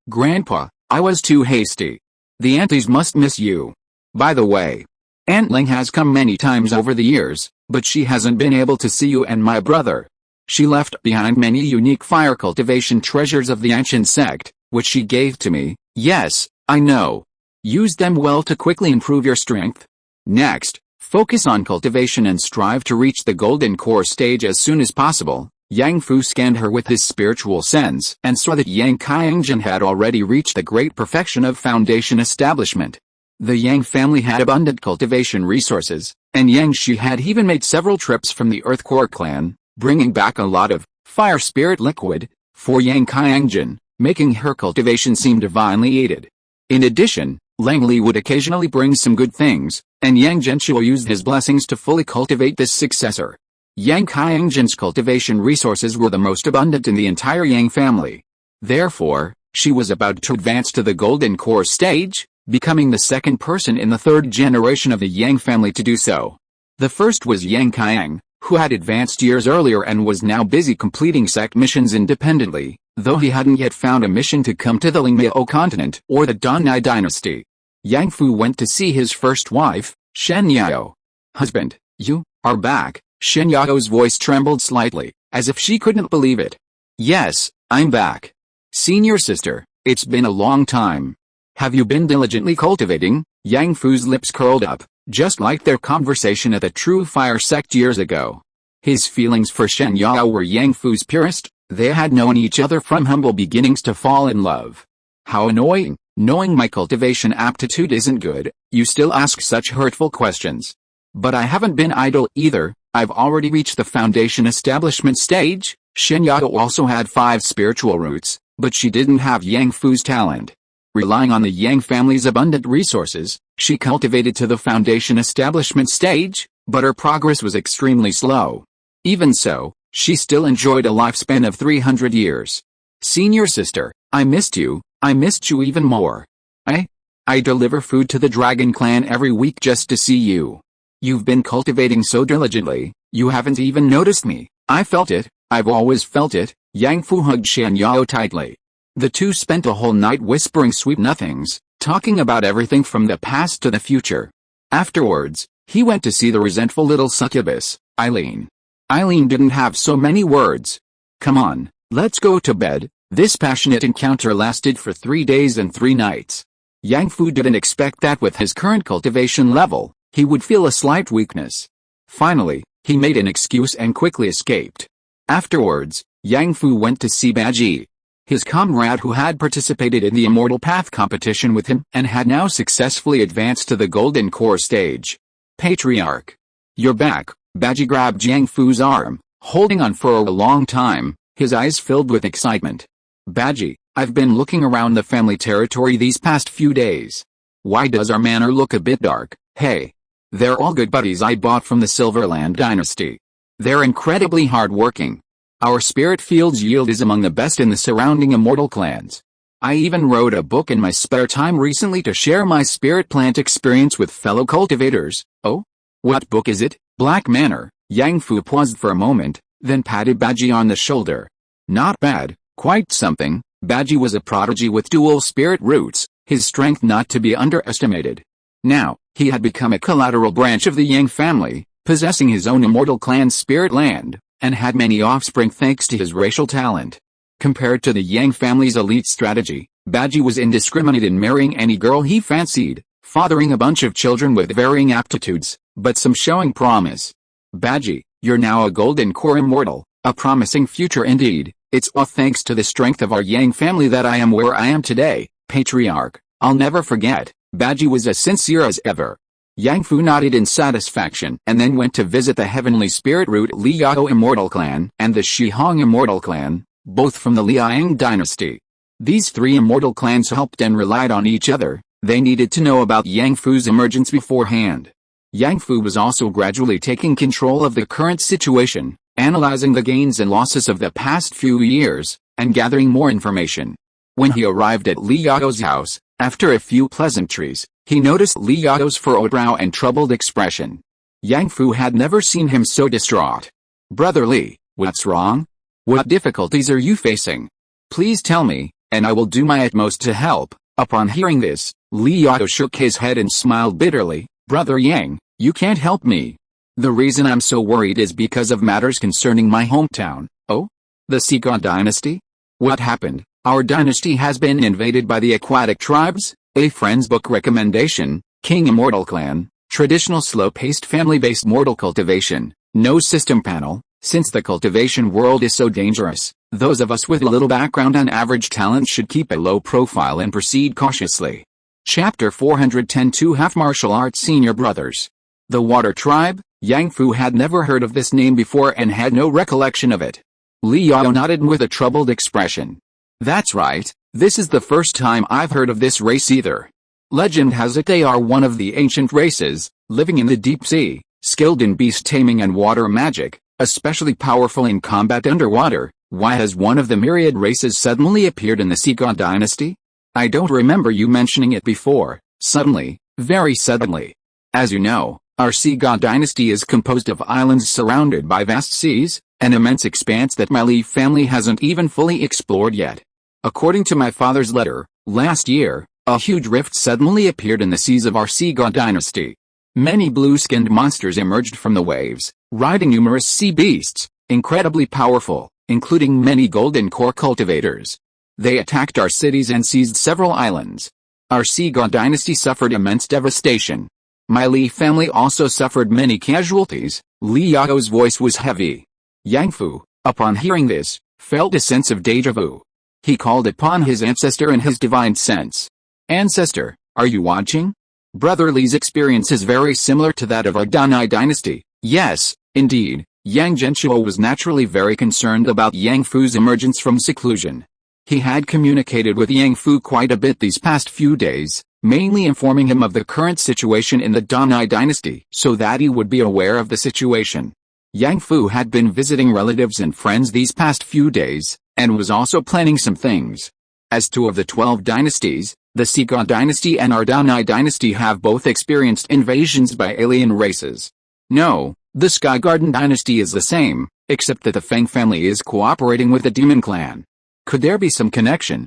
Grandpa, I was too hasty. The aunties must miss you. By the way, Aunt Ling has come many times over the years, but she hasn't been able to see you and my brother. She left behind many unique fire cultivation treasures of the ancient sect, which she gave to me. Yes, I know. Use them well to quickly improve your strength. Next, focus on cultivation and strive to reach the golden core stage as soon as possible. Yang Fu scanned her with his spiritual sense and saw that Yang Qiangjin had already reached the great perfection of foundation establishment. The Yang family had abundant cultivation resources, and Yang Shi had even made several trips from the Earth Core clan, bringing back a lot of fire spirit liquid for Yang Qiangjin, making her cultivation seem divinely aided. In addition, Lang Li would occasionally bring some good things, and Yang Genshuo used his blessings to fully cultivate this successor. Yang Qiangjin's cultivation resources were the most abundant in the entire Yang family. Therefore, she was about to advance to the golden core stage, becoming the second person in the third generation of the Yang family to do so. The first was Yang Qiang, who had advanced years earlier and was now busy completing sect missions independently, though he hadn't yet found a mission to come to the Lingmiao continent or the Danai dynasty. Yang Fu went to see his first wife, Shen Yao. Husband, you are back. Shen Yao's voice trembled slightly, as if she couldn't believe it. Yes, I'm back. Senior sister, it's been a long time. Have you been diligently cultivating? Yang Fu's lips curled up, just like their conversation at the True Fire sect years ago. His feelings for Shen Yao were Yang Fu's purest. They had known each other from humble beginnings to fall in love. How annoying, knowing my cultivation aptitude isn't good, you still ask such hurtful questions. But I haven't been idle either. I've already reached the foundation establishment stage. Shen Yao also had 5 spiritual roots, but she didn't have Yang Fu's talent. Relying on the Yang family's abundant resources, she cultivated to the foundation establishment stage, but her progress was extremely slow. Even so, she still enjoyed a lifespan of 300 years. Senior sister, I missed you even more. I deliver food to the Dragon Clan every week just to see you. You've been cultivating so diligently, you haven't even noticed me. I felt it, I've always felt it. Yang Fu hugged Shen Yao tightly. The two spent a whole night whispering sweet nothings, talking about everything from the past to the future. Afterwards, he went to see the resentful little succubus, Eileen. Eileen didn't have so many words. Come on, let's go to bed. This passionate encounter lasted for 3 days and 3 nights. Yang Fu didn't expect that with his current cultivation level, he would feel a slight weakness. Finally, he made an excuse and quickly escaped. Afterwards, Yang Fu went to see Baji, his comrade who had participated in the Immortal Path competition with him and had now successfully advanced to the Golden Core stage. Patriarch. You're back. Baji grabbed Yang Fu's arm, holding on for a long time, his eyes filled with excitement. Badgie, I've been looking around the family territory these past few days. Why does our manor look a bit dark? Hey. They're all good buddies I bought from the Silverland dynasty. They're incredibly hard-working. Our spirit field's yield is among the best in the surrounding immortal clans. I even wrote a book in my spare time recently to share my spirit plant experience with fellow cultivators. Oh? What book is it? Black Manor. Yang Fu paused for a moment, then patted Badgie on the shoulder. Not bad, quite something. Badgie was a prodigy with dual spirit roots, his strength not to be underestimated. Now, he had become a collateral branch of the Yang family, possessing his own immortal clan spirit land, and had many offspring thanks to his racial talent. Compared to the Yang family's elite strategy, Badgie was indiscriminate in marrying any girl he fancied, fathering a bunch of children with varying aptitudes, but some showing promise. Badgie, you're now a golden core immortal, a promising future indeed. It's all thanks to the strength of our Yang family that I am where I am today, patriarch. I'll never forget. Badgie was as sincere as ever. Yang Fu nodded in satisfaction and then went to visit the heavenly spirit root Liao Immortal Clan and the Shihong Immortal Clan, both from the Liang dynasty. These three immortal clans helped and relied on each other. They needed to know about Yang Fu's emergence beforehand. Yang Fu was also gradually taking control of the current situation, analyzing the gains and losses of the past few years, and gathering more information. When he arrived at Liao's house, after a few pleasantries, he noticed Liao's furrowed brow and troubled expression. Yang Fu had never seen him so distraught. Brother Li, what's wrong? What difficulties are you facing? Please tell me, and I will do my utmost to help. Upon hearing this, Liao shook his head and smiled bitterly. Brother Yang, you can't help me. The reason I'm so worried is because of matters concerning my hometown. Oh? The Sika dynasty? What happened? Our dynasty has been invaded by the aquatic tribes. A friend's book recommendation, King Immortal Clan, traditional slow-paced family-based mortal cultivation, no system panel. Since the cultivation world is so dangerous, those of us with a little background and average talent should keep a low profile and proceed cautiously. Chapter 410 Half Martial Arts Senior Brothers. The Water Tribe. Yang Fu had never heard of this name before and had no recollection of it. Liao nodded with a troubled expression. That's right, this is the first time I've heard of this race either. Legend has it they are one of the ancient races, living in the deep sea, skilled in beast taming and water magic, especially powerful in combat underwater. Why has one of the myriad races suddenly appeared in the Sika dynasty? I don't remember you mentioning it before. Suddenly, very suddenly. As you know, our Sika dynasty is composed of islands surrounded by vast seas, an immense expanse that my Li family hasn't even fully explored yet. According to my father's letter, last year, a huge rift suddenly appeared in the seas of our Sika dynasty. Many blue-skinned monsters emerged from the waves, riding numerous sea beasts, incredibly powerful, including many golden core cultivators. They attacked our cities and seized several islands. Our Sika dynasty suffered immense devastation. My Li family also suffered many casualties. Liao's voice was heavy. Yang Fu, upon hearing this, felt a sense of deja vu. He called upon his ancestor and his divine sense. Ancestor, are you watching? Brother Li's experience is very similar to that of our Danai dynasty. Yes, indeed. Yang Genshuo was naturally very concerned about Yang Fu's emergence from seclusion. He had communicated with Yang Fu quite a bit these past few days, mainly informing him of the current situation in the Danai dynasty so that he would be aware of the situation. Yang Fu had been visiting relatives and friends these past few days, and was also planning some things. As two of the 12 dynasties, the Sika dynasty and our Danai dynasty have both experienced invasions by alien races. No, the Sky Garden dynasty is the same, except that the Feng family is cooperating with the Demon Clan. Could there be some connection?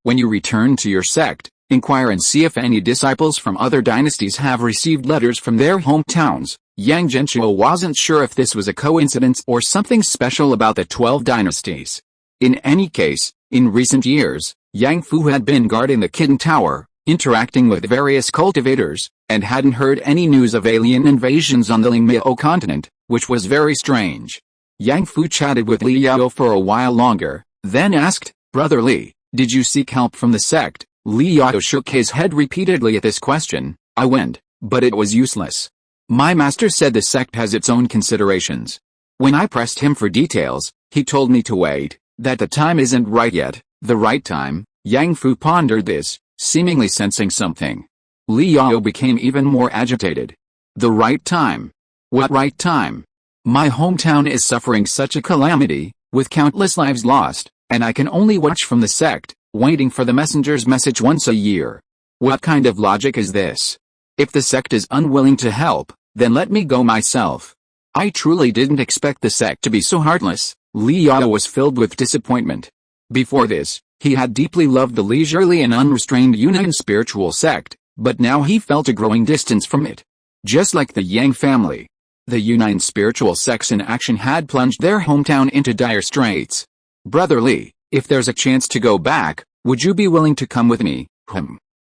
When you return to your sect, inquire and see if any disciples from other dynasties have received letters from their hometowns. Yang Genshuo wasn't sure if this was a coincidence or something special about the 12 dynasties. In any case, in recent years, Yang Fu had been guarding the Kitten Tower, interacting with various cultivators, and hadn't heard any news of alien invasions on the Lingmiao continent, which was very strange. Yang Fu chatted with Liao for a while longer, then asked, Brother Li, did you seek help from the sect? Liao shook his head repeatedly at this question. I went, but it was useless. My master said the sect has its own considerations. When I pressed him for details, he told me to wait, that the time isn't right yet. The right time? Yang Fu pondered this, seemingly sensing something. Li Yao became even more agitated. The right time? What right time? My hometown is suffering such a calamity, with countless lives lost, and I can only watch from the sect, waiting for the messenger's message once a year. What kind of logic is this? If the sect is unwilling to help, then let me go myself. I truly didn't expect the sect to be so heartless. Li Yao was filled with disappointment. Before this, he had deeply loved the leisurely and unrestrained Yunnan spiritual sect, but now he felt a growing distance from it. Just like the Yang family, the Yunnan spiritual sects in action had plunged their hometown into dire straits. Brother Li, if there's a chance to go back, would you be willing to come with me?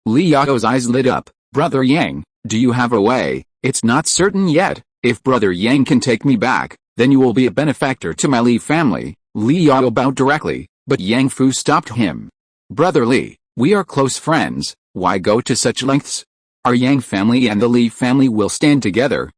Li Yao's eyes lit up. Brother Yang, do you have a way? It's not certain yet. If Brother Yang can take me back, then you will be a benefactor to my Li family. Li Yao bowed directly, but Yang Fu stopped him. Brother Li, we are close friends, why go to such lengths? Our Yang family and the Li family will stand together.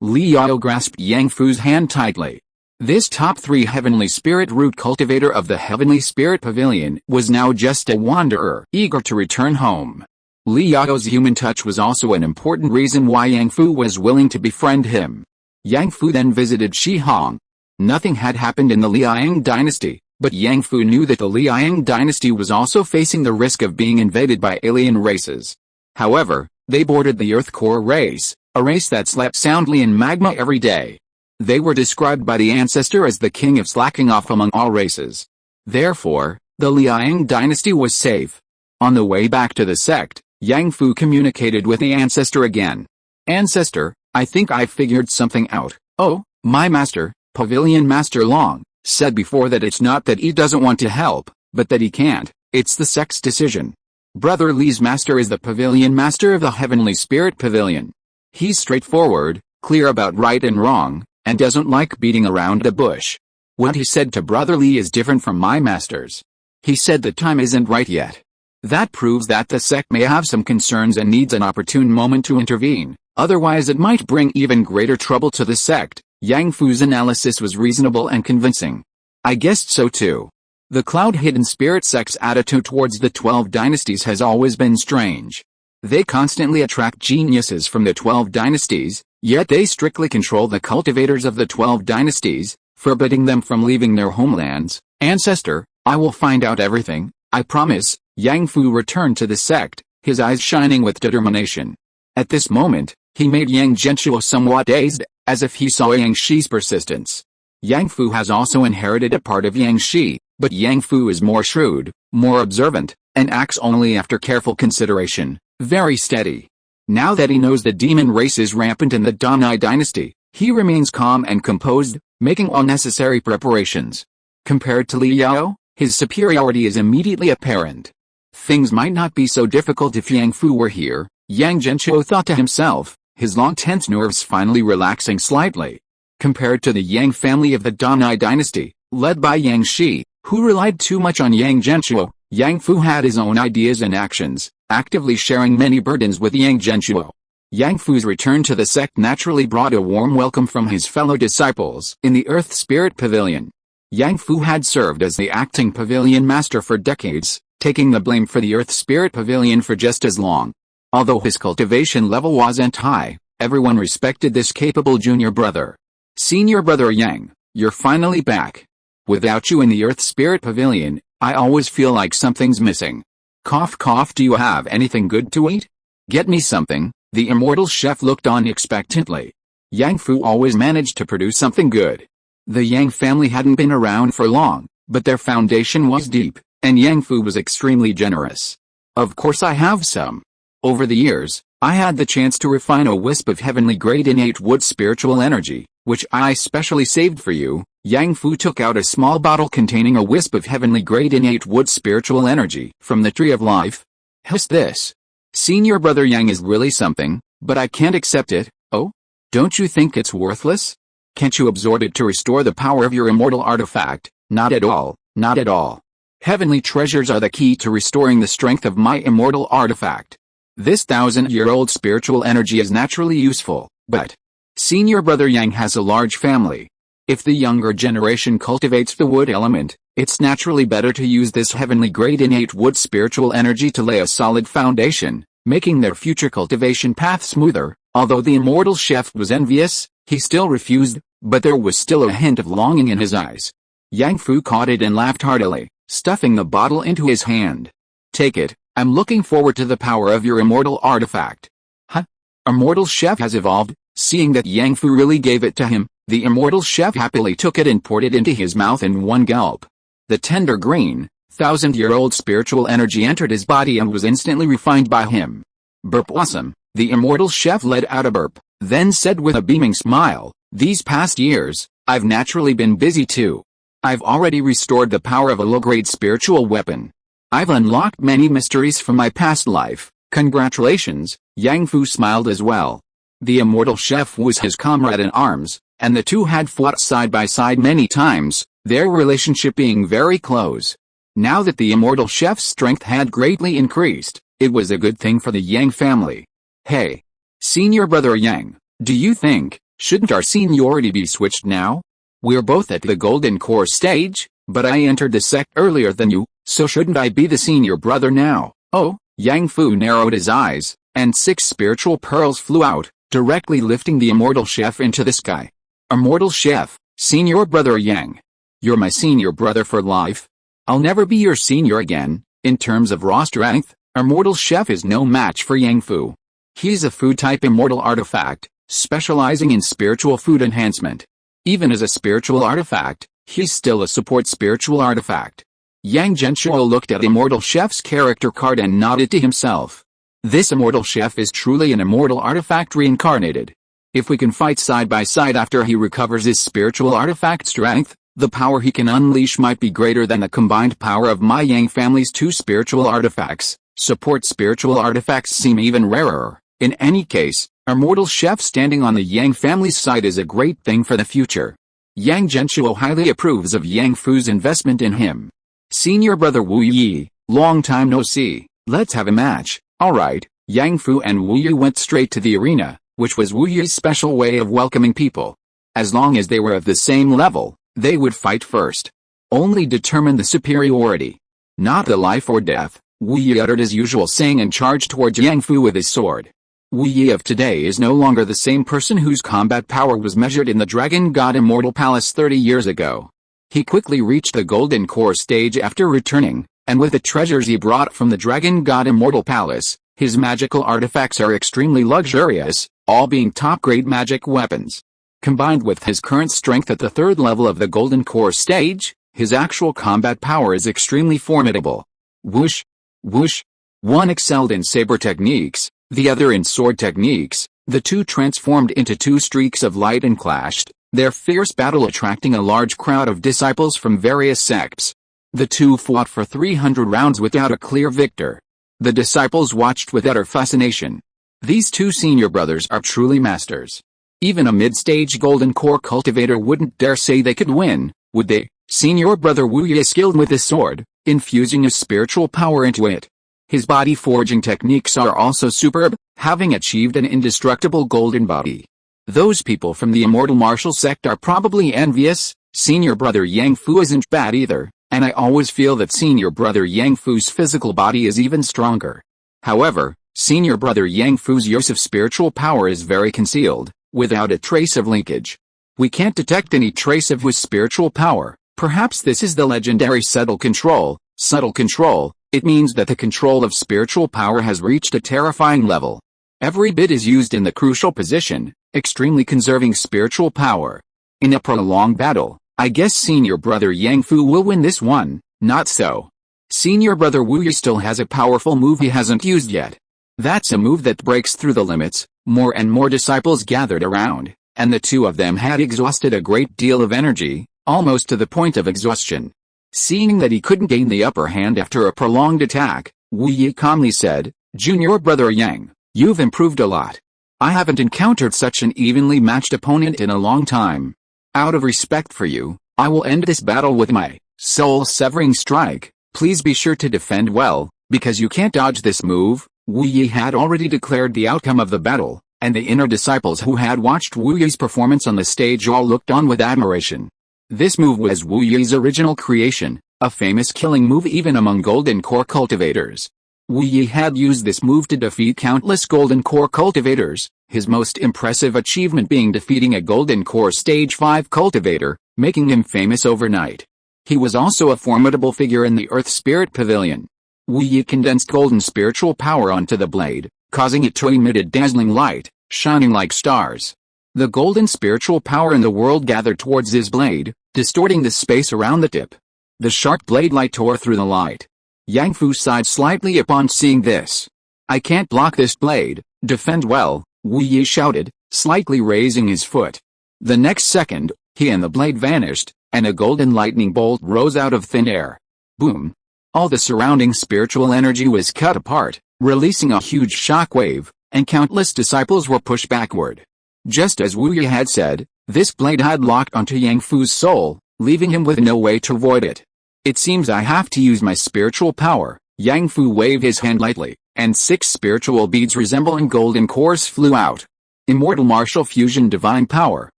Li Yao grasped Yang Fu's hand tightly. This top 3 heavenly spirit root cultivator of the Heavenly Spirit Pavilion was now just a wanderer, eager to return home. Li Yao's human touch was also an important reason why Yang Fu was willing to befriend him. Yang Fu then visited Shihong. Nothing had happened in the Liang dynasty, but Yang Fu knew that the Liang dynasty was also facing the risk of being invaded by alien races. However, they boarded the Earth Core race, a race that slept soundly in magma every day. They were described by the ancestor as the king of slacking off among all races. Therefore, the Liang dynasty was safe. On the way back to the sect, Yang Fu communicated with the ancestor again. Ancestor, I think I figured something out. Oh, my master, Pavilion Master Long, said before that it's not that he doesn't want to help, but that he can't. It's the sect's decision. Brother Li's master is the Pavilion Master of the Heavenly Spirit Pavilion. He's straightforward, clear about right and wrong, and doesn't like beating around the bush. What he said to Brother Li is different from my master's. He said the time isn't right yet. That proves that the sect may have some concerns and needs an opportune moment to intervene, otherwise it might bring even greater trouble to the sect. Yang Fu's analysis was reasonable and convincing. I guessed so too. The cloud-hidden spirit sect's attitude towards the 12 dynasties has always been strange. They constantly attract geniuses from the 12 dynasties, yet they strictly control the cultivators of the 12 dynasties, forbidding them from leaving their homelands. Ancestor, I will find out everything, I promise. Yang Fu returned to the sect, his eyes shining with determination. At this moment, he made Yang Genshuo somewhat dazed, as if he saw Yang Shi's persistence. Yang Fu has also inherited a part of Yang Shi, but Yang Fu is more shrewd, more observant, and acts only after careful consideration, very steady. Now that he knows the demon race is rampant in the Danai dynasty, he remains calm and composed, making all necessary preparations. Compared to Li Yao, his superiority is immediately apparent. Things might not be so difficult if Yang Fu were here, Yang Genshuo thought to himself, his long tense nerves finally relaxing slightly. Compared to the Yang family of the Danai dynasty, led by Yang Shi, who relied too much on Yang Genshuo, Yang Fu had his own ideas and actions, actively sharing many burdens with Yang Genshuo. Yang Fu's return to the sect naturally brought a warm welcome from his fellow disciples in the Earth Spirit Pavilion. Yang Fu had served as the acting pavilion master for decades, taking the blame for the Earth Spirit Pavilion for just as long. Although his cultivation level wasn't high, everyone respected this capable junior brother. Senior brother Yang, you're finally back. Without you in the Earth Spirit Pavilion, I always feel like something's missing. Cough cough, do you have anything good to eat? Get me something. The immortal chef looked on expectantly. Yang Fu always managed to produce something good. The Yang family hadn't been around for long, but their foundation was deep, and Yang Fu was extremely generous. Of course I have some. Over the years, I had the chance to refine a wisp of heavenly grade innate wood spiritual energy, which I specially saved for you. Yang Fu took out a small bottle containing a wisp of heavenly grade innate wood spiritual energy from the tree of life. How's this? Senior brother Yang is really something, but I can't accept it. Oh? Don't you think it's worthless? Can't you absorb it to restore the power of your immortal artifact? Not at all, not at all. Heavenly treasures are the key to restoring the strength of my immortal artifact. This 1,000-year-old spiritual energy is naturally useful, but Senior brother Yang has a large family. If the younger generation cultivates the wood element, it's naturally better to use this heavenly grade innate wood spiritual energy to lay a solid foundation, making their future cultivation path smoother. Although the immortal chef was envious, he still refused, but there was still a hint of longing in his eyes. Yang Fu caught it and laughed heartily, stuffing the bottle into his hand. Take it, I'm looking forward to the power of your immortal artifact. Huh? Immortal chef has evolved. Seeing that Yang Fu really gave it to him, the immortal chef happily took it and poured it into his mouth in one gulp. The tender green, 1,000-year-old spiritual energy entered his body and was instantly refined by him. Burp awesome, the immortal chef let out a burp, then said with a beaming smile, these past years, I've naturally been busy too. I've already restored the power of a low-grade spiritual weapon. I've unlocked many mysteries from my past life. Congratulations, Yang Fu smiled as well. The immortal chef was his comrade in arms, and the two had fought side by side many times, their relationship being very close. Now that the immortal chef's strength had greatly increased, it was a good thing for the Yang family. Hey, senior brother Yang, do you think, shouldn't our seniority be switched now? We're both at the golden core stage, but I entered the sect earlier than you, so shouldn't I be the senior brother now? Oh, Yang Fu narrowed his eyes, and 6 spiritual pearls flew out, directly lifting the immortal chef into the sky. Immortal chef, senior brother Yang. You're my senior brother for life. I'll never be your senior again. In terms of raw strength, immortal chef is no match for Yang Fu. He's a food-type immortal artifact, specializing in spiritual food enhancement. Even as a spiritual artifact, he's still a support spiritual artifact. Yang Genshuo looked at immortal chef's character card and nodded to himself. This immortal chef is truly an immortal artifact reincarnated. If we can fight side by side after he recovers his spiritual artifact strength, the power he can unleash might be greater than the combined power of my Yang family's 2 spiritual artifacts. Support spiritual artifacts seem even rarer. In any case, immortal chef standing on the Yang family's side is a great thing for the future. Yang Genshuo highly approves of Yang Fu's investment in him. Senior brother Wu Yi, long time no see, let's have a match. Alright, Yang Fu and Wu Yi went straight to the arena, which was Wu Yi's special way of welcoming people. As long as they were of the same level, they would fight first. Only determine the superiority. Not the life or death. Wu Yi uttered his usual saying and charged towards Yang Fu with his sword. Wu Yi of today is no longer the same person whose combat power was measured in the Dragon God Immortal Palace 30 years ago. He quickly reached the Golden Core stage after returning, and with the treasures he brought from the Dragon God Immortal Palace, his magical artifacts are extremely luxurious, all being top-grade magic weapons. Combined with his current strength at the 3rd level of the Golden Core stage, his actual combat power is extremely formidable. Whoosh! Whoosh! One excelled in saber techniques, the other in sword techniques. The two transformed into 2 streaks of light and clashed, their fierce battle attracting a large crowd of disciples from various sects. The two fought for 300 rounds without a clear victor. The disciples watched with utter fascination. These 2 senior brothers are truly masters. Even a mid-stage golden core cultivator wouldn't dare say they could win, would they? Senior brother Wu Yi is skilled with his sword, infusing his spiritual power into it. His body forging techniques are also superb, having achieved an indestructible golden body. Those people from the immortal martial sect are probably envious. Senior brother Yang Fu isn't bad either, and I always feel that senior brother Yang Fu's physical body is even stronger. However, senior brother Yang Fu's use of spiritual power is very concealed, without a trace of linkage. We can't detect any trace of his spiritual power. Perhaps this is the legendary subtle control. Subtle control, it means that the control of spiritual power has reached a terrifying level. Every bit is used in the crucial position, extremely conserving spiritual power. In a prolonged battle, I guess senior brother Yang Fu will win this one. Not so. Senior brother Wu Yi still has a powerful move he hasn't used yet. That's a move that breaks through the limits. More and more disciples gathered around, and the two of them had exhausted a great deal of energy, almost to the point of exhaustion. Seeing that he couldn't gain the upper hand after a prolonged attack, Wu Yi calmly said, "Junior brother Yang, you've improved a lot. I haven't encountered such an evenly matched opponent in a long time. Out of respect for you, I will end this battle with my soul-severing strike. Please be sure to defend well, because you can't dodge this move." Wu Yi had already declared the outcome of the battle, and the inner disciples who had watched Wu Yi's performance on the stage all looked on with admiration. This move was Wu Yi's original creation, a famous killing move even among Golden Core cultivators. Wu Yi had used this move to defeat countless Golden Core cultivators, his most impressive achievement being defeating a Golden Core Stage 5 cultivator, making him famous overnight. He was also a formidable figure in the Earth Spirit Pavilion. Wu Yi condensed golden spiritual power onto the blade, causing it to emit a dazzling light, shining like stars. The golden spiritual power in the world gathered towards his blade, distorting the space around the tip. The sharp blade light tore through the light. Yang Fu sighed slightly upon seeing this. "I can't block this blade, defend well," Wu Yi shouted, slightly raising his foot. The next second, he and the blade vanished, and a golden lightning bolt rose out of thin air. Boom! All the surrounding spiritual energy was cut apart, releasing a huge shockwave, and countless disciples were pushed backward. Just as Wu Yi had said, this blade had locked onto Yang Fu's soul, leaving him with no way to avoid it. "It seems I have to use my spiritual power." Yang Fu waved his hand lightly, and 6 spiritual beads resembling golden cores flew out. Immortal martial fusion divine power,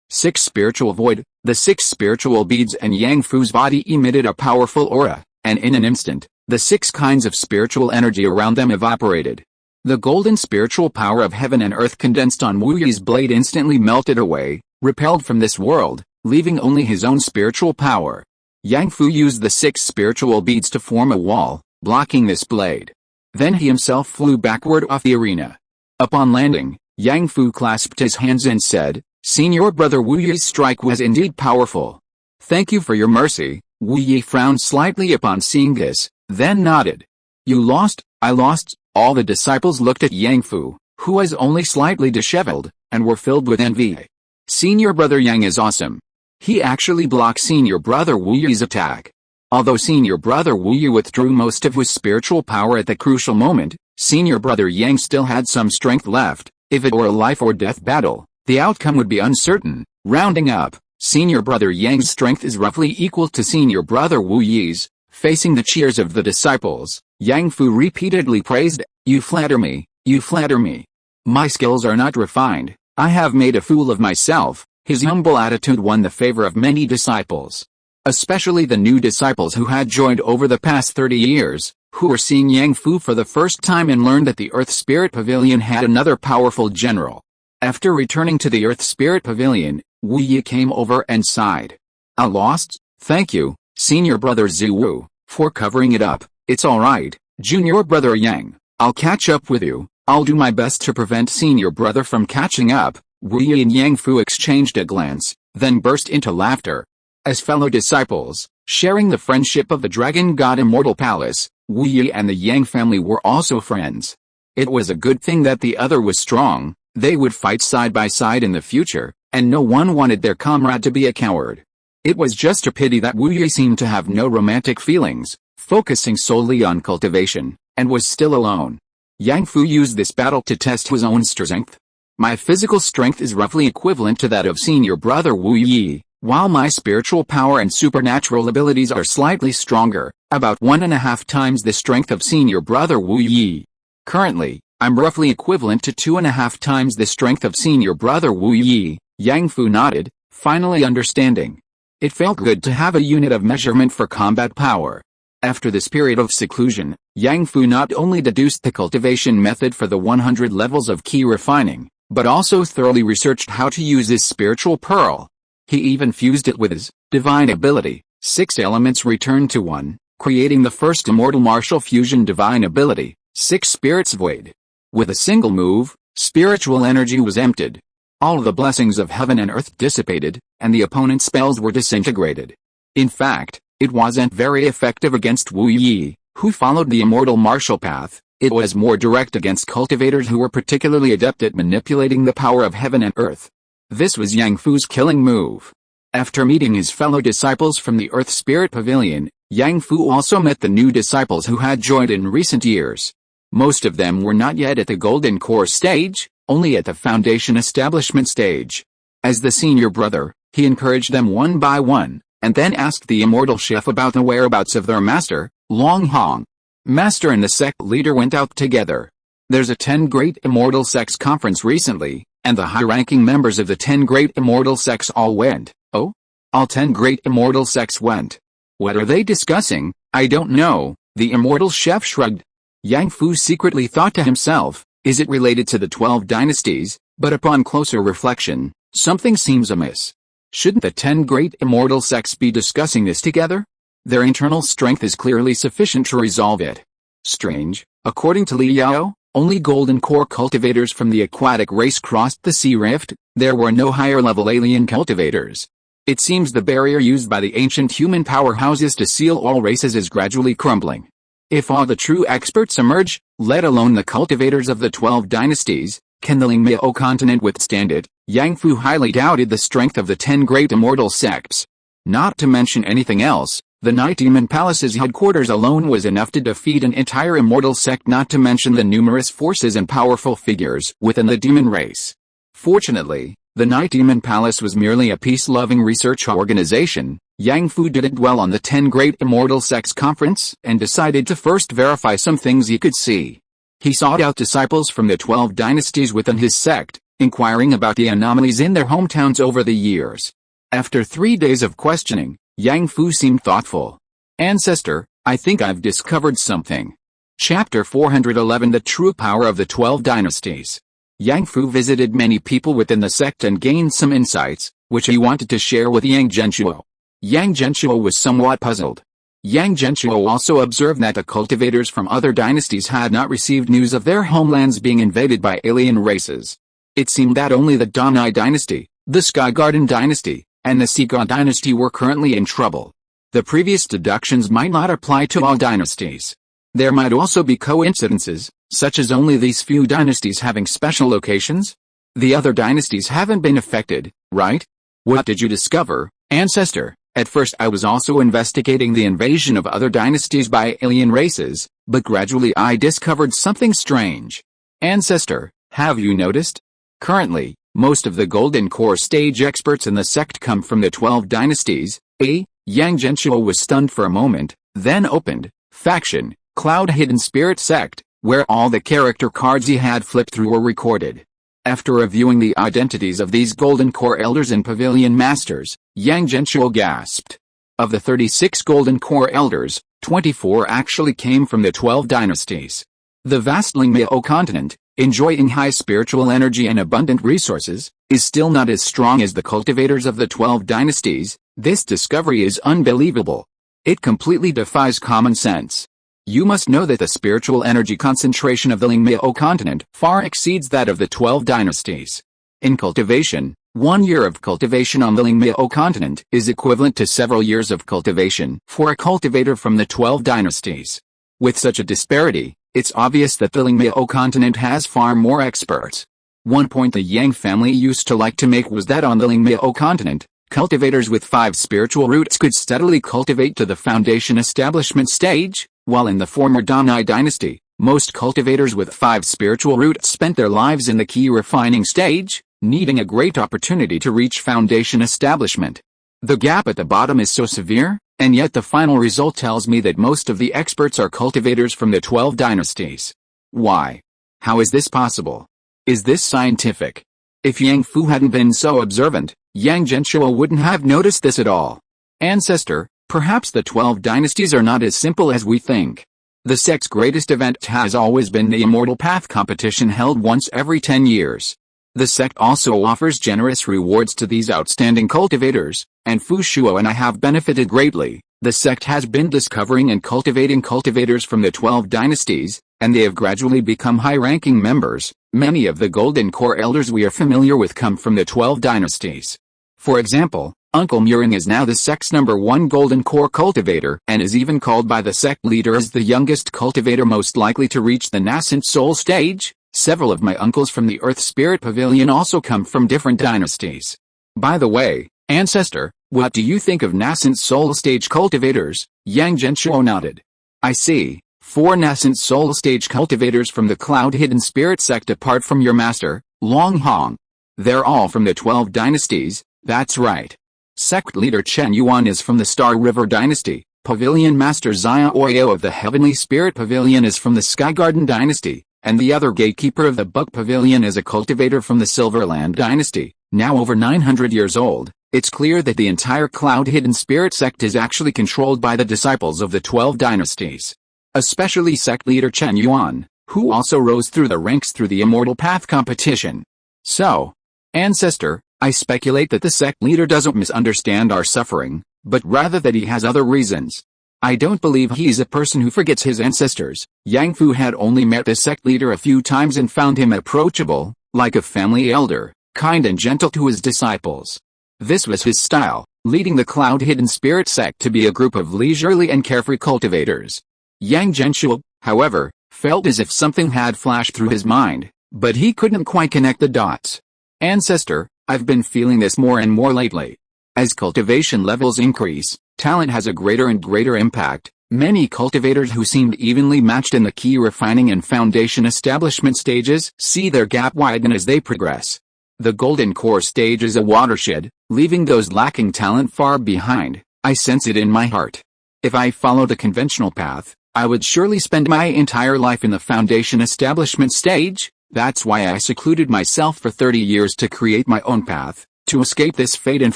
6 spiritual void. The 6 spiritual beads and Yang Fu's body emitted a powerful aura, and in an instant, the 6 kinds of spiritual energy around them evaporated. The golden spiritual power of heaven and earth condensed on Wu Yi's blade instantly melted away, repelled from this world, leaving only his own spiritual power. Yang Fu used the 6 spiritual beads to form a wall, blocking this blade. Then he himself flew backward off the arena. Upon landing, Yang Fu clasped his hands and said, "Senior brother Wu Yi's strike was indeed powerful. Thank you for your mercy." Wu Yi frowned slightly upon seeing this, then nodded. "You lost, I lost." All the disciples looked at Yang Fu, who was only slightly disheveled, and were filled with envy. "Senior brother Yang is awesome. He actually blocked senior brother Wu Yi's attack." Although senior brother Wu Yi withdrew most of his spiritual power at the crucial moment, senior brother Yang still had some strength left. If it were a life or death battle, the outcome would be uncertain. Rounding up, senior brother Yang's strength is roughly equal to senior brother Wu Yi's. Facing the cheers of the disciples, Yang Fu repeatedly praised, "You flatter me, you flatter me. My skills are not refined, I have made a fool of myself." His humble attitude won the favor of many disciples. Especially the new disciples who had joined over the past 30 years, who were seeing Yang Fu for the first time and learned that the Earth Spirit Pavilion had another powerful general. After returning to the Earth Spirit Pavilion, Wu Yi came over and sighed. "I lost? Thank you, senior brother Zhu Wu, for covering it up. It's alright, junior brother Yang, I'll catch up with you. I'll do my best to prevent senior brother from catching up." Wu Yi and Yang Fu exchanged a glance, then burst into laughter. As fellow disciples, sharing the friendship of the Dragon God Immortal Palace, Wu Yi and the Yang family were also friends. It was a good thing that the other was strong. They would fight side by side in the future, and no one wanted their comrade to be a coward. It was just a pity that Wu Yi seemed to have no romantic feelings, focusing solely on cultivation, and was still alone. Yang Fu used this battle to test his own strength. "My physical strength is roughly equivalent to that of senior brother Wu Yi, while my spiritual power and supernatural abilities are slightly stronger, about 1.5 times the strength of senior brother Wu Yi. Currently, I'm roughly equivalent to 2.5 times the strength of senior brother Wu Yi." Yang Fu nodded, finally understanding. It felt good to have a unit of measurement for combat power. After this period of seclusion, Yang Fu not only deduced the cultivation method for the 100 levels of key refining, but also thoroughly researched how to use his spiritual pearl. He even fused it with his divine ability. 6 elements returned to 1, creating the first immortal martial fusion divine ability, 6 spirits void. With a single move, spiritual energy was emptied. All the blessings of heaven and earth dissipated, and the opponent's spells were disintegrated. In fact, it wasn't very effective against Wu Yi, who followed the immortal martial path. It was more direct against cultivators who were particularly adept at manipulating the power of heaven and earth. This was Yang Fu's killing move. After meeting his fellow disciples from the Earth Spirit Pavilion, Yang Fu also met the new disciples who had joined in recent years. Most of them were not yet at the Golden Core stage, only at the Foundation Establishment stage. As the senior brother, he encouraged them one by one, and then asked the immortal chef about the whereabouts of their master, Long Hong. Master and the sect leader went out together. There's a 10 Great Immortal Sects conference recently, and the high-ranking members of the 10 Great Immortal Sects all went. Oh? All 10 Great Immortal Sects went. What are they discussing? I don't know, the immortal chef shrugged. Yang Fu secretly thought to himself, is it related to the 12 dynasties? But upon closer reflection, something seems amiss. Shouldn't the 10 Great Immortal Sects be discussing this together? Their internal strength is clearly sufficient to resolve it. Strange, according to Li Yao, only golden core cultivators from the aquatic race crossed the sea rift. There were no higher-level alien cultivators. It seems the barrier used by the ancient human powerhouses to seal all races is gradually crumbling. If all the true experts emerge, let alone the cultivators of the 12 dynasties, can the Lingmiao continent withstand it? Yang Fu highly doubted the strength of the 10 Great Immortal Sects. Not to mention anything else, the Night Demon Palace's headquarters alone was enough to defeat an entire immortal sect, not to mention the numerous forces and powerful figures within the demon race. Fortunately, the Night Demon Palace was merely a peace-loving research organization. Yang Fu didn't dwell on the 10 Great Immortal Sects conference and decided to first verify some things he could see. He sought out disciples from the 12 dynasties within his sect, inquiring about the anomalies in their hometowns over the years. After 3 days of questioning, Yang Fu seemed thoughtful. Ancestor, I think I've discovered something. Chapter 411 The True Power of the 12 Dynasties. Yang Fu visited many people within the sect and gained some insights, which he wanted to share with Yang Genshuo. Yang Genshuo was somewhat puzzled. Yang Genshuo also observed that the cultivators from other dynasties had not received news of their homelands being invaded by alien races. It seemed that only the Danai dynasty, the Sky Garden dynasty, and the Sika dynasty were currently in trouble. The previous deductions might not apply to all dynasties. There might also be coincidences, such as only these few dynasties having special locations. The other dynasties haven't been affected, right? What did you discover, ancestor? At first I was also investigating the invasion of other dynasties by alien races, but gradually I discovered something strange. Ancestor, have you noticed? Currently, most of the Golden Core stage experts in the sect come from the 12 dynasties. Yang Genshuo was stunned for a moment, then opened, faction, Cloud Hidden Spirit Sect, where all the character cards he had flipped through were recorded. After reviewing the identities of these Golden Core Elders and Pavilion Masters, Yang Genshuo gasped. Of the 36 Golden Core Elders, 24 actually came from the 12 dynasties. The vast Lingmiao continent, enjoying high spiritual energy and abundant resources, is still not as strong as the cultivators of the 12 dynasties. This discovery is unbelievable. It completely defies common sense. You must know that the spiritual energy concentration of the Lingmiao continent far exceeds that of the 12 dynasties. In cultivation, 1 year of cultivation on the Lingmiao continent is equivalent to several years of cultivation for a cultivator from the 12 dynasties. With such a disparity, it's obvious that the Lingmiao continent has far more experts. One point the Yang family used to like to make was that on the Lingmiao continent, cultivators with 5 spiritual roots could steadily cultivate to the foundation establishment stage, while in the former Danai dynasty, most cultivators with 5 spiritual roots spent their lives in the key refining stage, needing a great opportunity to reach foundation establishment. The gap at the bottom is so severe, and yet the final result tells me that most of the experts are cultivators from the 12 dynasties. Why? How is this possible? Is this scientific? If Yang Fu hadn't been so observant, Yang Genshuo wouldn't have noticed this at all. Ancestor, perhaps the 12 dynasties are not as simple as we think. The sect's greatest event has always been the Immortal Path competition held once every 10 years. The sect also offers generous rewards to these outstanding cultivators, and Fu Shuo and I have benefited greatly. The sect has been discovering and cultivating cultivators from the 12 dynasties, and they have gradually become high-ranking members. Many of the Golden Core Elders we are familiar with come from the 12 dynasties. For example, Uncle Muring is now the sect's #1 Golden Core cultivator and is even called by the sect leader as the youngest cultivator most likely to reach the nascent soul stage. Several of my uncles from the Earth Spirit Pavilion also come from different dynasties. By the way, ancestor, what do you think of nascent soul stage cultivators? Yang Genshuo nodded. I see. 4 nascent soul stage cultivators from the Cloud Hidden Spirit sect apart from your master, Long Hong. They're all from the 12 dynasties, that's right. Sect leader Chen Yuan is from the Star River dynasty. Pavilion Master Xia Oyo of the Heavenly Spirit Pavilion is from the Sky Garden dynasty. and the other gatekeeper of the Bug Pavilion is a cultivator from the Silverland dynasty, now over 900 years old. It's clear that the entire Cloud Hidden Spirit sect is actually controlled by the disciples of the 12 dynasties. Especially sect leader Chen Yuan, who also rose through the ranks through the Immortal Path competition. So, ancestor, I speculate that the sect leader doesn't misunderstand our suffering, but rather that he has other reasons. I don't believe he's a person who forgets his ancestors. Yang Fu had only met the sect leader a few times and found him approachable, like a family elder, kind and gentle to his disciples. This was his style, leading the Cloud Hidden Spirit sect to be a group of leisurely and carefree cultivators. Yang Genshuo, however, felt as if something had flashed through his mind, but he couldn't quite connect the dots. Ancestor, I've been feeling this more and more lately. As cultivation levels increase, talent has a greater and greater impact. Many cultivators who seemed evenly matched in the key refining and foundation establishment stages see their gap widen as they progress. The golden core stage is a watershed, leaving those lacking talent far behind. I sense it in my heart. If I followed the conventional path, I would surely spend my entire life in the foundation establishment stage. That's why I secluded myself for 30 years to create my own path, to escape this fate and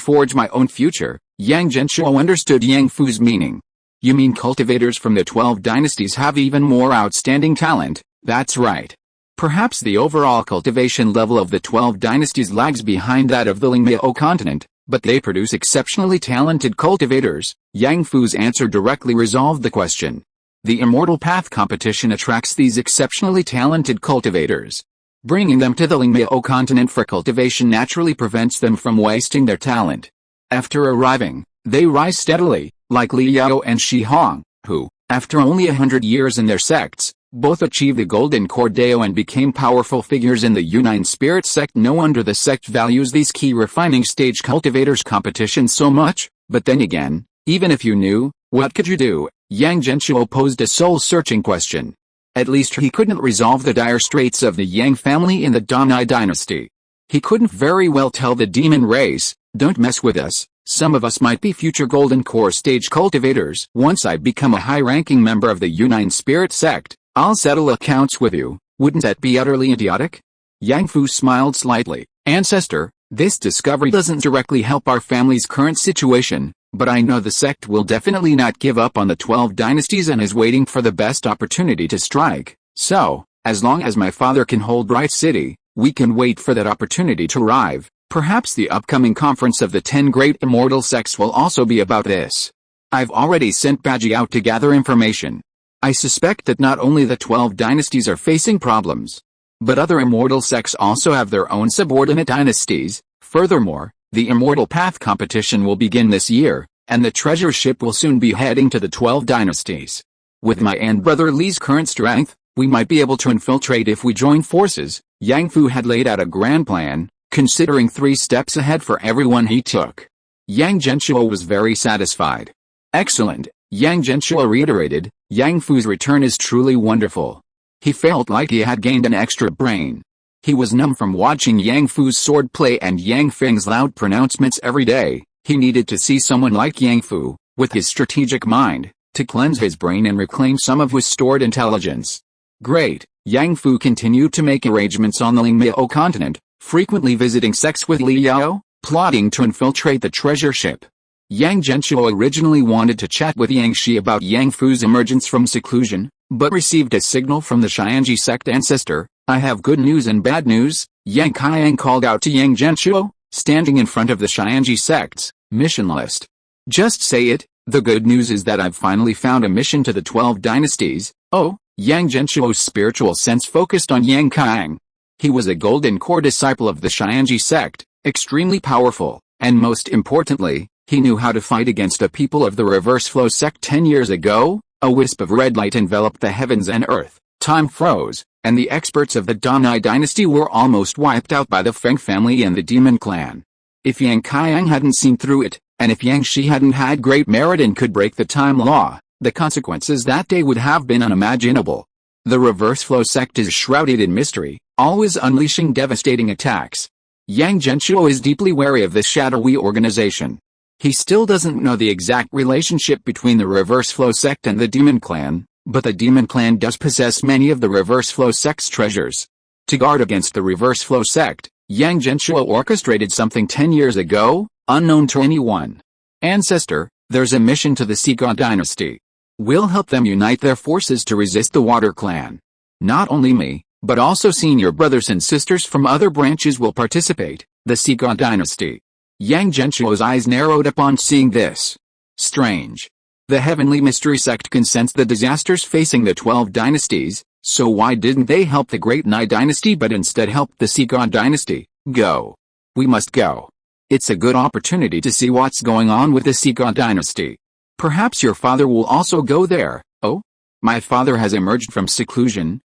forge my own future. Yang Genshuo understood Yang Fu's meaning. You mean cultivators from the 12 dynasties have even more outstanding talent? That's right. Perhaps the overall cultivation level of the 12 dynasties lags behind that of the Lingmao continent, but they produce exceptionally talented cultivators. Yang Fu's answer directly resolved the question. The Immortal Path competition attracts these exceptionally talented cultivators. Bringing them to the Lingmao continent for cultivation naturally prevents them from wasting their talent. After arriving, they rise steadily, like Li Yao and Shi Hong, who, after only 100 years in their sects, both achieved the Golden Core Dao and became powerful figures in the Unine Spirit sect. No wonder the sect values these key refining stage cultivators competition so much, but then again, even if you knew, what could you do? Yang Genshuo posed a soul-searching question. At least he couldn't resolve the dire straits of the Yang family in the Danai dynasty. He couldn't very well tell the demon race, don't mess with us, some of us might be future Golden Core stage cultivators. Once I become a high-ranking member of the Unine Spirit sect, I'll settle accounts with you. Wouldn't that be utterly idiotic? Yang Fu smiled slightly. Ancestor, this discovery doesn't directly help our family's current situation, but I know the sect will definitely not give up on the 12 dynasties and is waiting for the best opportunity to strike. So, as long as my father can hold Bright City, we can wait for that opportunity to arrive. Perhaps the upcoming conference of the 10 great immortal sects will also be about this. I've already sent Baji out to gather information. I suspect that not only the 12 dynasties are facing problems, but other immortal sects also have their own subordinate dynasties. Furthermore, the Immortal Path competition will begin this year, and the treasure ship will soon be heading to the 12 dynasties. With my and brother Li's current strength, we might be able to infiltrate if we join forces. Yang Fu had laid out a grand plan, considering 3 steps ahead for everyone he took. Yang Genshuo was very satisfied. Excellent, Yang Genshuo reiterated, Yang Fu's return is truly wonderful. He felt like he had gained an extra brain. He was numb from watching Yang Fu's swordplay and Yang Feng's loud pronouncements every day. He needed to see someone like Yang Fu, with his strategic mind, to cleanse his brain and reclaim some of his stored intelligence. Great, Yang Fu continued to make arrangements on the Lingmao continent, frequently visiting sects with Li Yao, plotting to infiltrate the treasure ship. Yang Genshuo originally wanted to chat with Yang Shi about Yang Fu's emergence from seclusion, but received a signal from the Xianji sect ancestor. I have good news and bad news, Yang Qiang called out to Yang Genshuo, standing in front of the Xianji sect's mission list. Just say it. The good news is that I've finally found a mission to the 12 dynasties. Oh, Yang Genshuo's spiritual sense focused on Yang Qiang. He was a Golden Core disciple of the Xianji sect, extremely powerful, and most importantly, he knew how to fight against the people of the Reverse Flow sect 10 years ago. A wisp of red light enveloped the heavens and earth. Time froze, and the experts of the Danai dynasty were almost wiped out by the Feng family and the Demon clan. If Yang Qiang hadn't seen through it, and if Yang Shi hadn't had great merit and could break the time law, the consequences that day would have been unimaginable. The Reverse Flow sect is shrouded in mystery, always unleashing devastating attacks. Yang Genshuo is deeply wary of this shadowy organization. He still doesn't know the exact relationship between the Reverse Flow sect and the Demon clan, But the demon clan does possess many of the reverse flow sect's treasures. To guard against the reverse flow sect, Yang Genshuo orchestrated something 10 years ago, unknown to anyone. Ancestor, there's a mission to the Sika dynasty. We'll help them unite their forces to resist the Water Clan. Not only me, but also senior brothers and sisters from other branches will participate, the Sika dynasty. Yang Genshuo's eyes narrowed upon seeing this. Strange. The Heavenly Mystery Sect can sense the disasters facing the 12 dynasties, so why didn't they help the Great Nai dynasty but instead helped the Sika dynasty? Go. We must go. It's a good opportunity to see what's going on with the Sika dynasty. Perhaps your father will also go there. Oh? My father has emerged from seclusion?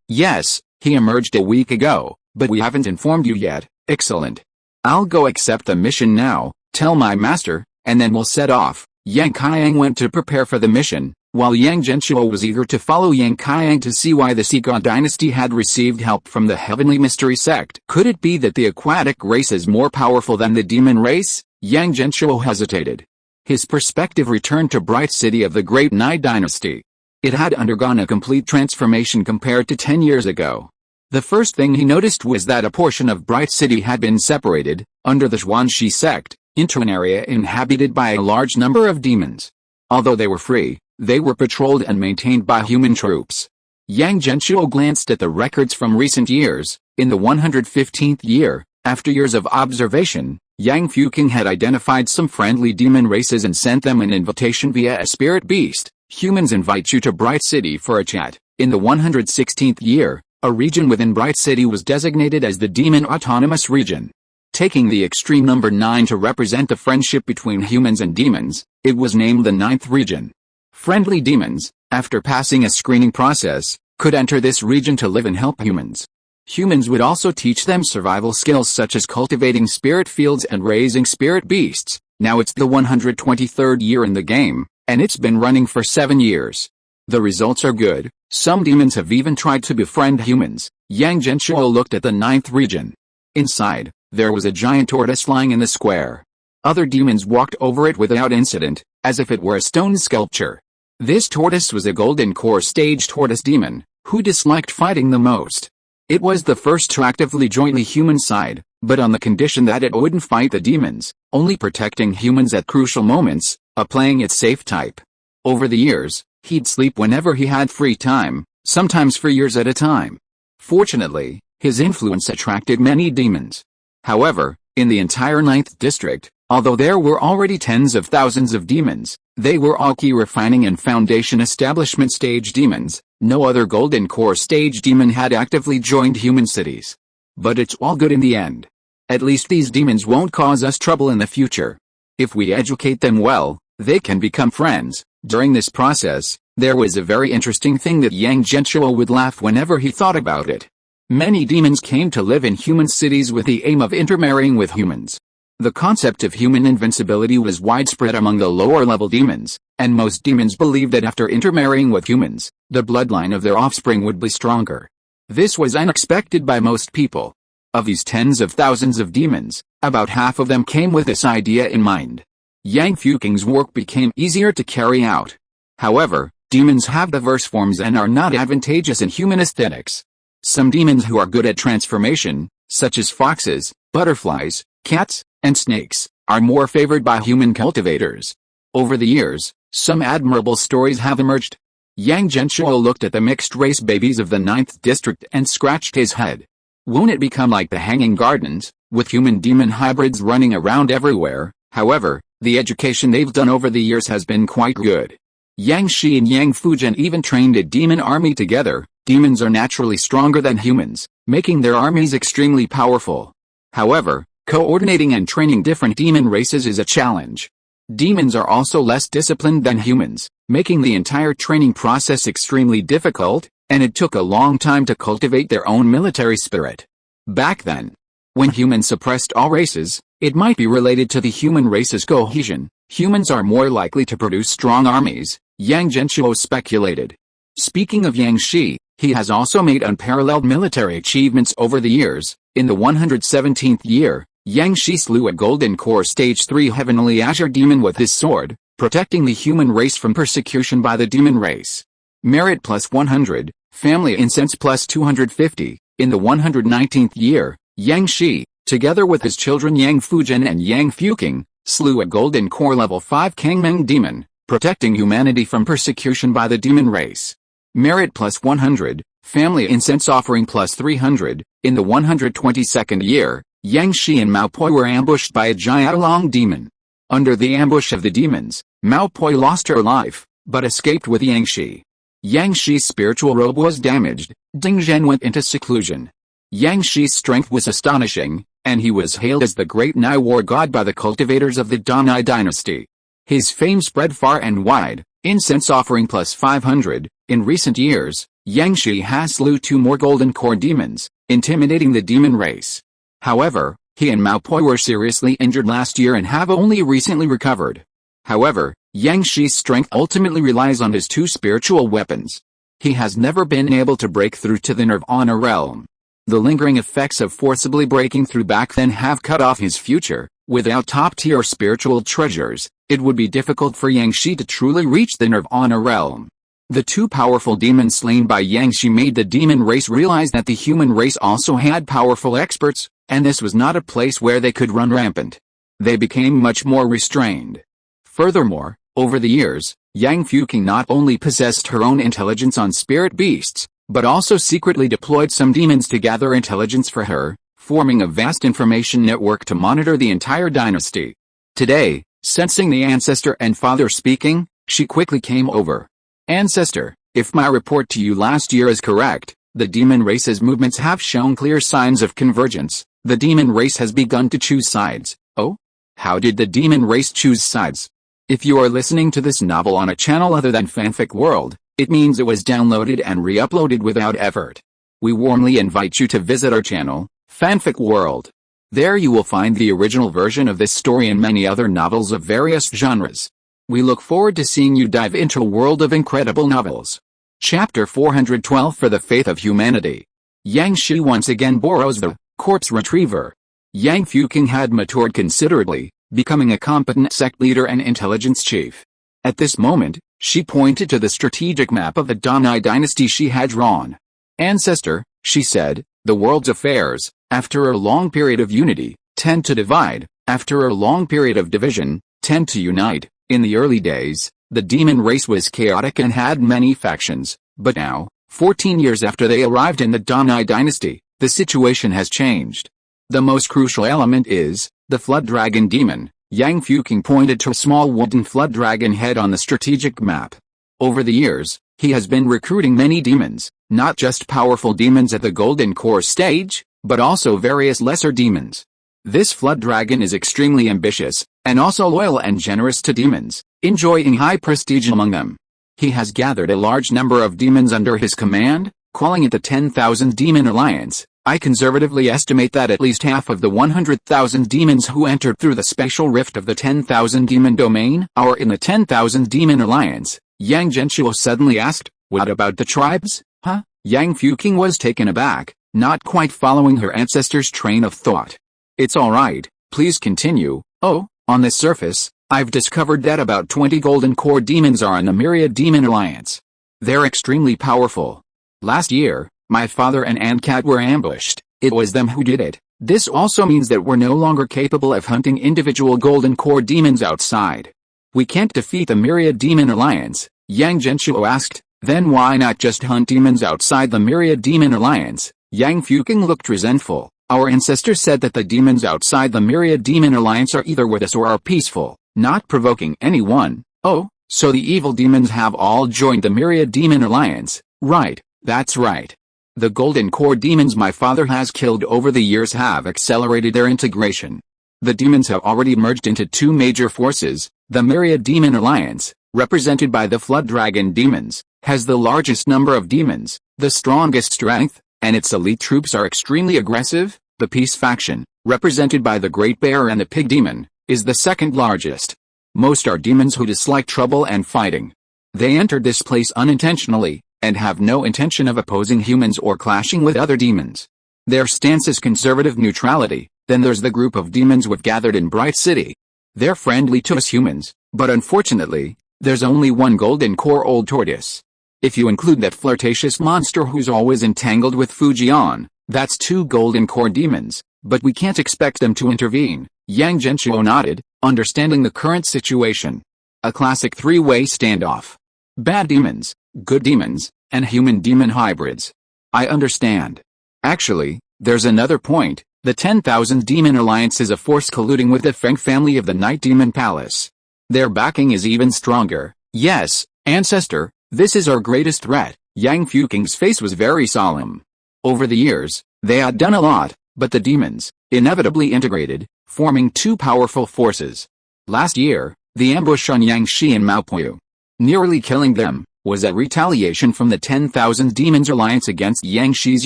Yes, he emerged a week ago, but we haven't informed you yet. Excellent. I'll go accept the mission now, tell my master, and then we'll set off. Yang Qiang went to prepare for the mission, while Yang Genshuo was eager to follow Yang Qiang to see why the Sika dynasty had received help from the Heavenly Mystery Sect. Could it be that the aquatic race is more powerful than the demon race? Yang Genshuo hesitated. His perspective returned to Bright City of the Great Nai dynasty. It had undergone a complete transformation compared to 10 years ago. The first thing he noticed was that a portion of Bright City had been separated, under the Yang Shi sect, into an area inhabited by a large number of demons. Although they were free, they were patrolled and maintained by human troops. Yang Genshuo glanced at the records from recent years. In the 115th year, after years of observation, Yang Fuking had identified some friendly demon races and sent them an invitation via a spirit beast. Humans invite you to Bright City for a chat. In the 116th year, a region within Bright City was designated as the Demon Autonomous Region. Taking the extreme number 9 to represent the friendship between humans and demons, it was named the 9th region. Friendly demons, after passing a screening process, could enter this region to live and help humans. Humans would also teach them survival skills such as cultivating spirit fields and raising spirit beasts. Now it's the 123rd year in the game, and it's been running for 7 years. The results are good. Some demons have even tried to befriend humans. Yang Genshuo looked at the 9th region. Inside, there was a giant tortoise lying in the square. Other demons walked over it without incident, as if it were a stone sculpture. This tortoise was a golden core stage tortoise demon, who disliked fighting the most. It was the first to actively join the human side, but on the condition that it wouldn't fight the demons, only protecting humans at crucial moments, playing it safe type. Over the years, he'd sleep whenever he had free time, sometimes for years at a time. Fortunately, his influence attracted many demons. However, in the entire 9th district, although there were already tens of thousands of demons, they were all key refining and foundation establishment stage demons. No other golden core stage demon had actively joined human cities. But it's all good in the end. At least these demons won't cause us trouble in the future. If we educate them well, they can become friends. During this process, there was a very interesting thing that Yang Genshuo would laugh whenever he thought about it. Many demons came to live in human cities with the aim of intermarrying with humans. The concept of human invincibility was widespread among the lower-level demons, and most demons believed that after intermarrying with humans, the bloodline of their offspring would be stronger. This was unexpected by most people. Of these tens of thousands of demons, about half of them came with this idea in mind. Yang Fuking's work became easier to carry out. However, demons have diverse forms and are not advantageous in human aesthetics. Some demons who are good at transformation, such as foxes, butterflies, cats, and snakes, are more favored by human cultivators. Over the years, some admirable stories have emerged. Yang Genshuo looked at the mixed-race babies of the 9th district and scratched his head. Won't it become like the Hanging Gardens, with human-demon hybrids running around everywhere? However, the education they've done over the years has been quite good. Yang Shi and Yang Fujian even trained a demon army together. Demons are naturally stronger than humans, making their armies extremely powerful. However, coordinating and training different demon races is a challenge. Demons are also less disciplined than humans, making the entire training process extremely difficult, and it took a long time to cultivate their own military spirit. Back then, when humans suppressed all races, it might be related to the human race's cohesion. Humans are more likely to produce strong armies, Yang Genshuo speculated. Speaking of Yang Shi, he has also made unparalleled military achievements over the years. In the 117th year, Yang Shi slew a golden core stage 3 heavenly azure demon with his sword, protecting the human race from persecution by the demon race. Merit plus 100, family incense plus 250. In the 119th year, Yang Shi, together with his children Yang Fujin and Yang Fuqing, slew a golden core level 5 Kangmeng demon, protecting humanity from persecution by the demon race. Merit plus 100, family incense offering plus 300. In the 122nd year, Yang Shi and Mao Poi were ambushed by a Jiaolong demon. Under the ambush of the demons, Mao Poi lost her life, but escaped with Yang Shi. Yang Shi's spiritual robe was damaged. Ding Zhen went into seclusion. Yang Shi's strength was astonishing, and he was hailed as the great Nai war god by the cultivators of the Donai dynasty. His fame spread far and wide. Incense offering plus 500. In recent years, Yang Shi has slew 2 more golden core demons, intimidating the demon race. However, he and Mao Poi were seriously injured last year and have only recently recovered. However, Yang Shi's strength ultimately relies on his 2 spiritual weapons. He has never been able to break through to the Nirvana realm. The lingering effects of forcibly breaking through back then have cut off his future. Without top-tier spiritual treasures, it would be difficult for Yang Shi to truly reach the Nirvana realm. The 2 powerful demons slain by Yang Shi made the demon race realize that the human race also had powerful experts, and this was not a place where they could run rampant. They became much more restrained. Furthermore, over the years, Yang Fuqing not only possessed her own intelligence on spirit beasts, but also secretly deployed some demons to gather intelligence for her, forming a vast information network to monitor the entire dynasty. Today, sensing the ancestor and father speaking, she quickly came over. Ancestor, if my report to you last year is correct, the demon race's movements have shown clear signs of convergence. The demon race has begun to choose sides. Oh? How did the demon race choose sides? If you are listening to this novel on a channel other than Fanfic World, it means it was downloaded and re-uploaded without effort. We warmly invite you to visit our channel, Fanfic World. There you will find the original version of this story and many other novels of various genres. We look forward to seeing you dive into a world of incredible novels. Chapter 412 For the Faith of Humanity. Yang Shi once again borrows the corpse retriever. Yang Fuqing had matured considerably, becoming a competent sect leader and intelligence chief. At this moment, she pointed to the strategic map of the Donai dynasty she had drawn. Ancestor, she said, the world's affairs, after a long period of unity, tend to divide. After a long period of division, tend to unite. In the early days, the demon race was chaotic and had many factions, but now, 14 years after they arrived in the Donai dynasty, the situation has changed. The most crucial element is the flood dragon demon. Yang Fuqing pointed to a small wooden flood dragon head on the strategic map. Over the years, he has been recruiting many demons, not just powerful demons at the Golden Core stage, but also various lesser demons. This flood dragon is extremely ambitious, and also loyal and generous to demons, enjoying high prestige among them. He has gathered a large number of demons under his command, calling it the 10,000 Demon Alliance. I conservatively estimate that at least half of the 100,000 demons who entered through the special rift of the 10,000 demon domain are in the 10,000 Demon Alliance. Yang Genshuo suddenly asked, what about the tribes? Huh? Yang Fuqing was taken aback, not quite following her ancestor's train of thought. It's alright, please continue. Oh, on the surface, I've discovered that about 20 Golden Core demons are in the Myriad Demon Alliance. They're extremely powerful. Last year, my father and Ankat were ambushed. It was them who did it. This also means that we're no longer capable of hunting individual Golden Core demons outside. We can't defeat the Myriad Demon Alliance, Yang Genshuo asked. Then why not just hunt demons outside the Myriad Demon Alliance? Yang Fuqing looked resentful. Our ancestors said that the demons outside the Myriad Demon Alliance are either with us or are peaceful, not provoking anyone. Oh, so the evil demons have all joined the Myriad Demon Alliance. Right, that's right. The Golden Core demons my father has killed over the years have accelerated their integration. The demons have already merged into 2 major forces. The Myriad Demon Alliance, represented by the Flood Dragon demons, has the largest number of demons, the strongest strength, and its elite troops are extremely aggressive. The Peace faction, represented by the Great Bear and the Pig Demon, is the second largest. Most are demons who dislike trouble and fighting. They entered this place unintentionally, and have no intention of opposing humans or clashing with other demons. Their stance is conservative neutrality. Then there's the group of demons we've gathered in Bright City. They're friendly to us humans, but unfortunately, there's only one Golden Core Old Tortoise. If you include that flirtatious monster who's always entangled with Fujian, that's 2 golden core demons, but we can't expect them to intervene. Yang Genshuo nodded, understanding the current situation. A classic 3-way standoff. Bad demons, good demons, and human-demon hybrids. I understand. Actually, there's another point. The 10,000 Demon Alliance is a force colluding with the Feng family of the Night Demon Palace. Their backing is even stronger. Yes, Ancestor, this is our greatest threat. Yang Fuking's face was very solemn. Over the years, they had done a lot, but the demons, inevitably integrated, forming 2 powerful forces. Last year, the ambush on Yang Shi and Maopu, nearly killing them, was a retaliation from the 10,000 Demons Alliance against Yang Shi's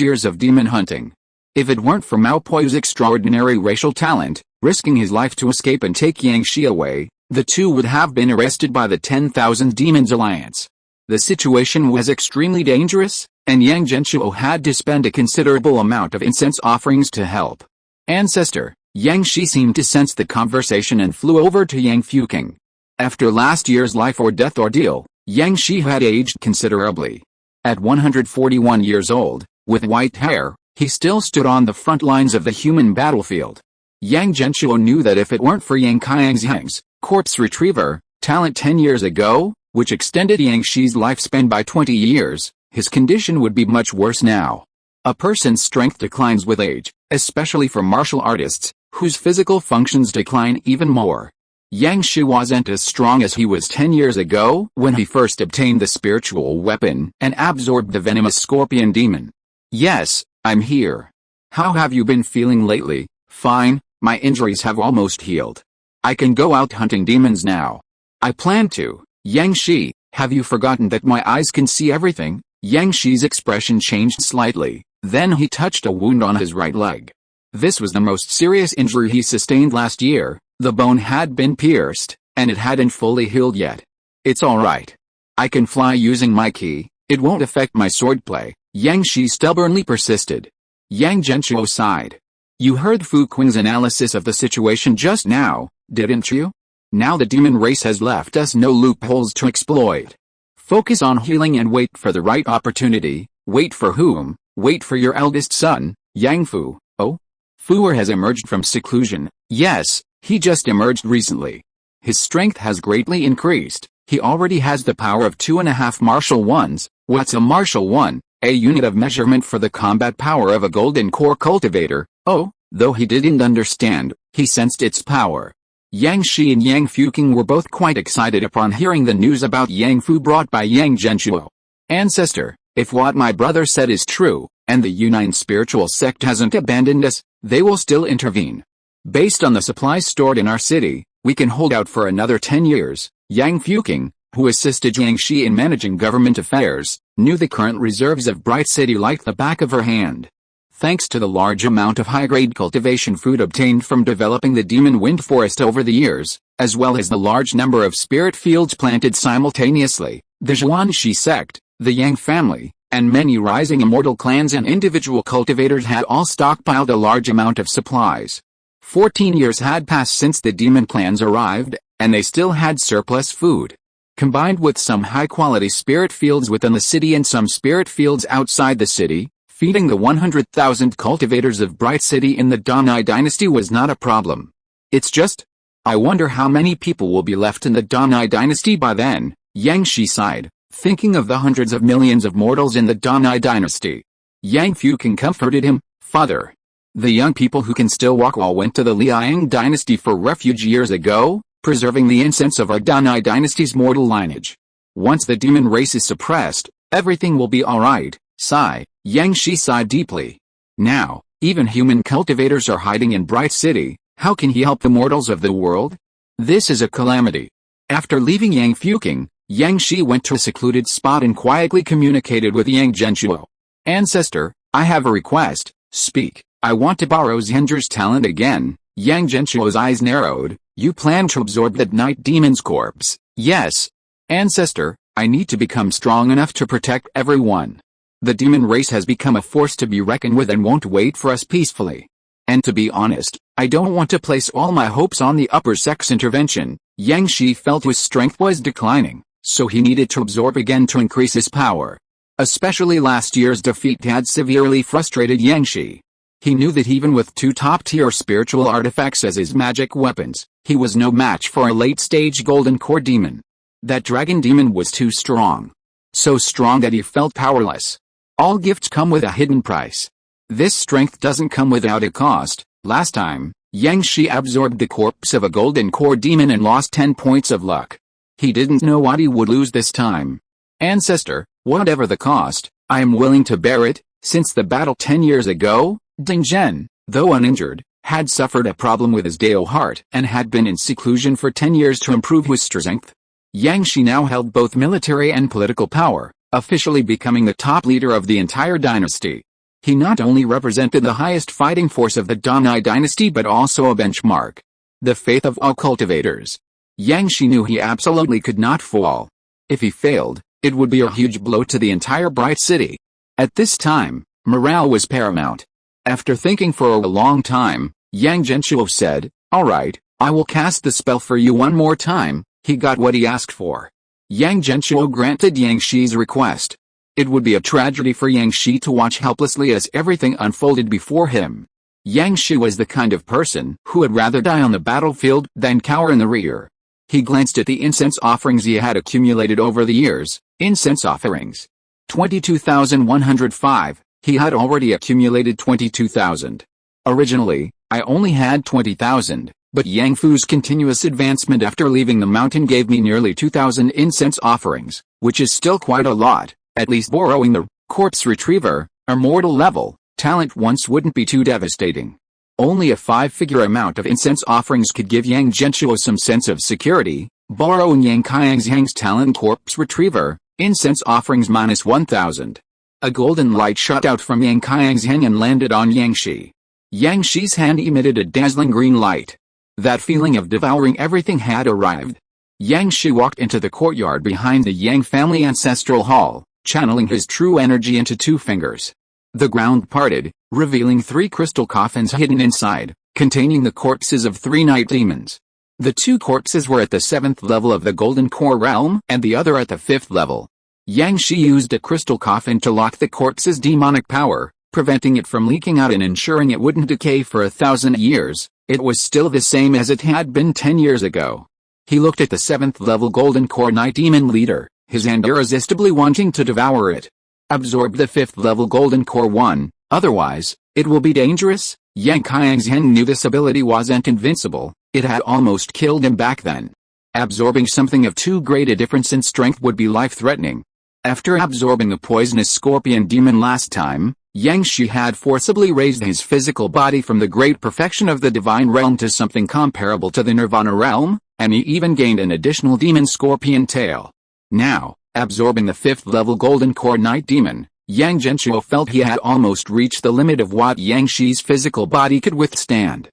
years of demon hunting. If it weren't for Maopu's extraordinary racial talent, risking his life to escape and take Yang Shi away, the 2 would have been arrested by the 10,000 Demons Alliance. The situation was extremely dangerous, and Yang Genshuo had to spend a considerable amount of incense offerings to help. Ancestor, Yang Shi seemed to sense the conversation and flew over to Yang Fuking. After last year's life-or-death ordeal, Yang Shi had aged considerably. At 141 years old, with white hair, he still stood on the front lines of the human battlefield. Yang Genshuo knew that if it weren't for Yang Qiangxiang's corpse retriever talent 10 years ago, which extended Yang Shi's lifespan by 20 years, his condition would be much worse now. A person's strength declines with age, especially for martial artists, whose physical functions decline even more. Yang Shi wasn't as strong as he was 10 years ago when he first obtained the spiritual weapon and absorbed the venomous scorpion demon. Yes, I'm here. How have you been feeling lately? Fine, my injuries have almost healed. I can go out hunting demons now. I plan to. Yang Shi, have you forgotten that my eyes can see everything? Yang Shi's expression changed slightly, then he touched a wound on his right leg. This was the most serious injury he sustained last year. The bone had been pierced, and it hadn't fully healed yet. It's alright. I can fly using my ki, it won't affect my swordplay. Yang Shi stubbornly persisted. Yang Genshuo sighed. You heard Fu Qing's analysis of the situation just now, didn't you? Now the demon race has left us no loopholes to exploit. Focus on healing and wait for the right opportunity. Wait for whom? Wait for your eldest son, Yang Fu. Oh? Fu has emerged from seclusion. Yes, he just emerged recently. His strength has greatly increased. He already has the power of 2.5 martial ones. What's a martial one? A unit of measurement for the combat power of a golden core cultivator. Oh, though he didn't understand, he sensed its power. Yang Shi and Yang Fuking were both quite excited upon hearing the news about Yang Fu brought by Yang Genshuo. Ancestor, if what my brother said is true, and the Yunnan spiritual sect hasn't abandoned us, they will still intervene. Based on the supplies stored in our city, we can hold out for another 10 years. Yang Fuking, who assisted Yang Shi in managing government affairs, knew the current reserves of Bright City like the back of her hand. Thanks to the large amount of high-grade cultivation food obtained from developing the Demon Wind Forest over the years, as well as the large number of spirit fields planted simultaneously, the Zhuangshi sect, the Yang family, and many rising immortal clans and individual cultivators had all stockpiled a large amount of supplies. 14 years had passed since the demon clans arrived, and they still had surplus food. Combined with some high-quality spirit fields within the city and some spirit fields outside the city, feeding the 100,000 cultivators of Bright City in the Donai dynasty was not a problem. It's just, I wonder how many people will be left in the Donai dynasty by then. Yang Shi sighed, thinking of the hundreds of millions of mortals in the Donai dynasty. Yang Fuking comforted him, Father. The young people who can still walk all went to the Liang dynasty for refuge years ago, preserving the incense of our Donai dynasty's mortal lineage. Once the demon race is suppressed, everything will be alright. Sigh. Yang Shi sighed deeply. Now, even human cultivators are hiding in Bright City. How can he help the mortals of the world? This is a calamity. After leaving Yang Fuking, Yang Shi went to a secluded spot and quietly communicated with Yang Genshuo. Ancestor, I have a request. Speak. I want to borrow Zhenger's talent again. Yang Genshuo's eyes narrowed. You plan to absorb that night demon's corpse? Yes. Ancestor, I need to become strong enough to protect everyone. The demon race has become a force to be reckoned with and won't wait for us peacefully. And to be honest, I don't want to place all my hopes on the upper sex intervention. Yang Shi felt his strength was declining. so he needed to absorb again to increase his power. Especially last year's defeat had severely frustrated Yang Shi. He knew that even with two top-tier spiritual artifacts as his magic weapons, he was no match for a late-stage golden core demon. That dragon demon was too strong. So strong that he felt powerless. All gifts come with a hidden price. This strength doesn't come without a cost. Last time, Yang Shi absorbed the corpse of a golden core demon and lost 10 points of luck. He didn't know what he would lose this time. Ancestor, whatever the cost, I am willing to bear it. Since the battle 10 years ago, Ding Zhen, though uninjured, had suffered a problem with his Dao heart and had been in seclusion for 10 years to improve his strength. Yang Shi now held both military and political power, officially becoming the top leader of the entire dynasty. He not only represented the highest fighting force of the Danai dynasty but also a benchmark. The faith of all cultivators. Yang Shi knew he absolutely could not fall. If he failed, it would be a huge blow to the entire bright city. At this time, morale was paramount. After thinking for a long time, Yang Genshuo said, "Alright, I will cast the spell for you one more time." He got what he asked for. Yang Genshuo granted Yang Shi's request. It would be a tragedy for Yang Shi to watch helplessly as everything unfolded before him. Yang Shi was the kind of person who would rather die on the battlefield than cower in the rear. He glanced at the incense offerings he had accumulated over the years. Incense offerings. 22,105. He had already accumulated 22,000. Originally, I only had 20,000, but Yang Fu's continuous advancement after leaving the mountain gave me nearly 2,000 incense offerings, which is still quite a lot. At least borrowing the corpse retriever, immortal level, talent once wouldn't be too devastating. Only a 5-figure amount of incense offerings could give Yang Genshuo some sense of security. Borrowing Yang Qiang's talent corpse retriever, incense offerings minus 1,000. A golden light shot out from Yang Qiang's hand and landed on Yang Shi. Yang Shi's hand emitted a dazzling green light. That feeling of devouring everything had arrived. Yang Shi walked into the courtyard behind the Yang family ancestral hall, channeling his true energy into 2 fingers. The ground parted, revealing 3 crystal coffins hidden inside, containing the corpses of 3 night demons. The 2 corpses were at the 7th level of the Golden Core realm and the other at the 5th level. Yang Shi used a crystal coffin to lock the corpse's demonic power, preventing it from leaking out and ensuring it wouldn't decay for 1,000 years. It was still the same as it had been 10 years ago. He looked at the 7th level Golden Core Night Demon leader, his hand irresistibly wanting to devour it. Absorb the 5th level Golden Core 1, otherwise, it will be dangerous. Yang Qiangzhen knew this ability wasn't invincible, it had almost killed him back then. Absorbing something of too great a difference in strength would be life-threatening. After absorbing the poisonous scorpion demon last time, Yang Shi had forcibly raised his physical body from the great perfection of the divine realm to something comparable to the nirvana realm, and he even gained an additional demon scorpion tail. Now, absorbing the 5th level Golden Core Night Demon, Yang Genshuo felt he had almost reached the limit of what Yang Shi's physical body could withstand.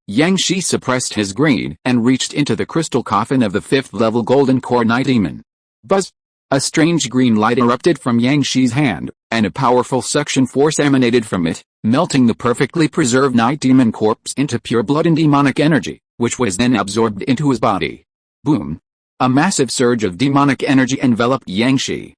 Yang Shi suppressed his greed and reached into the crystal coffin of the 5th level Golden Core Night Demon. Buzz! A strange green light erupted from Yang Shi's hand, and a powerful suction force emanated from it, melting the perfectly preserved Night Demon corpse into pure blood and demonic energy, which was then absorbed into his body. Boom! A massive surge of demonic energy enveloped Yang Shi.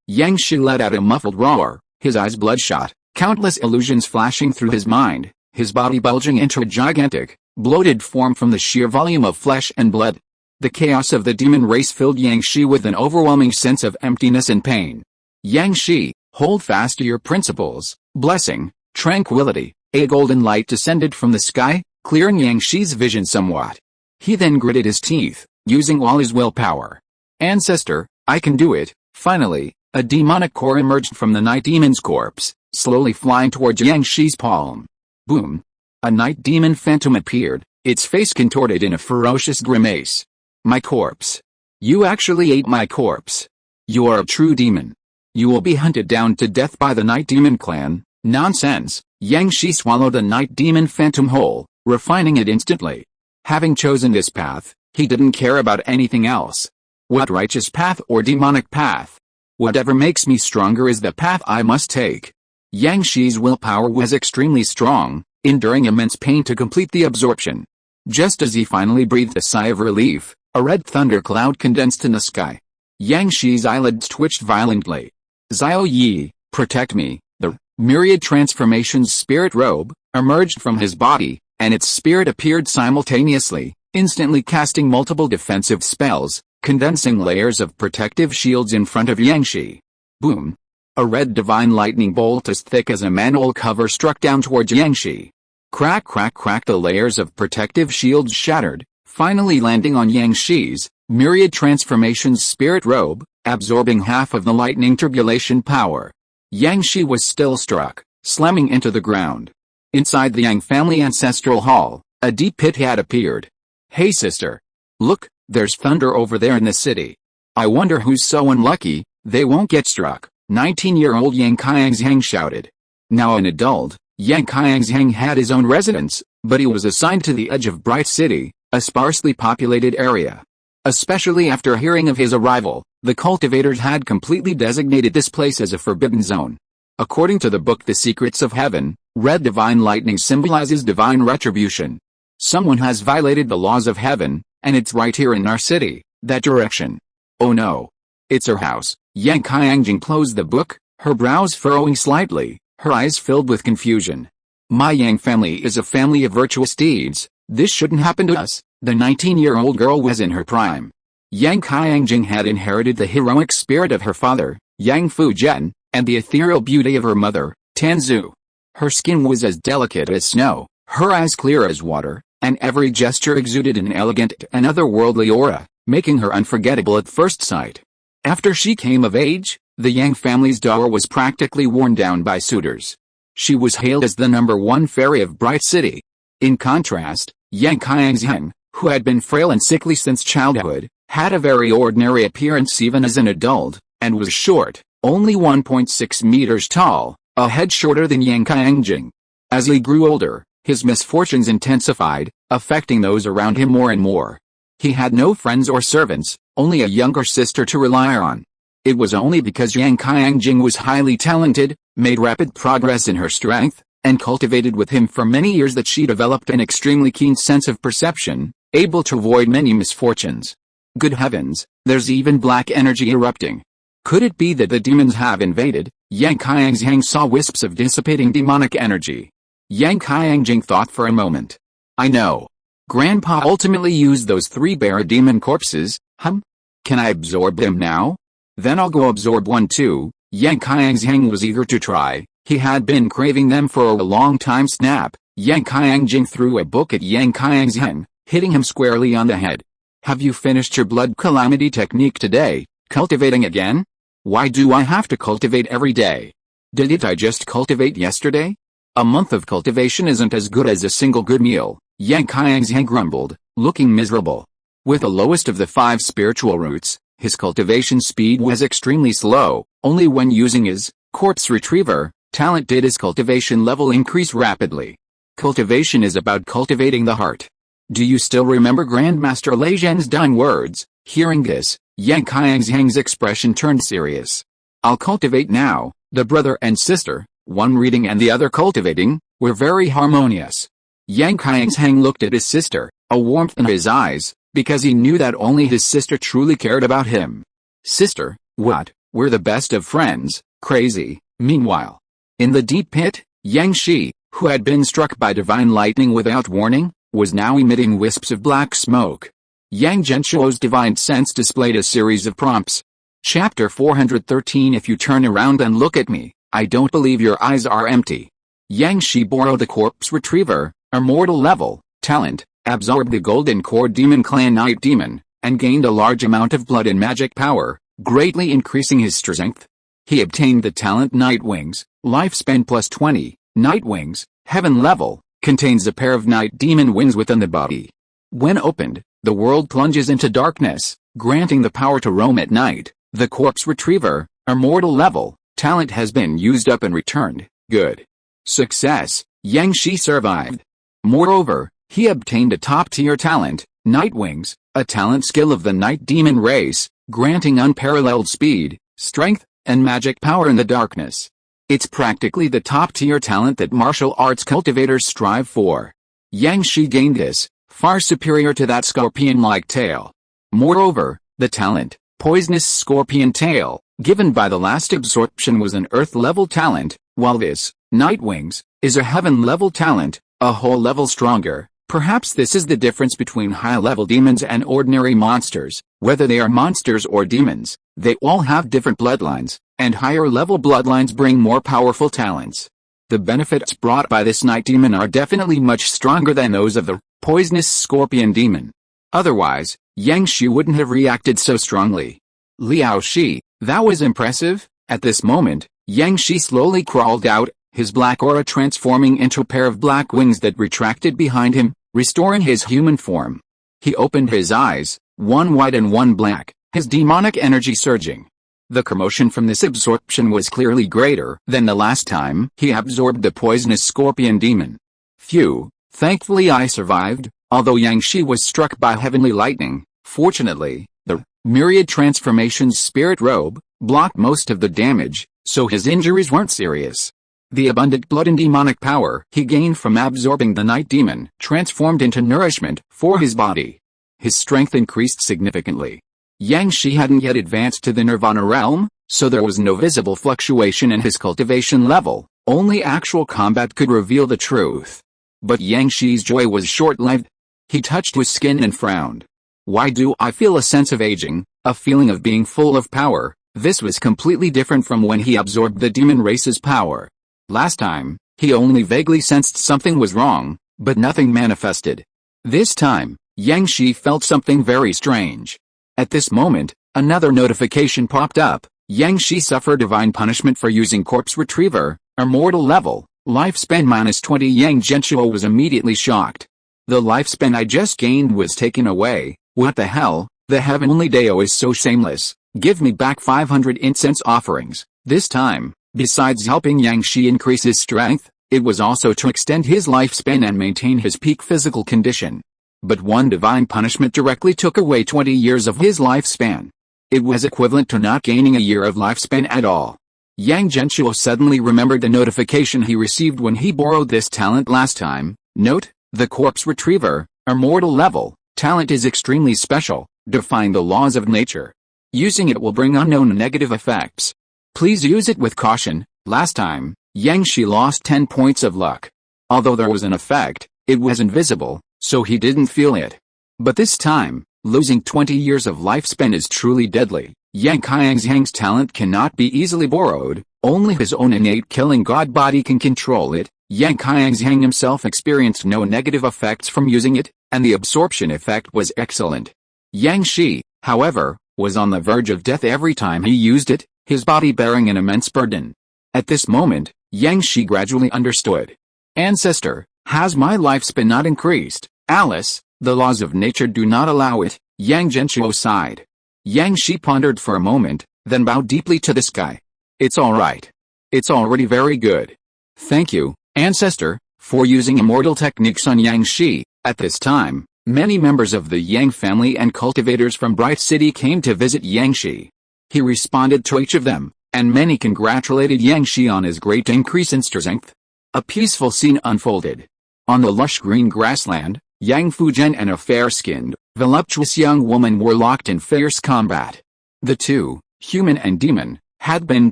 Yang Shi let out a muffled roar, his eyes bloodshot, countless illusions flashing through his mind, his body bulging into a gigantic, bloated form from the sheer volume of flesh and blood. The chaos of the demon race filled Yang Shi with an overwhelming sense of emptiness and pain. Yang Shi, hold fast to your principles, blessing, tranquility. A golden light descended from the sky, clearing Yang Shi's vision somewhat. He then gritted his teeth, using all his willpower. Ancestor, I can do it. Finally, a demonic core emerged from the night demon's corpse, slowly flying towards Yang Shi's palm. Boom! A night demon phantom appeared, its face contorted in a ferocious grimace. My corpse. You actually ate my corpse. You are a true demon. You will be hunted down to death by the Night Demon clan. Nonsense. Yang Shi swallowed a Night Demon phantom whole, refining it instantly. Having chosen this path, he didn't care about anything else. What righteous path or demonic path? Whatever makes me stronger is the path I must take. Yang Shi's willpower was extremely strong, enduring immense pain to complete the absorption. Just as he finally breathed a sigh of relief, A red thundercloud condensed in the sky. Yang Shi's eyelids twitched violently. Xiao Yi, protect me. The myriad transformations spirit robe emerged from his body, and its spirit appeared simultaneously, instantly casting multiple defensive spells, condensing layers of protective shields in front of Yang Shi. Boom! A red divine lightning bolt as thick as a manhole cover struck down towards Yang Shi. Crack, crack, crack, the layers of protective shields shattered, finally landing on Yang Shi's myriad transformations spirit robe, absorbing half of the lightning turbulation power. Yang Shi was still struck, slamming into the ground. Inside the Yang family ancestral hall, a deep pit had appeared. Hey sister! Look, there's thunder over there in the city. I wonder who's so unlucky, they won't get struck, 19-year-old Yang Qiangzhang shouted. Now an adult, Yang Qiangzhang had his own residence, but he was assigned to the edge of Bright City, a sparsely populated area. Especially after hearing of his arrival, the cultivators had completely designated this place as a forbidden zone. According to the book The Secrets of Heaven, red divine lightning symbolizes divine retribution. Someone has violated the laws of heaven, and it's right here in our city, that direction. Oh no! It's her house. Yang Qiangjing closed the book, her brows furrowing slightly, her eyes filled with confusion. My Yang family is a family of virtuous deeds, this shouldn't happen to us. The 19-year-old girl was in her prime. Yang Qiangjing had inherited the heroic spirit of her father, Yang Fujian, and the ethereal beauty of her mother, Tanzu. Her skin was as delicate as snow, her eyes clear as water, and every gesture exuded an elegant and otherworldly aura, making her unforgettable at first sight. After she came of age, the Yang family's dower was practically worn down by suitors. She was hailed as the #1 fairy of Bright City. In contrast, Yang Qiangzheng, who had been frail and sickly since childhood, had a very ordinary appearance even as an adult, and was short, only 1.6 meters tall, a head shorter than Yang Qiangjing. As he grew older, his misfortunes intensified, affecting those around him more and more. He had no friends or servants, only a younger sister to rely on. It was only because Yang Qiangjing was highly talented, made rapid progress in her strength, and cultivated with him for many years that she developed an extremely keen sense of perception, able to avoid many misfortunes. Good heavens, there's even black energy erupting. Could it be that the demons have invaded? Yang Qiangjing saw wisps of dissipating demonic energy. Yang Qiangjing thought for a moment. I know. Grandpa ultimately used those 3 bare demon corpses, Can I absorb them now? Then I'll go absorb one too. Yang Qiangjing was eager to try, he had been craving them for a long time. Snap! Yang Qiangjing threw a book at Yang Qiangjing, hitting him squarely on the head. Have you finished your blood calamity technique today, cultivating again? Why do I have to cultivate every day? Didn't I just cultivate yesterday? A month of cultivation isn't as good as a single good meal, Yang Qiangjing grumbled, looking miserable. With the lowest of the 5 spiritual roots, his cultivation speed was extremely slow, only when using his corpse retriever talent did his cultivation level increase rapidly. Cultivation is about cultivating the heart. Do you still remember Grandmaster Lei Zhen's dying words? Hearing this, Yang Qiangjing's expression turned serious. I'll cultivate now. The brother and sister, one reading and the other cultivating, were very harmonious. Yang Qiangjing looked at his sister, a warmth in his eyes, because he knew that only his sister truly cared about him. Sister, what? We're the best of friends, crazy. Meanwhile, in the deep pit, Yang Shi, who had been struck by divine lightning without warning, was now emitting wisps of black smoke. Yang Genshuo's divine sense displayed a series of prompts. Chapter 413 If you turn around and look at me, I don't believe your eyes are empty. Yang Shi borrowed the corpse retriever, immortal level, talent, absorbed the golden core demon clan night demon, and gained a large amount of blood and magic power, greatly increasing his strength. He obtained the talent Night Wings, lifespan plus 20, Night Wings, heaven level, contains a pair of night demon wings within the body. When opened, the world plunges into darkness, granting the power to roam at night. The corpse retriever, immortal level, talent has been used up and returned. Good. Success, Yang Shi survived. Moreover, he obtained a top-tier talent, Night Wings, a talent skill of the night demon race, granting unparalleled speed, strength, and magic power in the darkness. It's practically the top-tier talent that martial arts cultivators strive for. Yang Shi gained this, far superior to that scorpion-like tail. Moreover, the talent, Poisonous Scorpion Tail, given by the last absorption was an Earth-level talent, while this, Night Wings, is a Heaven-level talent, a whole level stronger. Perhaps this is the difference between high-level demons and ordinary monsters. Whether they are monsters or demons, they all have different bloodlines, and higher-level bloodlines bring more powerful talents. The benefits brought by this night demon are definitely much stronger than those of the Poisonous Scorpion Demon. Otherwise, Yang Shi wouldn't have reacted so strongly. Liao Shi, that was impressive. At this moment, Yang Shi slowly crawled out, his black aura transforming into a pair of black wings that retracted behind him, restoring his human form. He opened his eyes, one white and one black, his demonic energy surging. The commotion from this absorption was clearly greater than the last time he absorbed the Poisonous Scorpion Demon. Phew, thankfully I survived, although Yang Shi was struck by heavenly lightning. Fortunately, the Myriad Transformations Spirit Robe blocked most of the damage, so his injuries weren't serious. The abundant blood and demonic power he gained from absorbing the night demon transformed into nourishment for his body. His strength increased significantly. Yang Shi hadn't yet advanced to the Nirvana realm, so there was no visible fluctuation in his cultivation level. Only actual combat could reveal the truth. But Yang Shi's joy was short-lived. He touched his skin and frowned. Why do I feel a sense of aging, a feeling of being full of power? This was completely different from when he absorbed the demon race's power. Last time, he only vaguely sensed something was wrong, but nothing manifested. This time, Yang Shi felt something very strange. At this moment, another notification popped up. Yang Shi suffered divine punishment for using corpse retriever, immortal level, lifespan -20. Yang Genshuo was immediately shocked. The lifespan I just gained was taken away. What the hell? The heavenly Dao is so shameless. Give me back 500 incense offerings. This time, besides helping Yang Shi increase his strength, it was also to extend his lifespan and maintain his peak physical condition. But one divine punishment directly took away 20 years of his lifespan. It was equivalent to not gaining a year of lifespan at all. Yang Genshuo suddenly remembered the notification he received when he borrowed this talent last time. Note, the corpse retriever, immortal level, talent is extremely special, defying the laws of nature. Using it will bring unknown negative effects. Please use it with caution. Last time, Yang Shi lost 10 points of luck. Although there was an effect, it was invisible, so he didn't feel it. But this time, losing 20 years of lifespan is truly deadly. Yang Qiangzhang's talent cannot be easily borrowed, only his own innate killing god body can control it. Yang Qiangzhang himself experienced no negative effects from using it, and the absorption effect was excellent. Yang Shi, however, was on the verge of death every time he used it, his body bearing an immense burden. At this moment, Yang Shi gradually understood. Ancestor, has my lifespan not increased? Alice, the laws of nature do not allow it. Yang Genshuo sighed. Yang Shi pondered for a moment, then bowed deeply to the sky. It's alright. It's already very good. Thank you, Ancestor, for using immortal techniques on Yang Shi. At this time, many members of the Yang family and cultivators from Bright City came to visit Yang Shi. He responded to each of them, and many congratulated Yang Shi on his great increase in strength. A peaceful scene unfolded. On the lush green grassland, Yang Fuzhen and a fair-skinned, voluptuous young woman were locked in fierce combat. The two, human and demon, had been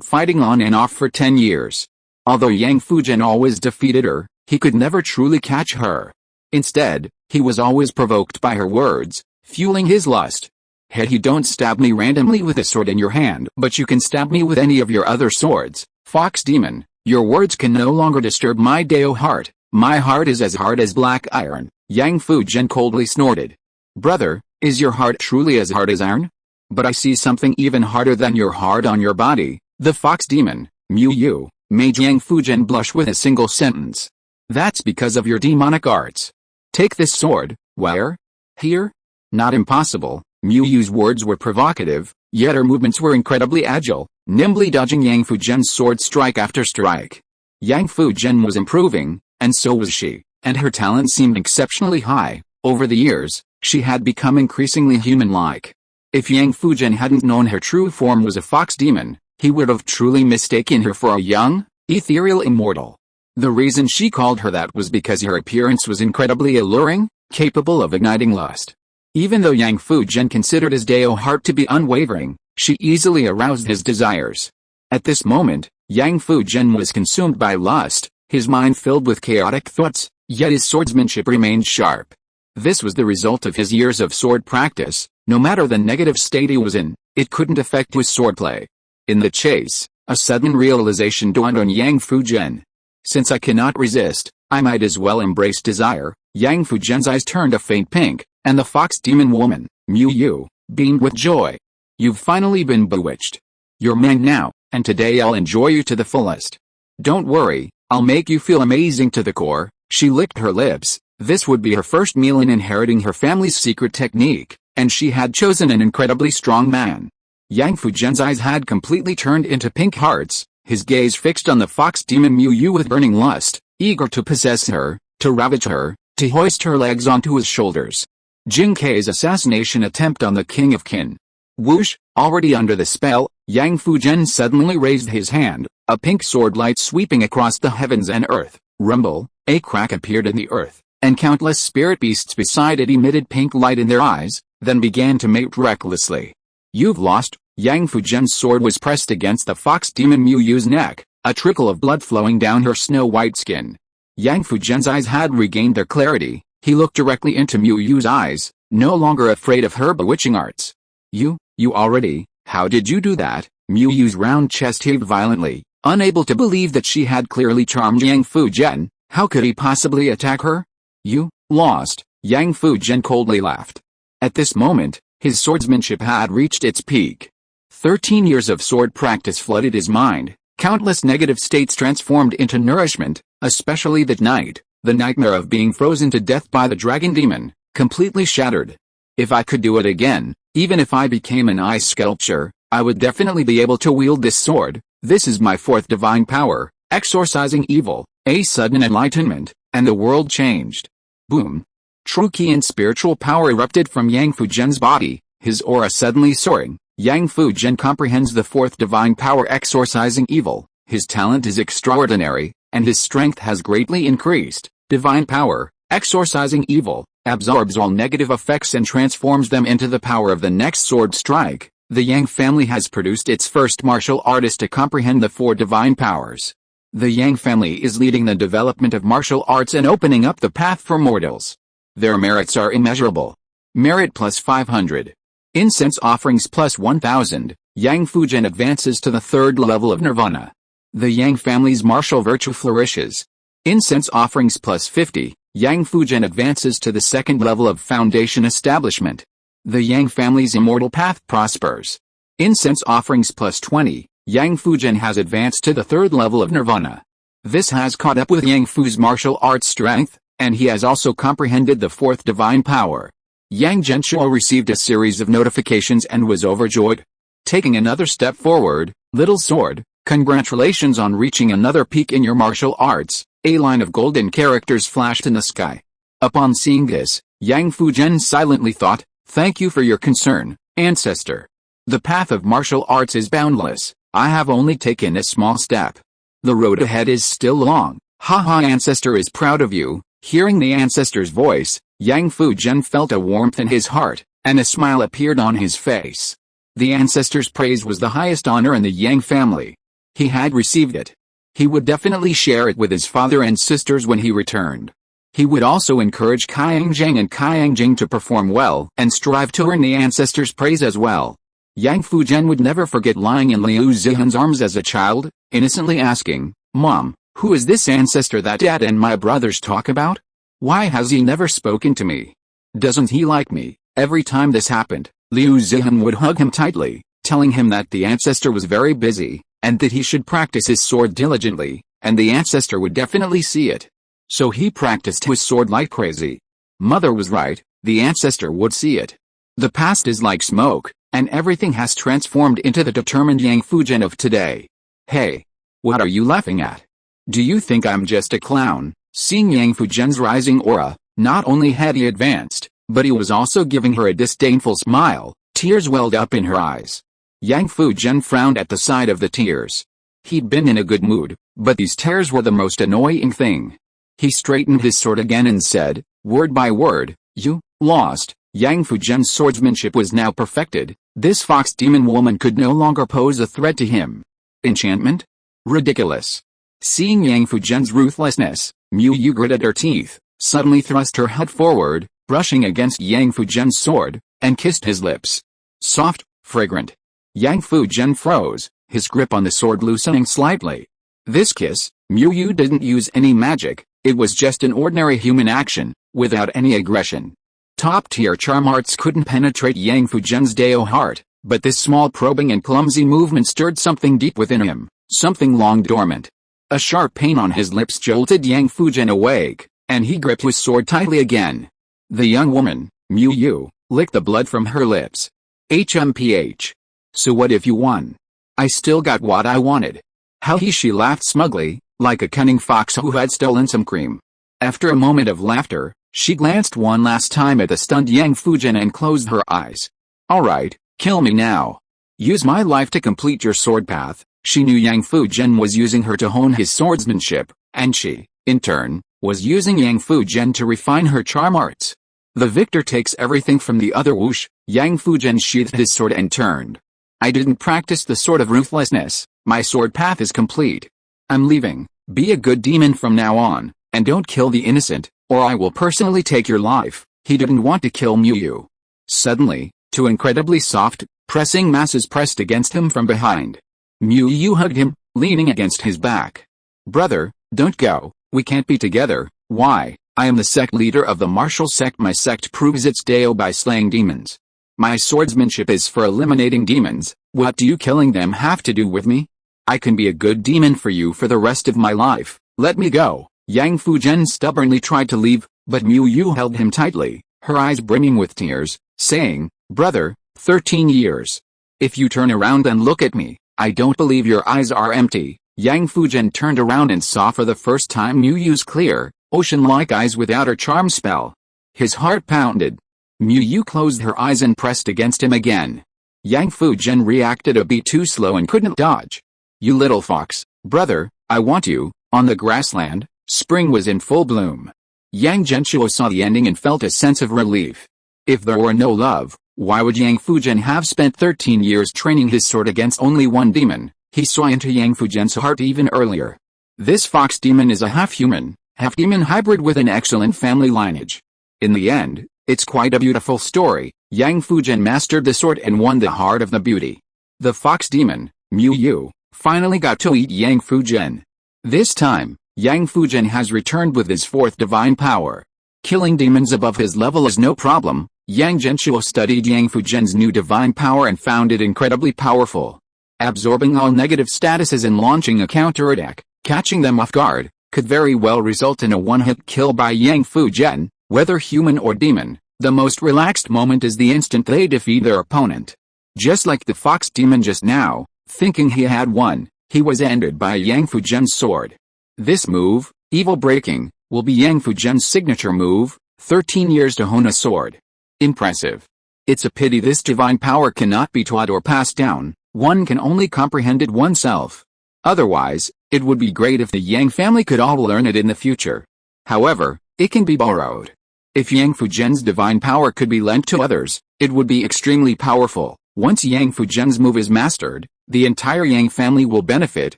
fighting on and off for 10 years. Although Yang Fuzhen always defeated her, he could never truly catch her. Instead, he was always provoked by her words, fueling his lust. Hey, you don't stab me randomly with a sword in your hand, but you can stab me with any of your other swords. Fox demon, your words can no longer disturb my Dao heart. My heart is as hard as black iron. Yang Fuzhen coldly snorted. Brother, is your heart truly as hard as iron? But I see something even harder than your heart on your body. The fox demon, Mu Yu, made Yang Fuzhen blush with a single sentence. That's because of your demonic arts. Take this sword. Where? Here? Not impossible. Mu Yu's words were provocative, yet her movements were incredibly agile, nimbly dodging Yang Fuzhen's sword strike after strike. Yang Fuzhen was improving, and so was she, and her talent seemed exceptionally high. Over the years, she had become increasingly human-like. If Yang Fuzhen hadn't known her true form was a fox demon, he would have truly mistaken her for a young, ethereal immortal. The reason she called her that was because her appearance was incredibly alluring, capable of igniting lust. Even though Yang Fuzhen considered his Dao heart to be unwavering, she easily aroused his desires. At this moment, Yang Fuzhen was consumed by lust, his mind filled with chaotic thoughts, yet his swordsmanship remained sharp. This was the result of his years of sword practice. No matter the negative state he was in, it couldn't affect his swordplay. In the chase, a sudden realization dawned on Yang Fuzhen. Since I cannot resist, I might as well embrace desire. Yang Fuzhen's eyes turned a faint pink, and the fox demon woman, Mu Yu, beamed with joy. You've finally been bewitched. You're mine now, and today I'll enjoy you to the fullest. Don't worry, I'll make you feel amazing to the core. She licked her lips. This would be her first meal in inheriting her family's secret technique, and she had chosen an incredibly strong man. Yang Fuzhen's eyes had completely turned into pink hearts, his gaze fixed on the fox demon Mu Yu with burning lust, eager to possess her, to ravage her, to hoist her legs onto his shoulders. Jing Kei's assassination attempt on the king of Qin. Whoosh, already under the spell, Yang Fuzhen suddenly raised his hand, a pink sword light sweeping across the heavens and earth. Rumble, a crack appeared in the earth, and countless spirit beasts beside it emitted pink light in their eyes, then began to mate recklessly. You've lost. Yang Fuzhen's sword was pressed against the fox demon Mu Yu's neck, a trickle of blood flowing down her snow-white skin. Yang Fuzhen's eyes had regained their clarity. He looked directly into Mu Yu's eyes, no longer afraid of her bewitching arts. You already, how did you do that? Mu Yu's round chest heaved violently, unable to believe that she had clearly charmed Yang Fuzhen. How could he possibly attack her? You lost. Yang Fuzhen coldly laughed. At this moment, his swordsmanship had reached its peak. 13 years of sword practice flooded his mind. Countless negative states transformed into nourishment, especially that night, the nightmare of being frozen to death by the dragon demon, completely shattered. If I could do it again, even if I became an ice sculpture, I would definitely be able to wield this sword. This is my fourth divine power, exorcising evil. A sudden enlightenment, and the world changed. Boom. True ki and spiritual power erupted from Yang Fuzhen's body, his aura suddenly soaring. Yang Fuzhen comprehends the fourth divine power, exorcising evil. His talent is extraordinary, and his strength has greatly increased. Divine power, exorcising evil, absorbs all negative effects and transforms them into the power of the next sword strike. The Yang family has produced its first martial artist to comprehend the four divine powers. The Yang family is leading the development of martial arts and opening up the path for mortals. Their merits are immeasurable. Merit plus 500. Incense offerings plus 1000. Yang Fuzhen advances to the third level of nirvana. The Yang family's martial virtue flourishes. Incense offerings plus 50. Yang Fuzhen advances to the second level of foundation establishment. The Yang family's immortal path prospers. Incense offerings plus 20. Yang Fuzhen has advanced to the third level of nirvana. This has caught up with Yang Fu's martial arts strength, and he has also comprehended the fourth divine power. Yang Genshuo received a series of notifications and was overjoyed. Taking another step forward, little sword, congratulations on reaching another peak in your martial arts. A line of golden characters flashed in the sky. Upon seeing this, Yang Fuzhen silently thought, thank you for your concern, ancestor. The path of martial arts is boundless. I have only taken a small step. The road ahead is still long. Haha, ancestor is proud of you. Hearing the ancestor's voice, Yang Fuzhen felt a warmth in his heart, and a smile appeared on his face. The ancestor's praise was the highest honor in the Yang family. He had received it. He would definitely share it with his father and sisters when he returned. He would also encourage Qiangjing and Qiangjing to perform well and strive to earn the ancestor's praise as well. Yang Fuzhen would never forget lying in Liu Zihan's arms as a child, innocently asking, Mom, who is this ancestor that Dad and my brothers talk about? Why has he never spoken to me? Doesn't he like me? Every time this happened, Liu Zihan would hug him tightly, telling him that the ancestor was very busy, and that he should practice his sword diligently, and the ancestor would definitely see it. So he practiced his sword like crazy. Mother was right, the ancestor would see it. The past is like smoke, and everything has transformed into the determined Yang Fuzhen of today. Hey! What are you laughing at? Do you think I'm just a clown? Seeing Yang Fuzhen's rising aura, not only had he advanced, but he was also giving her a disdainful smile. Tears welled up in her eyes. Yang Fuzhen frowned at the sight of the tears. He'd been in a good mood, but these tears were the most annoying thing. He straightened his sword again and said, word by word, you lost. Yang Fujian's swordsmanship was now perfected. This fox demon woman could no longer pose a threat to him. Enchantment? Ridiculous. Seeing Yang Fujian's ruthlessness, Mu Yu gritted her teeth, suddenly thrust her head forward, brushing against Yang Fujian's sword, and kissed his lips. Soft, fragrant. Yang Fujian froze, his grip on the sword loosening slightly. This kiss, Mu Yu didn't use any magic, it was just an ordinary human action, without any aggression. Top-tier charm arts couldn't penetrate Yang Fujian's Dao heart, but this small probing and clumsy movement stirred something deep within him, something long dormant. A sharp pain on his lips jolted Yang Fujian awake, and he gripped his sword tightly again. The young woman, Mu Yu, licked the blood from her lips. HMPH. So what if you won? I still got what I wanted. How she laughed smugly, like a cunning fox who had stolen some cream. After a moment of laughter, she glanced one last time at the stunned Yang Fujian and closed her eyes. Alright, kill me now. Use my life to complete your sword path. She knew Yang Fujian was using her to hone his swordsmanship, and she, in turn, was using Yang Fujian to refine her charm arts. The victor takes everything from the other. Whoosh, Yang Fujian sheathed his sword and turned. I didn't practice the sword of ruthlessness, my sword path is complete. I'm leaving, be a good demon from now on, and don't kill the innocent, or I will personally take your life. He didn't want to kill Mu Yu. Suddenly, two incredibly soft, pressing masses pressed against him from behind. Mu Yu hugged him, leaning against his back. Brother, don't go, we can't be together. Why? I am the sect leader of the martial sect. My sect proves its Dao by slaying demons. My swordsmanship is for eliminating demons. What do you killing them have to do with me? I can be a good demon for you for the rest of my life. Let me go. Yang Fujian stubbornly tried to leave, but Mu Yu held him tightly, her eyes brimming with tears, saying, Brother, 13 years. If you turn around and look at me, I don't believe your eyes are empty. Yang Fujian turned around and saw for the first time Mu Yu's clear, ocean-like eyes without her charm spell. His heart pounded. Mu Yu closed her eyes and pressed against him again. Yang Fujian reacted a bit too slow and couldn't dodge. You little fox, brother, I want you. On the grassland, spring was in full bloom. Yang Genshuo saw the ending and felt a sense of relief. If there were no love, why would Yang Fujian have spent 13 years training his sword against only one demon? He saw into Yang Fujian's heart even earlier. This fox demon is a half-human, half-demon hybrid with an excellent family lineage. In the end, it's quite a beautiful story. Yang Fujian mastered the sword and won the heart of the beauty. The fox demon, Mu Yu, finally got to eat Yang Fujian. This time, Yang Fujian has returned with his fourth divine power. Killing demons above his level is no problem. Yang Genshuo studied Yang Fujian's new divine power and found it incredibly powerful. Absorbing all negative statuses and launching a counterattack, catching them off guard, could very well result in a one-hit kill by Yang Fujian. Whether human or demon, the most relaxed moment is the instant they defeat their opponent. Just like the fox demon just now, thinking he had won, he was ended by Yang Fujian's sword. This move, Evil Breaking, will be Yang Fujian's signature move, 13 years to hone a sword. Impressive. It's a pity this divine power cannot be taught or passed down, one can only comprehend it oneself. Otherwise, it would be great if the Yang family could all learn it in the future. However, it can be borrowed. If Yang Fujian's divine power could be lent to others, it would be extremely powerful. Once Yang Fujian's move is mastered, the entire Yang family will benefit.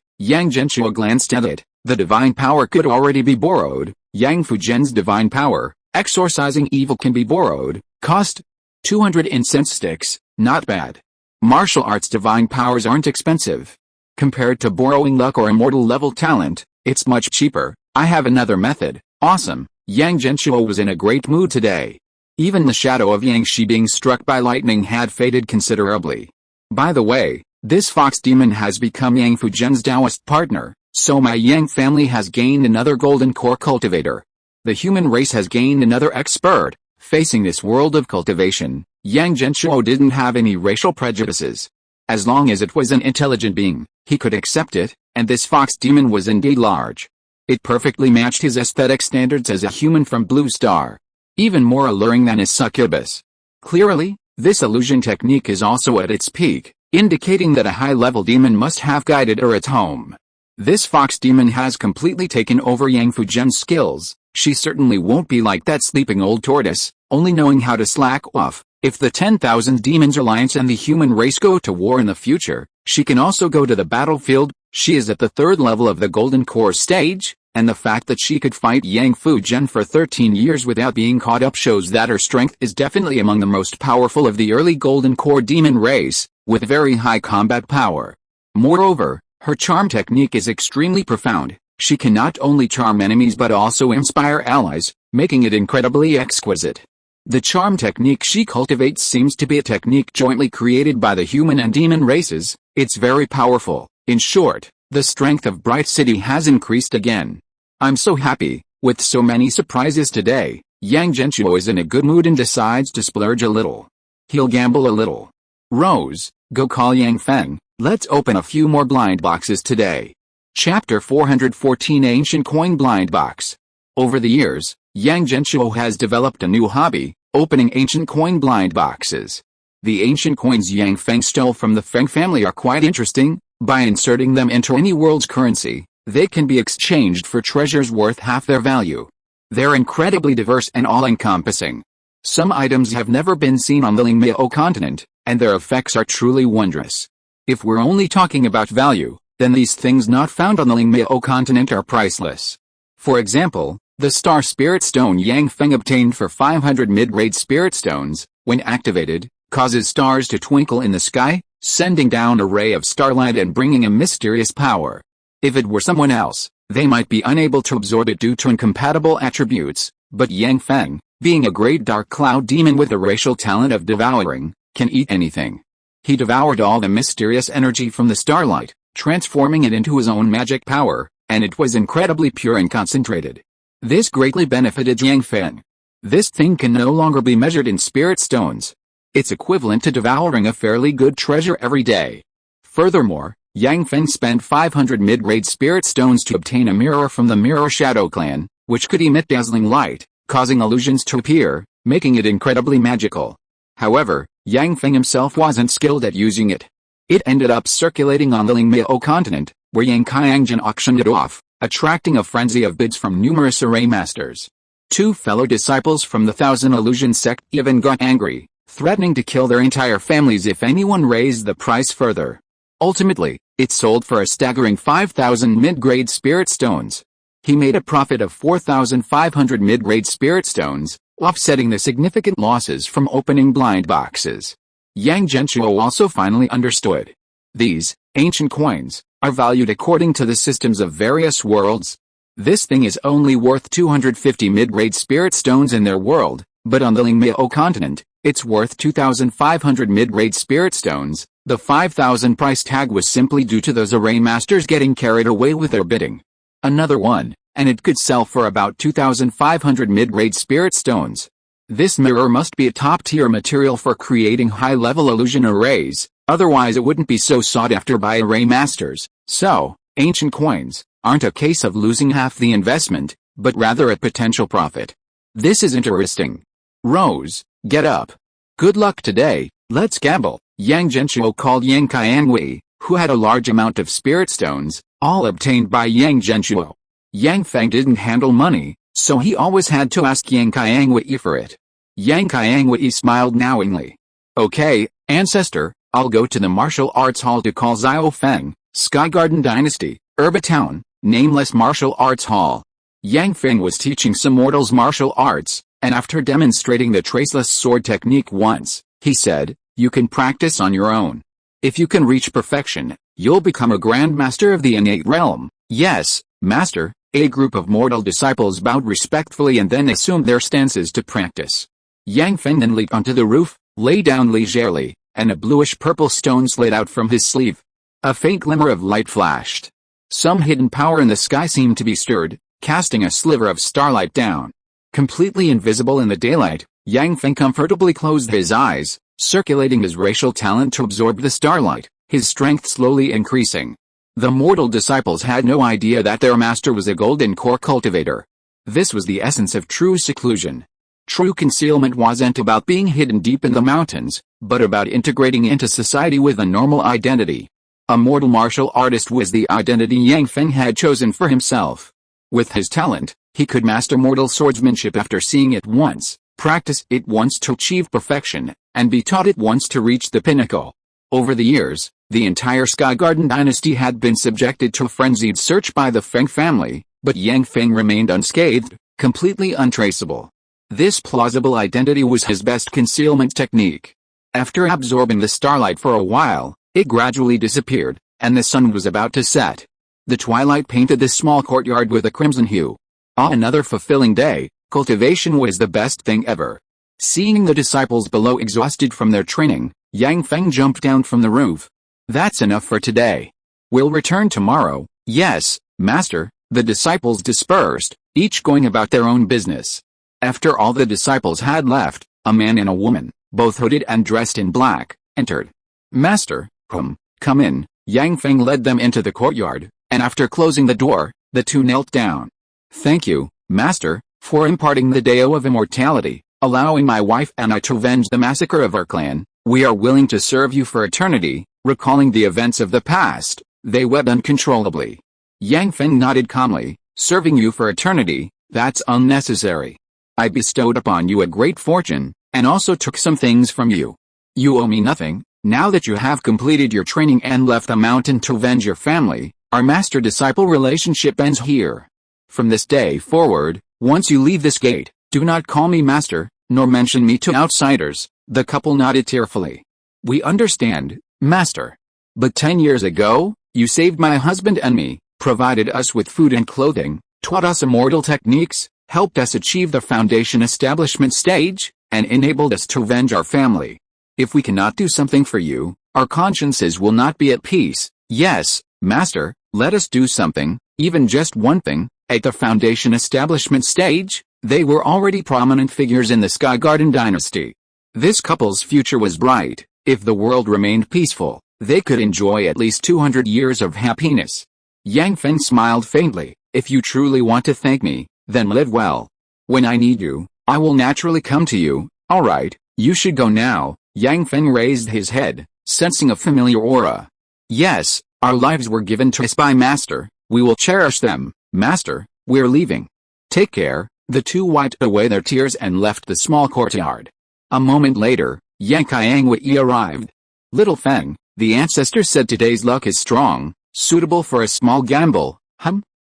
Yang Genshuo glanced at it. The divine power could already be borrowed. Yang Fujian's divine power, exorcising evil, can be borrowed. Cost 200 incense sticks, not bad. Martial arts divine powers aren't expensive. Compared to borrowing luck or immortal level talent, it's much cheaper. I have another method. Awesome. Yang Genshuo was in a great mood today. Even the shadow of Yang Shi being struck by lightning had faded considerably. By the way, this fox demon has become Yang Fujian's Taoist partner, so my Yang family has gained another golden core cultivator. The human race has gained another expert. Facing this world of cultivation, Yang Genshuo didn't have any racial prejudices. As long as it was an intelligent being, he could accept it, and this fox demon was indeed large. It perfectly matched his aesthetic standards as a human from Blue Star. Even more alluring than a succubus. Clearly, this illusion technique is also at its peak, indicating that a high-level demon must have guided her at home. This fox demon has completely taken over Yang Fujian's skills. She certainly won't be like that sleeping old tortoise, only knowing how to slack off. If the 10,000 Demons Alliance and the human race go to war in the future, she can also go to the battlefield. She is at the 3rd level of the Golden Core stage, and the fact that she could fight Yang Fujian for 13 years without being caught up shows that her strength is definitely among the most powerful of the early Golden Core demon race, with very high combat power. Moreover, her charm technique is extremely profound. She can not only charm enemies but also inspire allies, making it incredibly exquisite. The charm technique she cultivates seems to be a technique jointly created by the human and demon races. It's very powerful. In short, the strength of Bright City has increased again. I'm so happy. With so many surprises today, Yang Genshuo is in a good mood and decides to splurge a little. He'll gamble a little. Rose, go call Yang Feng. Let's open a few more blind boxes today. Chapter 414 Ancient Coin Blind Box. Over the years, Yang Genshuo has developed a new hobby, opening ancient coin blind boxes. The ancient coins Yang Feng stole from the Feng family are quite interesting. By inserting them into any world's currency, they can be exchanged for treasures worth half their value. They're incredibly diverse and all-encompassing. Some items have never been seen on the Lingmao continent, and their effects are truly wondrous. If we're only talking about value, then these things not found on the Lingmao continent are priceless. For example, the Star Spirit Stone Yang Feng obtained for 500 mid-grade Spirit Stones, when activated, causes stars to twinkle in the sky, sending down a ray of starlight and bringing a mysterious power. If it were someone else, they might be unable to absorb it due to incompatible attributes, but Yang Feng, being a great dark cloud demon with the racial talent of devouring, can eat anything. He devoured all the mysterious energy from the starlight, transforming it into his own magic power, and it was incredibly pure and concentrated. This greatly benefited Yang Feng. This thing can no longer be measured in spirit stones. It's equivalent to devouring a fairly good treasure every day. Furthermore, Yang Feng spent 500 mid-grade spirit stones to obtain a mirror from the Mirror Shadow clan, which could emit dazzling light, causing illusions to appear, making it incredibly magical. However, Yang Feng himself wasn't skilled at using it. It ended up circulating on the Lingmao continent, where Yang Qiangjin auctioned it off, attracting a frenzy of bids from numerous array masters. 2 fellow disciples from the Thousand Illusion sect even got angry, threatening to kill their entire families if anyone raised the price further. Ultimately, it sold for a staggering 5,000 mid-grade spirit stones. He made a profit of 4,500 mid-grade spirit stones, offsetting the significant losses from opening blind boxes. Yang Genshuo also finally understood. These ancient coins are valued according to the systems of various worlds. This thing is only worth 250 mid-grade spirit stones in their world, but on the Lingmao continent, it's worth 2,500 mid-grade spirit stones. The 5,000 price tag was simply due to those array masters getting carried away with their bidding. Another one, and it could sell for about 2,500 mid-grade spirit stones. This mirror must be a top-tier material for creating high-level illusion arrays, otherwise it wouldn't be so sought after by array masters. So, ancient coins aren't a case of losing half the investment, but rather a potential profit. This is interesting. Rose, get up. Good luck today, let's gamble. Yang Genshuo called Yang Qiangwei, who had a large amount of spirit stones, all obtained by Yang Genshuo. Yang Feng didn't handle money, so he always had to ask Yang Qiangwei for it. Yang Qiangwei smiled knowingly. Okay, ancestor, I'll go to the martial arts hall to call Xiao Feng, Sky Garden Dynasty, Urba Town, Nameless Martial Arts Hall. Yang Feng was teaching some mortals martial arts, and after demonstrating the traceless sword technique once, he said, you can practice on your own. If you can reach perfection, you'll become a grandmaster of the innate realm. Yes, master. A group of mortal disciples bowed respectfully and then assumed their stances to practice. Yang Feng then leaped onto the roof, lay down leisurely, and a bluish-purple stone slid out from his sleeve. A faint glimmer of light flashed. Some hidden power in the sky seemed to be stirred, casting a sliver of starlight down. Completely invisible in the daylight, Yang Feng comfortably closed his eyes, circulating his racial talent to absorb the starlight, his strength slowly increasing. The mortal disciples had no idea that their master was a golden core cultivator. This was the essence of true seclusion. True concealment wasn't about being hidden deep in the mountains, but about integrating into society with a normal identity. A mortal martial artist was the identity Yang Feng had chosen for himself. With his talent, he could master mortal swordsmanship after seeing it once, practice it once to achieve perfection, and be taught it once to reach the pinnacle. Over the years, the entire Sky Garden dynasty had been subjected to a frenzied search by the Feng family, but Yang Feng remained unscathed, completely untraceable. This plausible identity was his best concealment technique. After absorbing the starlight for a while, it gradually disappeared, and the sun was about to set. The twilight painted the small courtyard with a crimson hue. Another fulfilling day. Cultivation was the best thing ever. Seeing the disciples below exhausted from their training, Yang Feng jumped down from the roof. That's enough for today. We'll return tomorrow. Yes, master. The disciples dispersed, each going about their own business. After all the disciples had left, a man and a woman, both hooded and dressed in black, entered. Master, come in. Yang Feng led them into the courtyard, and after closing the door, the two knelt down. Thank you, master, for imparting the Dao of immortality, allowing my wife and I to avenge the massacre of our clan. We are willing to serve you for eternity. Recalling the events of the past, they wept uncontrollably. Yang Feng nodded calmly. Serving you for eternity, that's unnecessary. I bestowed upon you a great fortune, and also took some things from you. You owe me nothing. Now that you have completed your training and left the mountain to avenge your family, our master-disciple relationship ends here. From this day forward, once you leave this gate, do not call me master, nor mention me to outsiders. The couple nodded tearfully. We understand, master. But 10 years ago, you saved my husband and me, provided us with food and clothing, taught us immortal techniques, helped us achieve the foundation establishment stage, and enabled us to avenge our family. If we cannot do something for you, our consciences will not be at peace. Yes, master, let us do something, even just one thing. At the foundation establishment stage, they were already prominent figures in the Sky Garden dynasty. This couple's future was bright. If the world remained peaceful, they could enjoy at least 200 years of happiness. Yang Feng smiled faintly. If you truly want to thank me, then live well. When I need you, I will naturally come to you. All right, you should go now. Yang Feng raised his head, sensing a familiar aura. Yes, our lives were given to us by Master. We will cherish them. Master, we're leaving. Take care. The two wiped away their tears and left the small courtyard. A moment later, Yang Qiangwei arrived. Little Feng, the ancestor said today's luck is strong, suitable for a small gamble.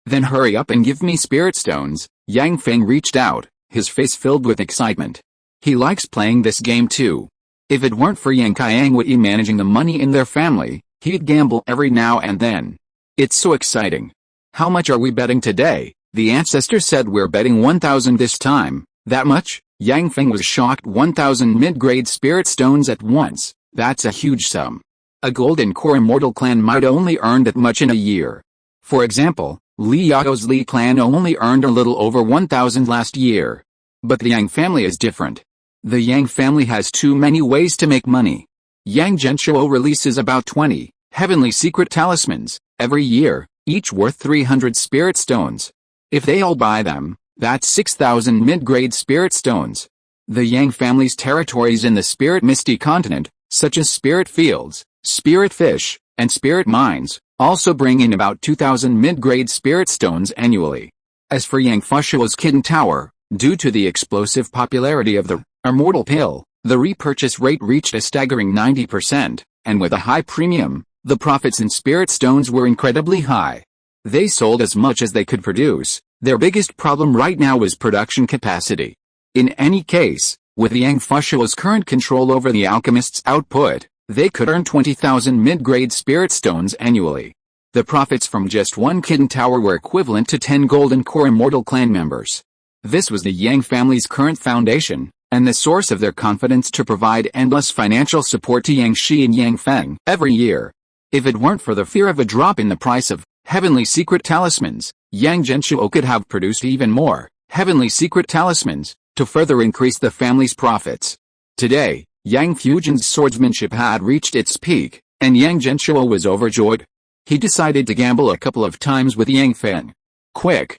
Then hurry up and give me spirit stones. Yang Feng reached out, his face filled with excitement. He likes playing this game too. If it weren't for Yang Qiangwei managing the money in their family, he'd gamble every now and then. It's so exciting. How much are we betting today? The ancestor said we're betting 1,000 this time. That much? Yang Feng was shocked. 1,000 mid-grade spirit stones at once. That's a huge sum. A golden core immortal clan might only earn that much in a year. For example, Li Yao's Li clan only earned a little over 1,000 last year. But the Yang family is different. The Yang family has too many ways to make money. Yang Genshuo releases about 20 heavenly secret talismans every year, each worth 300 spirit stones. If they all buy them, that's 6,000 mid-grade spirit stones. The Yang family's territories in the spirit misty continent, such as spirit fields, spirit fish, and spirit mines, also bring in about 2,000 mid-grade spirit stones annually. As for Yang Fushuo's Hidden Tower, due to the explosive popularity of the immortal pill, the repurchase rate reached a staggering 90%, and with a high premium, the profits in spirit stones were incredibly high. They sold as much as they could produce. Their biggest problem right now was production capacity. In any case, with Yang Fushuo's current control over the alchemist's output, they could earn 20,000 mid-grade spirit stones annually. The profits from just one Hidden Tower were equivalent to 10 golden core immortal clan members. This was the Yang family's current foundation, and the source of their confidence to provide endless financial support to Yang Shi and Yang Feng every year. If it weren't for the fear of a drop in the price of heavenly secret talismans, Yang Genshuo could have produced even more heavenly secret talismans to further increase the family's profits. Today, Yang Fusion's swordsmanship had reached its peak, and Yang Genshuo was overjoyed. He decided to gamble a couple of times with Yang Feng. Quick,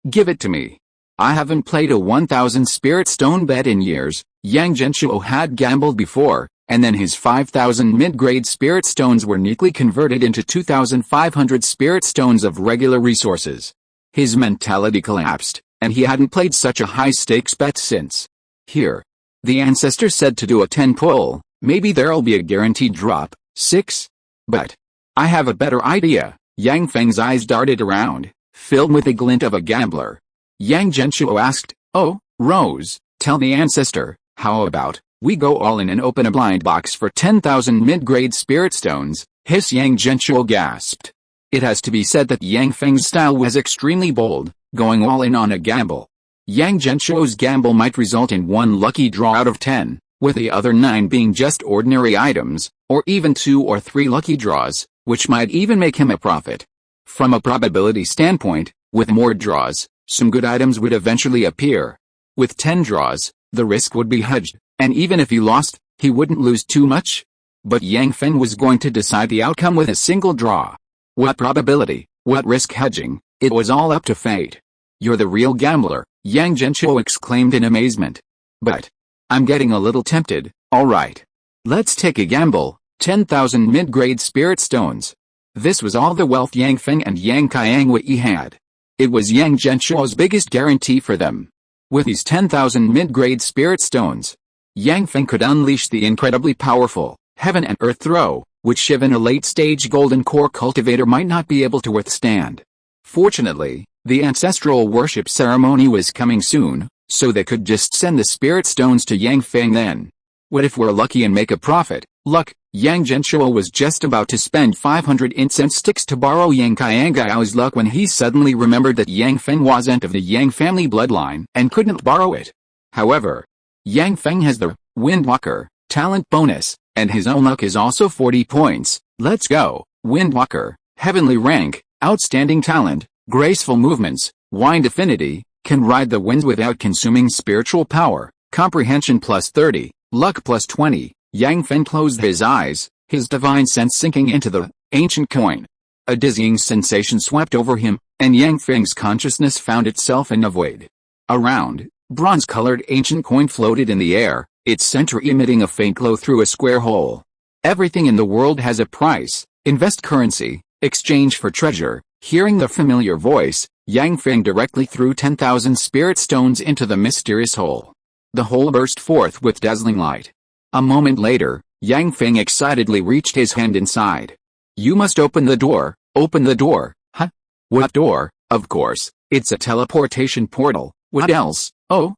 give it to me. I haven't played a 1,000 spirit stone bet in years. Yang Genshuo had gambled before, and then his 5,000 mid-grade spirit stones were neatly converted into 2,500 spirit stones of regular resources. His mentality collapsed, and he hadn't played such a high-stakes bet since. Here. The ancestor said to do a 10 pull, maybe there'll be a guaranteed drop, 6. But I have a better idea. Yang Feng's eyes darted around, filled with the glint of a gambler. Yang Genshuo asked, oh, Rose, tell the ancestor, how about we go all in and open a blind box for 10,000 mid-grade spirit stones? Hiss. Yang Genshuo gasped. It has to be said that Yang Feng's style was extremely bold, going all in on a gamble. Yang Genshuo's gamble might result in 1 lucky draw out of 10, with the other 9 being just ordinary items, or even 2 or 3 lucky draws, which might even make him a profit. From a probability standpoint, with more draws, some good items would eventually appear. With 10 draws, the risk would be hedged, and even if he lost, he wouldn't lose too much. But Yang Feng was going to decide the outcome with a single draw. What probability, what risk hedging, it was all up to fate. You're the real gambler, Yang Genshuo exclaimed in amazement. But I'm getting a little tempted. Alright. Let's take a gamble, 10,000 mid-grade spirit stones. This was all the wealth Yang Feng and Yang Qiangwei had. It was Yang Genshuo's biggest guarantee for them. With these 10,000 mid-grade spirit stones, Yang Feng could unleash the incredibly powerful heaven and earth throw, which even a late-stage golden core cultivator might not be able to withstand. Fortunately, the ancestral worship ceremony was coming soon, so they could just send the spirit stones to Yang Feng then. What if we're lucky and make a profit? Luck. Yang Genshuo was just about to spend 500 incense sticks to borrow Yang Qiangwe's luck when he suddenly remembered that Yang Feng wasn't of the Yang family bloodline and couldn't borrow it. However, Yang Feng has the Windwalker talent bonus, and his own luck is also 40 points. Let's go. Windwalker, heavenly rank, outstanding talent, graceful movements, wind affinity, can ride the winds without consuming spiritual power, comprehension plus 30, luck plus 20. Yang Feng closed his eyes, his divine sense sinking into the ancient coin. A dizzying sensation swept over him, and Yang Feng's consciousness found itself in a void. A round, bronze-colored ancient coin floated in the air, its center emitting a faint glow through a square hole. Everything in the world has a price. Invest currency, exchange for treasure. Hearing the familiar voice, Yang Feng directly threw 10,000 spirit stones into the mysterious hole. The hole burst forth with dazzling light. A moment later, Yang Feng excitedly reached his hand inside. You must open the door. Open the door. Huh? What door? Of course, it's a teleportation portal. What else? Oh.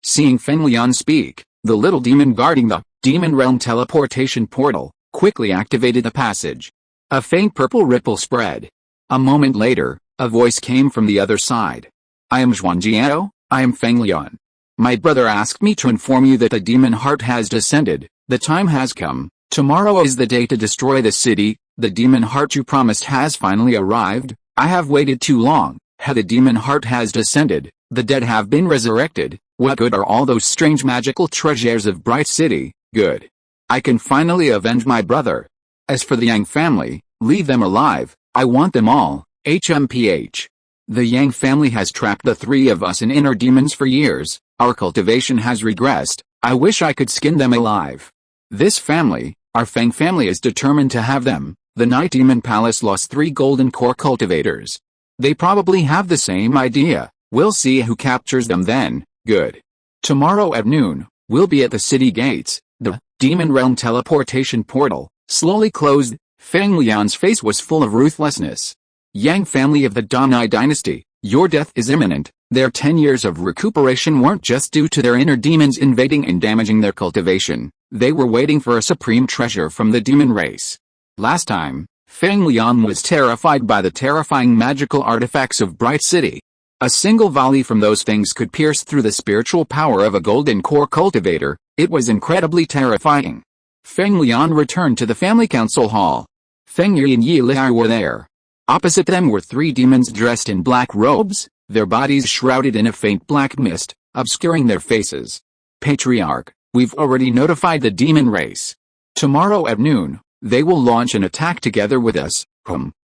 Seeing Feng Lian speak, the little demon guarding the demon realm teleportation portal quickly activated the passage. A faint purple ripple spread. A moment later, a voice came from the other side. I am Zhuangjiao, I am Feng Lian. My brother asked me to inform you that the demon heart has descended. The time has come. Tomorrow is the day to destroy the city. The demon heart you promised has finally arrived. I have waited too long. The demon heart has descended. The dead have been resurrected. What good are all those strange magical treasures of Bright City? Good. I can finally avenge my brother. As for the Yang family, leave them alive. I want them all. HMPH. The Yang family has trapped the 3 of us in inner demons for years. Our cultivation has regressed. I wish I could skin them alive. This family, our Feng family, is determined to have them. The Night Demon Palace lost 3 golden core cultivators. They probably have the same idea. We'll see who captures them then. Good. Tomorrow at noon, we'll be at the city gates. The demon realm teleportation portal slowly closed. Feng Lian's face was full of ruthlessness. Yang family of the Danai dynasty, your death is imminent. Their 10 years of recuperation weren't just due to their inner demons invading and damaging their cultivation. They were waiting for a supreme treasure from the demon race. Last time, Feng Lian was terrified by the terrifying magical artifacts of Bright City. A single volley from those things could pierce through the spiritual power of a golden core cultivator. It was incredibly terrifying. Feng Lian returned to the family council hall. Feng Yi and Yi Li were there. Opposite them were 3 demons dressed in black robes, their bodies shrouded in a faint black mist, obscuring their faces. Patriarch, we've already notified the demon race. Tomorrow at noon, they will launch an attack together with us.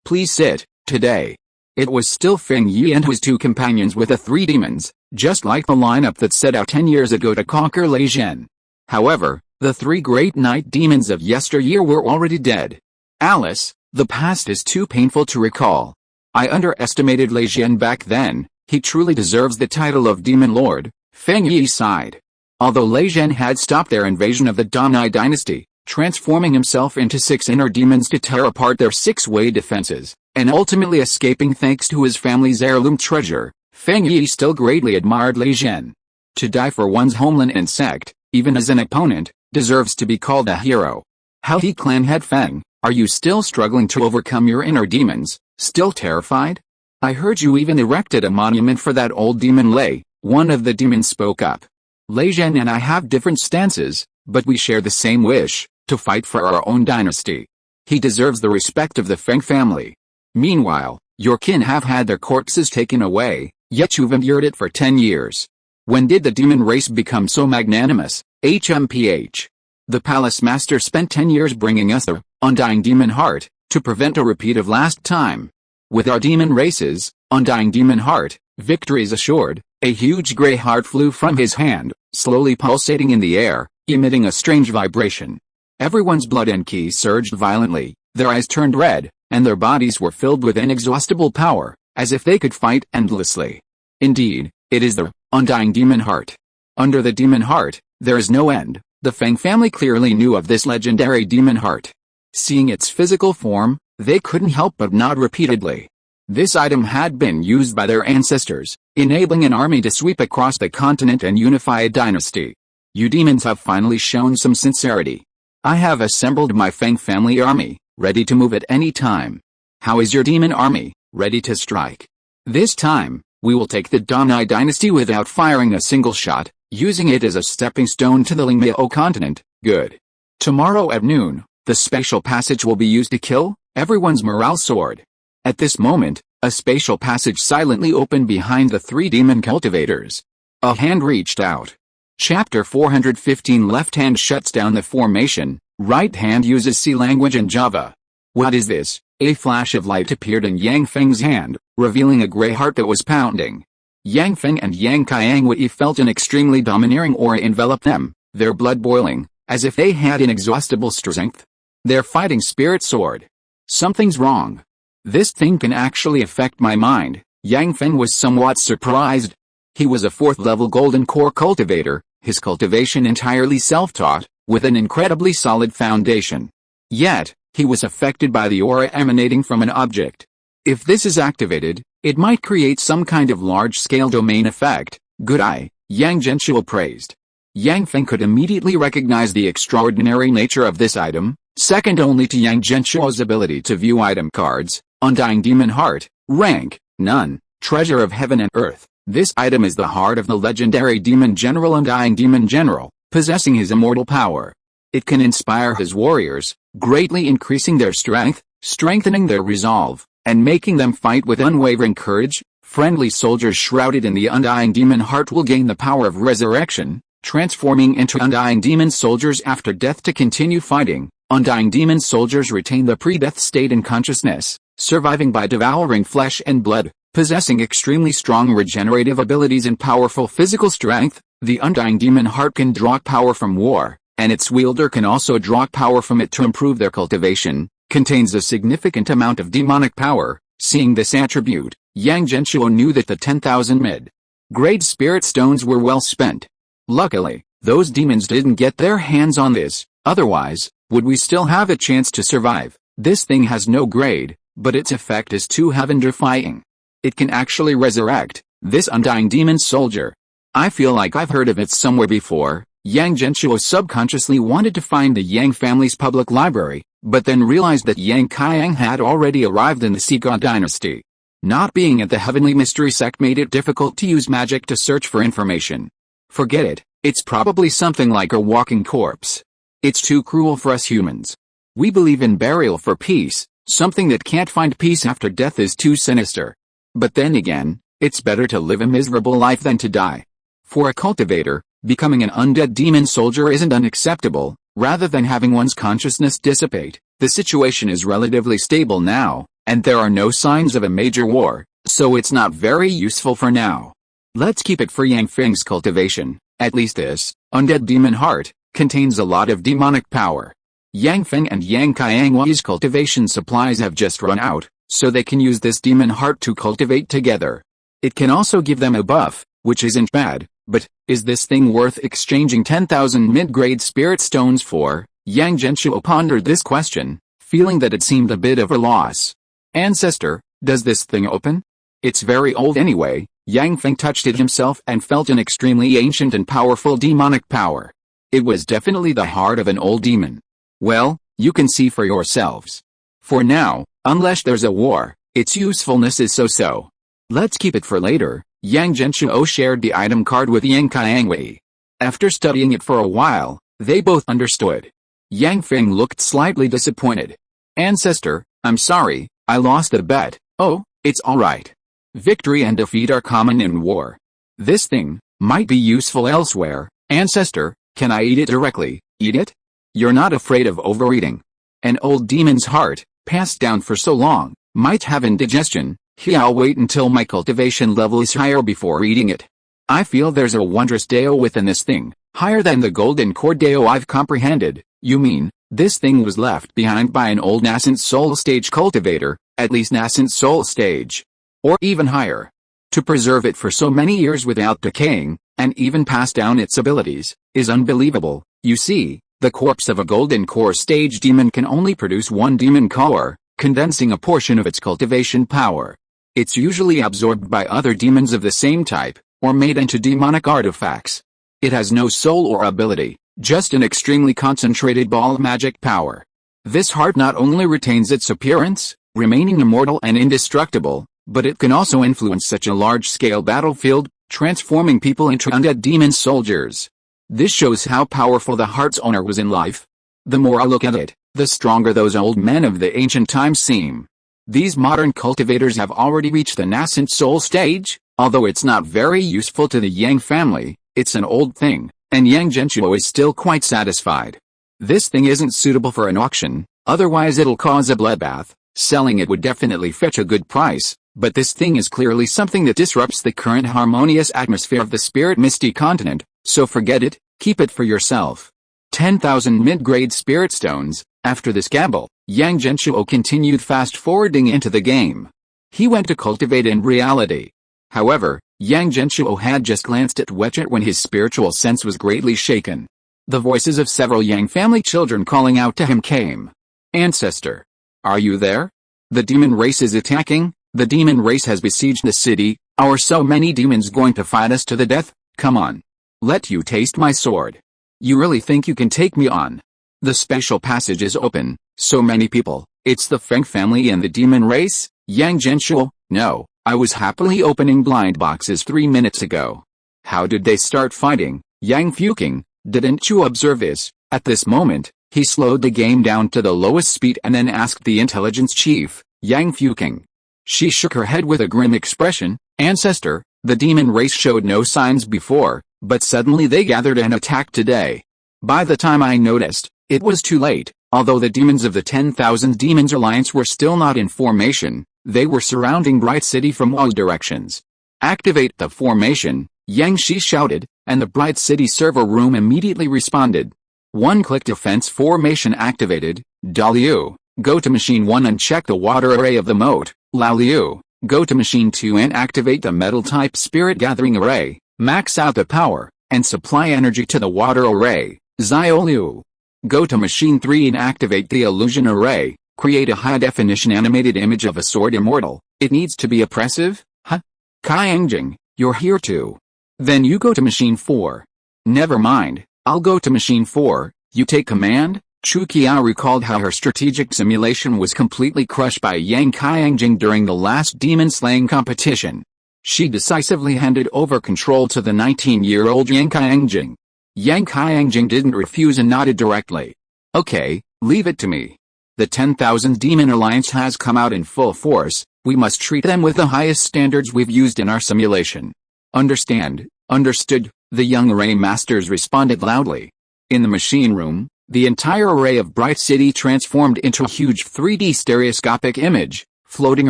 Please sit. Today. It was still Feng Yi and his 2 companions with the 3 demons, just like the lineup that set out 10 years ago to conquer Lei Zhen. However, the 3 great night demons of yesteryear were already dead. Alice, the past is too painful to recall. I underestimated Lei Zhen back then. He truly deserves the title of Demon Lord. Feng Yi sighed. Although Lei Zhen had stopped their invasion of the Donai dynasty, transforming himself into 6 inner demons to tear apart their 6-way defenses, and ultimately escaping thanks to his family's heirloom treasure, Feng Yi still greatly admired Lei Zhen. To die for one's homeland and sect, even as an opponent, deserves to be called a hero. How he clan head Feng, are you still struggling to overcome your inner demons, still terrified? I heard you even erected a monument for that old demon Lei, one of the demons spoke up. Lei Zhen and I have different stances, but we share the same wish, to fight for our own dynasty. He deserves the respect of the Feng family. Meanwhile, your kin have had their corpses taken away, yet you've endured it for 10 years. When did the demon race become so magnanimous? HMPH. The palace master spent 10 years bringing us the undying demon heart, to prevent a repeat of last time. With our demon races, undying demon heart, victory is assured. A huge gray heart flew from his hand, slowly pulsating in the air, emitting a strange vibration. Everyone's blood and ki surged violently, their eyes turned red, and their bodies were filled with inexhaustible power, as if they could fight endlessly. Indeed, it is the undying demon heart. Under the demon heart, there is no end. The Feng family clearly knew of this legendary demon heart. Seeing its physical form, they couldn't help but nod repeatedly. This item had been used by their ancestors, enabling an army to sweep across the continent and unify a dynasty. You demons have finally shown some sincerity. I have assembled my Feng family army, ready to move at any time. How is your demon army, ready to strike? This time, we will take the Donai dynasty without firing a single shot, using it as a stepping stone to the Lingmiao continent. Good. Tomorrow at noon, the spatial passage will be used to kill everyone's morale sword. At this moment, a spatial passage silently opened behind the 3 demon cultivators. A hand reached out. Chapter 415. Left hand shuts down the formation, right hand uses C language and Java. What is this? A flash of light appeared in Yang Feng's hand, revealing a gray heart that was pounding. Yang Feng and Yang Qiangwei felt an extremely domineering aura envelop them, their blood boiling, as if they had inexhaustible strength. Their fighting spirit soared. Something's wrong. This thing can actually affect my mind. Yang Feng was somewhat surprised. He was a 4th-level golden core cultivator, his cultivation entirely self-taught, with an incredibly solid foundation. Yet, he was affected by the aura emanating from an object. If this is activated, it might create some kind of large-scale domain effect. Good eye, Yang Genshuo praised. Yang Feng could immediately recognize the extraordinary nature of this item, second only to Yang Genshuo's ability to view item cards. Undying demon heart, rank, none, treasure of heaven and earth. This item is the heart of the legendary demon general Undying Demon General, possessing his immortal power. It can inspire his warriors, greatly increasing their strength, strengthening their resolve, and making them fight with unwavering courage. Friendly soldiers shrouded in the Undying Demon Heart will gain the power of resurrection, transforming into Undying Demon soldiers after death to continue fighting. Undying Demon soldiers retain the pre-death state in consciousness, surviving by devouring flesh and blood, possessing extremely strong regenerative abilities and powerful physical strength. The Undying Demon Heart can draw power from war, and its wielder can also draw power from it to improve their cultivation. Contains a significant amount of demonic power. Seeing this attribute, Yang Genshuo knew that the 10,000 mid-grade spirit stones were well spent. Luckily, those demons didn't get their hands on this, otherwise, would we still have a chance to survive? This thing has no grade, but its effect is too heaven-defying. It can actually resurrect this Undying Demon soldier. I feel like I've heard of it somewhere before. Yang Genshuo subconsciously wanted to find the Yang family's public library, but then realized that Yang Qiang had already arrived in the Sika dynasty. Not being at the Heavenly Mystery Sect made it difficult to use magic to search for information. Forget it, it's probably something like a walking corpse. It's too cruel for us humans. We believe in burial for peace. Something that can't find peace after death is too sinister. But then again, it's better to live a miserable life than to die. For a cultivator, becoming an undead demon soldier isn't unacceptable. Rather than having one's consciousness dissipate, the situation is relatively stable now, and there are no signs of a major war, so it's not very useful for now. Let's keep it for Yang Feng's cultivation. At least this undead demon heart contains a lot of demonic power. Yang Feng and Yang Qiangwei's cultivation supplies have just run out. so they can use this demon heart to cultivate together. It can also give them a buff, which isn't bad, but is this thing worth exchanging 10,000 mid-grade spirit stones for? Yang Genshuo pondered this question, feeling that it seemed a bit of a loss. Ancestor, does this thing open? It's very old anyway. Yang Feng touched it himself and felt an extremely ancient and powerful demonic power. It was definitely the heart of an old demon. Well, you can see for yourselves. For now, unless there's a war, its usefulness is so-so. Let's keep it for later. Yang Genshuo shared the item card with Yang Qiangwei. After studying it for a while, they both understood. Yang Feng looked slightly disappointed. Ancestor, I'm sorry, I lost the bet. Oh, it's alright. Victory and defeat are common in war. This thing might be useful elsewhere. Ancestor, can I eat it directly? Eat it? You're not afraid of overeating. An old demon's heart, passed down for so long, might have indigestion. I'll wait until my cultivation level is higher before eating it. I feel there's a wondrous Dao within this thing, higher than the golden core Dao I've comprehended. You mean, this thing was left behind by an old nascent soul stage cultivator, at least nascent soul stage. Or even higher. To preserve it for so many years without decaying, and even pass down its abilities, is unbelievable. You see, the corpse of a golden core stage demon can only produce one demon core, condensing a portion of its cultivation power. It's usually absorbed by other demons of the same type, or made into demonic artifacts. It has no soul or ability, just an extremely concentrated ball of magic power. This heart not only retains its appearance, remaining immortal and indestructible, but it can also influence such a large-scale battlefield, transforming people into undead demon soldiers. This shows how powerful the heart's owner was in life. The more I look at it, the stronger those old men of the ancient times seem. These modern cultivators have already reached the nascent soul stage. Although it's not very useful to the Yang family, it's an old thing, and Yang Genshuo is still quite satisfied. This thing isn't suitable for an auction, otherwise it'll cause a bloodbath. Selling it would definitely fetch a good price, but this thing is clearly something that disrupts the current harmonious atmosphere of the spirit misty continent, so forget it, keep it for yourself. 10,000 mid-grade spirit stones. After this gamble, Yang Genshuo continued fast-forwarding into the game. He went to cultivate in reality. However, Yang Genshuo had just glanced at Wechet when his spiritual sense was greatly shaken. The voices of several Yang family children calling out to him came. Ancestor. Are you there? The demon race is attacking. The demon race has besieged the city. Are so many demons going to fight us to the death? Come on. Let you taste my sword. You really think you can take me on? The special passage is open. So many people. It's the Feng family and the demon race? Yang Genshuo. No, I was happily opening blind boxes 3 minutes ago. How did they start fighting? Yang Fuking. Didn't you observe this? At this moment, he slowed the game down to the lowest speed and then asked the intelligence chief, Yang Fuking. She shook her head with a grim expression. Ancestor, the demon race showed no signs before, but suddenly they gathered and attacked today. By the time I noticed, it was too late. Although the demons of the 10,000 Demons Alliance were still not in formation, they were surrounding Bright City from all directions. Activate the formation, Yang Shi shouted, and the Bright City server room immediately responded. One-click defense formation activated. Da Liu, go to machine 1 and check the water array of the moat. Lao Liu, go to machine 2 and activate the metal-type spirit gathering array. Max out the power, and supply energy to the water array. Xiao Liu, go to machine 3 and activate the illusion array. Create a high-definition animated image of a sword immortal. It needs to be oppressive? Huh? Qiangjing, you're here too. Then you go to machine 4. Never mind, I'll go to machine 4, you take command? Chu Qiao recalled how her strategic simulation was completely crushed by Yang Qiangjing during the last demon-slaying competition. She decisively handed over control to the 19-year-old Yang Qiangjing. Yang Qiangjing didn't refuse and nodded directly. Okay, leave it to me. The 10,000 Demon Alliance has come out in full force. We must treat them with the highest standards we've used in our simulation. Understand? Understood, the young array masters responded loudly. In the machine room, the entire array of Bright City transformed into a huge 3D stereoscopic image, floating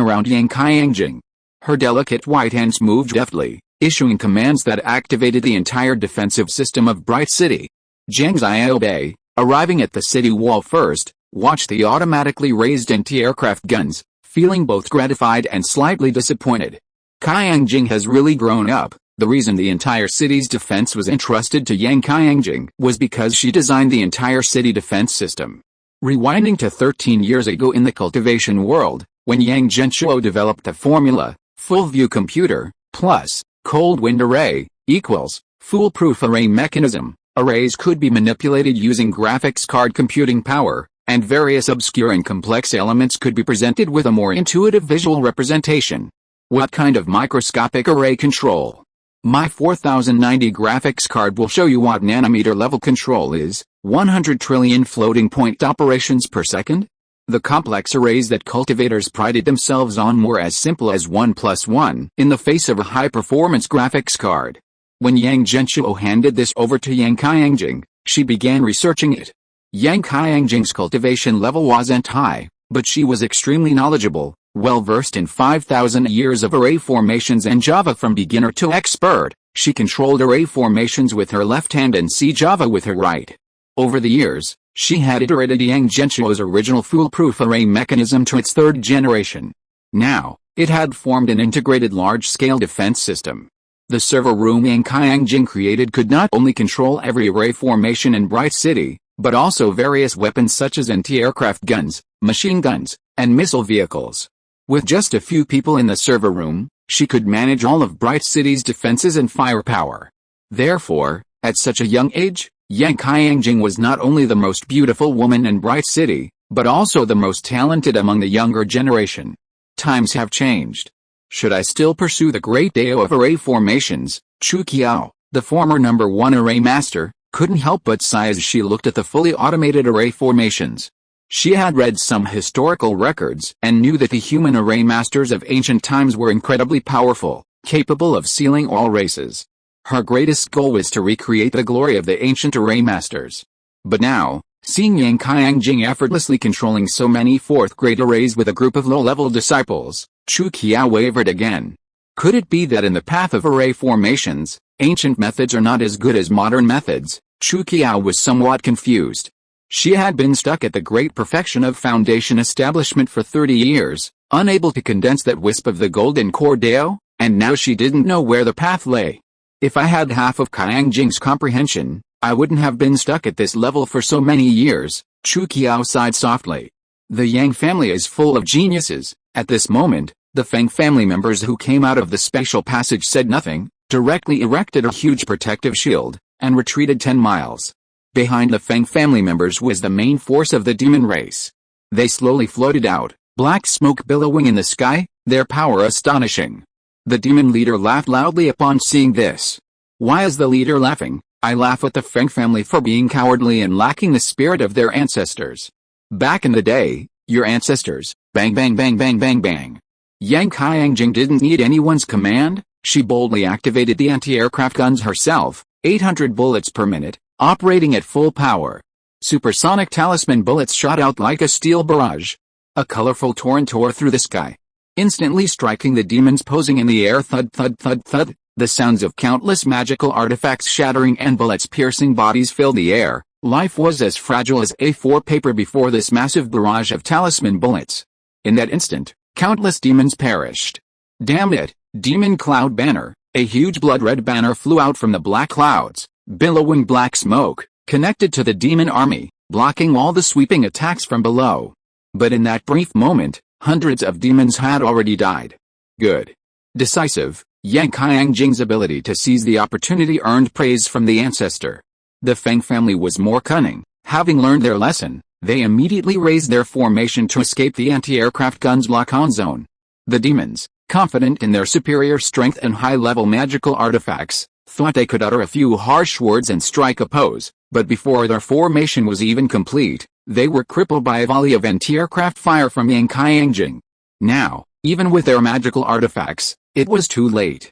around Yang Qiangjing. Her delicate white hands moved deftly, issuing commands that activated the entire defensive system of Bright City. Zhang Xiaobei, arriving at the city wall first, watched the automatically raised anti-aircraft guns, feeling both gratified and slightly disappointed. Qiangjing has really grown up. The reason the entire city's defense was entrusted to Yang Qiangjing was because she designed the entire city defense system. Rewinding to 13 years ago in the cultivation world, when Yang Genshuo developed the formula, full view computer, plus, cold wind array, equals, foolproof array mechanism, arrays could be manipulated using graphics card computing power, and various obscure and complex elements could be presented with a more intuitive visual representation. What kind of microscopic array control? My 4090 graphics card will show you what nanometer level control is, 100 trillion floating point operations per second? The complex arrays that cultivators prided themselves on were as simple as 1 plus 1 in the face of a high-performance graphics card. When Yang Genshuo handed this over to Yang Qiangjing, she began researching it. Yang Qiangjing's cultivation level wasn't high, but she was extremely knowledgeable, well-versed in 5,000 years of array formations and Java from beginner to expert. She controlled array formations with her left hand and C Java with her right. Over the years, she had iterated Yang Genshuo's original foolproof array mechanism to its third generation. Now, it had formed an integrated large-scale defense system. The server room Yang Qiangjing created could not only control every array formation in Bright City, but also various weapons such as anti-aircraft guns, machine guns, and missile vehicles. With just a few people in the server room, she could manage all of Bright City's defenses and firepower. Therefore, at such a young age, Yang Qiangjing was not only the most beautiful woman in Bright City, but also the most talented among the younger generation. Times have changed. Should I still pursue the great Dao of array formations? Chu Qiao, the former #1 array master, couldn't help but sigh as she looked at the fully automated array formations. She had read some historical records and knew that the human array masters of ancient times were incredibly powerful, capable of sealing all races. Her greatest goal was to recreate the glory of the ancient array masters. But now, seeing Yang Qiangjing effortlessly controlling so many fourth-grade arrays with a group of low-level disciples, Chu Qiao wavered again. Could it be that in the path of array formations, ancient methods are not as good as modern methods? Chu Qiao was somewhat confused. She had been stuck at the great perfection of foundation establishment for 30 years, unable to condense that wisp of the golden core Dao, and now she didn't know where the path lay. If I had half of Qiangjing's comprehension, I wouldn't have been stuck at this level for so many years. Chu Qiao sighed softly. The Yang family is full of geniuses. At this moment, the Feng family members who came out of the spatial passage said nothing, directly erected a huge protective shield, and retreated 10 miles. Behind the Feng family members was the main force of the demon race. They slowly floated out, black smoke billowing in the sky, their power astonishing. The demon leader laughed loudly upon seeing this. Why is the leader laughing? I laugh at the Feng family for being cowardly and lacking the spirit of their ancestors. Back in the day, your ancestors, bang bang bang bang bang bang. Yang Qiangjing didn't need anyone's command, she boldly activated the anti-aircraft guns herself, 800 bullets per minute, operating at full power. Supersonic talisman bullets shot out like a steel barrage. A colorful torrent tore through the sky, instantly striking the demons posing in the air. Thud thud thud thud, the sounds of countless magical artifacts shattering and bullets piercing bodies filled the air. Life was as fragile as A4 paper before this massive barrage of talisman bullets. In that instant, countless demons perished. Damn it, demon cloud banner, a huge blood-red banner flew out from the black clouds, billowing black smoke, connected to the demon army, blocking all the sweeping attacks from below. But in that brief moment, hundreds of demons had already died. Good. Decisive, Yang Qiangjing's ability to seize the opportunity earned praise from the ancestor. The Feng family was more cunning. Having learned their lesson, they immediately raised their formation to escape the anti-aircraft guns lock-on zone. The demons, confident in their superior strength and high-level magical artifacts, thought they could utter a few harsh words and strike a pose, but before their formation was even complete, they were crippled by a volley of anti-aircraft fire from Yang Qiangjing. Now, even with their magical artifacts, it was too late.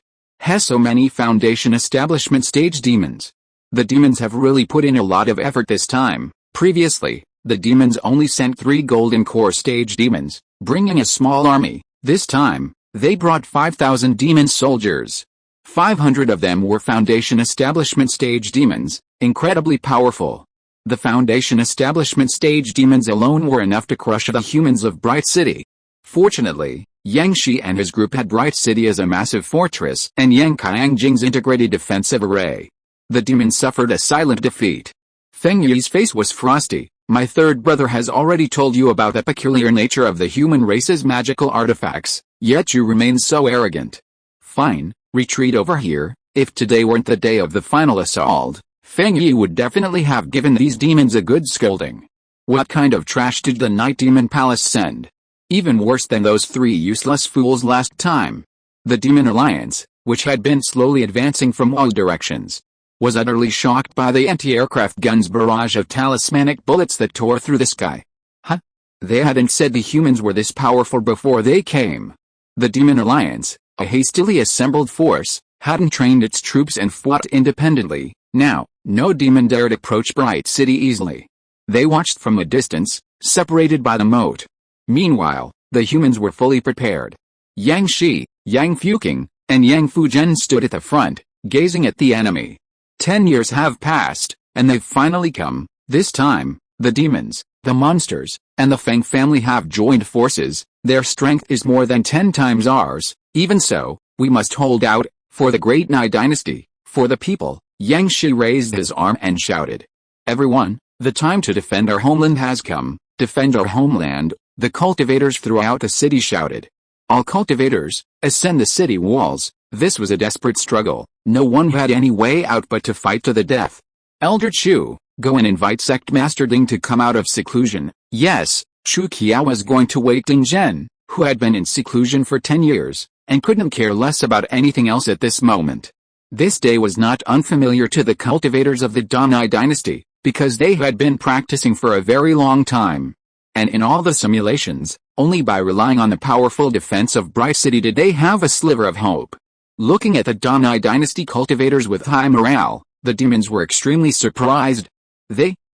So many foundation establishment stage demons. The demons have really put in a lot of effort this time. Previously, the demons only sent 3 golden core stage demons, bringing a small army. This time, they brought 5,000 demon soldiers. 500 of them were foundation establishment stage demons, incredibly powerful. The foundation establishment stage demons alone were enough to crush the humans of Bright City. Fortunately, Yang Shi and his group had Bright City as a massive fortress and Yang Qiangjing's integrated defensive array. The demons suffered a silent defeat. Feng Yi's face was frosty. My third brother has already told you about the peculiar nature of the human race's magical artifacts, yet you remain so arrogant. Fine, retreat over here. If today weren't the day of the final assault, Feng Yi would definitely have given these demons a good scolding. What kind of trash did the Night Demon Palace send? Even worse than those 3 useless fools last time. The Demon Alliance, which had been slowly advancing from all directions, was utterly shocked by the anti-aircraft guns' barrage of talismanic bullets that tore through the sky. Huh? They hadn't said the humans were this powerful before they came. The Demon Alliance, a hastily assembled force, hadn't trained its troops and fought independently. Now, no demon dared approach Bright City easily. They watched from a distance, separated by the moat. Meanwhile, the humans were fully prepared. Yang Shi, Yang Fuqing, and Yang Fuzhen stood at the front, gazing at the enemy. 10 years have passed, and they've finally come. This time, the demons, the monsters, and the Feng family have joined forces. Their strength is more than 10 times ours. Even so, we must hold out, for the great Nai dynasty, for the people. Yang Shi raised his arm and shouted. Everyone, the time to defend our homeland has come. Defend our homeland, the cultivators throughout the city shouted. All cultivators, ascend the city walls. This was a desperate struggle. No one had any way out but to fight to the death. Elder Chu, go and invite Sect Master Ding to come out of seclusion. Yes, Chu Qiao was going to wake Ding Zhen, who had been in seclusion for 10 years, and couldn't care less about anything else at this moment. This day was not unfamiliar to the cultivators of the Danai dynasty, because they had been practicing for a very long time. And in all the simulations, only by relying on the powerful defense of Bright City did they have a sliver of hope. Looking at the Danai dynasty cultivators with high morale, the demons were extremely surprised.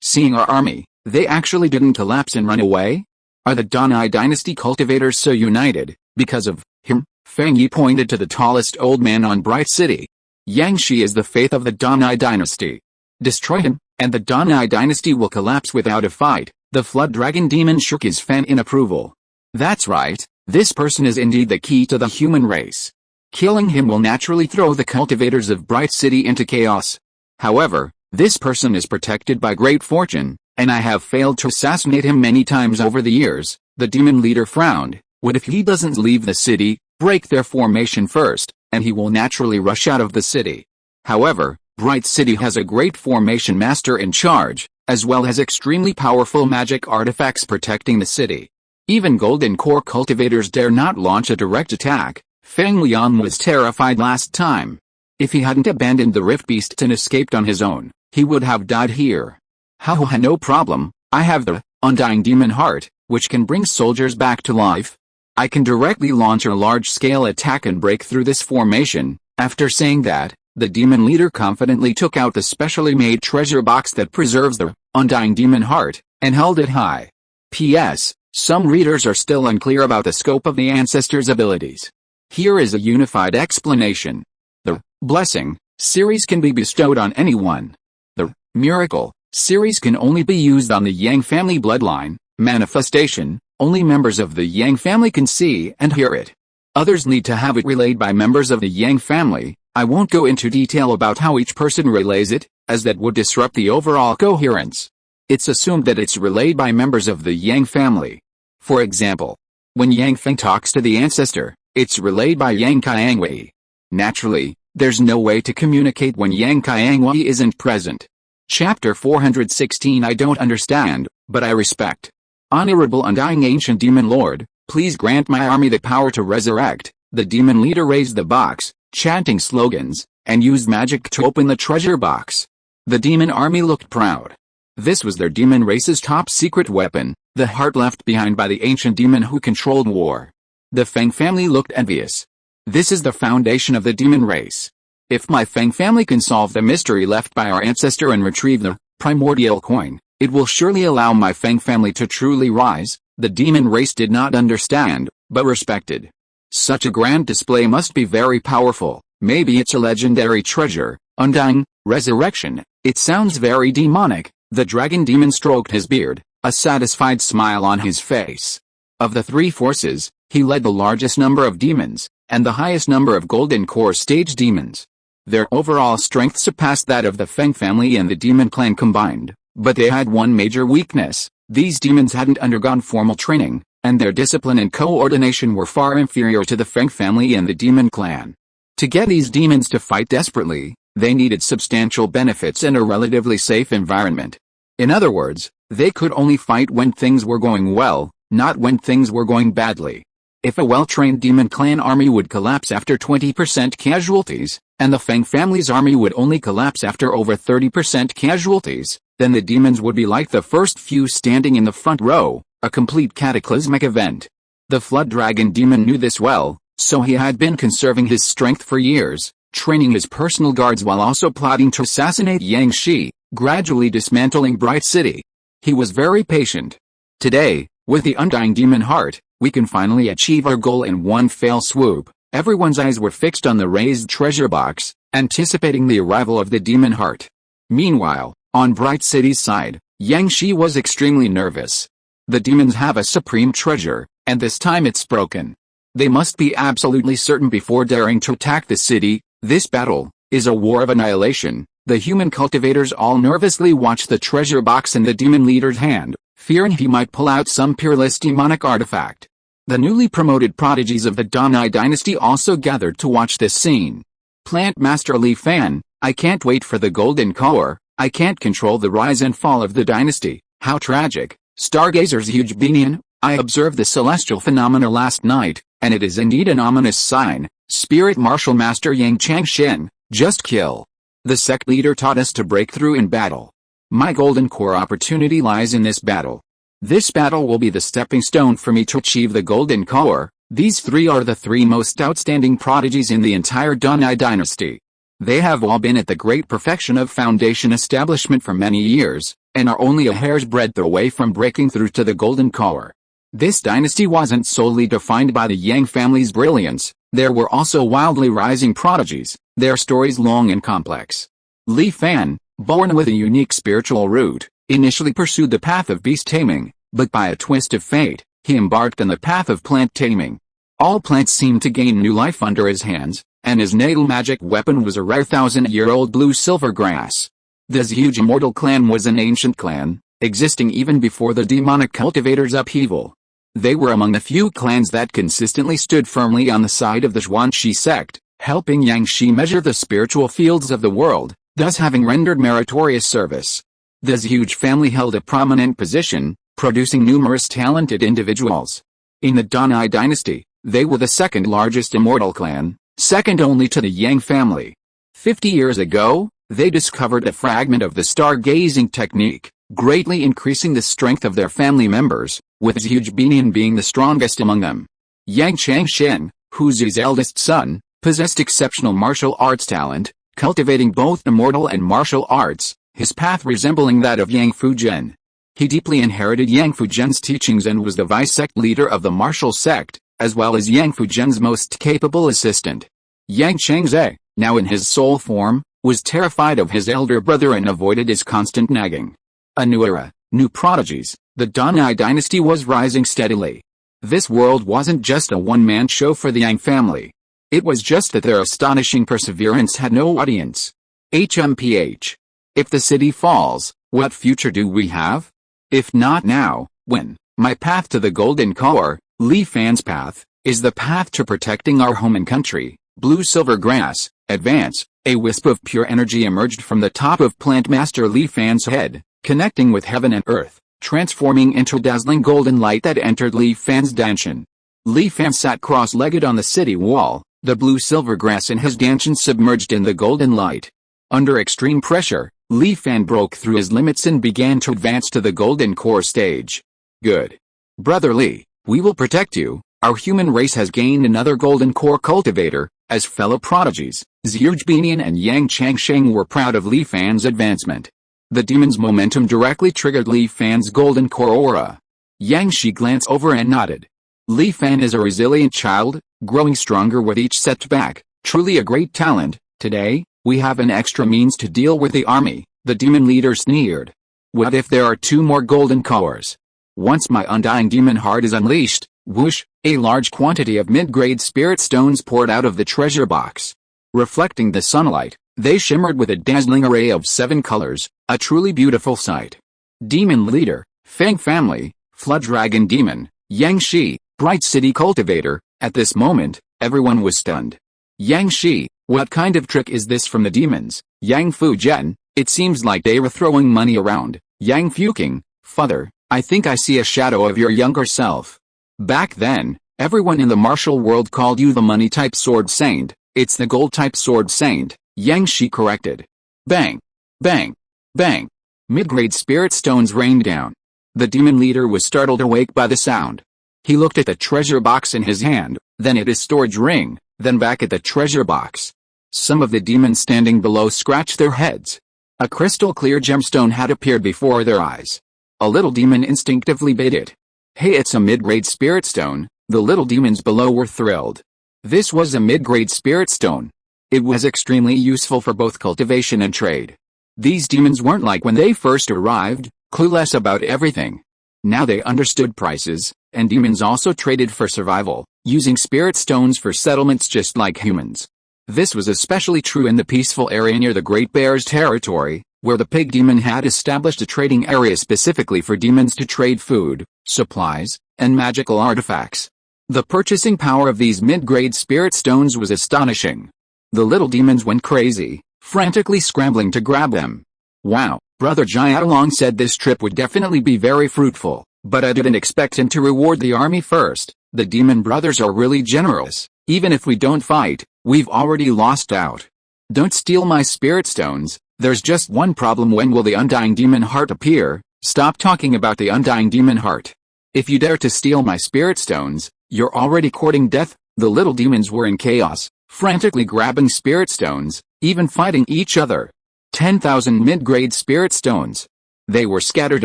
Seeing our army, they actually didn't collapse and run away? Are the Danai dynasty cultivators so united, because of him? Feng Yi pointed to the tallest old man on Bright City. Yang Shi is the faith of the Danai dynasty. Destroy him, and the Danai dynasty will collapse without a fight. The Flood Dragon demon shook his fan in approval. That's right, this person is indeed the key to the human race. Killing him will naturally throw the cultivators of Bright City into chaos. However, this person is protected by great fortune, and I have failed to assassinate him many times over the years. The demon leader frowned. What if he doesn't leave the city? Break their formation first, and he will naturally rush out of the city. However, Bright City has a great formation master in charge, as well as extremely powerful magic artifacts protecting the city. Even Golden Core cultivators dare not launch a direct attack. Feng Lian was terrified last time. If he hadn't abandoned the Rift Beasts and escaped on his own, he would have died here. No problem, I have the Undying Demon Heart, which can bring soldiers back to life. I can directly launch a large-scale attack and break through this formation. After saying that, the demon leader confidently took out the specially made treasure box that preserves the Undying Demon Heart, and held it high. P.S. Some readers are still unclear about the scope of the ancestors' abilities. Here is a unified explanation. The Blessing series can be bestowed on anyone. The Miracle series can only be used on the Yang family bloodline. Manifestation, only members of the Yang family can see and hear it. Others need to have it relayed by members of the Yang family. I won't go into detail about how each person relays it, as that would disrupt the overall coherence. It's assumed that it's relayed by members of the Yang family. For example, when Yang Feng talks to the ancestor, it's relayed by Yang Qiangwei. Naturally, there's no way to communicate when Yang Qiangwei isn't present. Chapter 416 I don't understand, but I respect. Honorable Undying Ancient Demon Lord, please grant my army the power to resurrect. The demon leader raised the box, chanting slogans, and used magic to open the treasure box. The demon army looked proud. This was their demon race's top secret weapon, the heart left behind by the ancient demon who controlled war. The Feng family looked envious. This is the foundation of the demon race. If my Feng family can solve the mystery left by our ancestor and retrieve the primordial coin, it will surely allow my Feng family to truly rise. The demon race did not understand, but respected. Such a grand display must be very powerful. Maybe it's a legendary treasure. Undying resurrection. It sounds very demonic. The dragon demon stroked his beard, a satisfied smile on his face. Of the three forces, he led the largest number of demons, and the highest number of golden core stage demons. Their overall strength surpassed that of the Feng family and the demon clan combined, but they had one major weakness: these demons hadn't undergone formal training, and their discipline and coordination were far inferior to the Feng family and the demon clan. To get these demons to fight desperately, they needed substantial benefits and a relatively safe environment. In other words, they could only fight when things were going well, not when things were going badly. If a well-trained demon clan army would collapse after 20% casualties, and the Feng family's army would only collapse after over 30% casualties, then the demons would be like the first few standing in the front row, a complete cataclysmic event. The Flood Dragon demon knew this well, so he had been conserving his strength for years, training his personal guards while also plotting to assassinate Yang Shi, gradually dismantling Bright City. He was very patient. Today, with the undying demon heart, we can finally achieve our goal in one fell swoop. Everyone's eyes were fixed on the raised treasure box, anticipating the arrival of the demon heart. Meanwhile, on Bright City's side, Yang Shi was extremely nervous. The demons have a supreme treasure, and this time it's broken. They must be absolutely certain before daring to attack the city. This battle is a war of annihilation. The human cultivators all nervously watch the treasure box in the demon leader's hand, fearing he might pull out some peerless demonic artifact. The newly promoted prodigies of the Danai dynasty also gathered to watch this scene. Plant Master Li Fan, I can't wait for the golden core. I can't control the rise and fall of the dynasty. How tragic. Stargazer's huge Binion, I observed the celestial phenomena last night, and it is indeed an ominous sign. Spirit Martial Master Yang Changshen, just kill. The sect leader taught us to break through in battle. My golden core opportunity lies in this battle. This battle will be the stepping stone for me to achieve the golden core. These three are the three most outstanding prodigies in the entire Danai dynasty. They have all been at the great perfection of foundation establishment for many years, and are only a hair's breadth away from breaking through to the golden core. This dynasty wasn't solely defined by the Yang family's brilliance. There were also wildly rising prodigies, their stories long and complex. Li Fan, born with a unique spiritual root, initially pursued the path of beast taming, but by a twist of fate, he embarked on the path of plant taming. All plants seemed to gain new life under his hands, and his natal magic weapon was a rare 1,000-year-old blue-silver grass. This huge immortal clan was an ancient clan, existing even before the demonic cultivators' upheaval. They were among the few clans that consistently stood firmly on the side of the Yang sect, helping Yang Shi measure the spiritual fields of the world, thus having rendered meritorious service. This huge family held a prominent position, producing numerous talented individuals. In the Danai dynasty, they were the second largest immortal clan, second only to the Yang family. 50 years ago, they discovered a fragment of the stargazing technique, greatly increasing the strength of their family members, with Huge Binian being the strongest among them. Yang Changshen, Huzi's eldest son, possessed exceptional martial arts talent, cultivating both immortal and martial arts, his path resembling that of Yang Fuzhen. He deeply inherited Yang Fuzhen's teachings and was the vice-sect leader of the martial sect, as well as Yang Fuzhen's most capable assistant. Yang Changze, now in his soul form, was terrified of his elder brother and avoided his constant nagging. A new era, new prodigies, the Danai dynasty was rising steadily. This world wasn't just a one-man show for the Yang family. It was just that their astonishing perseverance had no audience. HMPH. If the city falls, what future do we have? If not now, when? My path to the golden core, Li Fan's path, is the path to protecting our home and country. Blue-silver grass, advance. A wisp of pure energy emerged from the top of Plant Master Li Fan's head, connecting with heaven and earth, transforming into dazzling golden light that entered Li Fan's danshan. Li Fan sat cross-legged on the city wall, the blue-silver grass in his danshan submerged in the golden light. Under extreme pressure, Li Fan broke through his limits and began to advance to the golden core stage. Good. Brother Li, we will protect you. Our human race has gained another golden core cultivator. As fellow prodigies, Zhurjbinian and Yang Changsheng were proud of Li Fan's advancement. The demon's momentum directly triggered Li Fan's golden core aura. Yang Shi glanced over and nodded. Li Fan is a resilient child, growing stronger with each setback, truly a great talent. Today, we have an extra means to deal with the army, the demon leader sneered. What if there are two more golden cores? Once my undying demon heart is unleashed, Whoosh, a large quantity of mid-grade spirit stones poured out of the treasure box. Reflecting the sunlight, they shimmered with a dazzling array of 7 colors, a truly beautiful sight. Demon Leader, Feng Family, Flood Dragon Demon, Yang Shi, Bright City Cultivator. At this moment, everyone was stunned. Yang Shi, what kind of trick is this from the demons? Yang Fu Jian, it seems like they were throwing money around. Yang Fuking, Father, I think I see a shadow of your younger self. Back then, everyone in the martial world called you the money-type sword saint. It's the gold-type sword saint, Yang Shi corrected. Bang! Bang! Bang! Mid-grade spirit stones rained down. The demon leader was startled awake by the sound. He looked at the treasure box in his hand, then at his storage ring, then back at the treasure box. Some of the demons standing below scratched their heads. A crystal-clear gemstone had appeared before their eyes. A little demon instinctively bit it. Hey, it's a mid-grade spirit stone. The little demons below were thrilled. This was a mid-grade spirit stone. It was extremely useful for both cultivation and trade. These demons weren't like when they first arrived, clueless about everything. Now they understood prices, and demons also traded for survival, using spirit stones for settlements just like humans. This was especially true in the peaceful area near the Great Bear's territory, where the pig demon had established a trading area specifically for demons to trade food, supplies, and magical artifacts. The purchasing power of these mid-grade spirit stones was astonishing. The little demons went crazy, frantically scrambling to grab them. Wow, Brother Jiaolong said this trip would definitely be very fruitful, but I didn't expect him to reward the army first. The demon brothers are really generous. Even if we don't fight, we've already lost out. Don't steal my spirit stones. There's just one problem. When will the undying demon heart appear? Stop talking about the undying demon heart. If you dare to steal my spirit stones, you're already courting death. The little demons were in chaos, frantically grabbing spirit stones, even fighting each other. 10,000 mid-grade spirit stones. They were scattered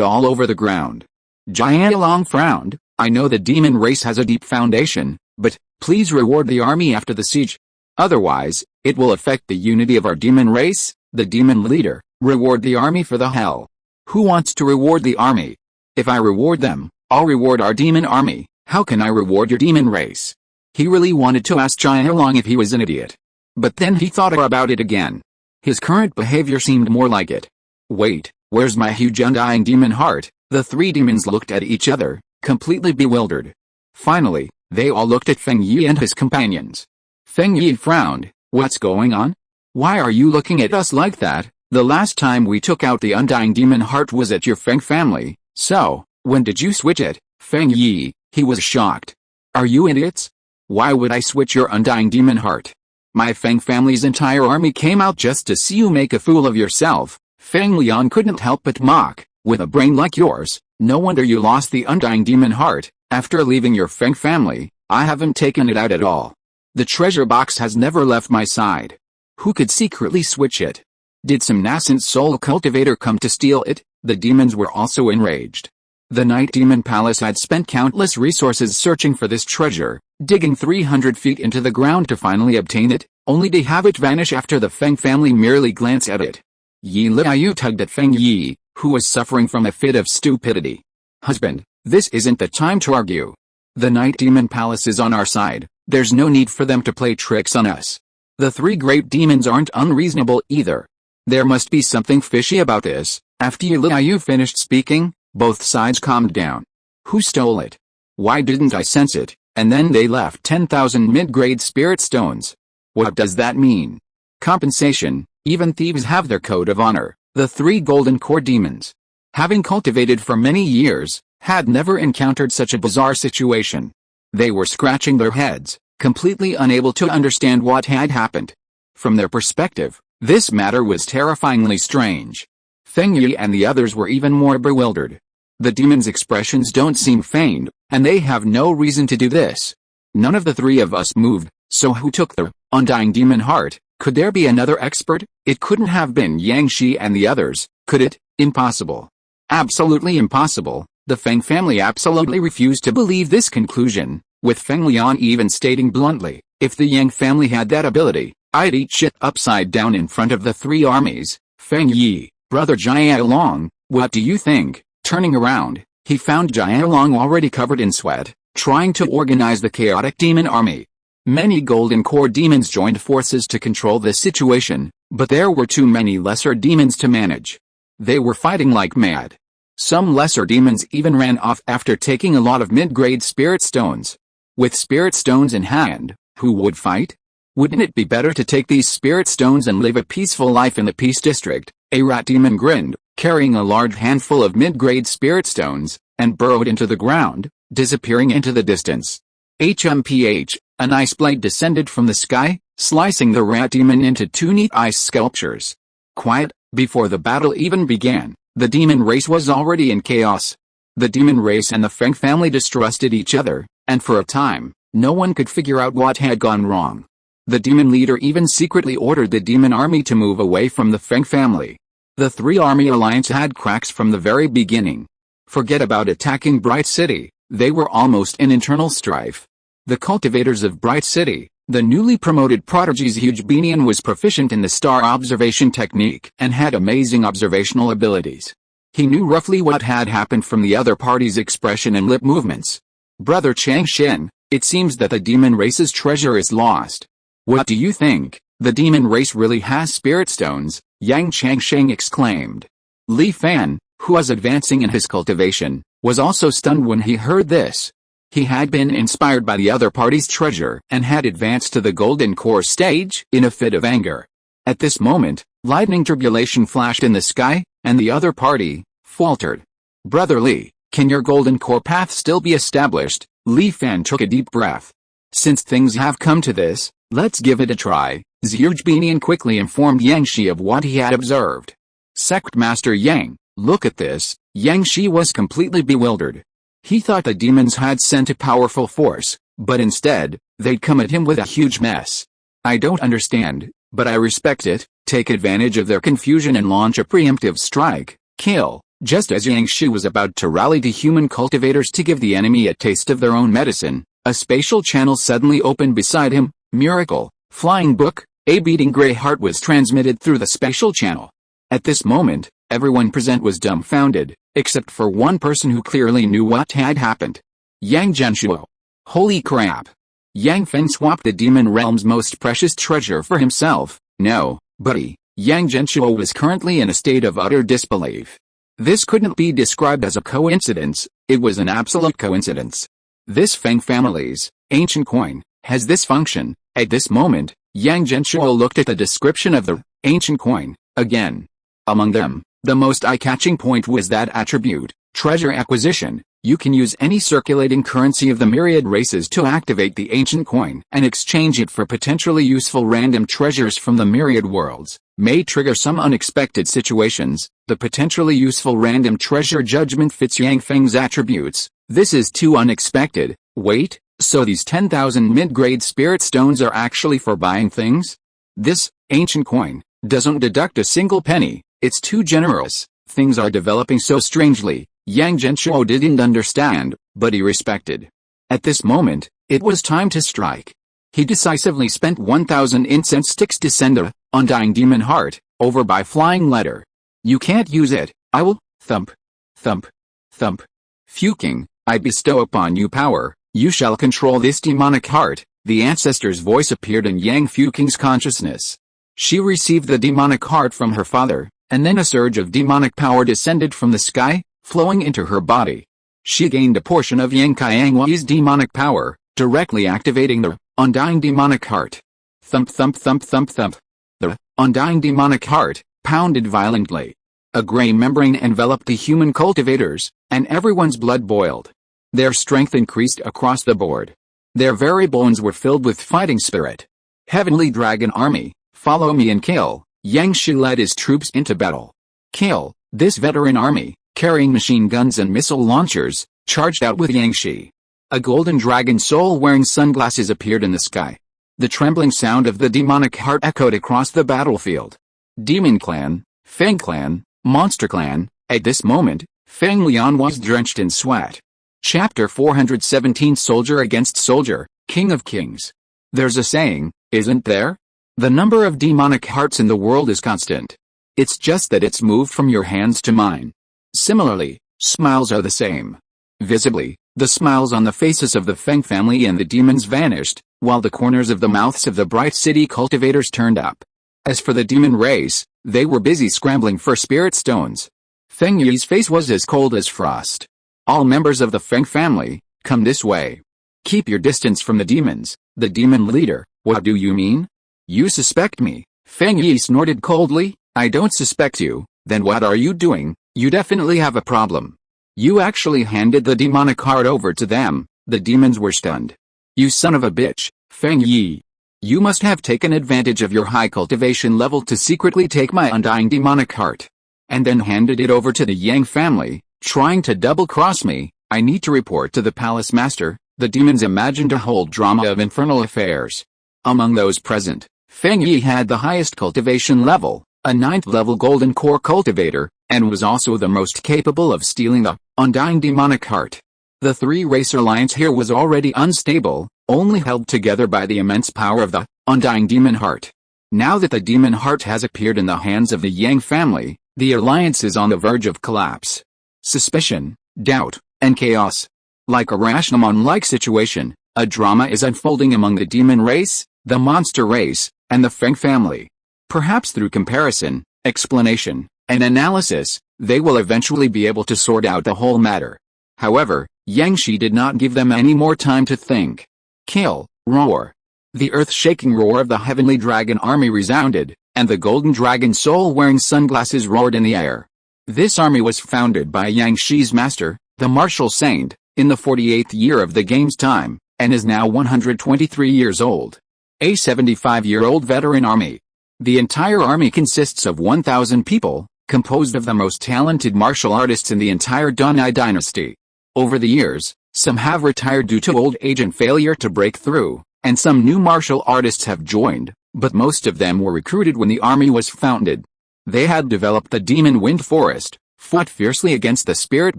all over the ground. Jiaolong frowned. I know the demon race has a deep foundation, but please reward the army after the siege. Otherwise, it will affect the unity of our demon race. The demon leader, reward the army for the hell. Who wants to reward the army? If I reward them, I'll reward our demon army. How can I reward your demon race? He really wanted to ask Jiaolong if he was an idiot. But then he thought about it again. His current behavior seemed more like it. Wait, where's my huge undying demon heart? The 3 demons looked at each other, completely bewildered. Finally, they all looked at Feng Yi and his companions. Feng Yi frowned. What's going on? Why are you looking at us like that? The last time we took out the undying demon heart was at your Feng family, so, when did you switch it? Feng Yi, he was shocked. Are you idiots? Why would I switch your undying demon heart? My Feng family's entire army came out just to see you make a fool of yourself. Feng Liang couldn't help but mock. With a brain like yours, no wonder you lost the undying demon heart. After leaving your Feng family, I haven't taken it out at all. The treasure box has never left my side. Who could secretly switch it? Did some nascent soul cultivator come to steal it? The demons were also enraged. The Night Demon Palace had spent countless resources searching for this treasure, digging 300 feet into the ground to finally obtain it, only to have it vanish after the Feng family merely glanced at it. Yi Liu tugged at Feng Yi, who was suffering from a fit of stupidity. Husband, this isn't the time to argue. The Night Demon Palace is on our side. There's no need for them to play tricks on us. The 3 great demons aren't unreasonable either. There must be something fishy about this. After Yi Liu finished speaking, both sides calmed down. Who stole it? Why didn't I sense it? And then they left 10,000 mid-grade spirit stones. What does that mean? Compensation. Even thieves have their code of honor. The 3 golden core demons, having cultivated for many years, had never encountered such a bizarre situation. They were scratching their heads, completely unable to understand what had happened. From their perspective, this matter was terrifyingly strange. Feng Yi and the others were even more bewildered. The demons' expressions don't seem feigned, and they have no reason to do this. None of the 3 of us moved, so who took the undying demon heart? Could there be another expert? It couldn't have been Yang Shi and the others, could it? Impossible. Absolutely impossible. The Feng family absolutely refused to believe this conclusion, with Feng Liang even stating bluntly, if the Yang family had that ability, I'd eat shit upside down in front of the 3 armies. Feng Yi, Brother Jiaolong, what do you think? Turning around, he found Jiaolong already covered in sweat, trying to organize the chaotic demon army. Many Golden Core demons joined forces to control this situation, but there were too many lesser demons to manage. They were fighting like mad. Some lesser demons even ran off after taking a lot of mid-grade spirit stones. With spirit stones in hand, who would fight? Wouldn't it be better to take these spirit stones and live a peaceful life in the Peace District? A rat demon grinned, carrying a large handful of mid-grade spirit stones, and burrowed into the ground, disappearing into the distance. HMPH, an ice blade descended from the sky, slicing the rat demon into two neat ice sculptures. Quiet, before the battle even began, the demon race was already in chaos. The demon race and the Feng family distrusted each other, and for a time, no one could figure out what had gone wrong. The demon leader even secretly ordered the demon army to move away from the Feng family. The three-army alliance had cracks from the very beginning. Forget about attacking Bright City, they were almost in internal strife. The cultivators of Bright City, the newly promoted prodigies Huge Beanian was proficient in the star observation technique and had amazing observational abilities. He knew roughly what had happened from the other party's expression and lip movements. Brother Chang Xin, it seems that the demon race's treasure is lost. What do you think? The demon race really has spirit stones, Yang Changsheng exclaimed. Li Fan, who was advancing in his cultivation, was also stunned when he heard this. He had been inspired by the other party's treasure and had advanced to the Golden Core stage in a fit of anger. At this moment, lightning turbulation flashed in the sky, and the other party faltered. Brother Li, can your Golden Core path still be established? Li Fan took a deep breath. Since things have come to this, let's give it a try. Zhujbinian quickly informed Yang Shi of what he had observed. Sect Master Yang, look at this. Yang Shi was completely bewildered. He thought the demons had sent a powerful force, but instead, they'd come at him with a huge mess. I don't understand, but I respect it. Take advantage of their confusion and launch a preemptive strike. Kill. Just as Yang Shi was about to rally the human cultivators to give the enemy a taste of their own medicine, a spatial channel suddenly opened beside him. Miracle. Flying book. A beating gray heart was transmitted through the spatial channel. At this moment, everyone present was dumbfounded, except for one person who clearly knew what had happened. Yang Genshuo. Holy crap. Yang Feng swapped the demon realm's most precious treasure for himself. No, buddy. Yang Genshuo was currently in a state of utter disbelief. This couldn't be described as a coincidence, it was an absolute coincidence. This Feng family's ancient coin has this function. At this moment, Yang Genshuo looked at the description of the ancient coin again. Among them, the most eye-catching point was that attribute, treasure acquisition. You can use any circulating currency of the myriad races to activate the ancient coin and exchange it for potentially useful random treasures from the myriad worlds. May trigger some unexpected situations. The potentially useful random treasure judgment fits Yang Feng's attributes. This is too unexpected. Wait, so these 10,000 mid-grade spirit stones are actually for buying things? This ancient coin doesn't deduct a single penny. It's too generous. Things are developing so strangely. Yang Genshuo didn't understand, but he respected. At this moment, it was time to strike. He decisively spent 1,000 incense sticks to send a undying demon heart over by flying letter. You can't use it. I will. Thump. Thump. Thump. Fuking, I bestow upon you power. You shall control this demonic heart. The ancestor's voice appeared in Yang Fuking's consciousness. She received the demonic heart from her father, and then a surge of demonic power descended from the sky, flowing into her body. She gained a portion of Yang Kaiangwei's demonic power, directly activating the undying demonic heart. Thump thump thump thump thump. The undying demonic heart pounded violently. A gray membrane enveloped the human cultivators, and everyone's blood boiled. Their strength increased across the board. Their very bones were filled with fighting spirit. Heavenly Dragon Army, follow me and kill. Yang Shi led his troops into battle. Kill. This veteran army, carrying machine guns and missile launchers, charged out with Yang Shi. A golden dragon soul wearing sunglasses appeared in the sky. The trembling sound of the demonic heart echoed across the battlefield. Demon Clan, Feng Clan, Monster Clan. At this moment, Feng Lian was drenched in sweat. Chapter 417 Soldier Against Soldier, King of Kings. There's a saying, isn't there? The number of demonic hearts in the world is constant. It's just that it's moved from your hands to mine. Similarly, smiles are the same. Visibly, The smiles on the faces of the Feng family and the demons vanished, while the corners of the mouths of the bright city cultivators turned up. As for the demon race, they were busy scrambling for spirit stones. Feng Yi's face was as cold as frost. All members of the Feng family, come this way. Keep your distance from the demons. The demon leader, what do you mean? You suspect me? Feng Yi snorted coldly. I don't suspect you. Then what are you doing? You definitely have a problem. You actually handed the demonic heart over to them. The demons were stunned. You son of a bitch, Feng Yi. You must have taken advantage of your high cultivation level to secretly take my undying demonic heart. And then handed it over to the Yang family, trying to double-cross me. I need to report to the palace master. The demons imagined a whole drama of infernal affairs. Among those present, Feng Yi had the highest cultivation level, a 9th level golden core cultivator, and was also the most capable of stealing the undying demonic heart. The three-race alliance here was already unstable, only held together by the immense power of the undying demon heart. Now that the demon heart has appeared in the hands of the Yang family, the alliance is on the verge of collapse. Suspicion, doubt, and chaos. Like a Rashomon-like situation, a drama is unfolding among the demon race, the monster race, and the Feng family. Perhaps through comparison, explanation, and analysis, they will eventually be able to sort out the whole matter. However, Yang Shi did not give them any more time to think. Kill, roar. The earth-shaking roar of the heavenly dragon army resounded, and the golden dragon soul-wearing sunglasses roared in the air. This army was founded by Yang Shi's master, the martial saint, in the 48th year of the game's time, and is now 123 years old. A 75-year-old veteran army. The entire army consists of 1,000 people, composed of the most talented martial artists in the entire Donai dynasty. Over the years, some have retired due to old age and failure to break through, and some new martial artists have joined, but most of them were recruited when the army was founded. They had developed the demon wind forest, fought fiercely against the spirit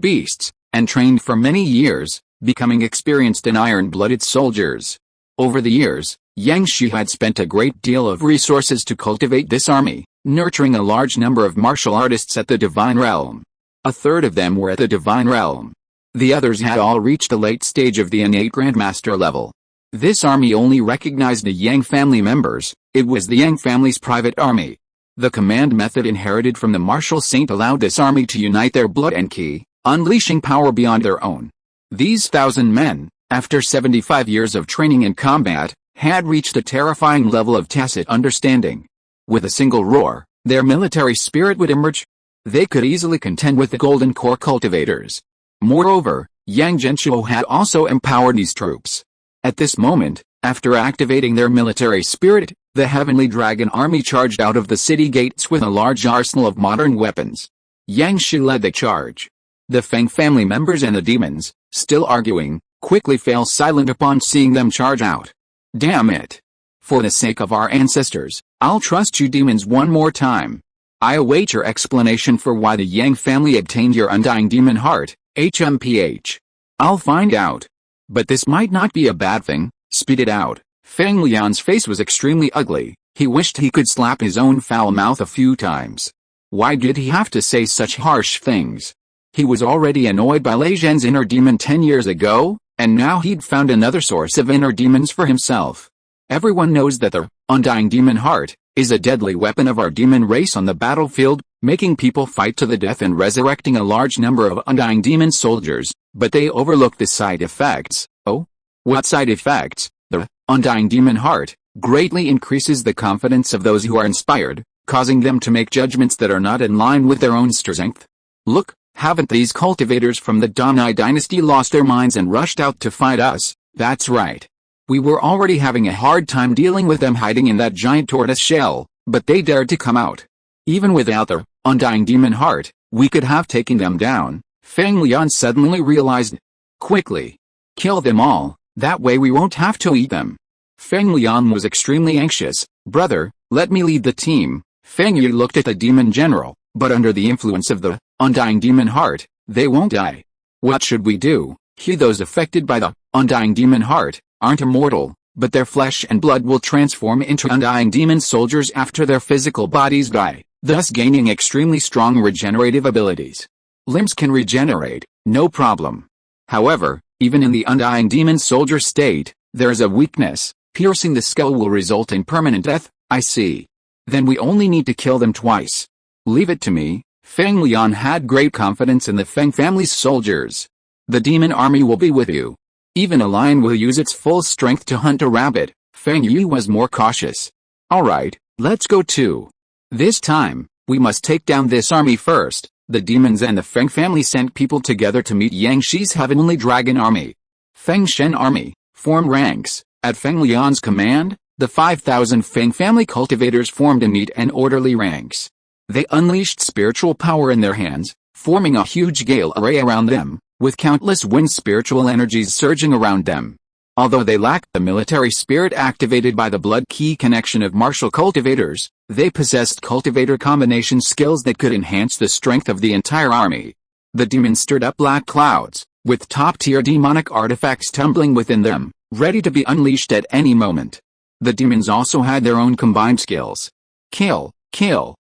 beasts, and trained for many years, becoming experienced and iron-blooded soldiers. Over the years, Yang Shi had spent a great deal of resources to cultivate this army, nurturing a large number of martial artists at the Divine Realm. A third of them were at the Divine Realm. The others had all reached the late stage of the innate Grandmaster level. This army only recognized the Yang family members. It was the Yang family's private army. The command method inherited from the martial saint allowed this army to unite their blood and ki, unleashing power beyond their own. These 1,000 men, after 75 years of training in combat, had reached a terrifying level of tacit understanding. With a single roar, their military spirit would emerge. They could easily contend with the Golden Core cultivators. Moreover, Yang Genshuo had also empowered these troops. At this moment, after activating their military spirit, the Heavenly Dragon Army charged out of the city gates with a large arsenal of modern weapons. Yang Shi led the charge. The Feng family members and the demons, still arguing, quickly fell silent upon seeing them charge out. Damn it! For the sake of our ancestors, I'll trust you demons one more time. I await your explanation for why the Yang family obtained your undying demon heart, HMPH. I'll find out. But this might not be a bad thing, spit it out. Feng Lian's face was extremely ugly. He wished he could slap his own foul mouth a few times. Why did he have to say such harsh things? He was already annoyed by Lei Zhen's inner demon 10 years ago, and now he'd found another source of inner demons for himself. Everyone knows that the undying demon heart is a deadly weapon of our demon race on the battlefield, making people fight to the death and resurrecting a large number of undying demon soldiers, but they overlook the side effects. Oh? What side effects? The undying demon heart greatly increases the confidence of those who are inspired, causing them to make judgments that are not in line with their own strength. Look, haven't these cultivators from the Donai dynasty lost their minds and rushed out to fight us? That's right. We were already having a hard time dealing with them hiding in that giant tortoise shell, but they dared to come out. Even without their undying demon heart, we could have taken them down. Feng Lian suddenly realized. Quickly. Kill them all, that way we won't have to eat them. Feng Lian was extremely anxious. Brother, let me lead the team. Feng Yu looked at the demon general, but under the influence of the undying demon heart, they won't die. What should we do? Those affected by the undying demon heart aren't immortal, but their flesh and blood will transform into undying demon soldiers after their physical bodies die, thus gaining extremely strong regenerative abilities. Limbs can regenerate, no problem. However, Even in the undying demon soldier state, there is a weakness. Piercing the skull will result in permanent death. I see. Then we only need to kill them twice. Leave it to me. Feng Lian had great confidence in the Feng family's soldiers. The demon army will be with you. Even a lion will use its full strength to hunt a rabbit. Feng Yi was more cautious. Alright, let's go too. This time, we must take down this army first. The demons and the Feng family sent people together to meet Yang Shi's heavenly dragon army. Feng Shen army, form ranks. At Feng Lian's command, the 5,000 Feng family cultivators formed in neat and orderly ranks. They unleashed spiritual power in their hands, forming a huge gale array around them, with countless wind spiritual energies surging around them. Although they lacked the military spirit activated by the blood key connection of martial cultivators, they possessed cultivator combination skills that could enhance the strength of the entire army. The demons stirred up black clouds, with top-tier demonic artifacts tumbling within them, ready to be unleashed at any moment. The demons also had their own combined skills. Kill.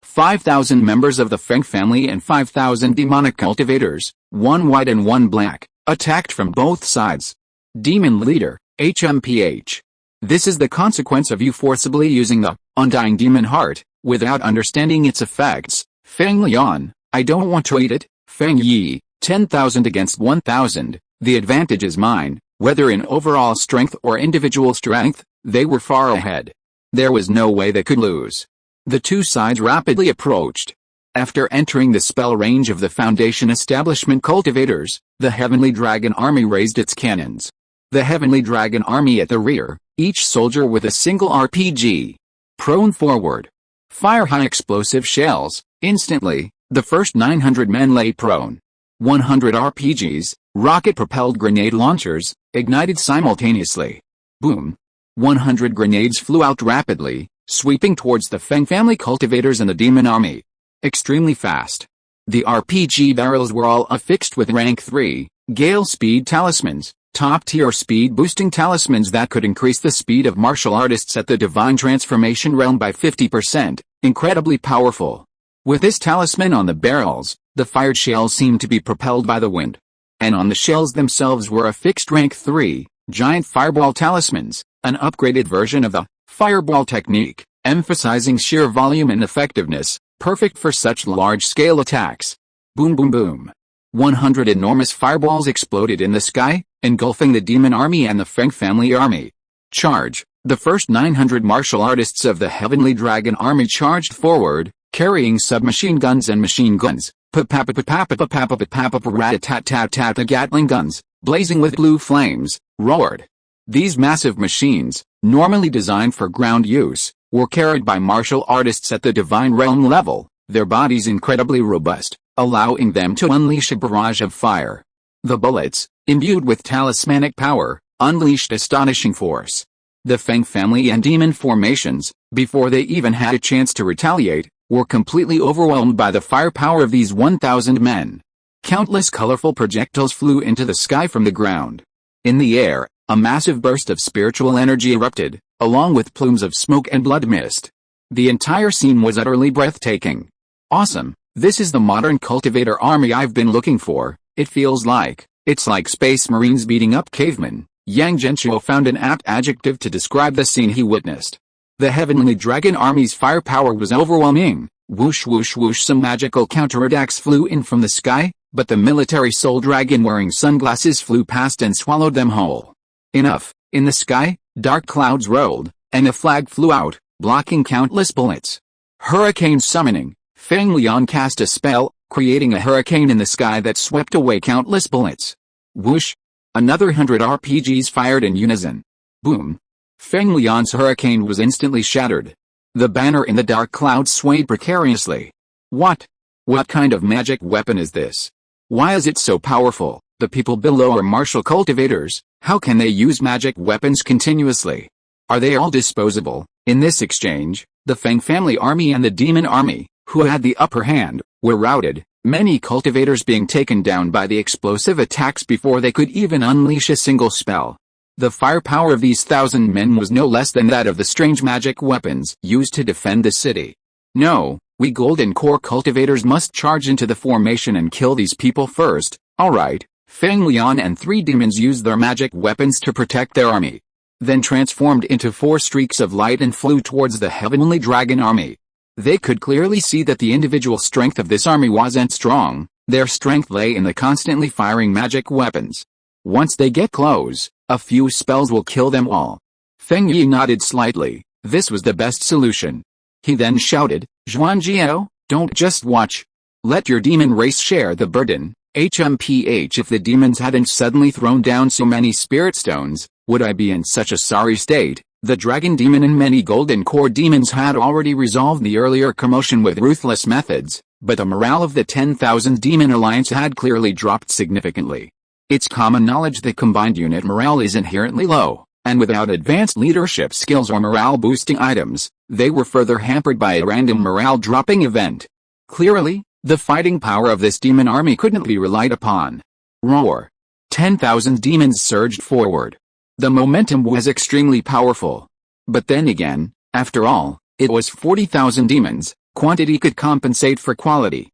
5,000 members of the Feng family and 5,000 demonic cultivators, one white and one black, attacked from both sides. Demon Leader, HMPH. This is the consequence of you forcibly using the undying demon heart, without understanding its effects. Feng Lian, I don't want to eat it. Feng Yi, 10,000 against 1,000, the advantage is mine. Whether in overall strength or individual strength, they were far ahead. There was no way they could lose. The two sides rapidly approached. After entering the spell range of the Foundation Establishment cultivators, the Heavenly Dragon Army raised its cannons. The Heavenly Dragon Army at the rear, each soldier with a single RPG. Prone forward. Fire high explosive shells. Instantly, the first 900 men lay prone. 100 RPGs, rocket-propelled grenade launchers, ignited simultaneously. Boom. 100 grenades flew out rapidly, sweeping towards the Feng family cultivators and the demon army. Extremely fast. The RPG barrels were all affixed with rank 3, gale speed talismans, top-tier speed-boosting talismans that could increase the speed of martial artists at the divine transformation realm by 50%, incredibly powerful. With this talisman on the barrels, the fired shells seemed to be propelled by the wind. And on the shells themselves were affixed rank 3, giant fireball talismans, an upgraded version of the fireball technique, emphasizing sheer volume and effectiveness, perfect for such large-scale attacks. Boom boom boom. 100 enormous fireballs exploded in the sky, engulfing the demon army and the Feng family army. Charge. The first 900 martial artists of the Heavenly Dragon Army charged forward, carrying submachine guns and machine guns. Rat-a-tat-tat-tat. The Gatling guns, blazing with blue flames, roared. These massive machines, normally designed for ground use, were carried by martial artists at the divine realm level, their bodies incredibly robust, allowing them to unleash a barrage of fire. The bullets, imbued with talismanic power, unleashed astonishing force. The Feng family and demon formations, before they even had a chance to retaliate, were completely overwhelmed by the firepower of these 1,000 men. Countless colorful projectiles flew into the sky from the ground. In the air, a massive burst of spiritual energy erupted, along with plumes of smoke and blood mist. The entire scene was utterly breathtaking. Awesome, this is the modern cultivator army I've been looking for. It feels like, it's like space marines beating up cavemen. Yang Genshuo found an apt adjective to describe the scene he witnessed. The Heavenly Dragon Army's firepower was overwhelming. Whoosh whoosh whoosh, some magical counterattacks flew in from the sky, but the military soul dragon wearing sunglasses flew past and swallowed them whole. Enough. In the sky, dark clouds rolled, and a flag flew out, blocking countless bullets. Hurricane summoning. Feng Lian cast a spell, creating a hurricane in the sky that swept away countless bullets. Whoosh. Another 100 RPGs fired in unison. Boom. Feng Lian's hurricane was instantly shattered. The banner in the dark clouds swayed precariously. What? What kind of magic weapon is this? Why is it so powerful? The people below are martial cultivators. How can they use magic weapons continuously? Are they all disposable? In this exchange, the Feng family army and the demon army, who had the upper hand, were routed, many cultivators being taken down by the explosive attacks before they could even unleash a single spell. The firepower of these 1,000 men was no less than that of the strange magic weapons used to defend the city. No, we golden core cultivators must charge into the formation and kill these people first. Alright, Feng Lian and 3 demons used their magic weapons to protect their army. Then transformed into 4 streaks of light and flew towards the heavenly dragon army. They could clearly see that the individual strength of this army wasn't strong, their strength lay in the constantly firing magic weapons. Once they get close, a few spells will kill them all. Feng Yi nodded slightly, this was the best solution. He then shouted, Zhuangjiao, don't just watch. Let your demon race share the burden. HMPH, if the demons hadn't suddenly thrown down so many spirit stones, would I be in such a sorry state? The dragon demon and many golden core demons had already resolved the earlier commotion with ruthless methods, but the morale of the 10,000 demon alliance had clearly dropped significantly. It's common knowledge that combined unit morale is inherently low, and without advanced leadership skills or morale-boosting items, they were further hampered by a random morale-dropping event. Clearly, the fighting power of this demon army couldn't be relied upon. Roar! 10,000 demons surged forward. The momentum was extremely powerful. But then again, after all, it was 40,000 demons, quantity could compensate for quality.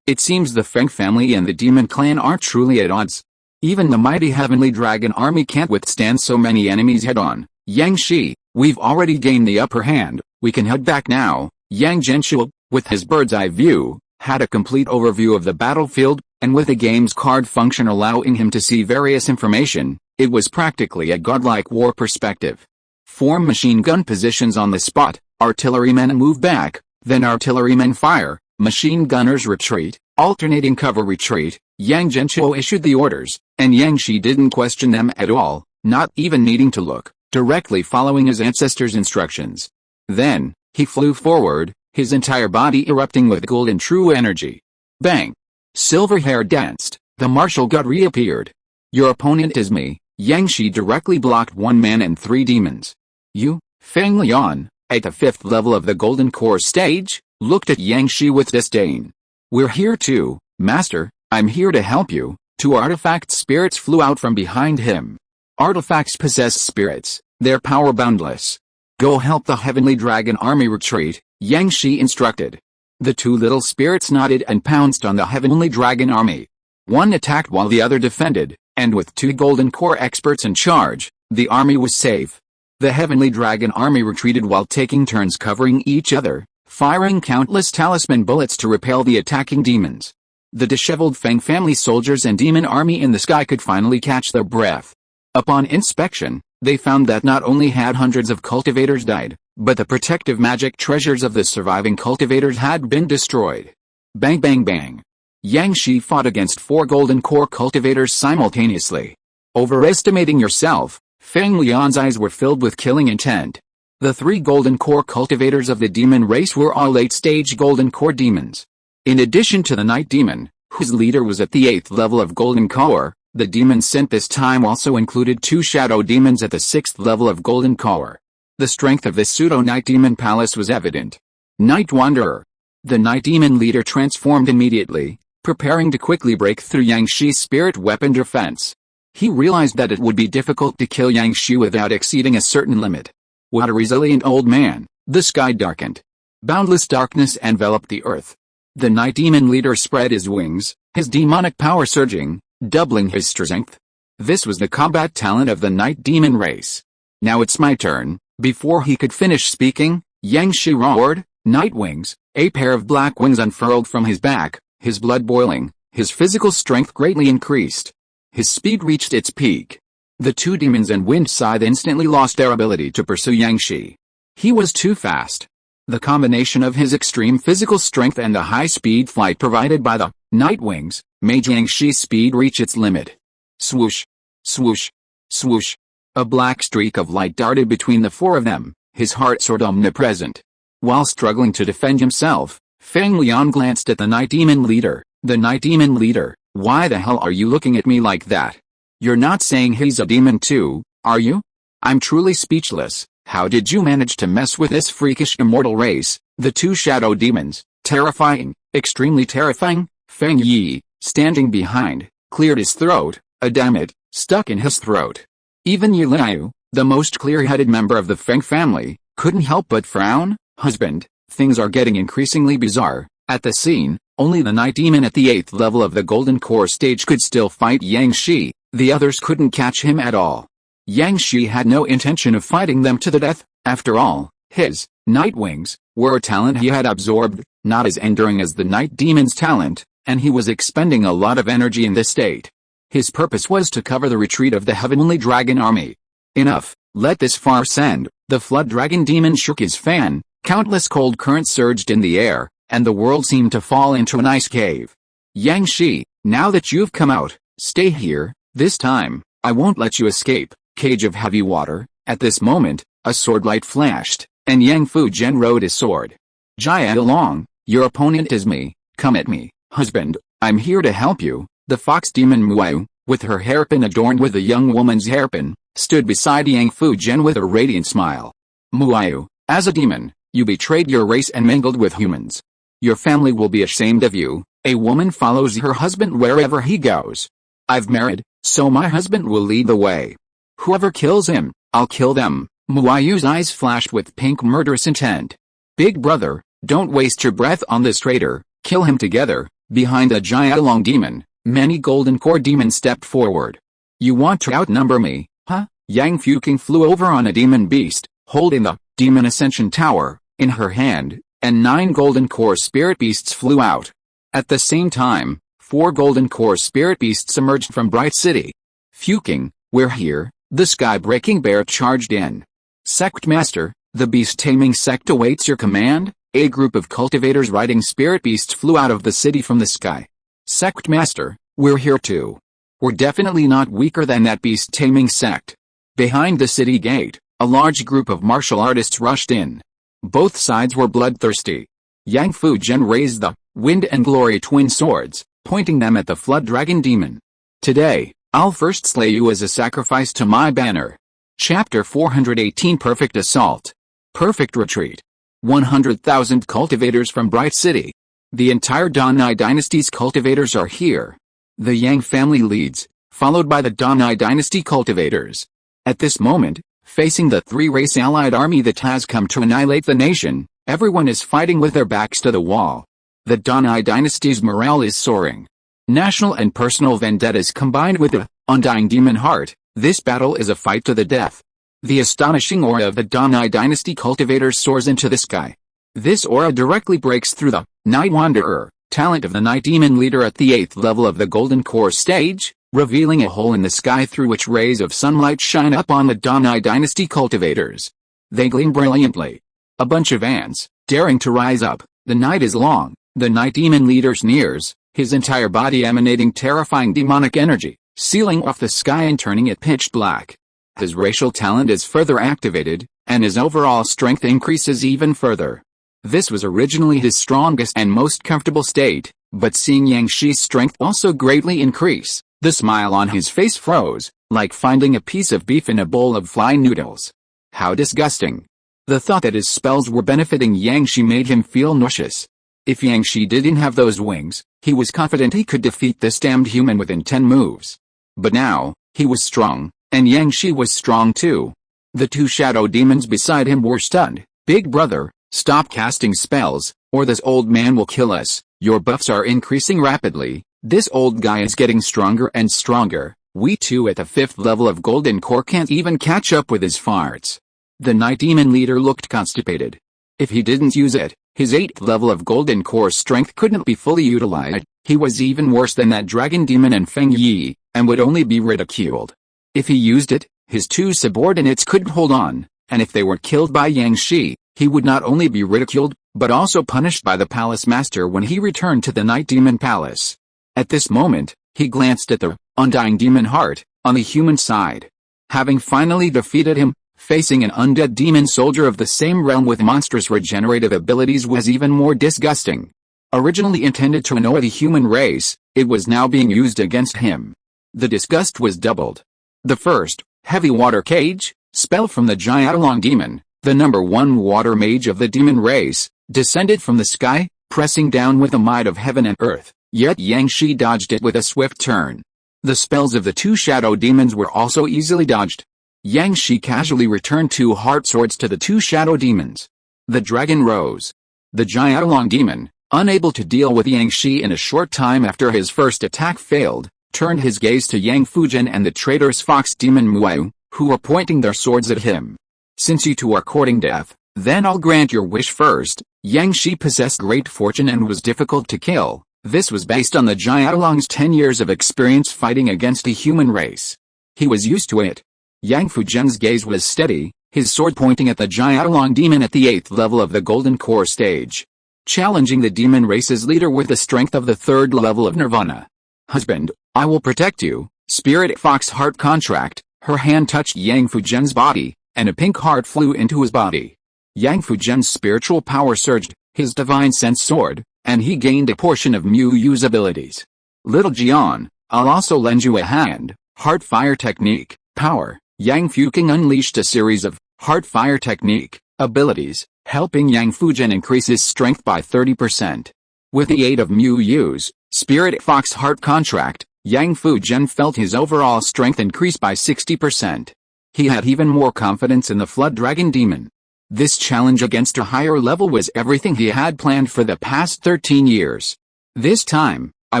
It seems the Feng family and the demon clan aren't truly at odds. Even the mighty heavenly dragon army can't withstand so many enemies head-on. Yang Shi, we've already gained the upper hand, we can head back now. Yang Genshuo, with his bird's-eye view, had a complete overview of the battlefield, and with the game's card function allowing him to see various information, it was practically a godlike war perspective. Form machine gun positions on the spot, artillerymen move back, then artillerymen fire, machine gunners retreat, alternating cover retreat. Yang Genshuo issued the orders, and Yang Shi didn't question them at all, not even needing to look, directly following his ancestors' instructions. Then, he flew forward, his entire body erupting with golden true energy. Bang! Silver hair danced, the martial god reappeared. Your opponent is me. Yang Shi directly blocked 1 man and 3 demons. You, Feng Lian, at the 5th level of the Golden Core stage, looked at Yang Shi with disdain. We're here too, Master, I'm here to help you. 2 artifact spirits flew out from behind him. Artifacts possess spirits, their power boundless. Go help the heavenly dragon army retreat, Yang Shi instructed. The 2 little spirits nodded and pounced on the heavenly dragon army. One attacked while the other defended, and with 2 golden core experts in charge, the army was safe. The heavenly dragon army retreated while taking turns covering each other, firing countless talisman bullets to repel the attacking demons. The disheveled Feng family soldiers and demon army in the sky could finally catch their breath. Upon inspection, they found that not only had hundreds of cultivators died, but the protective magic treasures of the surviving cultivators had been destroyed. Bang bang bang. Yang Shi fought against 4 golden core cultivators simultaneously. Overestimating yourself, Feng Lian's eyes were filled with killing intent. The 3 golden core cultivators of the demon race were all late-stage golden core demons. In addition to the night demon, whose leader was at the 8th level of golden core, the demons sent this time also included 2 shadow demons at the 6th level of golden core. The strength of this pseudo-night demon palace was evident. Night Wanderer. The night demon leader transformed immediately, preparing to quickly break through Yang Shi's spirit weapon defense. He realized that it would be difficult to kill Yang Shi without exceeding a certain limit. What a resilient old man. The sky darkened. Boundless darkness enveloped the earth. The night demon leader spread his wings, his demonic power surging, doubling his strength. This was the combat talent of the night demon race. Now it's my turn. Before he could finish speaking, Yang Shi roared, night wings. A pair of black wings unfurled from his back, his blood boiling, his physical strength greatly increased. His speed reached its peak. The 2 demons and wind scythe instantly lost their ability to pursue Yang Shi. He was too fast. The combination of his extreme physical strength and the high-speed flight provided by the night wings made Yang Shi's speed reach its limit. Swoosh! Swoosh! Swoosh! A black streak of light darted between the 4 of them, his heart sword omnipresent. While struggling to defend himself, Feng Lian glanced at the night demon leader. The night demon leader, why the hell are you looking at me like that? You're not saying he's a demon too, are you? I'm truly speechless. How did you manage to mess with this freakish immortal race? The 2 shadow demons, terrifying, extremely terrifying. Feng Yi, standing behind, cleared his throat, a damn it, stuck in his throat. Even Yi Liu, the most clear-headed member of the Feng family, couldn't help but frown. Husband, things are getting increasingly bizarre. At the scene, Only the night demon at the 8th level of the golden core stage could still fight Yang Shi, the others couldn't catch him at all. Yang Shi had no intention of fighting them to the death. After all, his night wings were a talent he had absorbed, not as enduring as the night demon's talent, and he was expending a lot of energy in this state. His purpose was to cover the retreat of the heavenly dragon army. Enough, let this farce end. The flood dragon demon shook his fan, countless cold currents surged in the air, and the world seemed to fall into an ice cave. Yang Shi, now that you've come out, stay here. This time, I won't let you escape. Cage of heavy water. At this moment, a sword light flashed, and Yang Fujian rode his sword. Jia along, your opponent is me. Come at me, husband. I'm here to help you. The fox demon Muayu, with her hairpin adorned with a young woman's hairpin, stood beside Yang Fujian with a radiant smile. Muayu, as a demon, you betrayed your race and mingled with humans. Your family will be ashamed of you. A woman follows her husband wherever he goes. I've married, so my husband will lead the way. Whoever kills him, I'll kill them. Muayu's eyes flashed with pink murderous intent. Big brother, don't waste your breath on this traitor. Kill him together. Behind the Jialong demon, many golden core demons stepped forward. You want to outnumber me, huh? Yang Fuking flew over on a demon beast, holding the demon ascension tower in her hand, and 9 golden core spirit beasts flew out. At the same time, 4 golden core spirit beasts emerged from Bright City. Fuking, we're here. The sky-breaking bear charged in. Sect Master, the beast-taming sect awaits your command. A group of cultivators riding spirit beasts flew out of the city from the sky. Sect Master, we're here too. We're definitely not weaker than that beast-taming sect. Behind the city gate, a large group of martial artists rushed in. Both sides were bloodthirsty. Yang Fujian raised the Wind and Glory twin swords, pointing them at the flood dragon demon. Today, I'll first slay you as a sacrifice to my banner. Chapter 418 Perfect Assault. Perfect Retreat. 100,000 cultivators from Bright City. The entire Donai dynasty's cultivators are here. The Yang family leads, followed by the Donai dynasty cultivators. At this moment, facing the 3-race allied army that has come to annihilate the nation, everyone is fighting with their backs to the wall. The Donai dynasty's morale is soaring. National and personal vendettas combined with the undying demon heart, this battle is a fight to the death. The astonishing aura of the Donai dynasty cultivators soars into the sky. This aura directly breaks through the Night Wanderer, talent of the night demon leader at the 8th level of the golden core stage, revealing a hole in the sky through which rays of sunlight shine up on the Donai dynasty cultivators. They gleam brilliantly. A bunch of ants, daring to rise up. The night is long. The night demon leader sneers, his entire body emanating terrifying demonic energy, sealing off the sky and turning it pitch black. His racial talent is further activated, and his overall strength increases even further. This was originally his strongest and most comfortable state, but seeing Yang Shi's strength also greatly increase, the smile on his face froze, like finding a piece of beef in a bowl of fly noodles. How disgusting. The thought that his spells were benefiting Yang Shi made him feel nauseous. If Yang Shi didn't have those wings, he was confident he could defeat this damned human within 10 moves. But now, he was strong, and Yang Shi was strong too. The 2 shadow demons beside him were stunned. Big brother, stop casting spells, or this old man will kill us. Your buffs are increasing rapidly. This old guy is getting stronger and stronger. We two at the 5th level of golden core can't even catch up with his farts. The night demon leader looked constipated. If he didn't use it, his 8th level of golden core strength couldn't be fully utilized. He was even worse than that dragon demon and Feng Yi, and would only be ridiculed. If he used it, his 2 subordinates couldn't hold on, and if they were killed by Yang Shi, he would not only be ridiculed, but also punished by the palace master when he returned to the night demon palace. At this moment, he glanced at the undying demon heart, on the human side. Having finally defeated him, facing an undead demon soldier of the same realm with monstrous regenerative abilities was even more disgusting. Originally intended to annoy the human race, it was now being used against him. The disgust was doubled. The first, heavy water cage, spell from the Jialong demon, the number 1 water mage of the demon race, descended from the sky, pressing down with the might of heaven and earth, yet Yang Shi dodged it with a swift turn. The spells of the 2 shadow demons were also easily dodged. Yang Shi casually returned 2 heart swords to the 2 shadow demons. The dragon rose. The Jialong demon, unable to deal with Yang Shi in a short time after his first attack failed, turned his gaze to Yang Fuzhen and the traitorous fox demon Mueu, who were pointing their swords at him. Since you two are courting death, then I'll grant your wish first. Yang Shi possessed great fortune and was difficult to kill. This was based on the Jiaolong's 10 years of experience fighting against the human race. He was used to it. Yang Fuzhen's gaze was steady, his sword pointing at the Jiaolong demon at the 8th level of the Golden Core stage, challenging the demon race's leader with the strength of the 3rd level of Nirvana. Husband, I will protect you. Spirit Fox Heart Contract. Her hand touched Yang Fuzhen's body, and a pink heart flew into his body. Yang Fuzhen's spiritual power surged, his divine sense soared, and he gained a portion of Mu Yu's abilities. Little Jian, I'll also lend you a hand. Heart Fire Technique. Power. Yang Fuking unleashed a series of Heart Fire Technique abilities, helping Yang Fuzhen increase his strength by 30%. With the aid of Mu Yu's Spirit Fox Heart Contract, Yang Fuzhen felt his overall strength increase by 60%. He had even more confidence in the Flood Dragon Demon. This challenge against a higher level was everything he had planned for the past 13 years. This time, I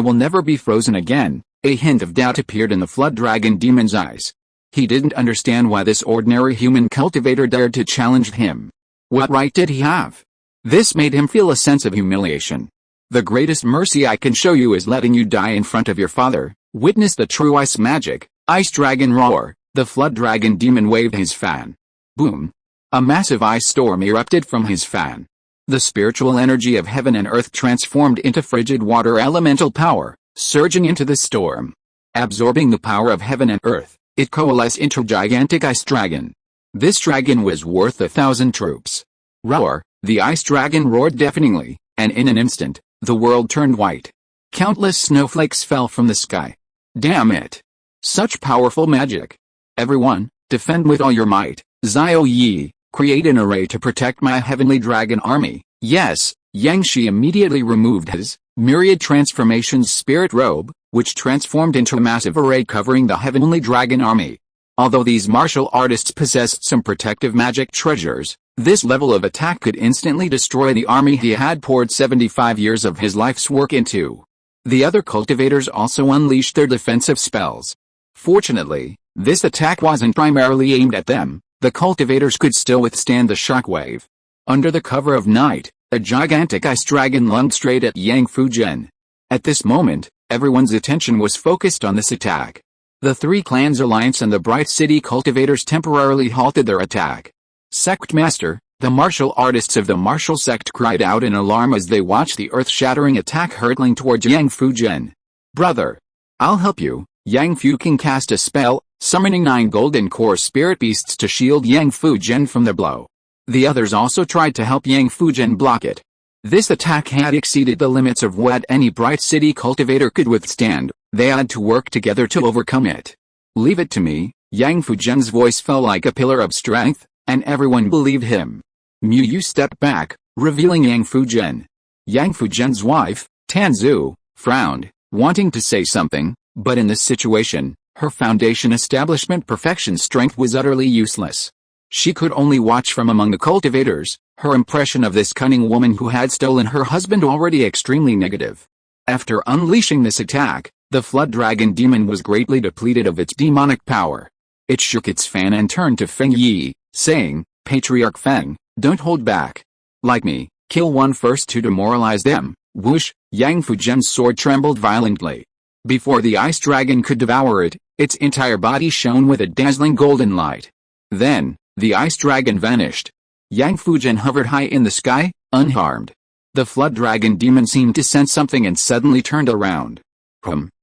will never be frozen again. A hint of doubt appeared in the Flood Dragon Demon's eyes. He didn't understand why this ordinary human cultivator dared to challenge him. What right did he have? This made him feel a sense of humiliation. The greatest mercy I can show you is letting you die in front of your father. Witness the true ice magic. Ice Dragon Roar. The Flood Dragon Demon waved his fan. Boom. A massive ice storm erupted from his fan. The spiritual energy of heaven and earth transformed into frigid water elemental power, surging into the storm. Absorbing the power of heaven and earth, it coalesced into a gigantic ice dragon. This dragon was worth 1,000 troops. Roar. The ice dragon roared deafeningly, and in an instant, the world turned white. Countless snowflakes fell from the sky. Damn it! Such powerful magic. Everyone, defend with all your might. Xiao Yi, create an array to protect my heavenly dragon army. Yes, Yang Shi immediately removed his myriad transformations spirit robe, which transformed into a massive array covering the heavenly dragon army. Although these martial artists possessed some protective magic treasures, this level of attack could instantly destroy the army he had poured 75 years of his life's work into. The other cultivators also unleashed their defensive spells. Fortunately, this attack wasn't primarily aimed at them. The cultivators could still withstand the shockwave. Under the cover of night, a gigantic ice dragon lunged straight at Yang Fuzhen. At this moment, everyone's attention was focused on this attack. The Three Clans Alliance and the Bright City cultivators temporarily halted their attack. Sect Master, the martial artists of the martial sect cried out in alarm as they watched the earth-shattering attack hurtling towards Yang Fuzhen. Brother, I'll help you. Yang Fuking cast a spell, summoning 9 golden core spirit beasts to shield Yang Fuzhen from the blow. The others also tried to help Yang Fuzhen block it. This attack had exceeded the limits of what any Bright City cultivator could withstand. They had to work together to overcome it. Leave it to me. Yang Fuzhen's voice fell like a pillar of strength, and everyone believed him. Mu Yu stepped back, revealing Yang Fuzhen. Yang Fuzhen's wife, Tanzu, frowned, wanting to say something, but in this situation, her foundation establishment perfection strength was utterly useless. She could only watch from among the cultivators, her impression of this cunning woman who had stolen her husband already extremely negative. After unleashing this attack, the Flood Dragon Demon was greatly depleted of its demonic power. It shook its fan and turned to Feng Yi, saying, Patriarch Feng, don't hold back. Like me, kill one first to demoralize them. Whoosh, Yang Fuzhen's sword trembled violently. Before the ice dragon could devour it, its entire body shone with a dazzling golden light. Then, the ice dragon vanished. Yang Fuzhen hovered high in the sky, unharmed. The Flood Dragon Demon seemed to sense something and suddenly turned around.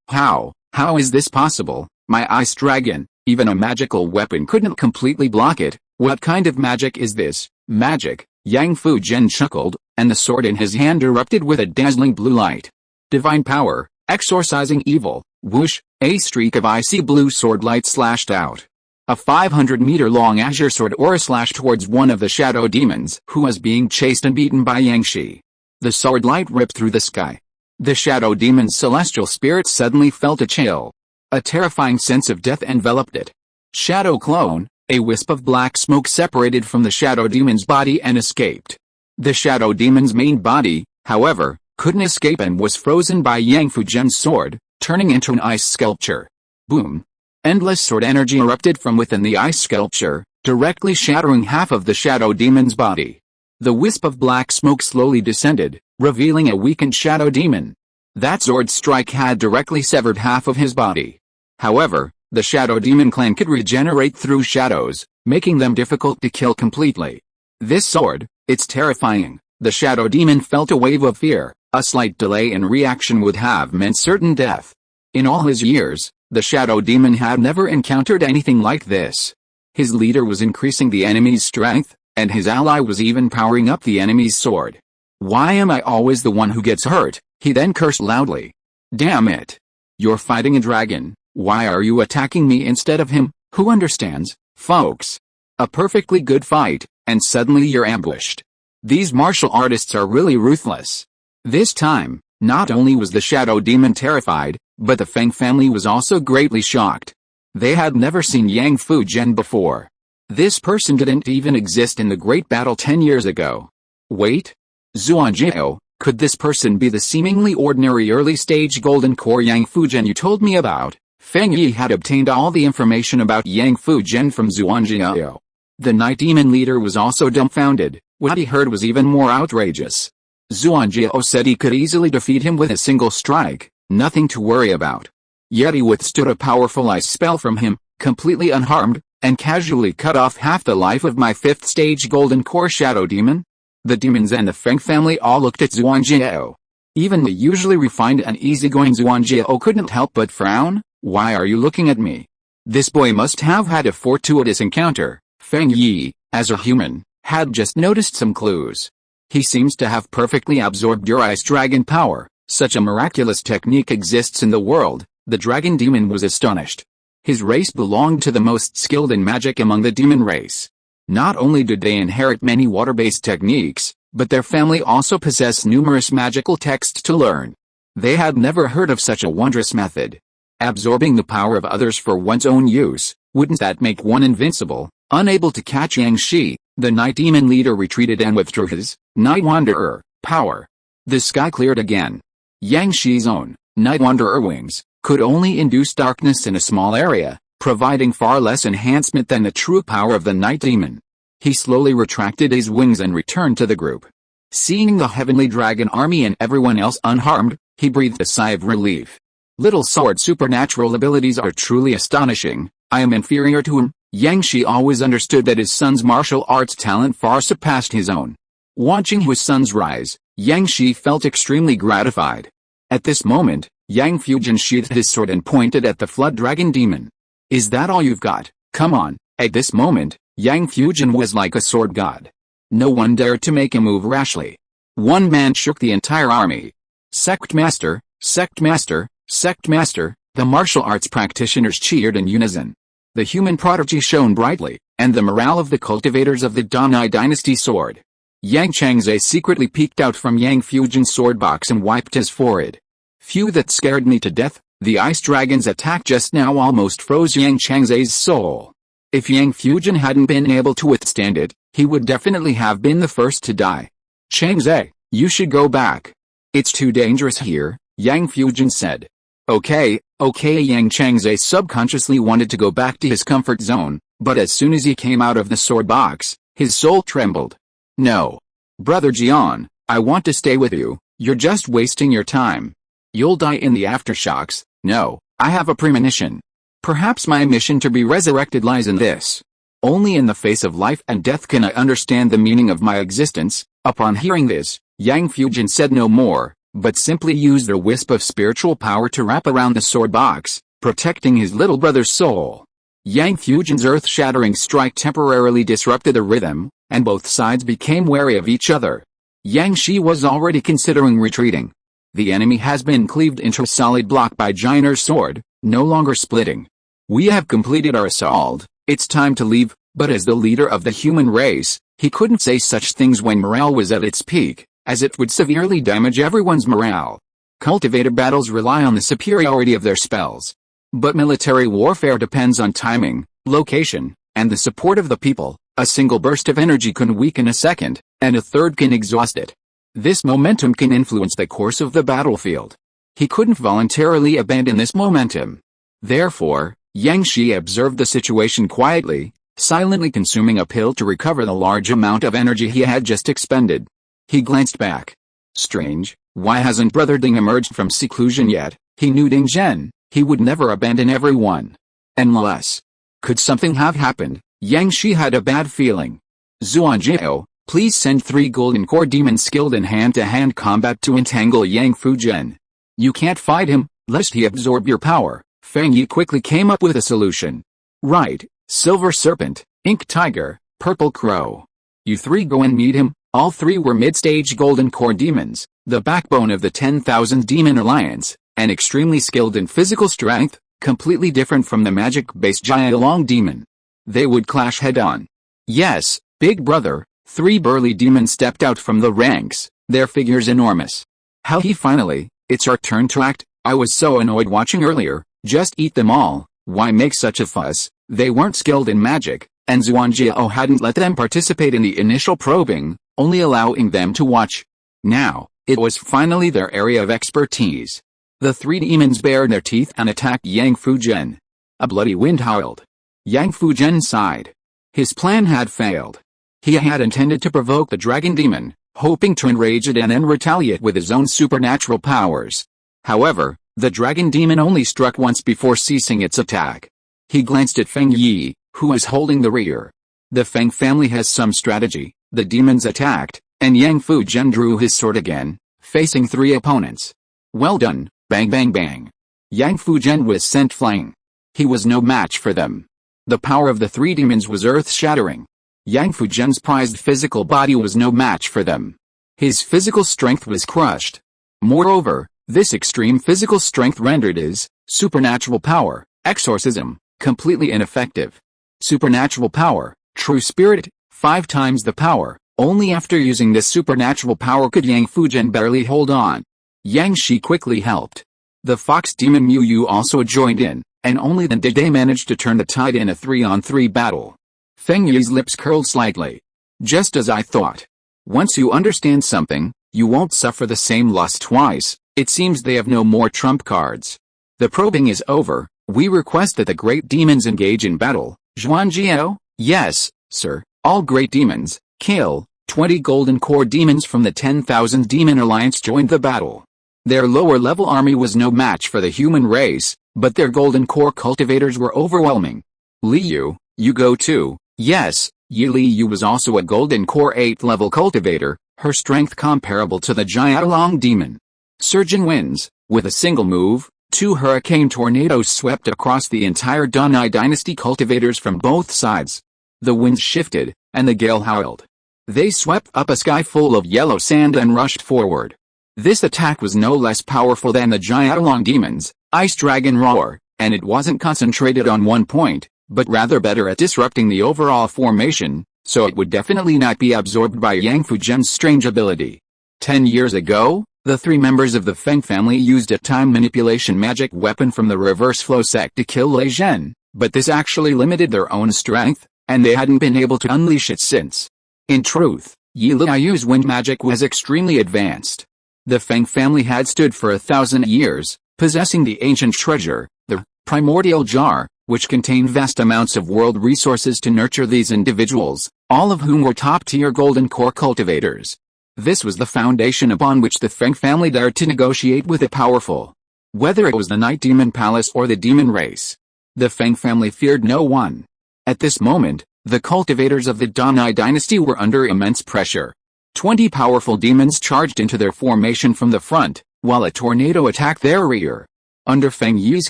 How is this possible? My ice dragon, even a magical weapon couldn't completely block it. What kind of magic is this? Magic, Yang Fuzhen chuckled, and the sword in his hand erupted with a dazzling blue light. Divine power, exorcising evil. Whoosh, a streak of icy blue sword light slashed out. A 500-meter-long azure sword aura slashed towards one of the shadow demons who was being chased and beaten by Yang Shi. The sword light ripped through the sky. The shadow demon's celestial spirit suddenly felt a chill. A terrifying sense of death enveloped it. Shadow clone, a wisp of black smoke separated from the shadow demon's body and escaped. The shadow demon's main body, however, couldn't escape and was frozen by Yang Fujian's sword, turning into an ice sculpture. Boom! Endless sword energy erupted from within the ice sculpture, directly shattering half of the shadow demon's body. The wisp of black smoke slowly descended, revealing a weakened shadow demon. That sword strike had directly severed half of his body. However, the shadow demon clan could regenerate through shadows, making them difficult to kill completely. This sword, it's terrifying. The shadow demon felt a wave of fear. A slight delay in reaction would have meant certain death. In all his years, the shadow demon had never encountered anything like this. His leader was increasing the enemy's strength, and his ally was even powering up the enemy's sword. Why am I always the one who gets hurt? He then cursed loudly. Damn it! You're fighting a dragon. Why are you attacking me instead of him? Who understands, folks? A perfectly good fight, and suddenly you're ambushed. These martial artists are really ruthless. This time, not only was the shadow demon terrified, but the Feng family was also greatly shocked. They had never seen Yang Fujian before. This person didn't even exist in the great battle 10 years ago. Wait? Zuanjiao, could this person be the seemingly ordinary early-stage golden core Yang Fujian you told me about? Feng Yi had obtained all the information about Yang Fujian from Zuanjiao. The night demon leader was also dumbfounded. What he heard was even more outrageous. Zuanjiao said he could easily defeat him with a single strike, nothing to worry about. Yet he withstood a powerful ice spell from him, completely unharmed, and casually cut off half the life of my 5th stage golden core shadow demon? The demons and the Feng family all looked at Zuanjiao. Even the usually refined and easygoing Zuanjiao couldn't help but frown. Why are you looking at me? This boy must have had a fortuitous encounter. Feng Yi, as a human, had just noticed some clues. He seems to have perfectly absorbed your ice dragon power. Such a miraculous technique exists in the world. The dragon demon was astonished. His race belonged to the most skilled in magic among the demon race. Not only did they inherit many water-based techniques, but their family also possessed numerous magical texts to learn. They had never heard of such a wondrous method. Absorbing the power of others for one's own use, wouldn't that make one invincible? Unable to catch Yang Shi, the night demon leader retreated and withdrew his night wanderer power. The sky cleared again. Yang Shi's own night wanderer wings could only induce darkness in a small area, providing far less enhancement than the true power of the night demon. He slowly retracted his wings and returned to the group. Seeing the heavenly dragon army and everyone else unharmed, he breathed a sigh of relief. Little sword's supernatural abilities are truly astonishing. I am inferior to him. Yang Shi always understood that his son's martial arts talent far surpassed his own. Watching his son's rise, Yang Shi felt extremely gratified. At this moment, Yang Fujian sheathed his sword and pointed at the flood dragon demon. Is that all you've got? Come on. At this moment, Yang Fujian was like a sword god. No one dared to make a move rashly. One man shook the entire army. Sect Master, Sect Master, Sect Master, the martial arts practitioners cheered in unison. The human prodigy shone brightly, and the morale of the cultivators of the Danai dynasty soared. Yang Changzhe secretly peeked out from Yang Fujian's sword box and wiped his forehead. Phew, that scared me to death. The ice dragon's attack just now almost froze Yang Changzhe's soul. If Yang Fujian hadn't been able to withstand it, he would definitely have been the first to die. Changzhe, you should go back. It's too dangerous here, Yang Fujian said. Okay, Yang Changzhe subconsciously wanted to go back to his comfort zone, but as soon as he came out of the sword box, his soul trembled. No. Brother Jian, I want to stay with you. You're just wasting your time. You'll die in the aftershocks. No, I have a premonition. Perhaps my mission to be resurrected lies in this. Only in the face of life and death can I understand the meaning of my existence. Upon hearing this, Yang Fujian said no more, but simply used a wisp of spiritual power to wrap around the sword box, protecting his little brother's soul. Yang Fujian's earth-shattering strike temporarily disrupted the rhythm, and both sides became wary of each other. Yang Shi was already considering retreating. The enemy has been cleaved into a solid block by Jiner's sword, no longer splitting. We have completed our assault, it's time to leave, but as the leader of the human race, he couldn't say such things when morale was at its peak, as it would severely damage everyone's morale. Cultivator battles rely on the superiority of their spells. But military warfare depends on timing, location, and the support of the people. A single burst of energy can weaken a second, and a third can exhaust it. This momentum can influence the course of the battlefield. He couldn't voluntarily abandon this momentum. Therefore, Yang Shi observed the situation quietly, silently consuming a pill to recover the large amount of energy he had just expended. He glanced back. Strange, why hasn't Brother Ding emerged from seclusion yet? He knew Ding Zhen, he would never abandon everyone. Unless. Could something have happened? Yang Shi had a bad feeling. Zuanjiao, please send 3 golden core demons skilled in hand-to-hand combat to entangle Yang Fuzhen. You can't fight him, lest he absorb your power. Feng Yi quickly came up with a solution. Right, Silver Serpent, Ink Tiger, Purple Crow. You 3 go and meet him. All 3 were mid-stage golden core demons, the backbone of the 10,000 Demon Alliance, and extremely skilled in physical strength, completely different from the magic-based Jialong demon. They would clash head-on. Yes, big brother, 3 burly demons stepped out from the ranks, their figures enormous. How he finally, it's our turn to act, I was so annoyed watching earlier, just eat them all, why make such a fuss, they weren't skilled in magic, and Zuanjiao hadn't let them participate in the initial probing, only allowing them to watch. Now, it was finally their area of expertise. The 3 demons bared their teeth and attacked Yang Fuzhen. A bloody wind howled. Yang Fuzhen sighed. His plan had failed. He had intended to provoke the dragon demon, hoping to enrage it and then retaliate with his own supernatural powers. However, the dragon demon only struck once before ceasing its attack. He glanced at Feng Yi, who was holding the rear. The Feng family has some strategy. The demons attacked, and Yang Fuzhen drew his sword again, facing 3 opponents. Well done, bang bang bang. Yang Fuzhen was sent flying. He was no match for them. The power of the 3 demons was earth-shattering. Yang Fuzhen's prized physical body was no match for them. His physical strength was crushed. Moreover, this extreme physical strength rendered his supernatural power, exorcism, completely ineffective. Supernatural power, true spirit, 5 times the power. Only after using this supernatural power could Yang Fuzhen barely hold on. Yang Shi quickly helped. The fox demon Mu Yu also joined in, and only then did they manage to turn the tide in a 3-on-3 battle. Feng Yi's lips curled slightly. Just as I thought. Once you understand something, you won't suffer the same loss twice. It seems they have no more trump cards. The probing is over. We request that the great demons engage in battle. Zhuanjiao? Yes, sir. All great demons, kill. 20 golden core demons from the 10,000 Demon Alliance joined the battle. Their lower-level army was no match for the human race, but their golden core cultivators were overwhelming. Li Yu, you go too. Yes, Yi Li Yu was also a golden core 8th-level cultivator, her strength comparable to the Jialong demon. Surgeon winds, with a single move, 2 hurricane tornadoes swept across the entire Danai dynasty cultivators from both sides. The winds shifted, and the gale howled. They swept up a sky full of yellow sand and rushed forward. This attack was no less powerful than the Jialong demons, Ice Dragon Roar, and it wasn't concentrated on one point, but rather better at disrupting the overall formation, so it would definitely not be absorbed by Yang Fuzhen's strange ability. 10 years ago, the 3 members of the Feng family used a time manipulation magic weapon from the reverse flow sect to kill Lei Zhen, but this actually limited their own strength, and they hadn't been able to unleash it since. In truth, Yi Li Yu's wind magic was extremely advanced. The Feng family had stood for 1,000 years, possessing the ancient treasure, the primordial jar, which contained vast amounts of world resources to nurture these individuals, all of whom were top-tier golden core cultivators. This was the foundation upon which the Feng family dared to negotiate with the powerful. Whether it was the Night Demon Palace or the demon race, the Feng family feared no one. At this moment, the cultivators of the Danai dynasty were under immense pressure. 20 powerful demons charged into their formation from the front, while a tornado attacked their rear. Under Feng Yi's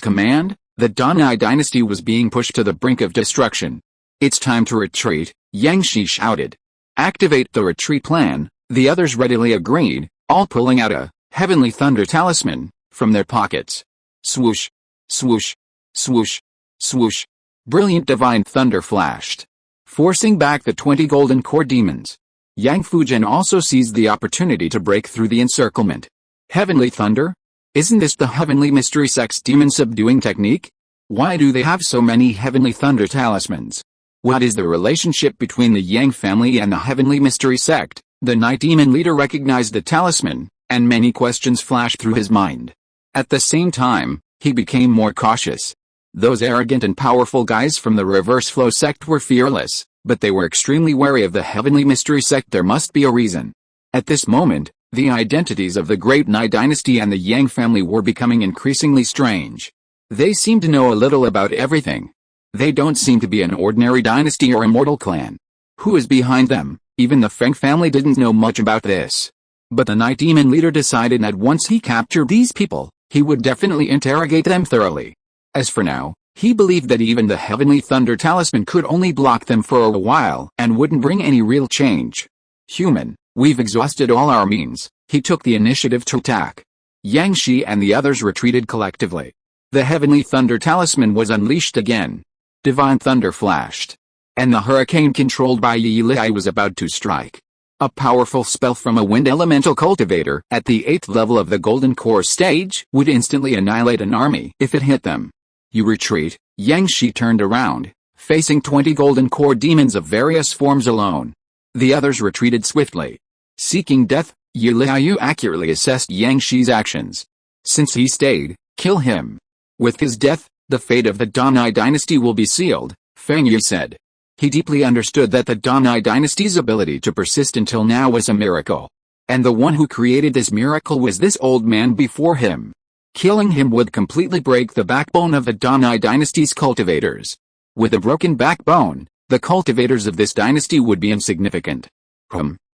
command, the Danai dynasty was being pushed to the brink of destruction. It's time to retreat, Yang Shi shouted. Activate the retreat plan, the others readily agreed, all pulling out a heavenly thunder talisman from their pockets. Swoosh, swoosh, swoosh, swoosh. Brilliant divine thunder flashed, forcing back the 20 golden core demons. Yang Fuzhen also seized the opportunity to break through the encirclement. Heavenly thunder? Isn't this the heavenly mystery sect's demon subduing technique? Why do they have so many heavenly thunder talismans? What is the relationship between the Yang family and the heavenly mystery sect? The Night Demon leader recognized the talisman, and many questions flashed through his mind. At the same time, he became more cautious. Those arrogant and powerful guys from the Reverse Flow sect were fearless, but they were extremely wary of the Heavenly Mystery sect. There must be a reason. At this moment, the identities of the Great Nai dynasty and the Yang family were becoming increasingly strange. They seemed to know a little about everything. They don't seem to be an ordinary dynasty or immortal clan. Who is behind them? Even the Feng family didn't know much about this. But the Night Demon leader decided that once he captured these people, he would definitely interrogate them thoroughly. As for now, he believed that even the Heavenly Thunder Talisman could only block them for a while and wouldn't bring any real change. Human, we've exhausted all our means. He took the initiative to attack. Yang Shi and the others retreated collectively. The Heavenly Thunder Talisman was unleashed again. Divine thunder flashed. And the hurricane controlled by Yi Li was about to strike. A powerful spell from a wind elemental cultivator at the 8th level of the Golden Core stage would instantly annihilate an army if it hit them. You retreat. Yang Shi turned around, facing 20 Golden Core demons of various forms alone. The others retreated swiftly. Seeking death, Yi Li accurately assessed Yang Shi's actions. Since he stayed, kill him. With his death, the fate of the Danai dynasty will be sealed, Feng Yi said. He deeply understood that the Danai dynasty's ability to persist until now was a miracle. And the one who created this miracle was this old man before him. Killing him would completely break the backbone of the Danai dynasty's cultivators. With a broken backbone, the cultivators of this dynasty would be insignificant.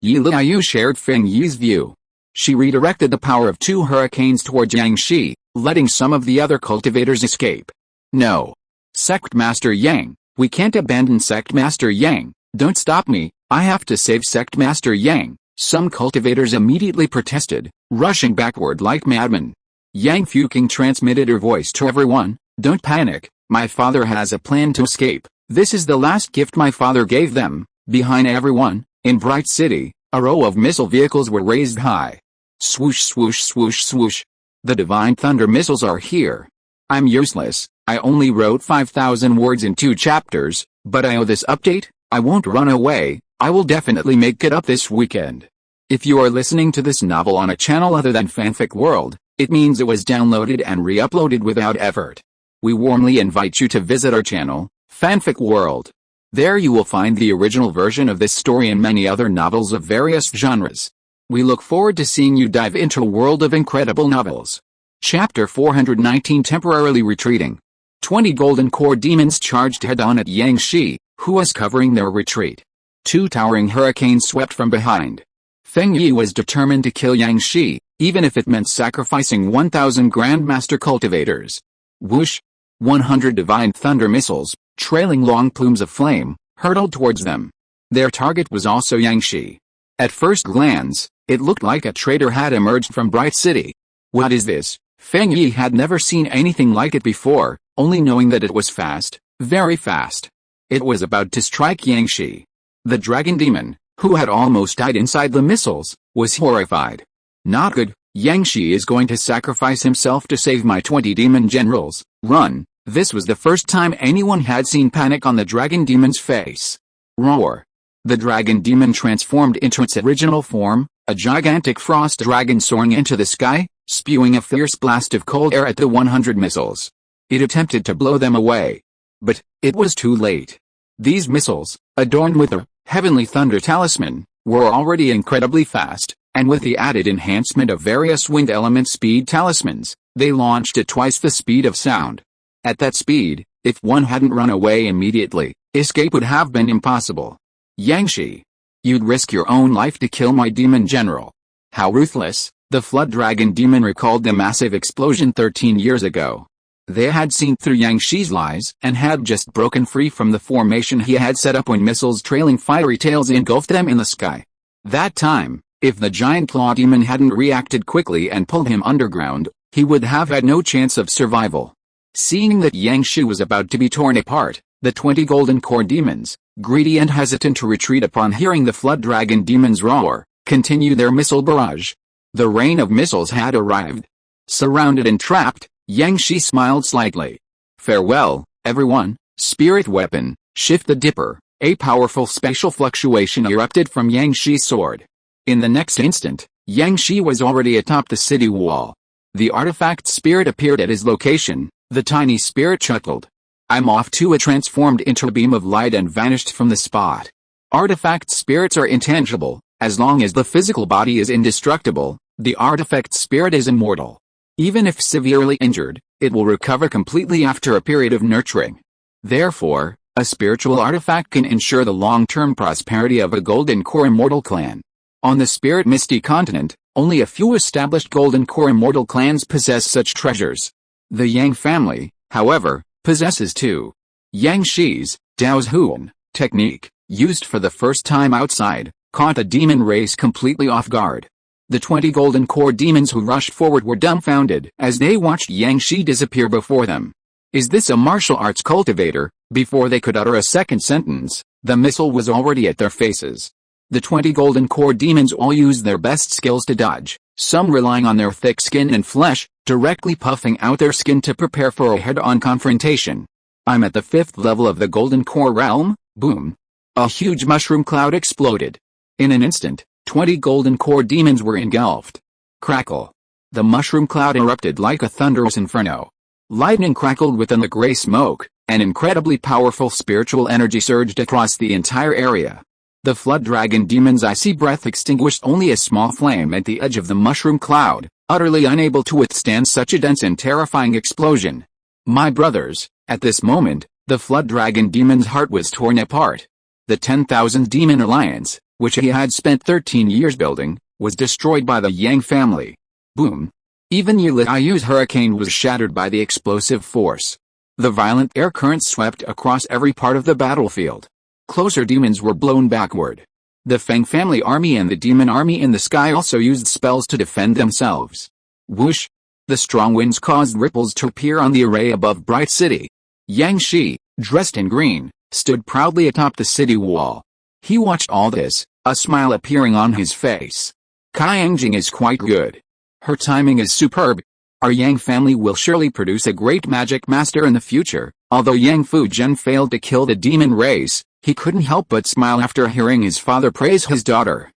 Yi Liu shared Feng Yi's view. She redirected the power of 2 hurricanes towards Yang Shi, letting some of the other cultivators escape. No. Sect Master Yang, we can't abandon Sect Master Yang. Don't stop me, I have to save Sect Master Yang. Some cultivators immediately protested, rushing backward like madmen. Yang Fuking transmitted her voice to everyone. Don't panic, my father has a plan to escape. This is the last gift my father gave them. Behind everyone, in Bright City, a row of missile vehicles were raised high. Swoosh swoosh swoosh swoosh. The Divine Thunder missiles are here. I'm useless, I only wrote 5,000 words in 2 chapters, but I owe this update. I won't run away, I will definitely make it up this weekend. If you are listening to this novel on a channel other than Fanfic World, it means it was downloaded and re-uploaded without effort. We warmly invite you to visit our channel, Fanfic World. There you will find the original version of this story and many other novels of various genres. We look forward to seeing you dive into a world of incredible novels. Chapter 419 Temporarily Retreating. 20 Golden Core demons charged head-on at Yang Shi, who was covering their retreat. 2 towering hurricanes swept from behind. Feng Yi was determined to kill Yang Shi, even if it meant sacrificing 1,000 Grandmaster cultivators. Whoosh! 100 Divine Thunder missiles, trailing long plumes of flame, hurtled towards them. Their target was also Yang Shi. At first glance, it looked like a traitor had emerged from Bright City. What is this? Feng Yi had never seen anything like it before, only knowing that it was fast, very fast. It was about to strike Yang Shi. The dragon demon, who had almost died inside the missiles, was horrified. Not good, Yang Shi is going to sacrifice himself to save my 20 demon generals. Run. This was the first time anyone had seen panic on the dragon demon's face. Roar. The dragon demon transformed into its original form, a gigantic frost dragon soaring into the sky, spewing a fierce blast of cold air at the 100 missiles. It attempted to blow them away. But, it was too late. These missiles, adorned with a Heavenly Thunder Talisman, were already incredibly fast, and with the added enhancement of various wind element speed talismans, they launched at twice the speed of sound. At that speed, if one hadn't run away immediately, escape would have been impossible. Yang Shi, you'd risk your own life to kill my demon general. How ruthless. The Flood Dragon demon recalled the massive explosion 13 years ago. They had seen through Yang Shi's lies and had just broken free from the formation he had set up when missiles trailing fiery tails engulfed them in the sky. That time, if the giant claw demon hadn't reacted quickly and pulled him underground, he would have had no chance of survival. Seeing that Yang Shi was about to be torn apart, the 20 Golden Core demons, greedy and hesitant to retreat upon hearing the Flood Dragon demon's roar, continued their missile barrage. The rain of missiles had arrived. Surrounded and trapped, Yang Shi smiled slightly. Farewell, everyone. Spirit weapon, Shift the Dipper. A powerful spatial fluctuation erupted from Yang Shi's sword. In the next instant, Yang Shi was already atop the city wall. The artifact spirit appeared at his location. The tiny spirit chuckled. "I'm off too." It transformed into a beam of light and vanished from the spot. Artifact spirits are intangible. As long as the physical body is indestructible, the artifact spirit is immortal. Even if severely injured, it will recover completely after a period of nurturing. Therefore, a spiritual artifact can ensure the long-term prosperity of a Golden Core Immortal clan. On the Spirit Misty continent, only a few established Golden Core Immortal clans possess such treasures. The Yang family, however, possesses two. Yang Shi's Dao's Huan technique, used for the first time outside, caught the demon race completely off guard. The 20 Golden Core demons who rushed forward were dumbfounded as they watched Yang Shi disappear before them. Is this a martial arts cultivator? Before they could utter a second sentence, the missile was already at their faces. The 20 Golden Core demons all used their best skills to dodge, some relying on their thick skin and flesh, directly puffing out their skin to prepare for a head-on confrontation. "I'm at the 5th level of the Golden Core realm." Boom! A huge mushroom cloud exploded. In an instant, 20 Golden Core demons were engulfed. Crackle! The mushroom cloud erupted like a thunderous inferno. Lightning crackled within the gray smoke. An incredibly powerful spiritual energy surged across the entire area. The flood dragon demon's icy breath extinguished only a small flame at the edge of the mushroom cloud, utterly unable to withstand such a dense and terrifying explosion. My brothers, at this moment, the flood dragon demon's heart was torn apart. The 10,000 demon alliance, which he had spent 13 years building, was destroyed by the Yang family. Boom! Even Yuliayu's hurricane was shattered by the explosive force. The violent air current swept across every part of the battlefield. Closer demons were blown backward. The Feng family army and the demon army in the sky also used spells to defend themselves. Whoosh! The strong winds caused ripples to appear on the array above Bright City. Yang Shi, dressed in green, stood proudly atop the city wall. He watched all this, a smile appearing on his face. Yangjing is quite good. Her timing is superb. Our Yang family will surely produce a great magic master in the future. Although Yang Fujian failed to kill the demon race, he couldn't help but smile after hearing his father praise his daughter.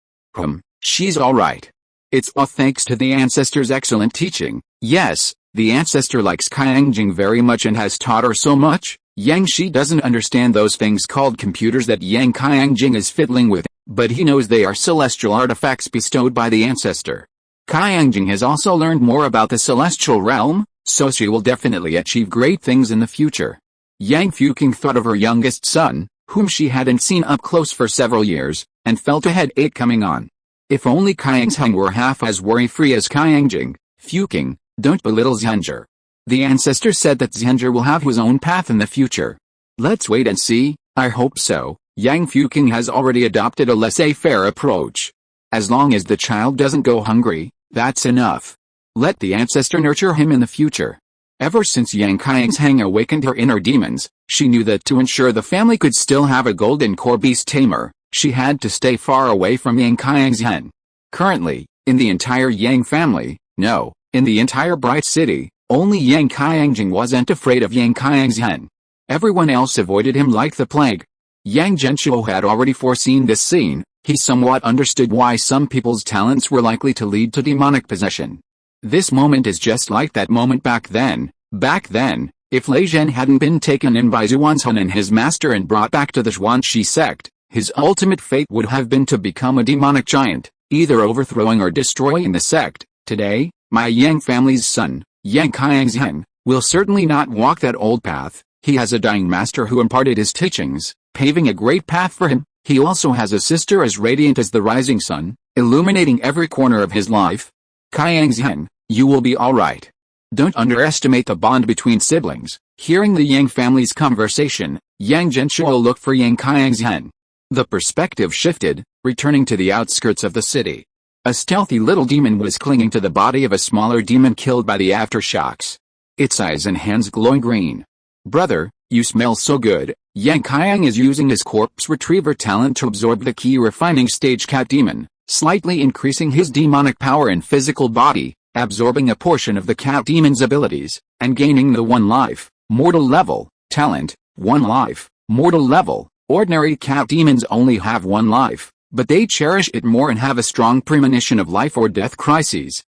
She's alright. It's all thanks to the ancestor's excellent teaching. Yes, the ancestor likes Yangjing very much and has taught her so much. Yang Shi doesn't understand those things called computers that Yang Yangjing is fiddling with, but he knows they are celestial artifacts bestowed by the ancestor. Yangjing has also learned more about the celestial realm, so she will definitely achieve great things in the future. Yang Fuking thought of her youngest son, whom she hadn't seen up close for several years, and felt a headache coming on. If only Yangjing were half as worry-free as Yangjing. Fuking, don't belittle Zhenger. The ancestor said that Zhenger will have his own path in the future. Let's wait and see. I hope so. Yang Fuking has already adopted a laissez-faire approach. As long as the child doesn't go hungry, that's enough. Let the ancestor nurture him in the future. Ever since Yang Yangjing awakened her inner demons, she knew that to ensure the family could still have a golden core beast tamer, she had to stay far away from Yang Yangjing. Currently, in the entire Yang family, no, in the entire Bright City, only Yang Yangjing wasn't afraid of Yang Yangjing. Everyone else avoided him like the plague. Yang Genshuo had already foreseen this scene. He somewhat understood why some people's talents were likely to lead to demonic possession. This moment is just like that moment back then. Back then, if Lei Zhen hadn't been taken in by Zhuanzhen and his master and brought back to the Xuanxi sect, his ultimate fate would have been to become a demonic giant, either overthrowing or destroying the sect. Today, my Yang family's son, Yang Yangjing, will certainly not walk that old path. He has a dying master who imparted his teachings, paving a great path for him. He also has a sister as radiant as the rising sun, illuminating every corner of his life. Yangjing, you will be alright. Don't underestimate the bond between siblings. Hearing the Yang family's conversation, Yang Genshuo looked for Yang Yangjing. The perspective shifted, returning to the outskirts of the city. A stealthy little demon was clinging to the body of a smaller demon killed by the aftershocks. Its eyes and hands glowing green. Brother, you smell so good. Yang Yangjing is using his corpse retriever talent to absorb the key refining stage cat demon, slightly increasing his demonic power and physical body, absorbing a portion of the cat demon's abilities, and gaining the 1 life, mortal level, talent, 1 life, mortal level. Ordinary cat demons only have 1 life, but they cherish it more and have a strong premonition of life or death crises.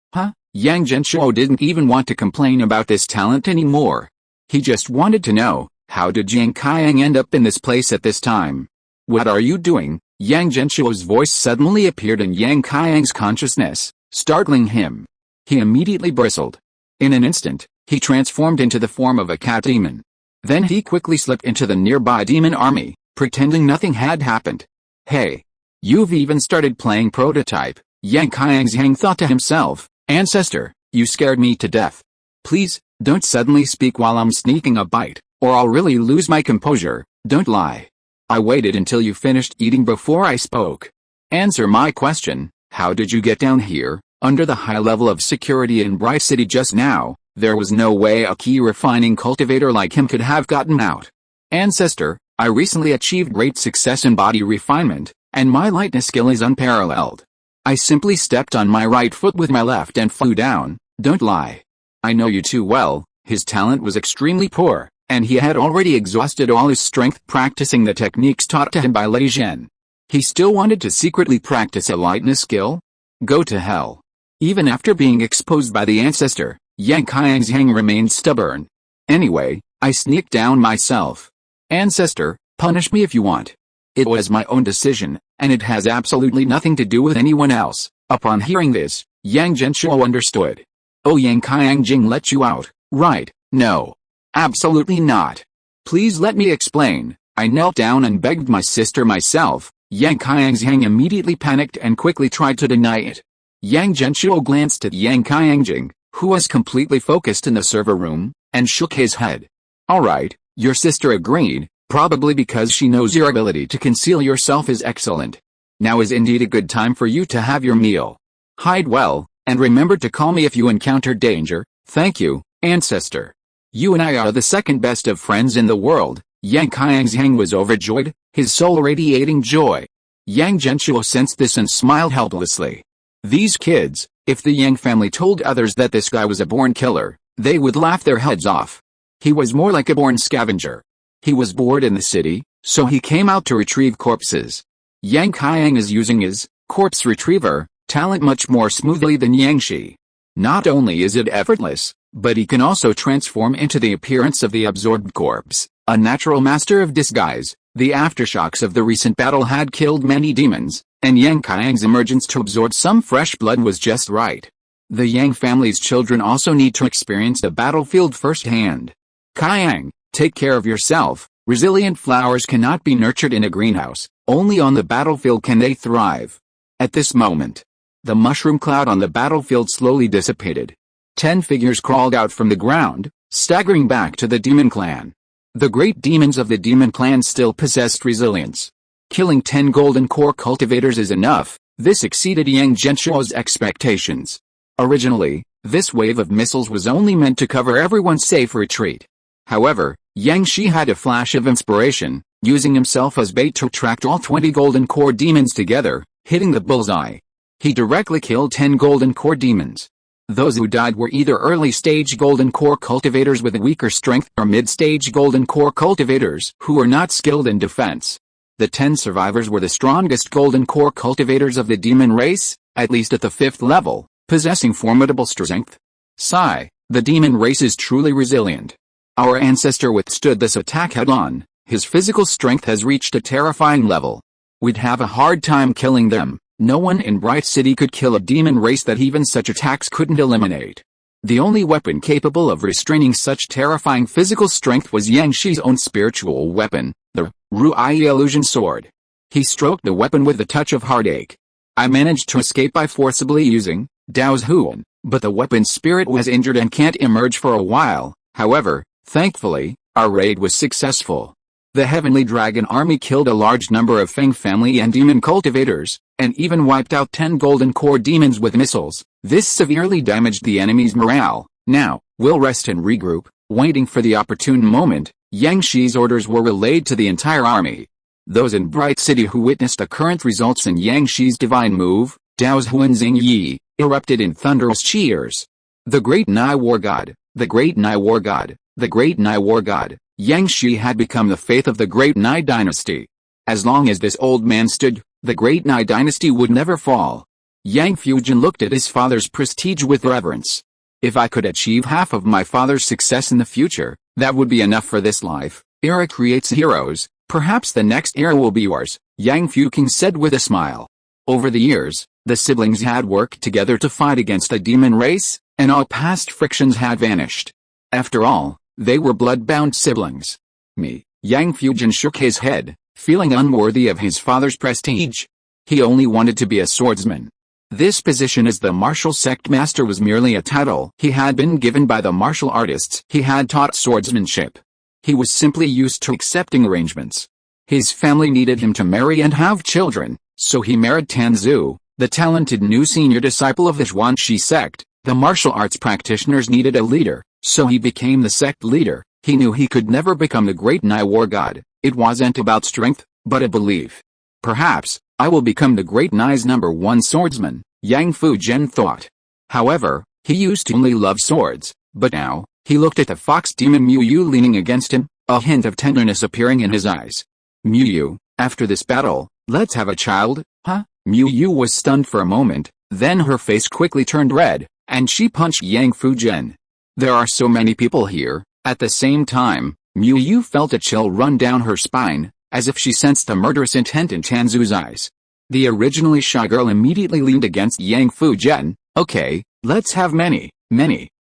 Yang Genshuo didn't even want to complain about this talent anymore. He just wanted to know, how did Yang Qiang end up in this place at this time? What are you doing? Yang Genshuo's voice suddenly appeared in Yang Qiang's consciousness, startling him. He immediately bristled. In an instant, he transformed into the form of a cat demon. Then he quickly slipped into the nearby demon army, pretending nothing had happened. Hey! You've even started playing prototype, Yang Qiang thought to himself. Ancestor, you scared me to death. Please, don't suddenly speak while I'm sneaking a bite, or I'll really lose my composure. Don't lie. I waited until you finished eating before I spoke. Answer my question, how did you get down here, under the high level of security in Bright City just now? There was no way a key refining cultivator like him could have gotten out. Ancestor, I recently achieved great success in body refinement, and my lightness skill is unparalleled. I simply stepped on my right foot with my left and flew down. Don't lie. I know you too well. His talent was extremely poor, and he had already exhausted all his strength practicing the techniques taught to him by Lei Zhen. He still wanted to secretly practice a lightness skill? Go to hell. Even after being exposed by the ancestor, Yang Qiang remained stubborn. Anyway, I sneaked down myself. Ancestor, punish me if you want. It was my own decision, and it has absolutely nothing to do with anyone else. Upon hearing this, Yang Genshuo understood. Oh, Yang Qiang let you out, right? No. Absolutely not. Please let me explain. I knelt down and begged my sister myself. Yang Qiang immediately panicked and quickly tried to deny it. Yang Genshuo glanced at Yang Qiang, who was completely focused in the server room, and shook his head. Alright, your sister agreed. Probably because she knows your ability to conceal yourself is excellent. Now is indeed a good time for you to have your meal. Hide well, and remember to call me if you encounter danger. Thank you, ancestor. You and I are the second best of friends in the world. Yang Qiang was overjoyed, his soul radiating joy. Yang Genshuo sensed this and smiled helplessly. These kids, if the Yang family told others that this guy was a born killer, they would laugh their heads off. He was more like a born scavenger. He was bored in the city, so he came out to retrieve corpses. Yang Qiang is using his corpse retriever talent much more smoothly than Yang Shi. Not only is it effortless, but he can also transform into the appearance of the absorbed corpse, a natural master of disguise. The aftershocks of the recent battle had killed many demons, and Yang Qiang's emergence to absorb some fresh blood was just right. The Yang family's children also need to experience the battlefield firsthand. Qiang, take care of yourself. Resilient flowers cannot be nurtured in a greenhouse, only on the battlefield can they thrive. At this moment, the mushroom cloud on the battlefield slowly dissipated. 10 figures crawled out from the ground, staggering back to the demon clan. The great demons of the demon clan still possessed resilience. Killing 10 golden core cultivators is enough. This exceeded Yang Genshuo's expectations. Originally, this wave of missiles was only meant to cover everyone's safe retreat. However, Yang Shi had a flash of inspiration, using himself as bait to attract all 20 golden core demons together, hitting the bullseye. He directly killed 10 golden core demons. Those who died were either early-stage golden core cultivators with a weaker strength or mid-stage golden core cultivators who were not skilled in defense. The 10 survivors were the strongest golden core cultivators of the demon race, at least at the 5th level, possessing formidable strength. Sigh, the demon race is truly resilient. Our ancestor withstood this attack head-on. His physical strength has reached a terrifying level. We'd have a hard time killing them. No one in Bright City could kill a demon race that even such attacks couldn't eliminate. The only weapon capable of restraining such terrifying physical strength was Yang Shi's own spiritual weapon, the Ru'ai illusion sword. He stroked the weapon with a touch of heartache. I managed to escape by forcibly using Dao's Huan, but the weapon's spirit was injured and can't emerge for a while. However, thankfully, our raid was successful. The Heavenly Dragon Army killed a large number of Feng family and demon cultivators, and even wiped out 10 golden core demons with missiles. This severely damaged the enemy's morale. Now, we'll rest and regroup. Waiting for the opportune moment, Yang Shi's orders were relayed to the entire army. Those in Bright City who witnessed the current results in Yang Shi's divine move, Dao's Huanxing Yi, erupted in thunderous cheers. The great Nai War God, the great Nai War God, the great Nai War God. Yang Shi had become the faith of the great Nai dynasty. As long as this old man stood, The Great Nai dynasty would never fall. Yang Fujin looked at his father's prestige with reverence. If I could achieve half of my father's success in the future, that would be enough for this life. Era creates heroes, perhaps the next era will be yours, Yang Fuking said with a smile. Over the years, the siblings had worked together to fight against the demon race, and all past frictions had vanished. After all, they were blood-bound siblings. Me, Yang Fujin shook his head, feeling unworthy of his father's prestige. He only wanted to be a swordsman. This position as the martial sect master was merely a title he had been given by the martial artists he had taught swordsmanship. He was simply used to accepting arrangements. His family needed him to marry and have children, so he married Tanzu, the talented new senior disciple of the Yang Shi sect. The martial arts practitioners needed a leader, so he became the sect leader. He knew he could never become the great Nai war god. It wasn't about strength, but a belief. Perhaps, I will become the great Nai's #1 swordsman, Yang Fujin thought. However, he used to only love swords, but now, he looked at the fox demon Mu Yu leaning against him, a hint of tenderness appearing in his eyes. Mu Yu, after this battle, let's have a child, huh? Mu Yu was stunned for a moment, then her face quickly turned red, and she punched Yang Fujin. There are so many people here. At the same time, Mu Yu felt a chill run down her spine, as if she sensed the murderous intent in Tanzu's eyes. The originally shy girl immediately leaned against Yang Fujin. Okay, let's have many.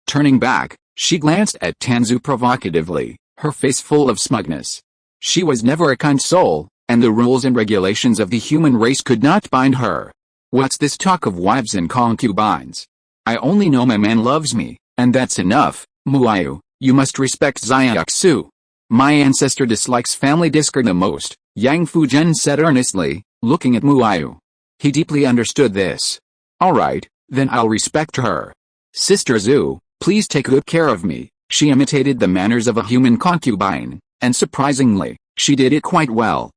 Turning back, she glanced at Tanzu provocatively, her face full of smugness. She was never a kind soul, and the rules and regulations of the human race could not bind her. What's this talk of wives and concubines? I only know my man loves me, and that's enough. Muayu, you must respect Xiaoxu. My ancestor dislikes family discord the most, Yang Fujin said earnestly, looking at Muayu. He deeply understood this. Alright, then I'll respect her. Sister Zhu, please take good care of me. She imitated the manners of a human concubine, and surprisingly, she did it quite well.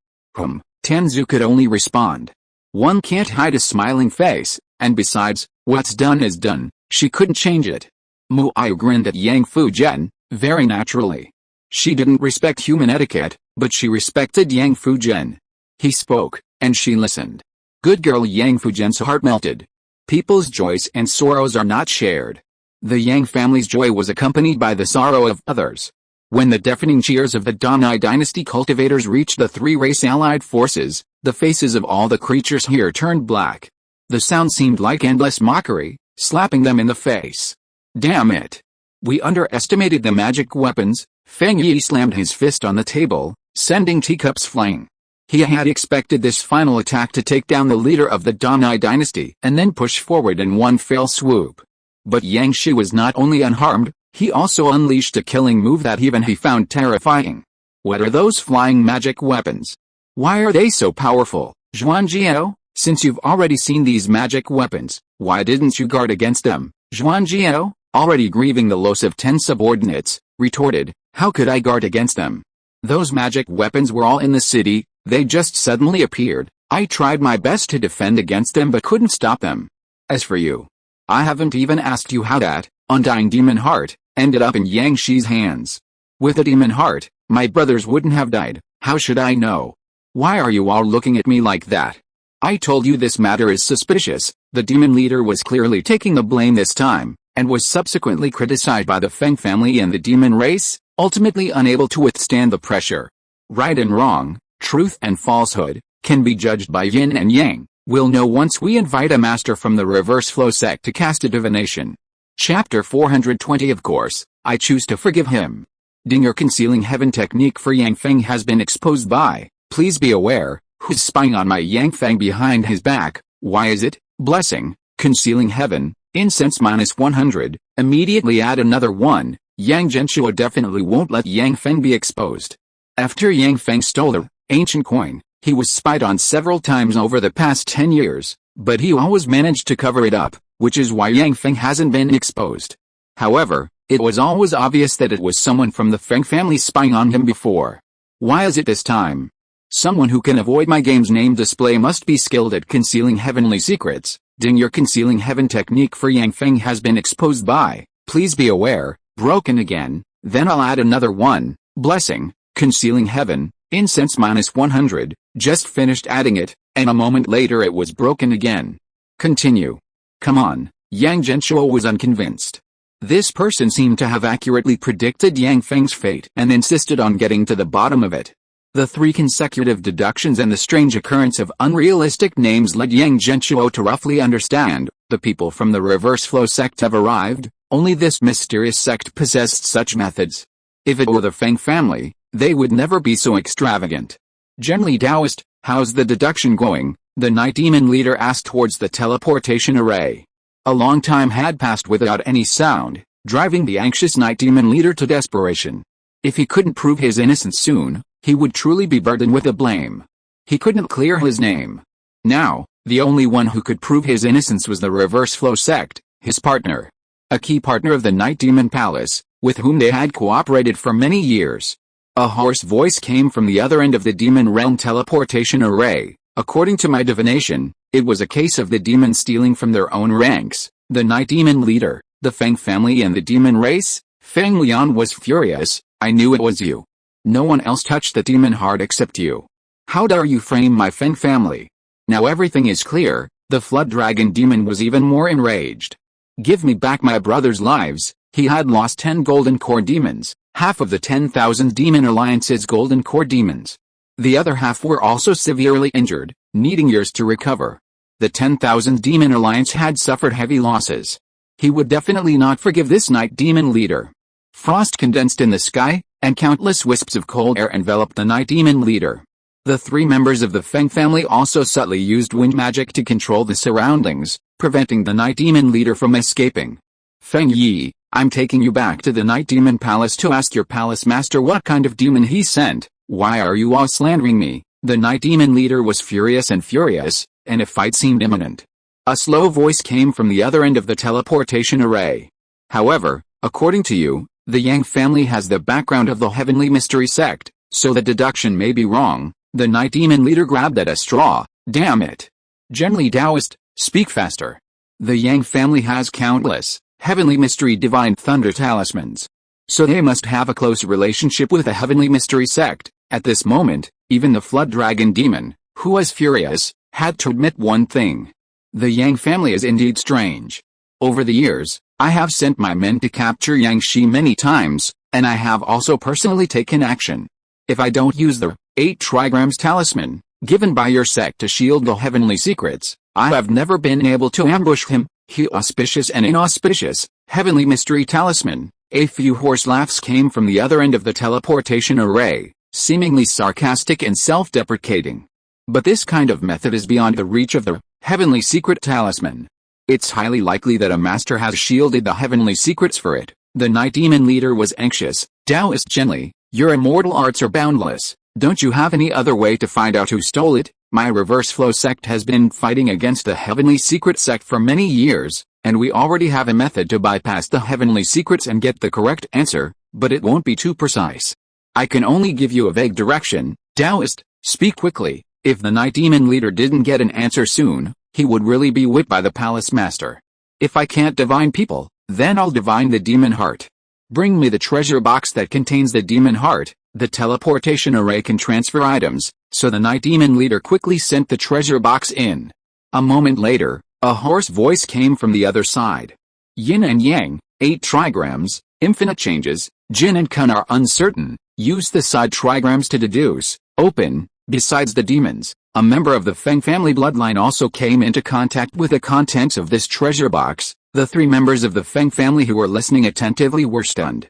Tanzu could only respond. One can't hide a smiling face, and besides, what's done is done, she couldn't change it. Muayu grinned at Yang Fujin, very naturally. She didn't respect human etiquette, but she respected Yang Fujin. He spoke, and she listened. Good girl. Yang Fujin's heart melted. People's joys and sorrows are not shared. The Yang family's joy was accompanied by the sorrow of others. When the deafening cheers of the Donai dynasty cultivators reached the three race allied forces, the faces of all the creatures here turned black. The sound seemed like endless mockery, slapping them in the face. Damn it! We underestimated the magic weapons. Feng Yi slammed his fist on the table, sending teacups flying. He had expected this final attack to take down the leader of the Donai dynasty and then push forward in one fell swoop. But Yang Shi was not only unharmed, he also unleashed a killing move that even he found terrifying. What are those flying magic weapons? Why are they so powerful? Zhuangjiao, since you've already seen these magic weapons, why didn't you guard against them? Zhuangjiao, already grieving the loss of 10 subordinates, retorted, how could I guard against them? Those magic weapons were all in the city, they just suddenly appeared. I tried my best to defend against them but couldn't stop them. As for you, I haven't even asked you how that undying demon heart ended up in Yang Shi's hands. With a demon heart, my brothers wouldn't have died. How should I know? Why are you all looking at me like that? I told you this matter is suspicious. The demon leader was clearly taking the blame this time, and was subsequently criticized by the Feng family and the demon race, ultimately unable to withstand the pressure. Right and wrong, truth and falsehood, can be judged by yin and yang. We'll know once we invite a master from the reverse flow sect to cast a divination. Chapter 420. Of course, I choose to forgive him. Dinger concealing heaven technique for Yang Feng has been exposed by, please be aware, who's spying on my Yang Feng behind his back. Why is it? Blessing, concealing heaven, incense -100, immediately add another one. Yang Genshuo definitely won't let Yang Feng be exposed. After Yang Feng stole the ancient coin, he was spied on several times over the past 10 years, but he always managed to cover it up, which is why Yang Feng hasn't been exposed. However, it was always obvious that it was someone from the Feng family spying on him before. Why is it this time? Someone who can avoid my game's name display must be skilled at concealing heavenly secrets. Ding, your concealing heaven technique for Yang Feng has been exposed by, please be aware, broken again. Then I'll add another one. Blessing, concealing heaven, incense -100, just finished adding it. and a moment later it was broken again. Continue. Come on, Yang Zhenchuo was unconvinced. This person seemed to have accurately predicted Yang Feng's fate and insisted on getting to the bottom of it. The 3 consecutive deductions and the strange occurrence of unrealistic names led Yang Zhenchuo to roughly understand, the people from the reverse flow sect have arrived, only this mysterious sect possessed such methods. If it were the Feng family, they would never be so extravagant. Gently Taoist, how's the deduction going? The night demon leader asked towards the teleportation array. A long time had passed without any sound, driving the anxious night demon leader to desperation. If he couldn't prove his innocence soon, he would truly be burdened with the blame. He couldn't clear his name. Now, the only one who could prove his innocence was the reverse flow sect, his partner. A key partner of the night demon palace, with whom they had cooperated for many years. A hoarse voice came from the other end of the demon realm teleportation array. According to my divination, it was a case of the demons stealing from their own ranks. The night demon leader, the Feng family and the demon race. Feng Lian was furious. I knew it was you. No one else touched the demon heart except you. How dare you frame my Feng family? Now everything is clear. The flood dragon demon was even more enraged. Give me back my brother's lives. He had lost 10 golden core demons, half of the 10,000 demon alliance's golden core demons. The other half were also severely injured, needing years to recover. The 10,000 demon alliance had suffered heavy losses. He would definitely not forgive this night demon leader. Frost condensed in the sky, and countless wisps of cold air enveloped the night demon leader. The 3 members of the Feng family also subtly used wind magic to control the surroundings, preventing the night demon leader from escaping. Feng Yi, I'm taking you back to the night demon palace to ask your palace master what kind of demon he sent. Why are you all slandering me? The night demon leader was furious, and a fight seemed imminent. A slow voice came from the other end of the teleportation array. However, according to you, the Yang family has the background of the heavenly mystery sect, so the deduction may be wrong. The night demon leader grabbed at a straw. Damn it. Gently Taoist, speak faster. The Yang family has countless, heavenly mystery divine thunder talismans. So they must have a close relationship with the heavenly mystery sect. At this moment, even the flood dragon demon, who was furious, had to admit one thing. The Yang family is indeed strange. Over the years, I have sent my men to capture Yang Shi many times, and I have also personally taken action. If I don't use the 8 trigrams talisman, given by your sect to shield the heavenly secrets, I have never been able to ambush him. He auspicious and inauspicious, heavenly mystery talisman. A few hoarse laughs came from the other end of the teleportation array, seemingly sarcastic and self-deprecating. But this kind of method is beyond the reach of the heavenly secret talisman. It's highly likely that a master has shielded the heavenly secrets for it. The night demon leader was anxious. Taoist gently, your immortal arts are boundless. Don't you have any other way to find out who stole it? My reverse flow sect has been fighting against the heavenly secret sect for many years, and we already have a method to bypass the heavenly secrets and get the correct answer, but it won't be too precise. I can only give you a vague direction. Taoist, speak quickly. If the night demon leader didn't get an answer soon, he would really be whipped by the palace master. If I can't divine people, then I'll divine the demon heart. Bring me the treasure box that contains the demon heart. The teleportation array can transfer items, so the night demon leader quickly sent the treasure box in. A moment later, a hoarse voice came from the other side. Yin and Yang, 8 trigrams, infinite changes. Jin and Kun are uncertain. Use the side trigrams to deduce. Open. Besides the demons, a member of the Feng family bloodline also came into contact with the contents of this treasure box. The 3 members of the Feng family who were listening attentively were stunned.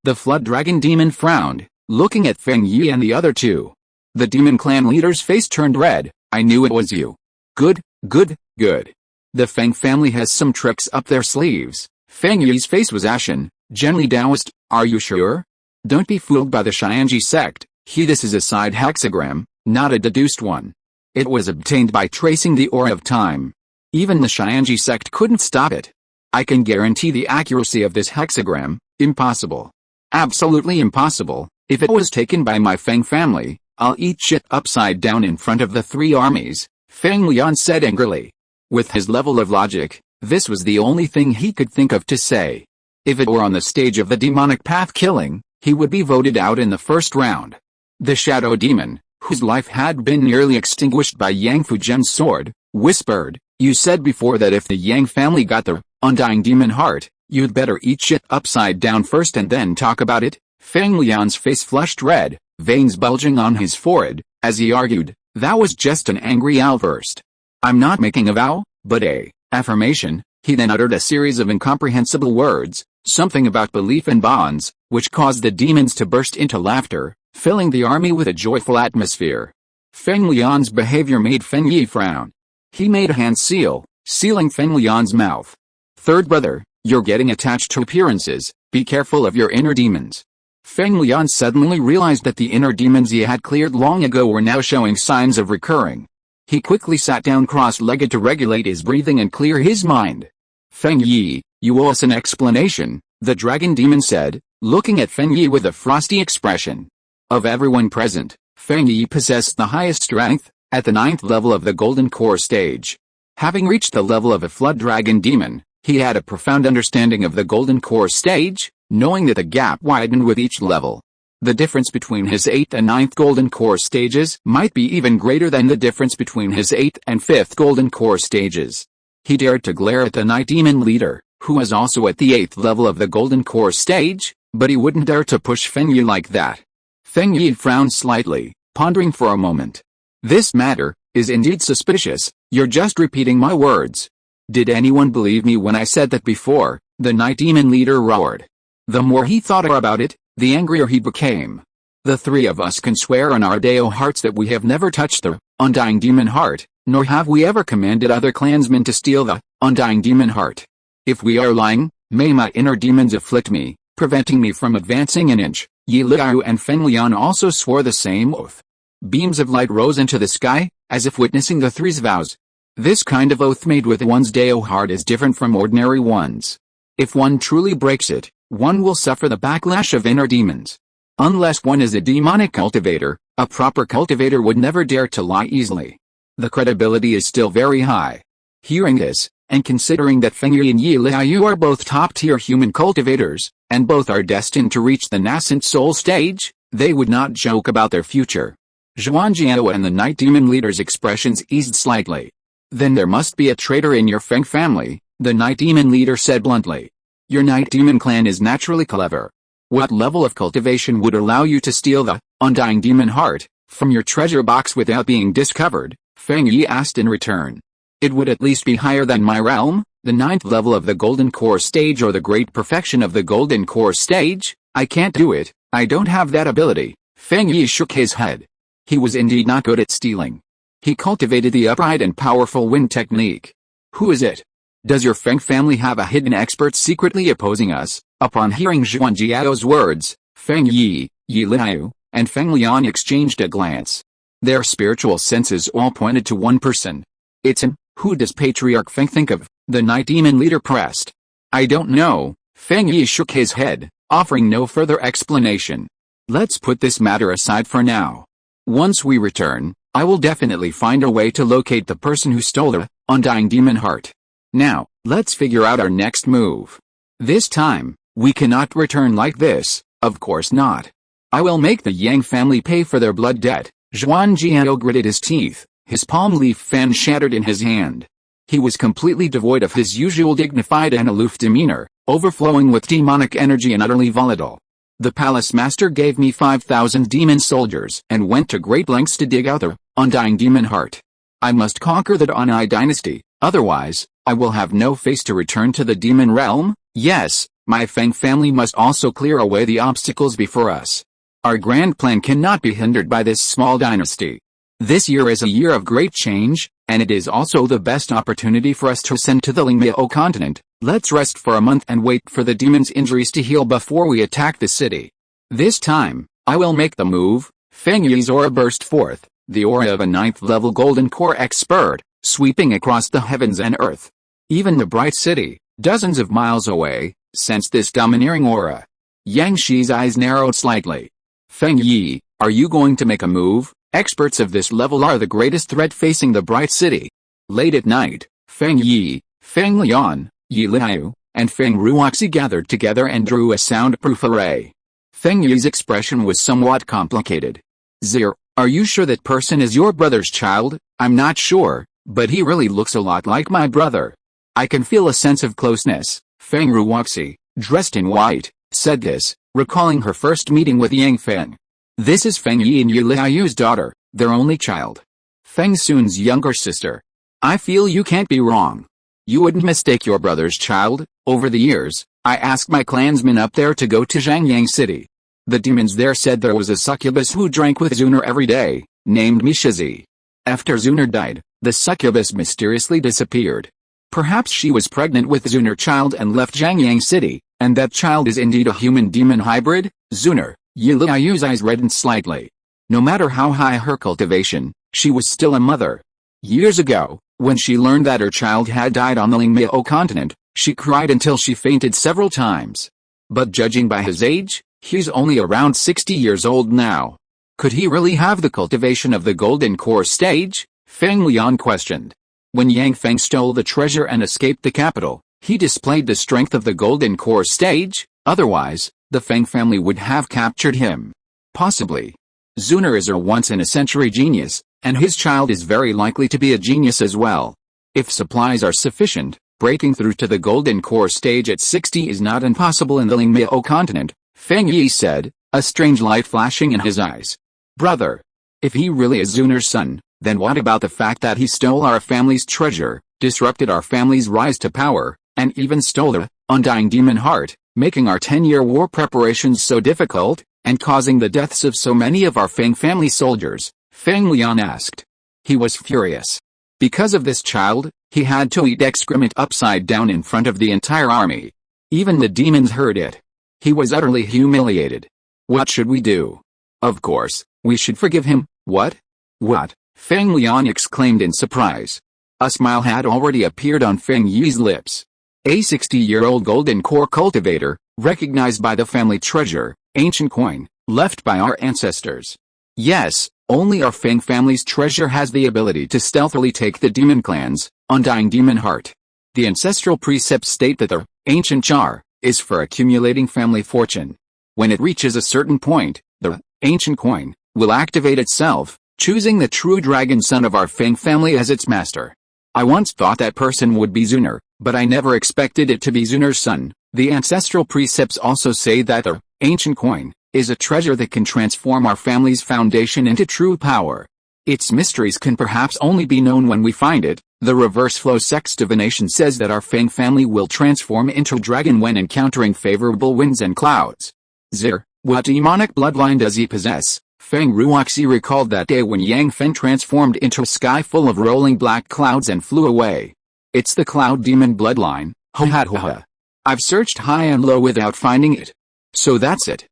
The flood dragon demon frowned, looking at Feng Yi and the other 2. The demon clan leader's face turned red. I knew it was you. Good. The Feng family has some tricks up their sleeves. Feng Yi's face was ashen. Gently Taoist, are you sure? Don't be fooled by the Xianji sect. This is a side hexagram, not a deduced one. It was obtained by tracing the aura of time. Even the Xianji sect couldn't stop it. I can guarantee the accuracy of this hexagram. Impossible. Absolutely impossible. If it was taken by my Feng family, I'll eat shit upside down in front of the 3 armies, Feng Lian said angrily. With his level of logic, this was the only thing he could think of to say. If it were on the stage of the demonic path killing, he would be voted out in the first round. The shadow demon, whose life had been nearly extinguished by Yang Fujian's sword, whispered, "You said before that if the Yang family got the undying demon heart, you'd better eat shit upside down first and then talk about it." Feng Lian's face flushed red, veins bulging on his forehead, as he argued, "That was just an angry outburst. I'm not making a vow, but a affirmation." He then uttered a series of incomprehensible words, something about belief and bonds, which caused the demons to burst into laughter, filling the army with a joyful atmosphere. Feng Lian's behavior made Feng Yi frown. He made a hand seal, sealing Feng Lian's mouth. "Third brother, you're getting attached to appearances, be careful of your inner demons." Feng Lian suddenly realized that the inner demons he had cleared long ago were now showing signs of recurring. He quickly sat down cross-legged to regulate his breathing and clear his mind. "Feng Yi, you owe us an explanation," the dragon demon said, looking at Feng Yi with a frosty expression. Of everyone present, Feng Yi possessed the highest strength, at the 9th level of the Golden Core stage. Having reached the level of a flood dragon demon, he had a profound understanding of the Golden Core stage, knowing that the gap widened with each level. The difference between his 8th and 9th Golden Core stages might be even greater than the difference between his 8th and 5th Golden Core stages. He dared to glare at the Night Demon leader, who was also at the 8th level of the Golden Core stage, but he wouldn't dare to push Feng Yi like that. Feng Yi frowned slightly, pondering for a moment. "This matter is indeed suspicious. You're just repeating my words." "Did anyone believe me when I said that before?" the Night Demon leader roared. The more he thought about it, the angrier he became. "The three of us can swear on our Dao hearts that we have never touched the undying demon heart, nor have we ever commanded other clansmen to steal the undying demon heart. If we are lying, may my inner demons afflict me, preventing me from advancing an inch." Yi Liao and Feng Lian also swore the same oath. Beams of light rose into the sky, as if witnessing the three's vows. This kind of oath made with one's Dao heart is different from ordinary ones. If one truly breaks it, one will suffer the backlash of inner demons. Unless one is a demonic cultivator, a proper cultivator would never dare to lie easily. The credibility is still very high. Hearing this, and considering that Feng Yi and Yi Liao are both top-tier human cultivators, and both are destined to reach the nascent soul stage, they would not joke about their future. Zhuangjiao and the Night Demon leader's expressions eased slightly. "Then there must be a traitor in your Feng family," the Night Demon leader said bluntly. "Your Night Demon clan is naturally clever. What level of cultivation would allow you to steal the undying demon heart from your treasure box without being discovered?" Feng Yi asked in return. "It would at least be higher than my realm, the 9th level of the Golden Core stage or the great perfection of the Golden Core stage. I can't do it, I don't have that ability." Feng Yi shook his head. He was indeed not good at stealing. He cultivated the upright and powerful wind technique. "Who is it? Does your Feng family have a hidden expert secretly opposing us?" Upon hearing Zhuangjiao's words, Feng Yi, Yi Liao, and Feng Lian exchanged a glance. Their spiritual senses all pointed to one person. "It's him. Who does Patriarch Feng think of?" the Night Demon leader pressed. "I don't know." Feng Yi shook his head, offering no further explanation. "Let's put this matter aside for now. Once we return, I will definitely find a way to locate the person who stole the undying demon heart. Now, let's figure out our next move. This time, we cannot return like this, of course not. I will make the Yang family pay for their blood debt." Zhuangjiao gritted his teeth, his palm leaf fan shattered in his hand. He was completely devoid of his usual dignified and aloof demeanor, overflowing with demonic energy and utterly volatile. "The palace master gave me 5,000 demon soldiers and went to great lengths to dig out the undying demon heart. I must conquer the Danai dynasty, otherwise, I will have no face to return to the demon realm. Yes, my Feng family must also clear away the obstacles before us. Our grand plan cannot be hindered by this small dynasty. This year is a year of great change, and it is also the best opportunity for us to ascend to the Lingmiao continent. Let's rest for a month and wait for the demon's injuries to heal before we attack the city. This time, I will make the move." Feng Yi's aura burst forth, the aura of a 9th level Golden Core expert, sweeping across the heavens and earth. Even the bright city, dozens of miles away, sensed this domineering aura. Yang Shi's eyes narrowed slightly. "Feng Yi, are you going to make a move? Experts of this level are the greatest threat facing the bright city." Late at night, Feng Yi, Feng Lian, Yi Liao, and Feng Ruoxi gathered together and drew a soundproof array. Feng Yi's expression was somewhat complicated. "Zir, Are you sure that person is your brother's child? I'm not sure, but he really looks a lot like my brother. I can feel a sense of closeness. Feng Ruoxi, dressed in white, said this, recalling her first meeting with Yang Feng. This is Feng Yi and Yi Liayu's daughter, their only child. Feng Sun's younger sister. I feel you can't be wrong. You wouldn't mistake your brother's child. Over the years, I asked my clansmen up there to go to Zhangyang City. The demons there said there was a succubus who drank with Zuner every day, named Mishizi. After Zuner died, the succubus mysteriously disappeared. Perhaps she was pregnant with Zuner child and left Zhangyang City, and that child is indeed a human-demon hybrid. Zuner, Yi Liayu's eyes reddened slightly. No matter how high her cultivation, she was still a mother. Years ago, when she learned that her child had died on the Lingmiao continent, she cried until she fainted several times. But judging by his age, he's only around 60 years old now. Could he really have the cultivation of the golden core stage? Feng Lian questioned. When Yang Feng stole the treasure and escaped the capital, he displayed the strength of the golden core stage. Otherwise, the Feng family would have captured him. Possibly. Zuner is a once-in-a-century genius, and his child is very likely to be a genius as well. If supplies are sufficient, breaking through to the golden core stage at 60 is not impossible in the Lingmiao continent, Feng Yi said, a strange light flashing in his eyes. Brother, if he really is Zuner's son, then what about the fact that he stole our family's treasure, disrupted our family's rise to power, and even stole the undying demon heart, making our 10-year war preparations so difficult, and causing the deaths of so many of our Feng family soldiers? Feng Lian asked. He was furious. Because of this child, he had to eat excrement upside down in front of the entire army. Even the demons heard it. He was utterly humiliated. What should we do? Of course, we should forgive him. What? What? Feng Lian exclaimed in surprise. A smile had already appeared on Feng Yi's lips. A 60-year-old golden core cultivator, recognized by the family treasure, ancient coin, left by our ancestors. Yes, only our Feng family's treasure has the ability to stealthily take the demon clan's undying demon heart. The ancestral precepts state that the ancient jar is for accumulating family fortune. When it reaches a certain point, the ancient coin will activate itself, choosing the true dragon son of our Feng family as its master. I once thought that person would be Zuner, but I never expected it to be Zuner's son. The ancestral precepts also say that the ancient coin is a treasure that can transform our family's foundation into true power. Its mysteries can perhaps only be known when we find it. The reverse flow sex divination says that our Feng family will transform into dragon when encountering favorable winds and clouds. Zir, what demonic bloodline does he possess? Feng Ruoxi recalled that day when Yang Feng transformed into a sky full of rolling black clouds and flew away. It's the cloud demon bloodline. Ha. I've searched high and low without finding it. So that's it.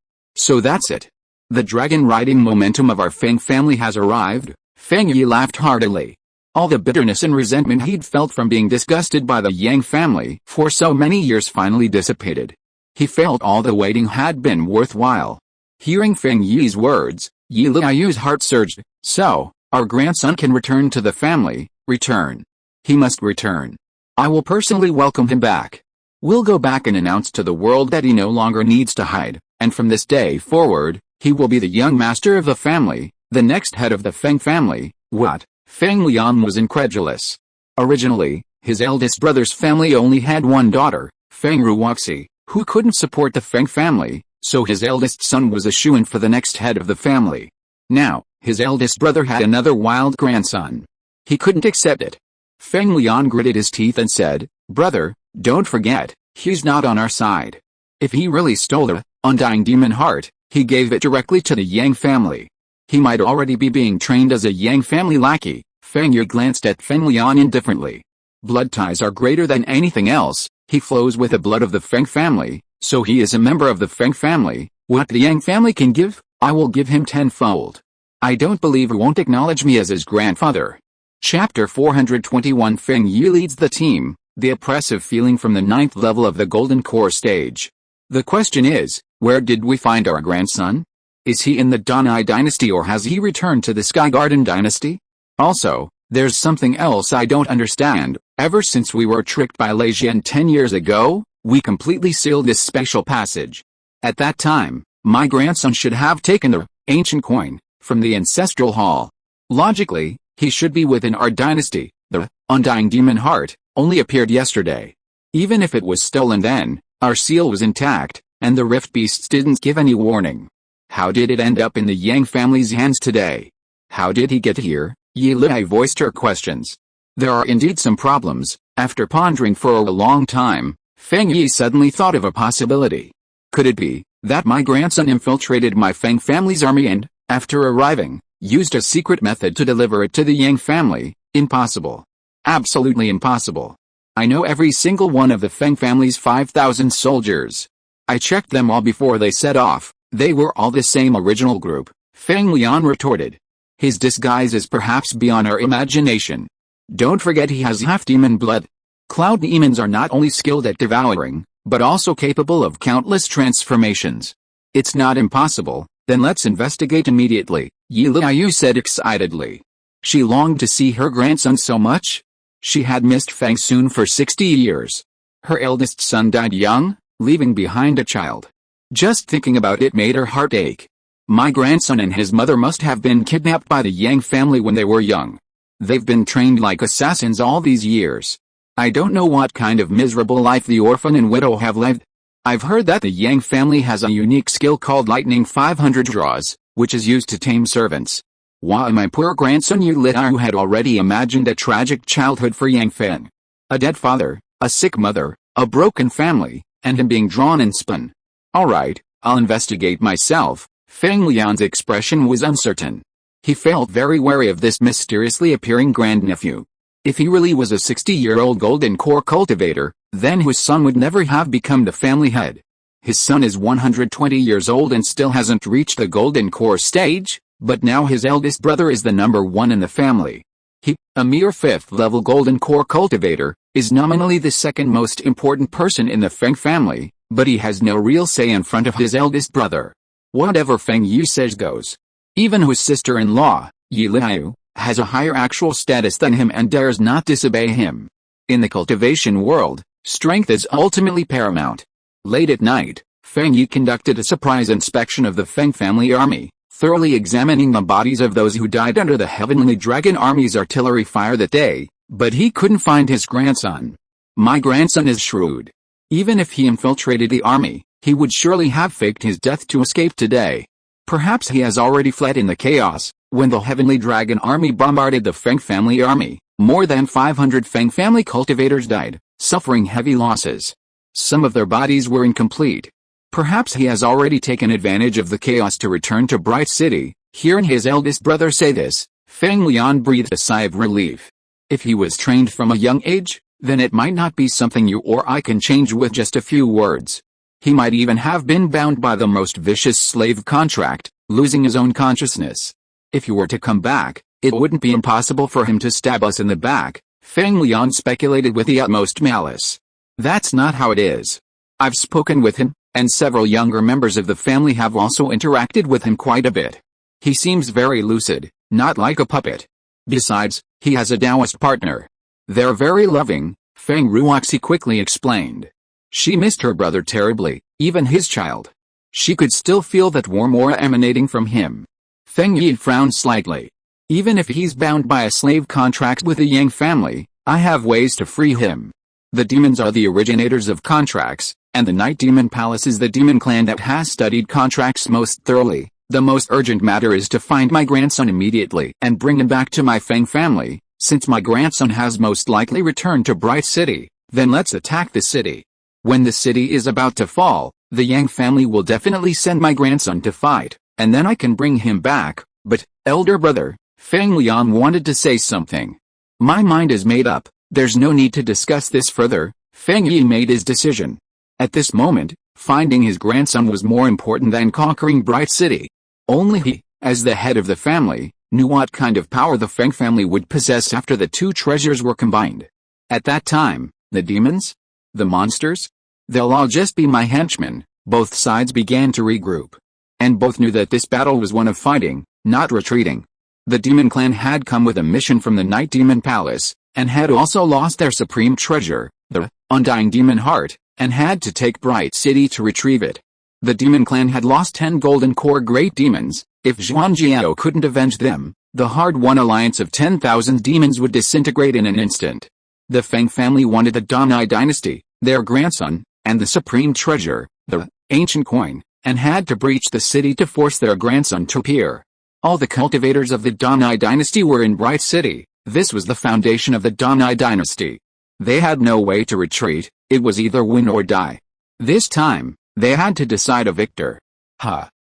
The dragon riding momentum of our Feng family has arrived. Feng Yi laughed heartily. All the bitterness and resentment he'd felt from being disgusted by the Yang family for so many years finally dissipated. He felt all the waiting had been worthwhile. Hearing Feng Yi's words, Yi Liayu's heart surged. So, our grandson can return to the family. Return. He must return. I will personally welcome him back. We'll go back and announce to the world that he no longer needs to hide, and from this day forward, he will be the young master of the family, the next head of the Feng family. What? Feng Lian was incredulous. Originally, his eldest brother's family only had one daughter, Feng Ruoxi, who couldn't support the Feng family, so his eldest son was a shoo-in for the next head of the family. Now, his eldest brother had another wild grandson. He couldn't accept it. Feng Lian gritted his teeth and said, Brother, don't forget, he's not on our side. If he really stole the undying demon heart, he gave it directly to the Yang family. He might already be being trained as a Yang family lackey. Feng Yi glanced at Feng Lian indifferently. Blood ties are greater than anything else. He flows with the blood of the Feng family, so he is a member of the Feng family. What the Yang family can give, I will give him tenfold. I don't believe he won't acknowledge me as his grandfather. Chapter 421 Feng Yi leads the team, the oppressive feeling from the 9th level of the Golden Core stage. The question is, where did we find our grandson? Is he in the Danai dynasty or has he returned to the Sky Garden dynasty? Also, there's something else I don't understand. Ever since we were tricked by Lei Jian 10 years ago, we completely sealed this special passage. At that time, my grandson should have taken the ancient coin from the ancestral hall. Logically, he should be within our dynasty. The undying demon heart only appeared yesterday. Even if it was stolen then, our seal was intact, and the rift beasts didn't give any warning. How did it end up in the Yang family's hands today? How did he get here? Yi Lei voiced her questions. There are indeed some problems. After pondering for a long time, Feng Yi suddenly thought of a possibility. Could it be that my grandson infiltrated my Feng family's army and, after arriving, used a secret method to deliver it to the Yang family? Impossible. Absolutely impossible. I know every single one of the Feng family's 5,000 soldiers. I checked them all before they set off. They were all the same original group, Feng Lian retorted. His disguise is perhaps beyond our imagination. Don't forget he has half-demon blood. Cloud demons are not only skilled at devouring, but also capable of countless transformations. It's not impossible, then let's investigate immediately, Yi Liu said excitedly. She longed to see her grandson so much. She had missed Feng Sun for 60 years. Her eldest son died young, leaving behind a child. Just thinking about it made her heart ache. My grandson and his mother must have been kidnapped by the Yang family when they were young. They've been trained like assassins all these years. I don't know what kind of miserable life the orphan and widow have lived. I've heard that the Yang family has a unique skill called lightning 500 draws, which is used to tame servants. Why my poor grandson Yu Liu had already imagined a tragic childhood for Yang Feng. A dead father, a sick mother, a broken family, and him being drawn and spun. Alright, I'll investigate myself. Feng Lian's expression was uncertain. He felt very wary of this mysteriously appearing grandnephew. If he really was a 60-year-old golden core cultivator, then his son would never have become the family head. His son is 120 years old and still hasn't reached the golden core stage, but now his eldest brother is the number one in the family. He, a mere 5th-level golden core cultivator, is nominally the second most important person in the Feng family, but he has no real say in front of his eldest brother. Whatever Feng Yu says goes. Even his sister-in-law, Yi Liu, has a higher actual status than him and dares not disobey him. In the cultivation world, strength is ultimately paramount. Late at night, Feng Yi conducted a surprise inspection of the Feng family army, thoroughly examining the bodies of those who died under the Heavenly Dragon Army's artillery fire that day, but he couldn't find his grandson. My grandson is shrewd. Even if he infiltrated the army, he would surely have faked his death to escape today. Perhaps he has already fled in the chaos. When the Heavenly Dragon Army bombarded the Feng family army, more than 500 Feng family cultivators died, suffering heavy losses. Some of their bodies were incomplete. Perhaps he has already taken advantage of the chaos to return to Bright City. Hearing his eldest brother say this, Feng Lian breathed a sigh of relief. If he was trained from a young age, then it might not be something you or I can change with just a few words. He might even have been bound by the most vicious slave contract, losing his own consciousness. If he were to come back, it wouldn't be impossible for him to stab us in the back, Feng Lian speculated with the utmost malice. That's not how it is. I've spoken with him, and several younger members of the family have also interacted with him quite a bit. He seems very lucid, not like a puppet. Besides, he has a Taoist partner. They're very loving, Feng Ruoxi quickly explained. She missed her brother terribly, even his child. She could still feel that warm aura emanating from him. Feng Yi frowned slightly. Even if he's bound by a slave contract with the Yang family, I have ways to free him. The demons are the originators of contracts, and the Night Demon Palace is the demon clan that has studied contracts most thoroughly. The most urgent matter is to find my grandson immediately and bring him back to my Feng family. Since my grandson has most likely returned to Bright City, then let's attack the city. When the city is about to fall, the Yang family will definitely send my grandson to fight, and then I can bring him back. But, elder brother, Feng Lian wanted to say something. My mind is made up, there's no need to discuss this further. Feng Yi made his decision. At this moment, finding his grandson was more important than conquering Bright City. Only he, as the head of the family, knew what kind of power the Feng family would possess after the two treasures were combined. At that time, the demons? The monsters? They'll all just be my henchmen. Both sides began to regroup. And both knew that this battle was one of fighting, not retreating. The demon clan had come with a mission from the Night Demon Palace, and had also lost their supreme treasure, the undying demon heart, and had to take Bright City to retrieve it. The demon clan had lost 10 golden core great demons. If Zhuangjiao couldn't avenge them, the hard-won alliance of 10,000 demons would disintegrate in an instant. The Feng family wanted the Danai dynasty, their grandson, and the supreme treasure, the ancient coin, and had to breach the city to force their grandson to appear. All the cultivators of the Danai dynasty were in Bright City. This was the foundation of the Danai dynasty. They had no way to retreat, it was either win or die. This time, they had to decide a victor.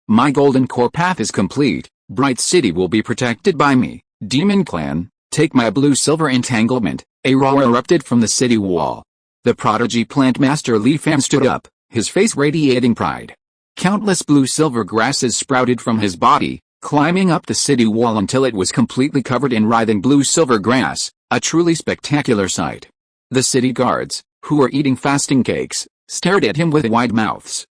My golden core path is complete, Bright City will be protected by me. Demon clan, take my blue-silver entanglement. A roar erupted from the city wall. The prodigy plant master Li Fan stood up, his face radiating pride. Countless blue-silver grasses sprouted from his body, climbing up the city wall until it was completely covered in writhing blue-silver grass, a truly spectacular sight. The city guards, who were eating fasting cakes, stared at him with wide mouths.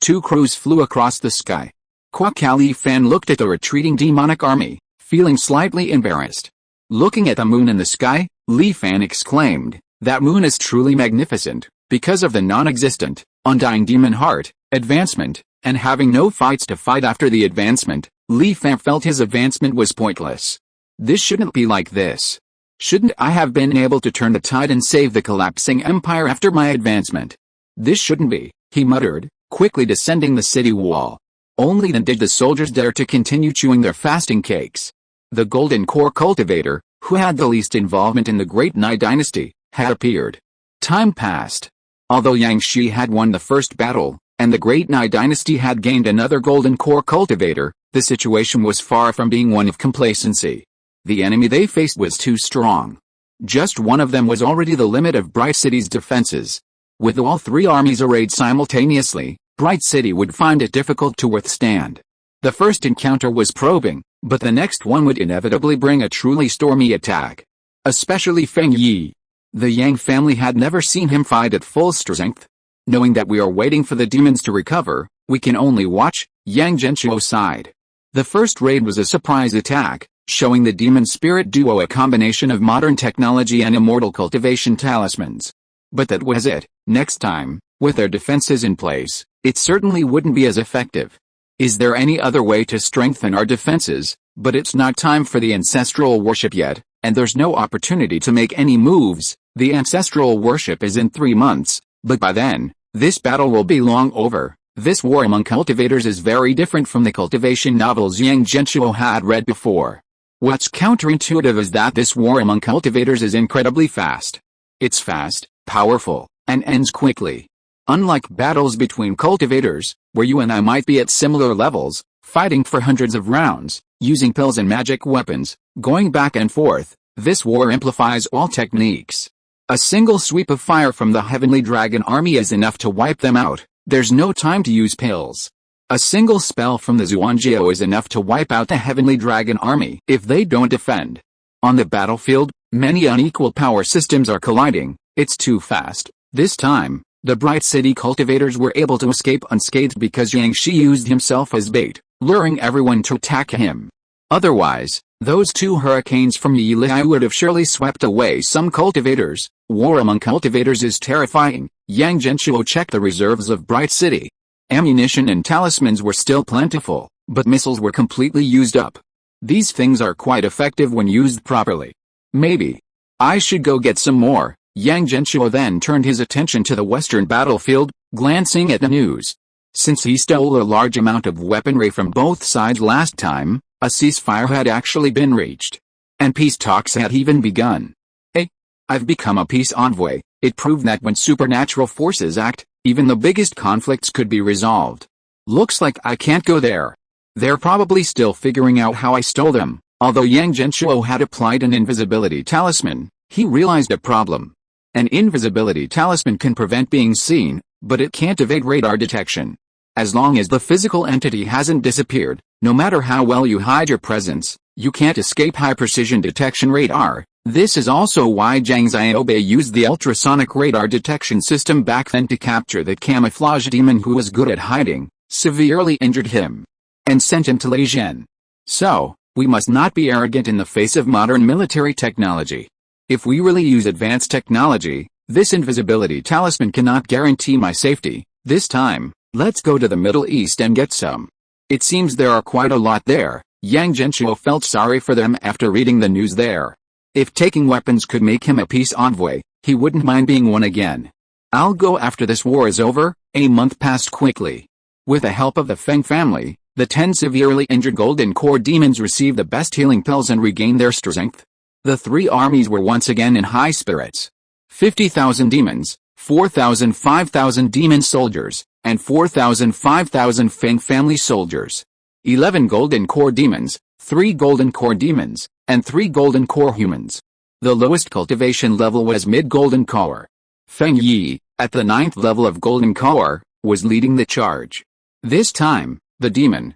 2 crows flew across the sky. Li Fan looked at the retreating demonic army, feeling slightly embarrassed. Looking at the moon in the sky, Li Fan exclaimed, "That moon is truly magnificent." Because of the non-existent, undying demon heart, advancement, and having no fights to fight after the advancement, Li Fan felt his advancement was pointless. This shouldn't be like this. Shouldn't I have been able to turn the tide and save the collapsing empire after my advancement? This shouldn't be, he muttered, quickly descending the city wall. Only then did the soldiers dare to continue chewing their fasting cakes. The Golden Core cultivator, who had the least involvement in the Great Nai dynasty, had appeared. Time passed. Although Yang Shi had won the first battle, and the Great Nai dynasty had gained another Golden Core cultivator, the situation was far from being one of complacency. The enemy they faced was too strong. Just one of them was already the limit of Bright City's defenses. With all 3 armies arrayed simultaneously, Bright City would find it difficult to withstand. The first encounter was probing, but the next one would inevitably bring a truly stormy attack. Especially Feng Yi. The Yang family had never seen him fight at full strength. Knowing that we are waiting for the demons to recover, we can only watch. Yang Genshuo sighed. The first raid was a surprise attack, showing the demon spirit duo a combination of modern technology and immortal cultivation talismans. But that was it. Next time, with their defenses in place, it certainly wouldn't be as effective. Is there any other way to strengthen our defenses? But it's not time for the ancestral worship yet, and there's no opportunity to make any moves. The ancestral worship is in 3 months, but by then, this battle will be long over. This war among cultivators is very different from the cultivation novels Yang Genshuo had read before. What's counterintuitive is that this war among cultivators is incredibly fast. It's fast, powerful, and ends quickly. Unlike battles between cultivators, where you and I might be at similar levels, fighting for hundreds of rounds, using pills and magic weapons, going back and forth, this war amplifies all techniques. A single sweep of fire from the Heavenly Dragon army is enough to wipe them out. There's no time to use pills. A single spell from the Zhuangjiao is enough to wipe out the Heavenly Dragon army if they don't defend. On the battlefield, many unequal power systems are colliding. It's too fast. This time, the Bright City cultivators were able to escape unscathed because Yang Shi used himself as bait, luring everyone to attack him. Otherwise, those 2 hurricanes from Yilai would have surely swept away some cultivators. War among cultivators is terrifying. Yang Genshuo checked the reserves of Bright City. Ammunition and talismans were still plentiful, but missiles were completely used up. These things are quite effective when used properly. Maybe I should go get some more. Yang Genshuo then turned his attention to the western battlefield, glancing at the news. Since he stole a large amount of weaponry from both sides last time, a ceasefire had actually been reached. And peace talks had even begun. Hey, I've become a peace envoy. It proved that when supernatural forces act, even the biggest conflicts could be resolved. Looks like I can't go there. They're probably still figuring out how I stole them. Although Yang Genshuo had applied an invisibility talisman, he realized a problem. An invisibility talisman can prevent being seen, but it can't evade radar detection. As long as the physical entity hasn't disappeared, no matter how well you hide your presence, you can't escape high-precision detection radar. This is also why Zhang Xiaobei used the ultrasonic radar detection system back then to capture the camouflage demon who was good at hiding, severely injured him, and sent him to Leizhen. So, we must not be arrogant in the face of modern military technology. If we really use advanced technology, this invisibility talisman cannot guarantee my safety. This time, Let's go to the Middle East and get some. It seems there are quite a lot there. Yang Genshuo felt sorry for them after reading the news there. If taking weapons could make him a peace envoy, he wouldn't mind being one again. I'll go after this war is over. A month passed quickly. With the help of the Feng family, the 10 severely injured golden core demons received the best healing pills and regained their strength. The 3 armies were once again in high spirits. 50,000 demons, 4,000 5,000 demon soldiers, and 4,000 5,000 Feng family soldiers. 11 golden core demons, 3 golden core demons, and 3 golden core humans. The lowest cultivation level was mid-golden core. Feng Yi, at the 9th level of golden core, was leading the charge. This time, the demon,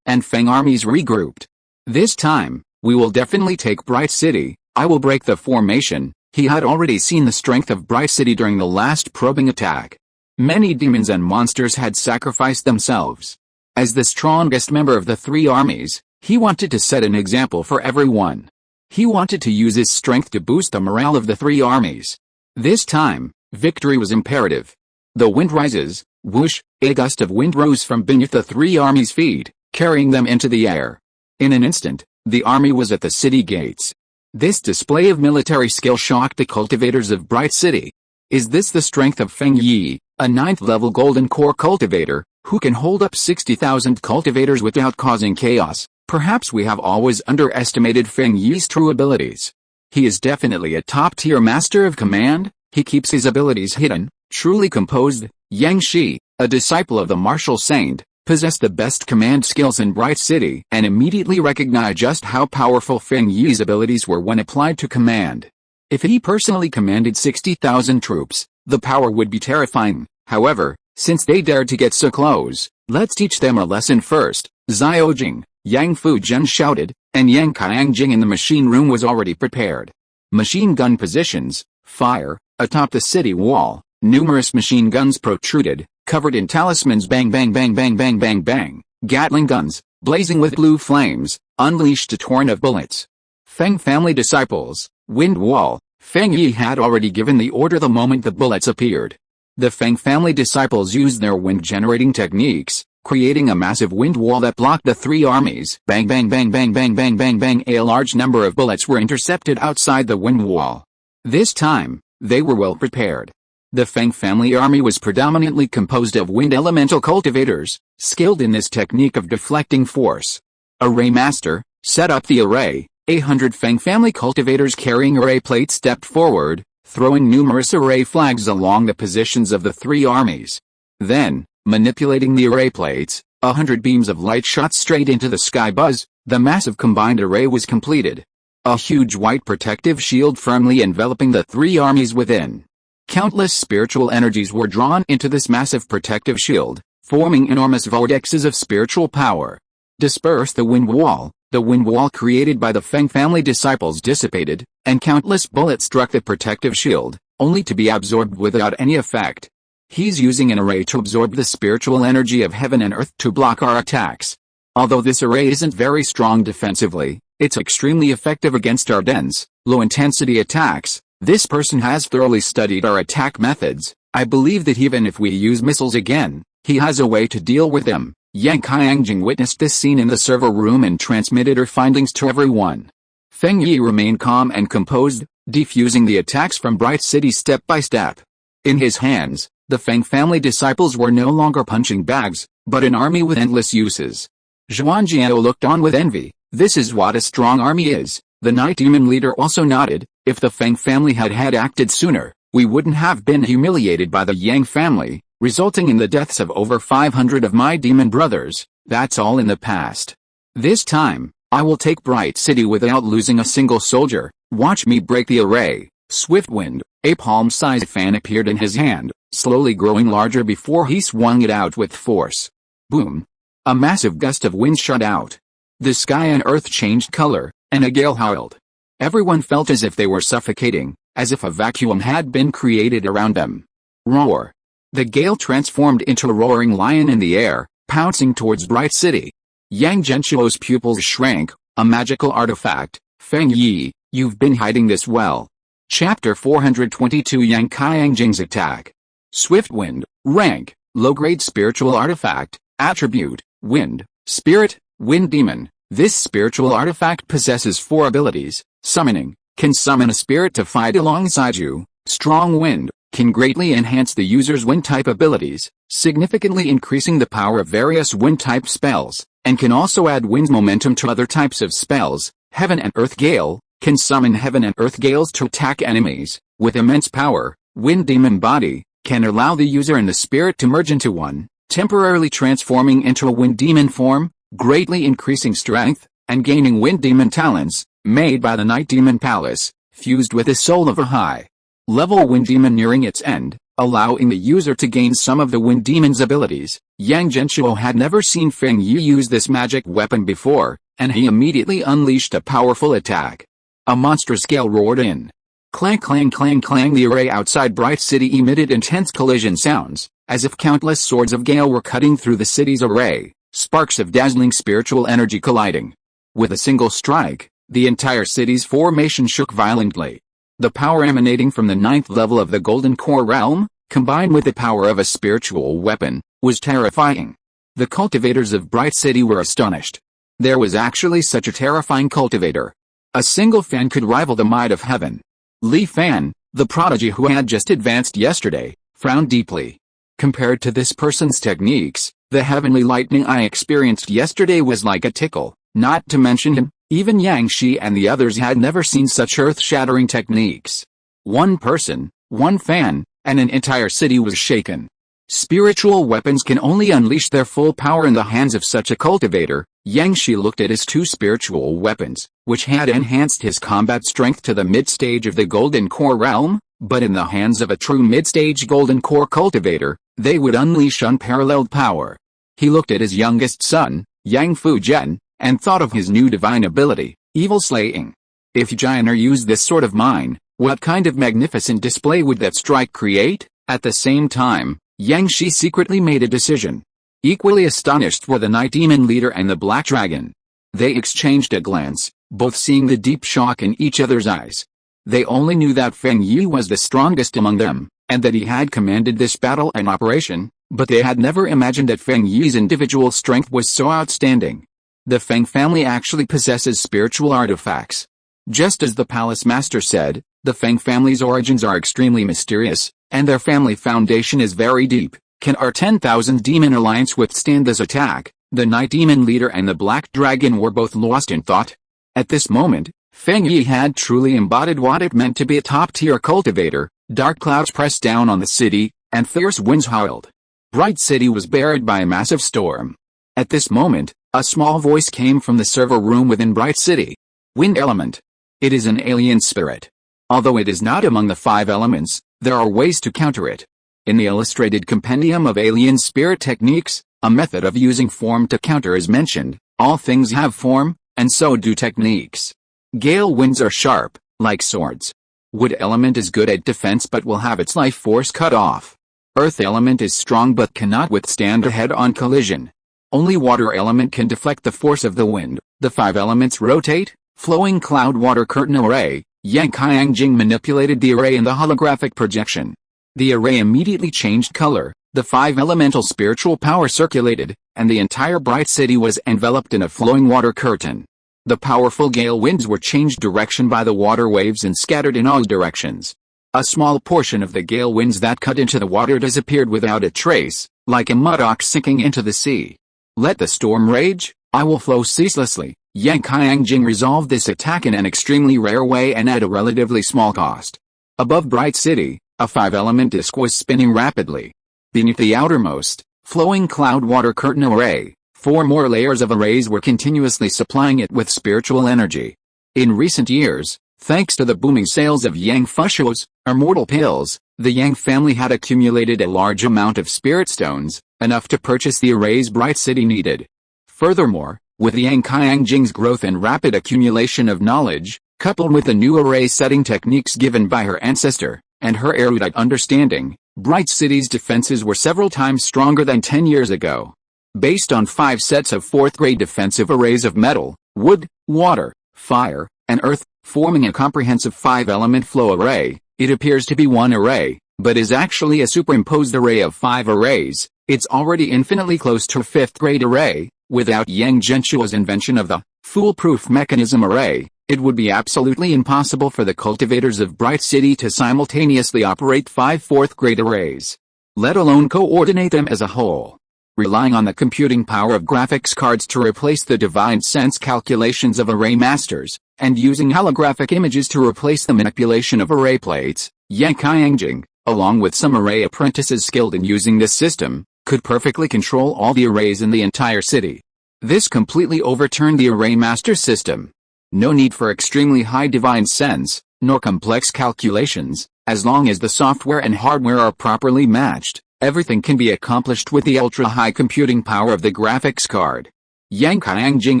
and Feng armies regrouped. This time, we will definitely take Bright City. I will break the formation. He had already seen the strength of Bright City during the last probing attack. Many demons and monsters had sacrificed themselves. As the strongest member of the 3 armies, he wanted to set an example for everyone. He wanted to use his strength to boost the morale of the 3 armies. This time, victory was imperative. The wind rises, whoosh, a gust of wind rose from beneath the 3 armies' feet, carrying them into the air. In an instant, the army was at the city gates. This display of military skill shocked the cultivators of Bright City. Is this the strength of Feng Yi, a 9th-level golden core cultivator, who can hold up 60,000 cultivators without causing chaos? Perhaps we have always underestimated Feng Yi's true abilities. He is definitely a top-tier master of command. He keeps his abilities hidden, truly composed. Yang Shi, a disciple of the martial saint, possessed the best command skills in Bright City and immediately recognized just how powerful Feng Yi's abilities were when applied to command. If he personally commanded 60,000 troops, the power would be terrifying. However, since they dared to get so close, let's teach them a lesson first. Xiaojing, Yang Fuzhen shouted, and Yang Qiangjing in the machine room was already prepared. Machine gun positions, fire, atop the city wall, numerous machine guns protruded, covered in talismans. Bang bang bang bang bang bang bang. Gatling guns, blazing with blue flames, unleashed a torrent of bullets. Feng family disciples, wind wall. Feng Yi had already given the order the moment the bullets appeared. The Feng family disciples used their wind-generating techniques, creating a massive wind wall that blocked the 3 armies. Bang bang bang bang bang bang bang bang. A large number of bullets were intercepted outside the wind wall. This time, they were well prepared. The Feng family army was predominantly composed of wind elemental cultivators, skilled in this technique of deflecting force. Array master, set up the array. 100 Feng family cultivators carrying array plates stepped forward, throwing numerous array flags along the positions of the 3 armies. Then, manipulating the array plates, 100 beams of light shot straight into the sky. Buzz, the massive combined array was completed. A huge white protective shield firmly enveloping the 3 armies within. Countless spiritual energies were drawn into this massive protective shield, forming enormous vortexes of spiritual power. Disperse the wind wall. The wind wall created by the Feng family disciples dissipated, and countless bullets struck the protective shield, only to be absorbed without any effect. He's using an array to absorb the spiritual energy of heaven and earth to block our attacks. Although this array isn't very strong defensively, it's extremely effective against our dense, low-intensity attacks. This person has thoroughly studied our attack methods. I believe that even if we use missiles again, he has a way to deal with them. Yang Qiangjing witnessed this scene in the server room and transmitted her findings to everyone. Feng Yi remained calm and composed, defusing the attacks from Bright City step by step. In his hands, the Feng family disciples were no longer punching bags, but an army with endless uses. Zhuangjiao looked on with envy. This is what a strong army is. The Night Demon leader also nodded. If the Feng family had acted sooner, we wouldn't have been humiliated by the Yang family, resulting in the deaths of over 500 of my demon brothers. That's all in the past. This time, I will take Bright City without losing a single soldier. Watch me break the array. Swift wind, a palm-sized fan appeared in his hand, slowly growing larger before he swung it out with force. Boom! A massive gust of wind shot out. The sky and earth changed color, and a gale howled. Everyone felt as if they were suffocating, as if a vacuum had been created around them. Roar! The gale transformed into a roaring lion in the air, pouncing towards Bright City. Yang Genshuo's pupils shrank. A magical artifact. Feng Yi, you've been hiding this well. Chapter 422 Yang Qiangjing's attack. Swift wind, rank, Low-grade spiritual artifact, attribute, wind, spirit, wind demon. This spiritual artifact possesses 4 abilities. Summoning, can summon a spirit to fight alongside you. Strong wind, can greatly enhance the user's wind-type abilities, significantly increasing the power of various wind-type spells, and can also add wind momentum to other types of spells. Heaven and Earth Gale, can summon heaven and earth gales to attack enemies, with immense power. Wind demon body, can allow the user and the spirit to merge into one, temporarily transforming into a wind demon form, greatly increasing strength, and gaining wind demon talents, made by the Night Demon Palace, fused with the soul of a high-level wind demon nearing its end, allowing the user to gain some of the wind demon's abilities. Yang Genshuo had never seen Feng Yi use this magic weapon before, and he immediately unleashed a powerful attack. A monstrous gale roared in. Clang clang clang clang. The array outside Bright City emitted intense collision sounds, as if countless swords of gale were cutting through the city's array, sparks of dazzling spiritual energy colliding. With a single strike, the entire city's formation shook violently. The power emanating from the 9th level of the Golden Core realm, combined with the power of a spiritual weapon, was terrifying. The cultivators of Bright City were astonished. There was actually such a terrifying cultivator. A single fan could rival the might of heaven. Li Fan, the prodigy who had just advanced yesterday, frowned deeply. Compared to this person's techniques, the heavenly lightning I experienced yesterday was like a tickle. Not to mention him, even Yang Shi and the others had never seen such earth-shattering techniques. One person, one fan, and an entire city was shaken. Spiritual weapons can only unleash their full power in the hands of such a cultivator. Yang Shi looked at his 2 spiritual weapons, which had enhanced his combat strength to the mid-stage of the Golden Core realm, but in the hands of a true mid-stage Golden Core cultivator, they would unleash unparalleled power. He looked at his youngest son, Yang Fujian, and thought of his new divine ability, evil slaying. If Jianer used this sort of mine, what kind of magnificent display would that strike create? At the same time, Yang Shi secretly made a decision. Equally astonished were the Night Demon leader and the Black Dragon. They exchanged a glance, both seeing the deep shock in each other's eyes. They only knew that Feng Yi was the strongest among them, and that he had commanded this battle and operation, but they had never imagined that Feng Yi's individual strength was so outstanding. The Feng family actually possesses spiritual artifacts. Just as the palace master said, the Feng family's origins are extremely mysterious, and their family foundation is very deep. Can our 10,000 demon alliance withstand this attack? The Night Demon leader and the Black Dragon were both lost in thought. At this moment, Feng Yi had truly embodied what it meant to be a top-tier cultivator. Dark clouds pressed down on the city, and fierce winds howled. Bright City was buried by a massive storm. At this moment, a small voice came from the server room within Bright City. Wind element. It is an alien spirit. Although it is not among the 5 elements, there are ways to counter it. In the illustrated compendium of alien spirit techniques, a method of using form to counter is mentioned. All things have form, and so do techniques. Gale winds are sharp, like swords. Wood element is good at defense but will have its life force cut off. Earth element is strong but cannot withstand a head-on collision. Only water element can deflect the force of the wind. The 5 elements rotate. Flowing cloud water curtain array. Yang Qiangjing manipulated the array in the holographic projection. The array immediately changed color, the 5 elemental spiritual power circulated, and the entire Bright City was enveloped in a flowing water curtain. The powerful gale winds were changed direction by the water waves and scattered in all directions. A small portion of the gale winds that cut into the water disappeared without a trace, like a mud-ox sinking into the sea. Let the storm rage, I will flow ceaselessly. Yang Qiangjing resolved this attack in an extremely rare way and at a relatively small cost. Above Bright City, a 5-element disk was spinning rapidly. Beneath the outermost, flowing cloud water curtain array, 4 more layers of arrays were continuously supplying it with spiritual energy. In recent years, thanks to the booming sales of Yang Fushuo's immortal pills, the Yang family had accumulated a large amount of spirit stones, enough to purchase the arrays Bright City needed. Furthermore, with Yang Qiangjing's growth and rapid accumulation of knowledge, coupled with the new array setting techniques given by her ancestor, and her erudite understanding, Bright City's defenses were several times stronger than 10 years ago. Based on 5 sets of 4th-grade defensive arrays of metal, wood, water, fire, and earth, forming a comprehensive 5-element flow array, it appears to be one array, but is actually a superimposed array of 5 arrays. It's already infinitely close to a 5th grade array. Without Yang Genshuo's invention of the foolproof mechanism array, it would be absolutely impossible for the cultivators of Bright City to simultaneously operate 5 4th grade arrays, let alone coordinate them as a whole. Relying on the computing power of graphics cards to replace the divine sense calculations of array masters, and using holographic images to replace the manipulation of array plates, Yang Qiangjing, along with some array apprentices skilled in using this system, could perfectly control all the arrays in the entire city. This completely overturned the array master system. No need for extremely high divine sense, nor complex calculations. As long as the software and hardware are properly matched, everything can be accomplished with the ultra-high computing power of the graphics card. Yang Qiangjing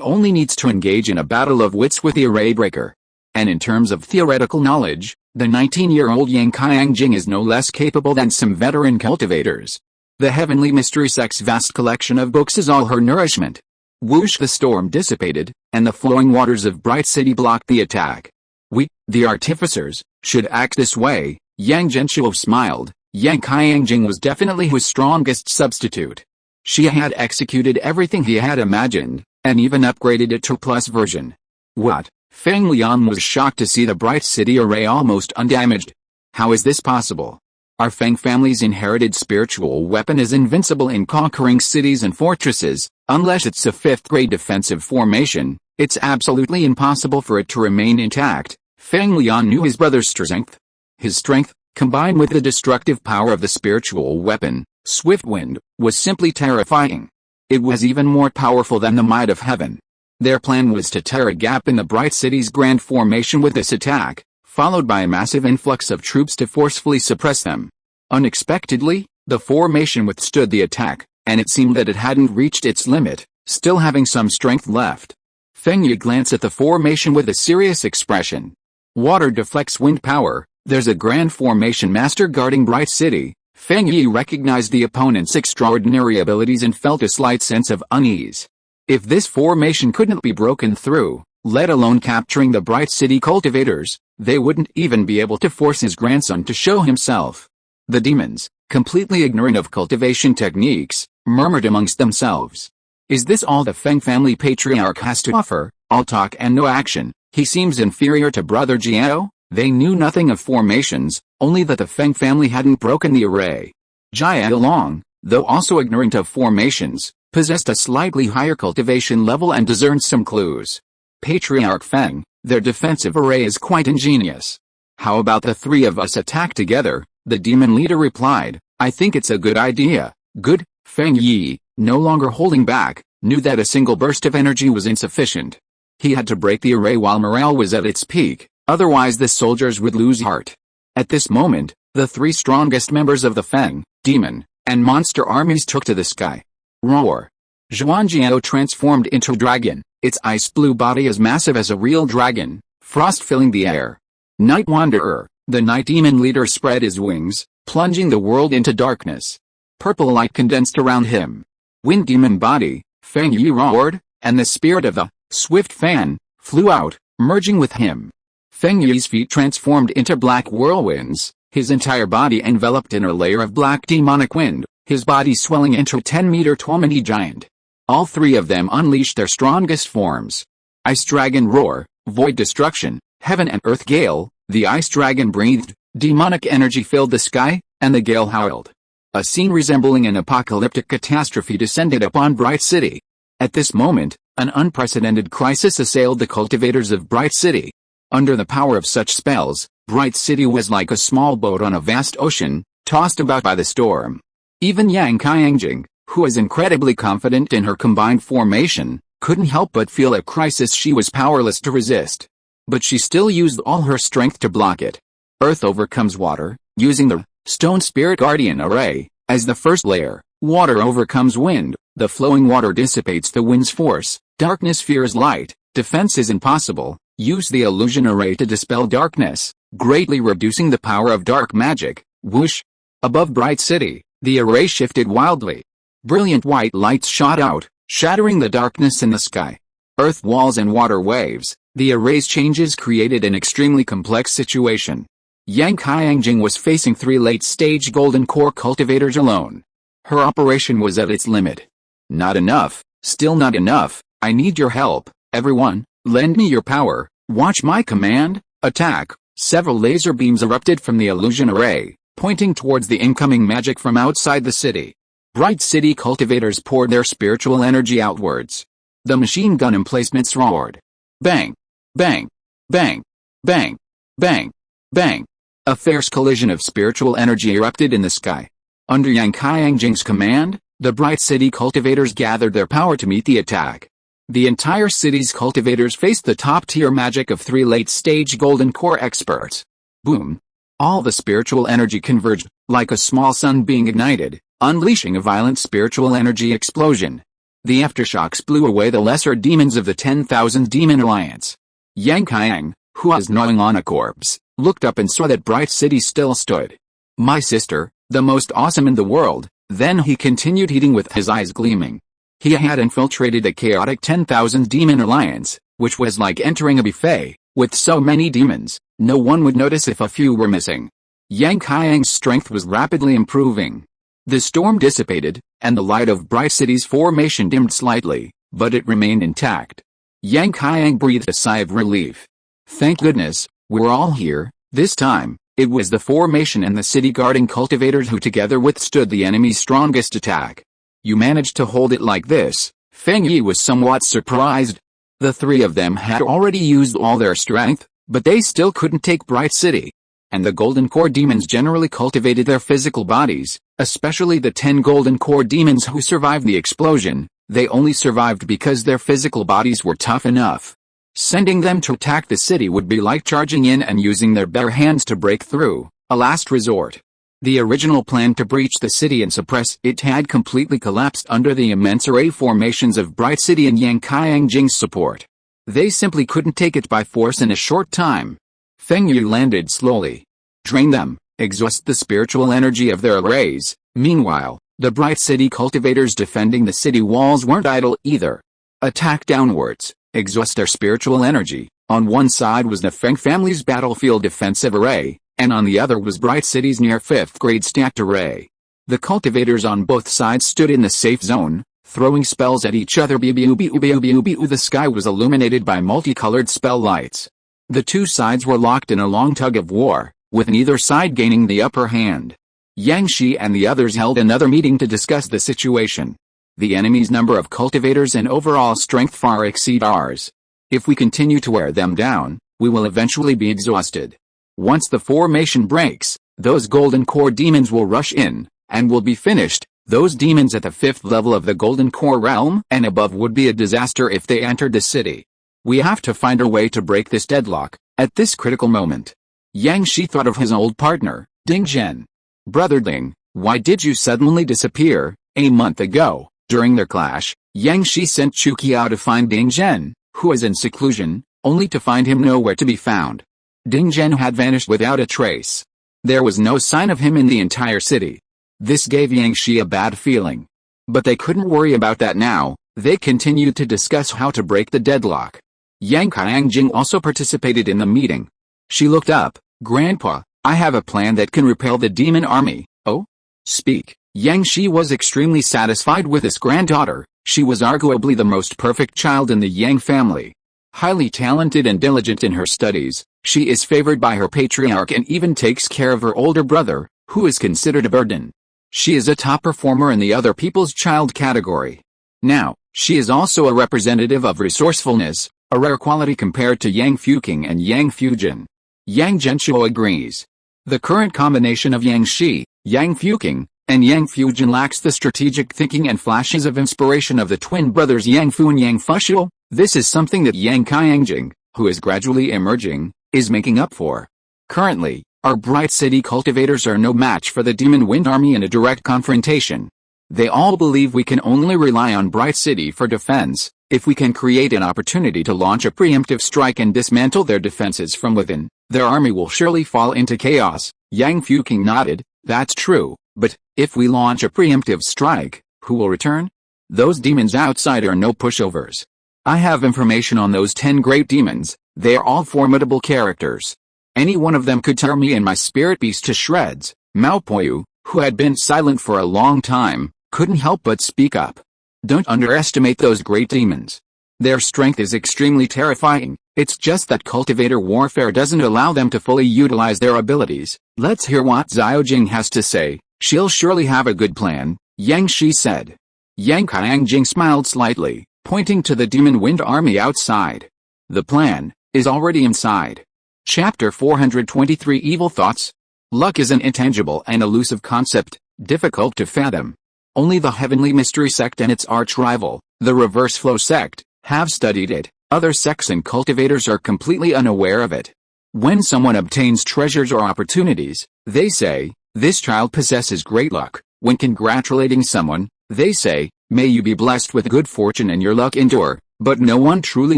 only needs to engage in a battle of wits with the array breaker. And in terms of theoretical knowledge, the 19-year-old Yang Qiangjing is no less capable than some veteran cultivators. The heavenly mystery sect's vast collection of books is all her nourishment. Whoosh, the storm dissipated, and the flowing waters of Bright City blocked the attack. We, the artificers, should act this way. Yang Genshuo smiled. Yang Qiangjing was definitely his strongest substitute. She had executed everything he had imagined, and even upgraded it to plus version. What? Feng Lian was shocked to see the Bright City array almost undamaged. How is this possible? Our Feng family's inherited spiritual weapon is invincible in conquering cities and fortresses. Unless it's a 5th grade defensive formation, it's absolutely impossible for it to remain intact. Feng Lian knew his brother's strength. His strength, combined with the destructive power of the spiritual weapon, Swift Wind, was simply terrifying. It was even more powerful than the might of heaven. Their plan was to tear a gap in the Bright City's grand formation with this attack, followed by a massive influx of troops to forcefully suppress them. Unexpectedly, the formation withstood the attack, and it seemed that it hadn't reached its limit, still having some strength left. Feng Yi glanced at the formation with a serious expression. Water deflects wind power. There's a grand formation master guarding Bright City. Feng Yi recognized the opponent's extraordinary abilities and felt a slight sense of unease. If this formation couldn't be broken through, let alone capturing the Bright City cultivators, they wouldn't even be able to force his grandson to show himself. The demons, completely ignorant of cultivation techniques, murmured amongst themselves. Is this all the Feng family patriarch has to offer? All talk and no action. He seems inferior to brother Jiao. They knew nothing of formations, only that the Feng family hadn't broken the array. Jia Long, though also ignorant of formations, possessed a slightly higher cultivation level and discerned some clues. Patriarch Feng, their defensive array is quite ingenious. How about the three of us attack together? The demon leader replied. I think it's a good idea. Good. Feng Yi, no longer holding back, knew that a single burst of energy was insufficient. He had to break the array while morale was at its peak. Otherwise the soldiers would lose heart. At this moment, the 3 strongest members of the Feng, demon, and monster armies took to the sky. Roar! Zhuangjiao transformed into dragon, its ice blue body as massive as a real dragon, frost filling the air. Night Wanderer, the night demon leader spread his wings, plunging the world into darkness. Purple light condensed around him. Wind demon body, Feng Yi roared, and the spirit of the swift fan flew out, merging with him. Feng Yi's feet transformed into black whirlwinds, his entire body enveloped in a layer of black demonic wind, his body swelling into a 10-meter tall mini giant. All 3 of them unleashed their strongest forms. Ice Dragon Roar, Void Destruction, Heaven and Earth Gale. The Ice Dragon breathed, demonic energy filled the sky, and the gale howled. A scene resembling an apocalyptic catastrophe descended upon Bright City. At this moment, an unprecedented crisis assailed the cultivators of Bright City. Under the power of such spells, Bright City was like a small boat on a vast ocean, tossed about by the storm. Even Yang Qiangjing, who was incredibly confident in her combined formation, couldn't help but feel a crisis she was powerless to resist. But she still used all her strength to block it. Earth overcomes water, using the Stone Spirit Guardian array as the first layer. Water overcomes wind, the flowing water dissipates the wind's force. Darkness fears light, defense is impossible. Use the illusion array to dispel darkness, greatly reducing the power of dark magic. Whoosh! Above Bright City, the array shifted wildly. Brilliant white lights shot out, shattering the darkness in the sky. Earth walls and water waves, the array's changes created an extremely complex situation. Yang Qiangjing was facing 3 late-stage golden core cultivators alone. Her operation was at its limit. Not enough, still not enough, I need your help, everyone, lend me your power, watch my command, attack. Several laser beams erupted from the illusion array, pointing towards the incoming magic from outside the city. Bright city cultivators poured their spiritual energy outwards. The machine gun emplacements roared. Bang! Bang! Bang! Bang! Bang! Bang! A fierce collision of spiritual energy erupted in the sky. Under Yang Qiangjing's command, the bright city cultivators gathered their power to meet the attack. The entire city's cultivators faced the top-tier magic of 3 late-stage golden core experts. Boom! All the spiritual energy converged, like a small sun being ignited, unleashing a violent spiritual energy explosion. The aftershocks blew away the lesser demons of the 10,000 Demon Alliance. Yang Qiang, who was gnawing on a corpse, looked up and saw that bright city still stood. My sister, the most awesome in the world, then he continued eating with his eyes gleaming. He had infiltrated the chaotic 10,000 Demon Alliance, which was like entering a buffet. With so many demons, no one would notice if a few were missing. Yang Qiang's strength was rapidly improving. The storm dissipated, and the light of Bright City's formation dimmed slightly, but it remained intact. Yang Qiang breathed a sigh of relief. Thank goodness, we're all here. This time, it was the formation and the city guarding cultivators who together withstood the enemy's strongest attack. You managed to hold it like this. Feng Yi was somewhat surprised. The 3 of them had already used all their strength, but they still couldn't take Bright City. And the Golden Core demons generally cultivated their physical bodies, especially the 10 Golden Core demons who survived the explosion. They only survived because their physical bodies were tough enough. Sending them to attack the city would be like charging in and using their bare hands to break through, a last resort. The original plan to breach the city and suppress it had completely collapsed under the immense array formations of Bright City and Yang Qiangjing's support. They simply couldn't take it by force in a short time. Feng Yu landed slowly. Drain them, exhaust the spiritual energy of their arrays. Meanwhile, the Bright City cultivators defending the city walls weren't idle either. Attack downwards, exhaust their spiritual energy. On one side was the Feng family's battlefield defensive array, and on the other was Bright City's near 5th grade stacked array. The cultivators on both sides stood in the safe zone, throwing spells at each other. The sky was illuminated by multicolored spell lights. The 2 sides were locked in a long tug of war, with neither side gaining the upper hand. Yang Shi and the others held another meeting to discuss the situation. The enemy's number of cultivators and overall strength far exceed ours. If we continue to wear them down, we will eventually be exhausted. Once the formation breaks, those Golden Core demons will rush in, and will be finished. Those demons at the 5th level of the Golden Core realm and above would be a disaster if they entered the city. We have to find a way to break this deadlock, at this critical moment. Yang Shi thought of his old partner, Ding Zhen. Brother Ding, why did you suddenly disappear? A month ago, during their clash, Yang Shi sent Chu Qiao to find Ding Zhen, who was in seclusion, only to find him nowhere to be found. Ding Zhen had vanished without a trace. There was no sign of him in the entire city. This gave Yang Shi a bad feeling. But they couldn't worry about that now. They continued to discuss how to break the deadlock. Yang Qiangjing also participated in the meeting. She looked up. Grandpa, I have a plan that can repel the demon army. Oh? Speak. Yang Shi was extremely satisfied with his granddaughter. She was arguably the most perfect child in the Yang family. Highly talented and diligent in her studies, she is favored by her patriarch and even takes care of her older brother, who is considered a burden. She is a top performer in the other people's child category. Now, she is also a representative of resourcefulness, a rare quality compared to Yang Fuqing and Yang Fujin. Yang Genshuo agrees. The current combination of Yang Shi, Yang Fuqing, and Yang Fujin lacks the strategic thinking and flashes of inspiration of the twin brothers Yang Fu and Yang Fushuo. This is something that Yang Qiangjing, who is gradually emerging, is making up for. Currently, our Bright City cultivators are no match for the Demon Wind Army in a direct confrontation. They all believe we can only rely on Bright City for defense. If we can create an opportunity to launch a preemptive strike and dismantle their defenses from within, their army will surely fall into chaos. Yang Fuqing nodded. That's true, but if we launch a preemptive strike, who will return? Those demons outside are no pushovers. I have information on those 10 great demons. They are all formidable characters. Any one of them could tear me and my spirit beast to shreds. Mao Poyu, who had been silent for a long time, couldn't help but speak up. Don't underestimate those great demons. Their strength is extremely terrifying, it's just that cultivator warfare doesn't allow them to fully utilize their abilities. Let's hear what Xiaojing has to say. She'll surely have a good plan, Yang Shi said. Yang Qiangjing smiled slightly, pointing to the demon wind army outside. The plan is already inside. Chapter 423 Evil Thoughts. Luck is an intangible and elusive concept, difficult to fathom. Only the Heavenly Mystery sect and its arch-rival, the Reverse Flow sect, have studied it. Other sects and cultivators are completely unaware of it. When someone obtains treasures or opportunities, they say, "This child possesses great luck." When congratulating someone, they say, "May you be blessed with good fortune and your luck endure," but no one truly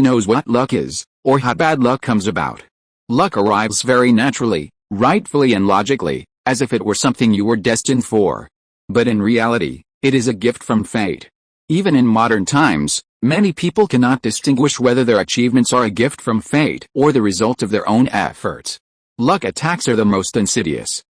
knows what luck is, or how bad luck comes about. Luck arrives very naturally, rightfully and logically, as if it were something you were destined for. But in reality, it is a gift from fate. Even in modern times, many people cannot distinguish whether their achievements are a gift from fate or the result of their own efforts. Luck attacks are the most insidious.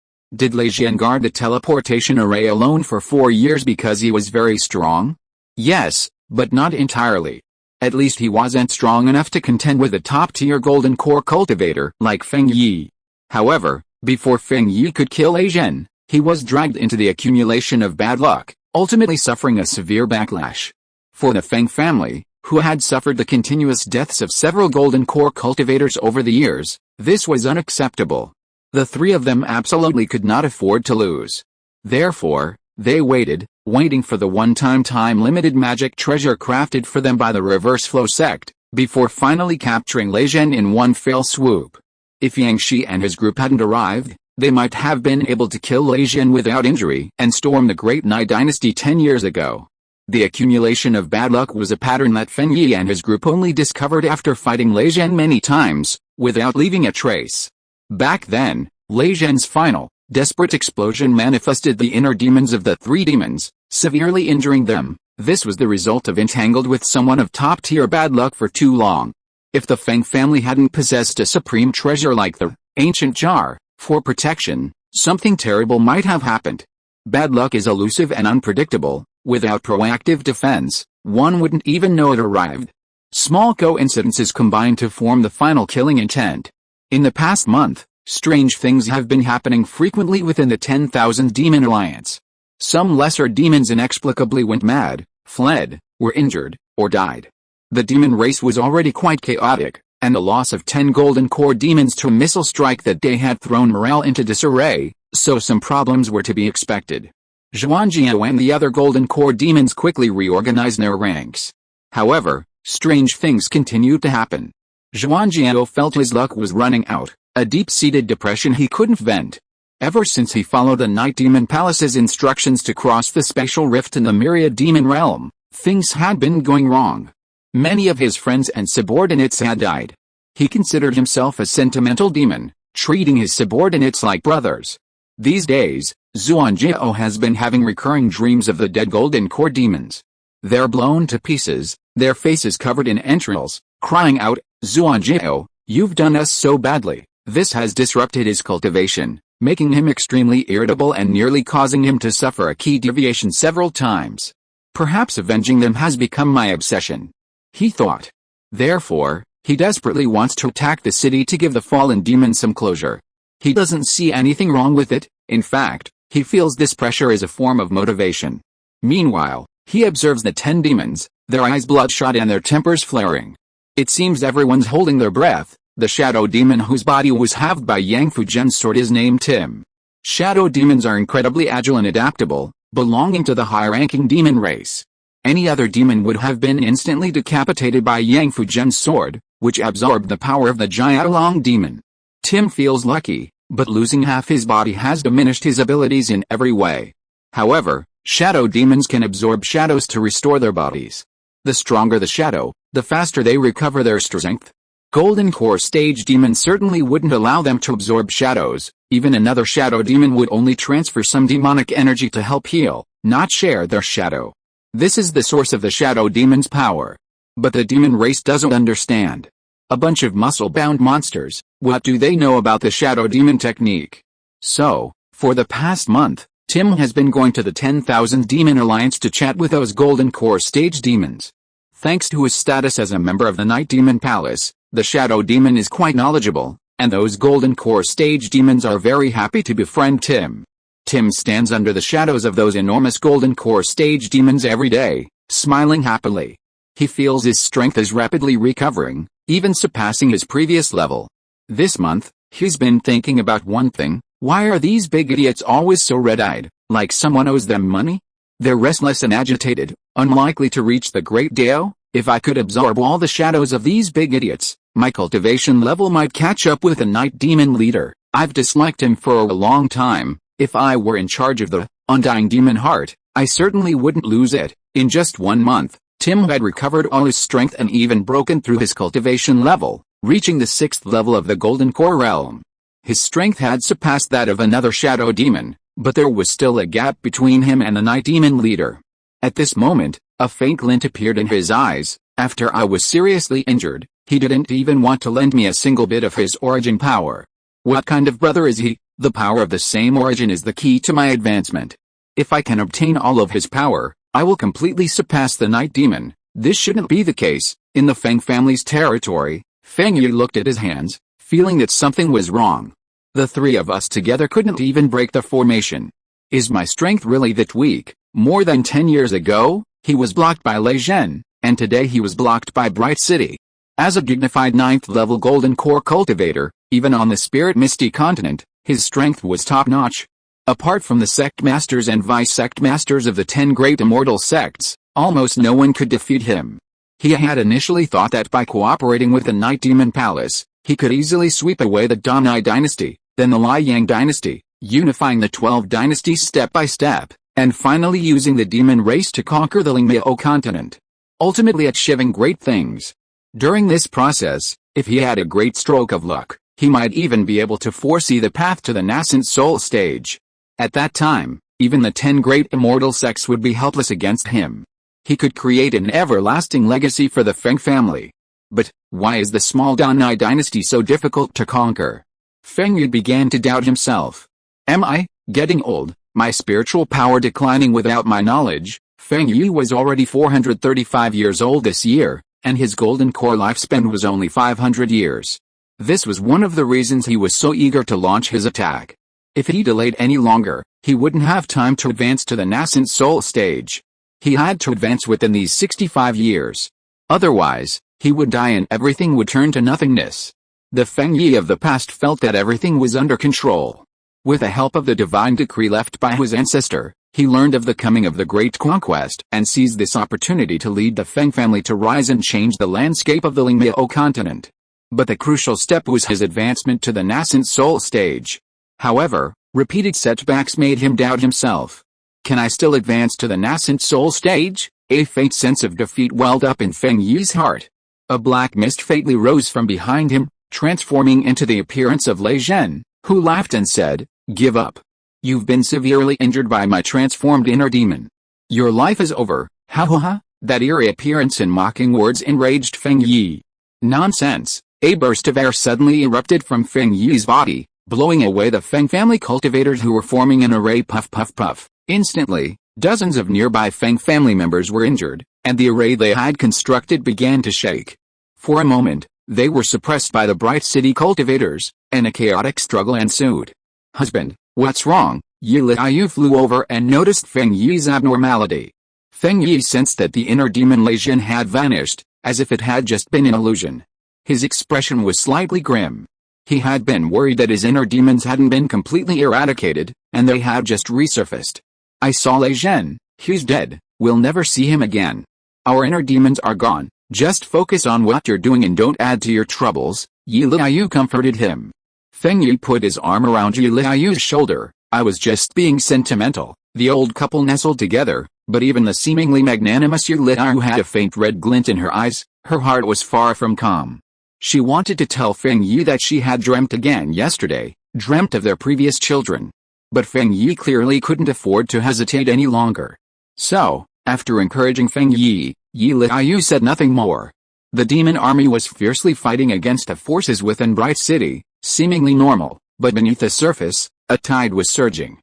Did Lei Jian guard the teleportation array alone for 4 years because he was very strong? Yes, but not entirely. At least he wasn't strong enough to contend with a top-tier golden core cultivator like Feng Yi. However, before Feng Yi could kill Lei Jian, he was dragged into the accumulation of bad luck, ultimately suffering a severe backlash. For the Feng family, who had suffered the continuous deaths of several golden core cultivators over the years, this was unacceptable. The three of them absolutely could not afford to lose. Therefore, they waiting for the one-time time-limited magic treasure crafted for them by the Reverse Flow sect, before finally capturing Lei Jian in one fell swoop. If Yang Shi and his group hadn't arrived, they might have been able to kill Lei Jian without injury and storm the Great Nai Dynasty 10 years ago. The accumulation of bad luck was a pattern that Feng Yi and his group only discovered after fighting Lei Jian many times, without leaving a trace. Back then, Lei Jian's final, desperate explosion manifested the inner demons of the three demons, severely injuring them. This was the result of entangled with someone of top-tier bad luck for too long. If the Feng family hadn't possessed a supreme treasure like the ancient jar for protection, something terrible might have happened. Bad luck is elusive and unpredictable. Without proactive defense, one wouldn't even know it arrived. Small coincidences combine to form the final killing intent. In the past month, strange things have been happening frequently within the 10,000 Demon Alliance. Some lesser demons inexplicably went mad, fled, were injured, or died. The demon race was already quite chaotic, and the loss of 10 golden core demons to a missile strike that day had thrown morale into disarray, so some problems were to be expected. Zhuangjiao and the other golden core demons quickly reorganized their ranks. However, strange things continued to happen. Zhuangjiao felt his luck was running out, a deep-seated depression he couldn't vent. Ever since he followed the Night Demon Palace's instructions to cross the spatial rift in the Myriad Demon Realm, things had been going wrong. Many of his friends and subordinates had died. He considered himself a sentimental demon, treating his subordinates like brothers. These days, Zhuangjiao has been having recurring dreams of the dead golden core demons. They're blown to pieces, their faces covered in entrails, crying out, "Zhuangjiao, you've done us so badly." This has disrupted his cultivation, making him extremely irritable and nearly causing him to suffer a key deviation several times. Perhaps avenging them has become my obsession, he thought. Therefore, he desperately wants to attack the city to give the fallen demon some closure. He doesn't see anything wrong with it. In fact, he feels this pressure is a form of motivation. Meanwhile, he observes the 10 demons, their eyes bloodshot and their tempers flaring. It seems everyone's holding their breath. The shadow demon whose body was halved by Yang Fujian's sword is named Tim. Shadow demons are incredibly agile and adaptable, belonging to the high-ranking demon race. Any other demon would have been instantly decapitated by Yang Fujian's sword, which absorbed the power of the Jiaolong demon. Tim feels lucky, but losing half his body has diminished his abilities in every way. However, shadow demons can absorb shadows to restore their bodies. The stronger the shadow, the faster they recover their strength. Golden Core stage demons certainly wouldn't allow them to absorb shadows. Even another shadow demon would only transfer some demonic energy to help heal, not share their shadow. This is the source of the shadow demon's power. But the demon race doesn't understand. A bunch of muscle-bound monsters, what do they know about the shadow demon technique? So, for the past month, Tim has been going to the 10,000 Demon Alliance to chat with those Golden Core stage demons. Thanks to his status as a member of the Night Demon Palace, the Shadow Demon is quite knowledgeable, and those Golden Core stage demons are very happy to befriend Tim. Tim stands under the shadows of those enormous Golden Core stage demons every day, smiling happily. He feels his strength is rapidly recovering, even surpassing his previous level. This month, he's been thinking about one thing: why are these big idiots always so red-eyed, like someone owes them money? They're restless and agitated, unlikely to reach the Great Dao. If I could absorb all the shadows of these big idiots, my cultivation level might catch up with the Night Demon leader. I've disliked him for a long time. If I were in charge of the Undying Demon Heart, I certainly wouldn't lose it. In just 1 month, Tim had recovered all his strength and even broken through his cultivation level, reaching the 6th level of the Golden Core realm. His strength had surpassed that of another Shadow Demon, but there was still a gap between him and the Night Demon leader. At this moment, a faint glint appeared in his eyes. After I was seriously injured, he didn't even want to lend me a single bit of his origin power. What kind of brother is he? The power of the same origin is the key to my advancement. If I can obtain all of his power, I will completely surpass the Night Demon. This shouldn't be the case. In the Feng family's territory, Feng Yi looked at his hands, feeling that something was wrong. The three of us together couldn't even break the formation. Is my strength really that weak? More than 10 years ago, he was blocked by Lei Zhen, and today he was blocked by Bright City. As a dignified 9th level Golden Core cultivator, even on the Spirit Misty continent, his strength was top-notch. Apart from the sect masters and vice-sect masters of the 10 great immortal sects, almost no one could defeat him. He had initially thought that by cooperating with the Night Demon Palace, he could easily sweep away the Danai dynasty, then the Liang dynasty, unifying the 12 dynasties step by step, and finally using the demon race to conquer the Lingmiao continent. Ultimately achieving great things. During this process, if he had a great stroke of luck, he might even be able to foresee the path to the nascent soul stage. At that time, even the 10 great immortal sects would be helpless against him. He could create an everlasting legacy for the Feng family. But, why is the small Danai dynasty so difficult to conquer? Feng Yi began to doubt himself. Am I getting old? My spiritual power declining without my knowledge? Feng Yi was already 435 years old this year, and his Golden Core lifespan was only 500 years. This was one of the reasons he was so eager to launch his attack. If he delayed any longer, he wouldn't have time to advance to the nascent soul stage. He had to advance within these 65 years. Otherwise, he would die and everything would turn to nothingness. The Feng Yi of the past felt that everything was under control. With the help of the divine decree left by his ancestor, he learned of the coming of the Great Conquest and seized this opportunity to lead the Feng family to rise and change the landscape of the Lingmiao continent. But the crucial step was his advancement to the nascent soul stage. However, repeated setbacks made him doubt himself. Can I still advance to the nascent soul stage? A faint sense of defeat welled up in Feng Yi's heart. A black mist faintly rose from behind him, transforming into the appearance of Lei Zhen, who laughed and said, "Give up. You've been severely injured by my transformed inner demon. Your life is over." Ha ha ha. That eerie appearance and mocking words enraged Feng Yi. Nonsense. A burst of air suddenly erupted from Feng Yi's body, blowing away the Feng family cultivators who were forming an array. Puff puff puff. Instantly, dozens of nearby Feng family members were injured, and the array they had constructed began to shake. For a moment, they were suppressed by the Bright City cultivators, and a chaotic struggle ensued. "Husband, what's wrong?" Yi Liu flew over and noticed Feng Yi's abnormality. Feng Yi sensed that the inner demon Lei Zhen had vanished, as if it had just been an illusion. His expression was slightly grim. He had been worried that his inner demons hadn't been completely eradicated, and they had just resurfaced. "I saw Lei Zhen. He's dead. We'll never see him again. Our inner demons are gone. Just focus on what you're doing and don't add to your troubles," Yi Liu comforted him. Feng Yi put his arm around Yi Liu's shoulder. "I was just being sentimental." The old couple nestled together, but even the seemingly magnanimous Yi Liu had a faint red glint in her eyes. Her heart was far from calm. She wanted to tell Feng Yi that she had dreamt again yesterday, dreamt of their previous children. But Feng Yi clearly couldn't afford to hesitate any longer. So, after encouraging Feng Yi, Yi Liu said nothing more. The demon army was fiercely fighting against the forces within Bright City, seemingly normal, but beneath the surface, a tide was surging.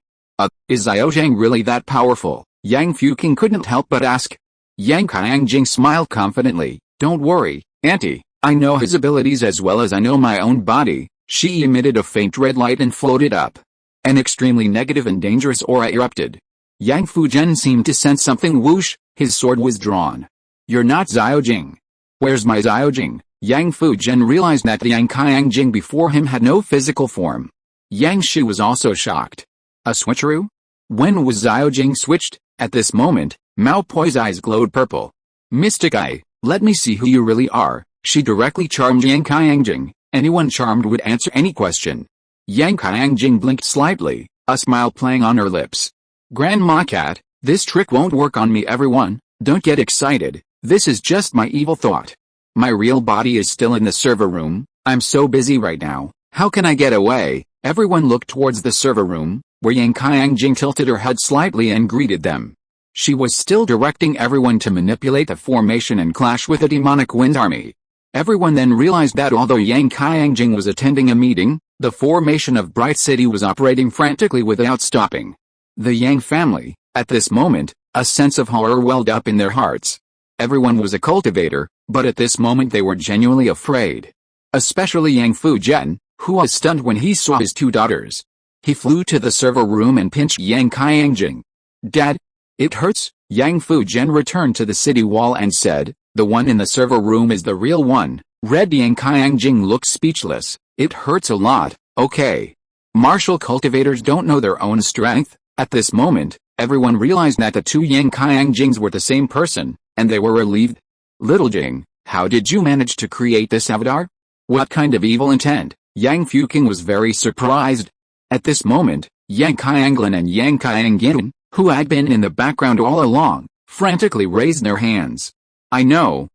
Is Xiaozhang really that powerful? Yang Fuking couldn't help but ask. Yang Qiangjing smiled confidently. Don't worry, Auntie, I know his abilities as well as I know my own body. She emitted a faint red light and floated up. An extremely negative and dangerous aura erupted. Yang Fujian seemed to sense something. Whoosh, his sword was drawn. You're not Xiaojing. Where's my Xiaojing? Yang Fujian realized that the Yang Qiangjing before him had no physical form. Yang Shi was also shocked. A switcheroo? When was Xiaojing switched? At this moment, Mao Poi's eyes glowed purple. Mystic Eye, let me see who you really are. She directly charmed Yang Qiangjing. Anyone charmed would answer any question. Yang Qiangjing blinked slightly, a smile playing on her lips. Grandma Cat, this trick won't work on me. Everyone, don't get excited. This is just my evil thought. My real body is still in the server room. I'm so busy right now. How can I get away? Everyone looked towards the server room, where Yang Qiangjing tilted her head slightly and greeted them. She was still directing everyone to manipulate the formation and clash with the demonic wind army. Everyone then realized that although Yang Qiangjing was attending a meeting, the formation of Bright City was operating frantically without stopping. The Yang family, at this moment, a sense of horror welled up in their hearts. Everyone was a cultivator, but at this moment they were genuinely afraid. Especially Yang Fujian, who was stunned when he saw his two daughters. He flew to the server room and pinched Yang Qiangjing. Dad, it hurts. Yang Fujian returned to the city wall and said, the one in the server room is the real one. Red Yang Qiangjing looked speechless. It hurts a lot, okay. Martial cultivators don't know their own strength. At this moment, everyone realized that the two Yang Qiangjings were the same person, and they were relieved. Little Jing, how did you manage to create this avatar? What kind of evil intent? Yang Fuking was very surprised. At this moment, Yang Qianglin and Yang Qiangjin, who had been in the background all along, frantically raised their hands. I know,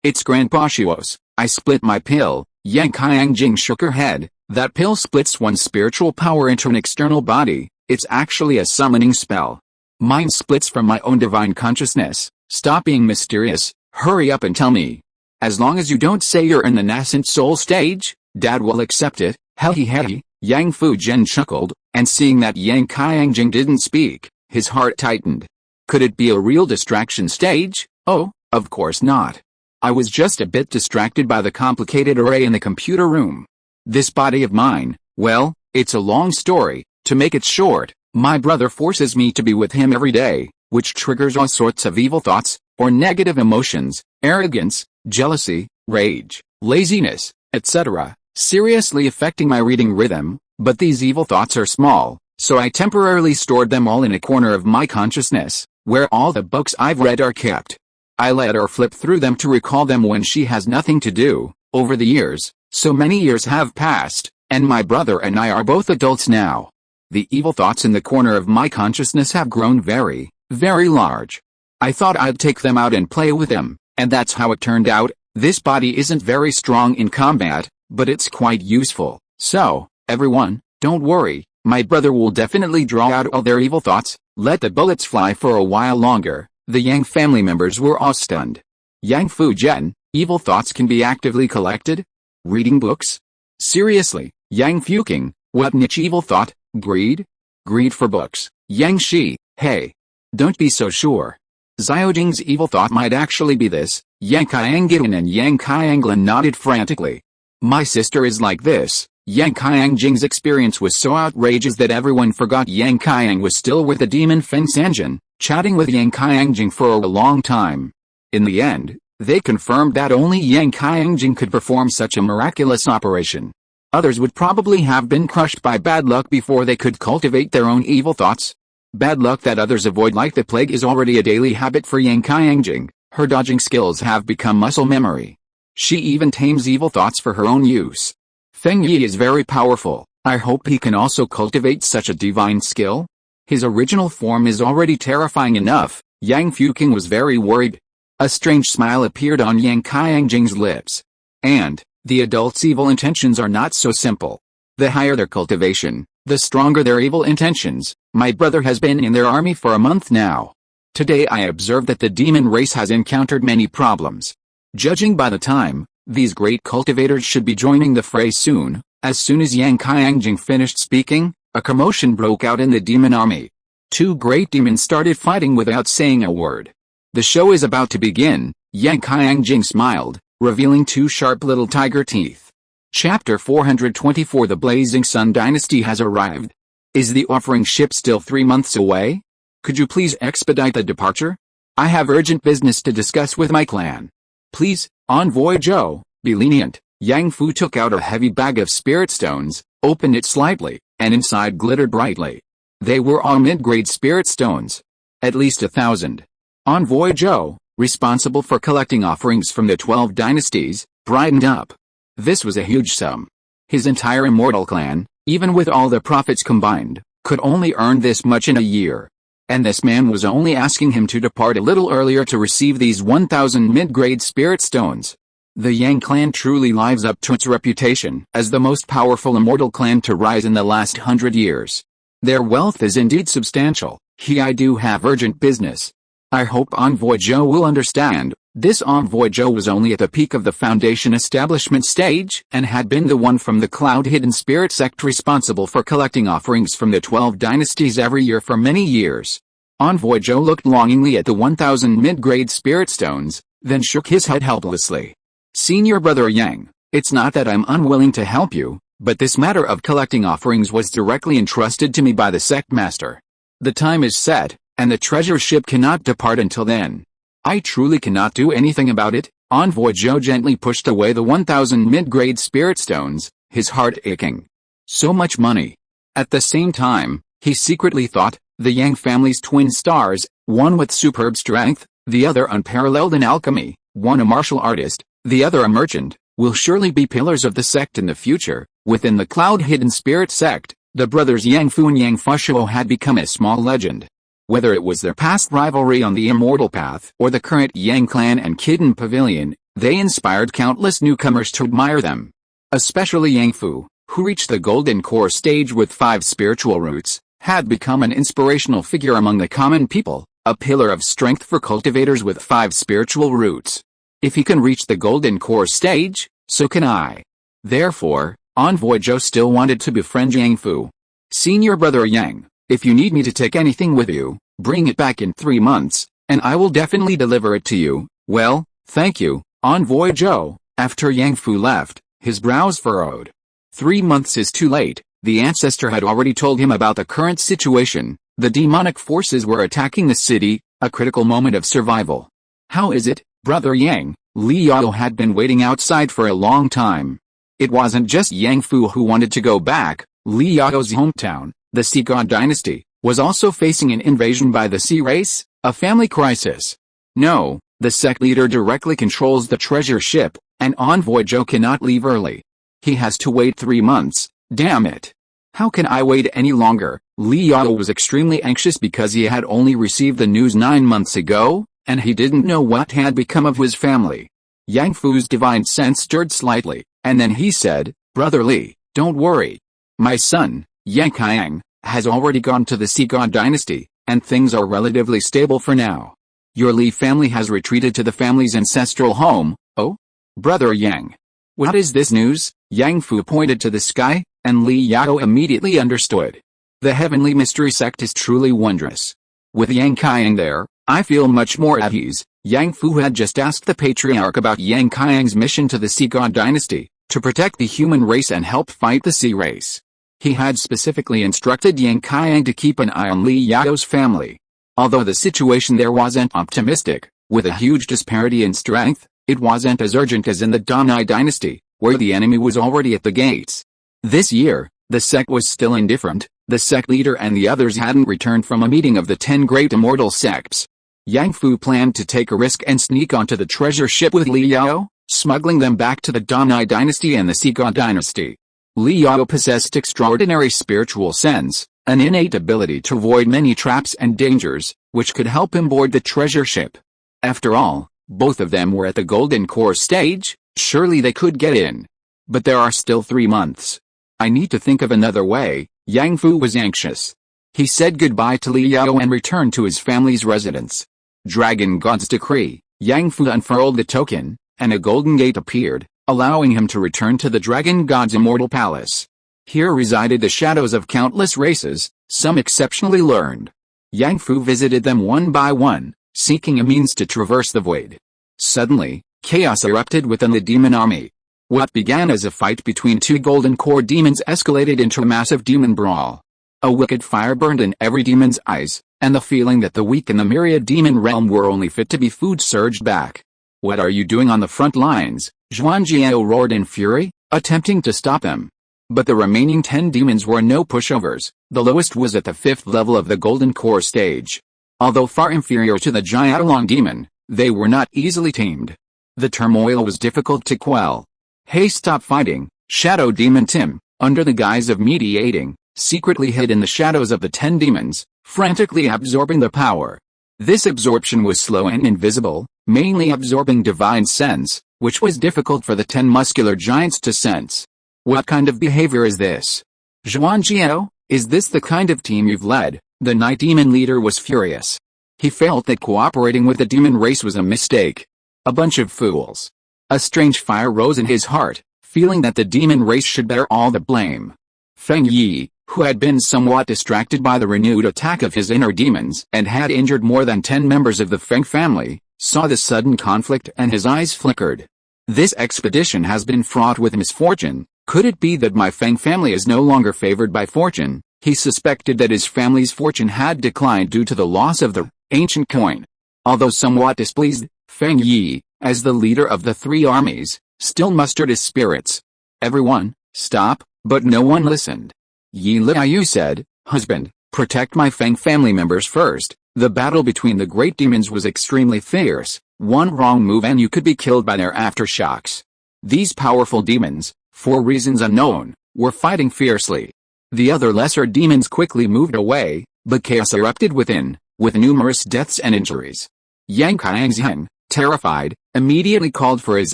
it's Grandpa Shuo's. I split my pill. Yang Qiangjing shook her head. That pill splits one's spiritual power into an external body. It's actually a summoning spell. Mine splits from my own divine consciousness. Stop being mysterious, hurry up and tell me. As long as you don't say you're in the nascent soul stage, Dad will accept it. He. Yang Fujian chuckled, and seeing that Yang Qiangjing didn't speak, his heart tightened. Could it be a real distraction stage? Oh, of course not. I was just a bit distracted by the complicated array in the computer room. This body of mine, well, it's a long story. To make it short, my brother forces me to be with him every day, which triggers all sorts of evil thoughts, or negative emotions, arrogance, jealousy, rage, laziness, etc., seriously affecting my reading rhythm. But these evil thoughts are small, so I temporarily stored them all in a corner of my consciousness, where all the books I've read are kept. I let her flip through them to recall them when she has nothing to do. Over the years, so many years have passed, and my brother and I are both adults now. The evil thoughts in the corner of my consciousness have grown very, very large. I thought I'd take them out and play with them, and that's how it turned out. This body isn't very strong in combat, but it's quite useful. So, everyone, don't worry, my brother will definitely draw out all their evil thoughts. Let the bullets fly for a while longer. The Yang family members were all stunned. Yang Fujian, evil thoughts can be actively collected? Reading books? Seriously, Yang Fuking, what niche evil thought? Greed? Greed for books. Yang Shi, hey. Don't be so sure. Xiaojing's evil thought might actually be this. Yang Qiangjin and Yang Qianglin nodded frantically. My sister is like this. Yang Qiangjing's experience was so outrageous that everyone forgot Yang Qiang was still with the demon Feng Sanjin, chatting with Yang Qiangjing for a long time. In the end, they confirmed that only Yang Qiangjing could perform such a miraculous operation. Others would probably have been crushed by bad luck before they could cultivate their own evil thoughts. Bad luck that others avoid like the plague is already a daily habit for Yang Qiangjing. Her dodging skills have become muscle memory. She even tames evil thoughts for her own use. Feng Yi is very powerful. I hope he can also cultivate such a divine skill. His original form is already terrifying enough. Yang Fuking was very worried. A strange smile appeared on Yang Qiangjing's lips. And, the adults' evil intentions are not so simple. The higher their cultivation, the stronger their evil intentions. My brother has been in their army for a month now. Today I observed that the demon race has encountered many problems. Judging by the time, these great cultivators should be joining the fray soon. As soon as Yang Qiangjing finished speaking, A commotion broke out in the demon army. Two great demons started fighting without saying a word. The show is about to begin, Yang Qiangjing smiled, revealing two sharp little tiger teeth. Chapter 424 The Blazing Sun Dynasty has arrived. Is the offering ship still 3 months away? Could you please expedite the departure? I have urgent business to discuss with my clan. Please, Envoy Zhou, be lenient. Yang Fu took out a heavy bag of spirit stones, opened it slightly, and inside glittered brightly. They were all mid-grade spirit stones. At least 1,000. Envoy Zhou, responsible for collecting offerings from the 12 dynasties, brightened up. This was a huge sum. His entire immortal clan, even with all the profits combined, could only earn this much in a year. And this man was only asking him to depart a little earlier to receive these 1,000 mid-grade spirit stones. The Yang clan truly lives up to its reputation as the most powerful immortal clan to rise in the last 100 years. Their wealth is indeed substantial. I do have urgent business. I hope Envoy Zhou will understand. This Envoy Zhou was only at the peak of the foundation establishment stage and had been the one from the Cloud Hidden Spirit sect responsible for collecting offerings from the 12 dynasties every year for many years. Envoy Zhou looked longingly at the 1,000 mid-grade spirit stones, then shook his head helplessly. Senior brother Yang, it's not that I'm unwilling to help you, but this matter of collecting offerings was directly entrusted to me by the sect master. The time is set, and the treasure ship cannot depart until then. I truly cannot do anything about it. Envoy Zhou gently pushed away the 1,000 mid-grade spirit stones, his heart aching. So much money. At the same time, he secretly thought, the Yang family's twin stars, one with superb strength, the other unparalleled in alchemy, one a martial artist, the other a merchant, will surely be pillars of the sect in the future. Within the Cloud Hidden Spirit sect, the brothers Yang Fu and Yang Fushuo had become a small legend. Whether it was their past rivalry on the immortal path or the current Yang clan and Kidden Pavilion, they inspired countless newcomers to admire them. Especially Yang Fu, who reached the golden core stage with 5 spiritual roots, had become an inspirational figure among the common people, a pillar of strength for cultivators with 5 spiritual roots. If he can reach the golden core stage, so can I. Therefore, Envoy Zhou still wanted to befriend Yang Fu. Senior brother Yang, if you need me to take anything with you, bring it back in 3 months, and I will definitely deliver it to you. Well, thank you, Envoy Zhou. After Yang Fu left, his brows furrowed. 3 months is too late. The ancestor had already told him about the current situation. The demonic forces were attacking the city, a critical moment of survival. How is it, brother Yang? Li Yao had been waiting outside for a long time. It wasn't just Yang Fu who wanted to go back. Li Yao's hometown, the Sea God dynasty, was also facing an invasion by the Sea race, a family crisis. No, the sect leader directly controls the treasure ship, and Envoy Zhou cannot leave early. He has to wait 3 months, damn it. How can I wait any longer? Li Yao was extremely anxious because he had only received the news 9 months ago, and he didn't know what had become of his family. Yang Fu's divine sense stirred slightly, and then he said, Brother Li, don't worry. My son, Yang Qiang, has already gone to the Sea God dynasty, and things are relatively stable for now. Your Li family has retreated to the family's ancestral home. Oh? Brother Yang. What is this news? Yang Fu pointed to the sky, and Li Yao immediately understood. The heavenly mystery sect is truly wondrous. With Yang Qiang there, I feel much more at ease. Yang Fu had just asked the patriarch about Yang Qiang's mission to the Sea God dynasty, to protect the human race and help fight the Sea race. He had specifically instructed Yang Qiang to keep an eye on Li Yao's family. Although the situation there wasn't optimistic, with a huge disparity in strength, it wasn't as urgent as in the Donai dynasty, where the enemy was already at the gates. This year, the sect was still indifferent. The sect leader and the others hadn't returned from a meeting of the 10 great immortal sects. Yang Fu planned to take a risk and sneak onto the treasure ship with Li Yao, smuggling them back to the Donai dynasty and the Sea God dynasty. Li Yao possessed extraordinary spiritual sense, an innate ability to avoid many traps and dangers, which could help him board the treasure ship. After all, both of them were at the golden core stage, surely they could get in. But there are still 3 months. I need to think of another way. Yang Fu was anxious. He said goodbye to Li Yao and returned to his family's residence. Dragon God's decree. Yang Fu unfurled the token, and a golden gate appeared, allowing him to return to the Dragon God's immortal palace. Here resided the shadows of countless races, some exceptionally learned. Yang Fu visited them one by one, seeking a means to traverse the void. Suddenly, chaos erupted within the demon army. What began as a fight between two golden core demons escalated into a massive demon brawl. A wicked fire burned in every demon's eyes, and the feeling that the weak in the myriad demon realm were only fit to be food surged back. "What are you doing on the front lines?" Zhuangjiao roared in fury, attempting to stop them. But the remaining 10 demons were no pushovers. The lowest was at the 5th level of the golden core stage. Although far inferior to the Jiaolong demon, they were not easily tamed. The turmoil was difficult to quell. "Hey, stop fighting!" Shadow Demon Tim, under the guise of mediating, secretly hid in the shadows of the 10 demons, frantically absorbing the power. This absorption was slow and invisible, mainly absorbing divine sense, which was difficult for the 10 muscular giants to sense. "What kind of behavior is this? Zhuangjiao, is this the kind of team you've led?" The night demon leader was furious. He felt that cooperating with the demon race was a mistake. A bunch of fools. A strange fire rose in his heart, feeling that the demon race should bear all the blame. Feng Yi, who had been somewhat distracted by the renewed attack of his inner demons and had injured more than 10 members of the Feng family, saw the sudden conflict and his eyes flickered. "This expedition has been fraught with misfortune. Could it be that my Feng family is no longer favored by fortune?" He suspected that his family's fortune had declined due to the loss of the ancient coin. Although somewhat displeased, Feng Yi, as the leader of the 3 armies, still mustered his spirits. "Everyone, stop," but no one listened. Yi Liu said, "Husband, protect my Feng family members first." The battle between the great demons was extremely fierce. One wrong move and you could be killed by their aftershocks. These powerful demons, for reasons unknown, were fighting fiercely. The other lesser demons quickly moved away, but chaos erupted within, with numerous deaths and injuries. Yang Qiangzheng, terrified, immediately called for his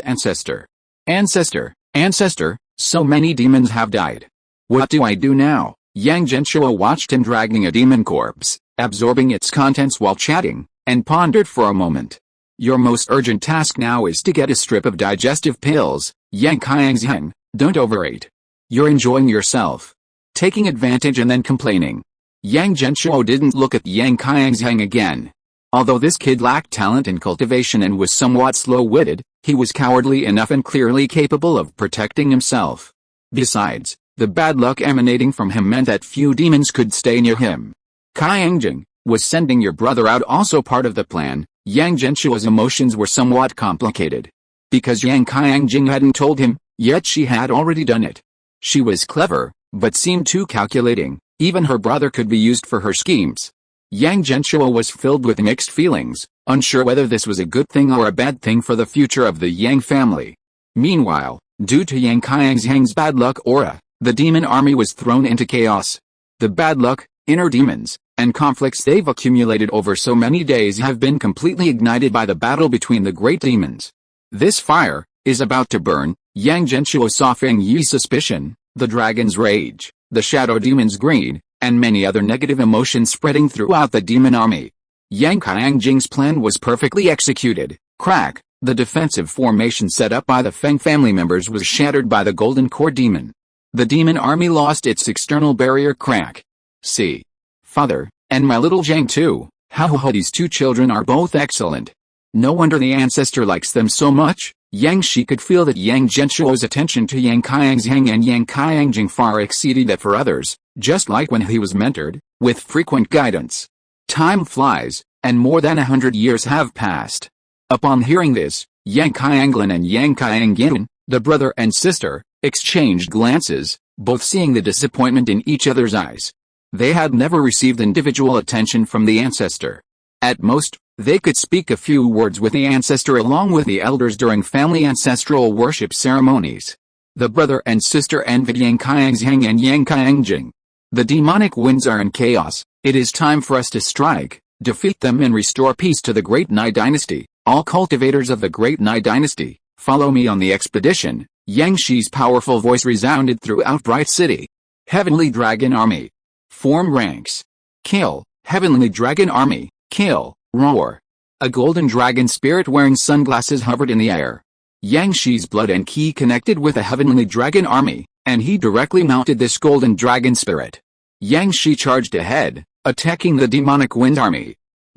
ancestor. "Ancestor, ancestor, so many demons have died. What do I do now?" Yang Genshuo watched him dragging a demon corpse, absorbing its contents while chatting, and pondered for a moment. "Your most urgent task now is to get a strip of digestive pills, Yang Qiangzheng, don't overeat. You're enjoying yourself. Taking advantage and then complaining." Yang Genshuo didn't look at Yang Qiangzheng again. Although this kid lacked talent in cultivation and was somewhat slow-witted, he was cowardly enough and clearly capable of protecting himself. Besides, the bad luck emanating from him meant that few demons could stay near him. "Qiangzheng, was sending your brother out also part of the plan?" Yang Genshuo's emotions were somewhat complicated. Because Yang Qiangzheng hadn't told him, yet she had already done it. She was clever, but seemed too calculating. Even her brother could be used for her schemes. Yang Genshuo was filled with mixed feelings, unsure whether this was a good thing or a bad thing for the future of the Yang family. Meanwhile, due to Yang Qiangzheng's bad luck aura, the demon army was thrown into chaos. The bad luck, inner demons, and conflicts they've accumulated over so many days have been completely ignited by the battle between the great demons. "This fire is about to burn." Yang Genshuo saw Feng Yi's suspicion, the dragon's rage, the shadow demon's greed, and many other negative emotions spreading throughout the demon army. Yang Qiangzheng's plan was perfectly executed. Crack, the defensive formation set up by the Feng family members was shattered by the golden core demon. The demon army lost its external barrier. Crack. "See, father, and my little Zhang too, how these 2 children are both excellent. No wonder the ancestor likes them so much." Yang Shi could feel that Yang Genshuo's attention to Yang Qiangzheng and Yang Qiangzheng far exceeded that for others, just like when he was mentored, with frequent guidance. Time flies, and more than 100 years have passed. Upon hearing this, Yang Qianglin and Yang Qiangyun, the brother and sister, exchanged glances, both seeing the disappointment in each other's eyes. They had never received individual attention from the ancestor. At most, they could speak a few words with the ancestor along with the elders during family ancestral worship ceremonies. The brother and sister envied Yang Qiangzheng and Yang Qiangjing. "The demonic winds are in chaos. It is time for us to strike, defeat them and restore peace to the Great Nai Dynasty. All cultivators of the Great Nai Dynasty, follow me on the expedition." Yang Shi's powerful voice resounded throughout Bright City. "Heavenly Dragon Army. Form ranks. Kill, Heavenly Dragon Army, kill." Roar. A golden dragon spirit wearing sunglasses hovered in the air. Yang Shi's blood and ki connected with the Heavenly Dragon Army, and he directly mounted this golden dragon spirit. Yang Shi charged ahead, attacking the demonic wind army.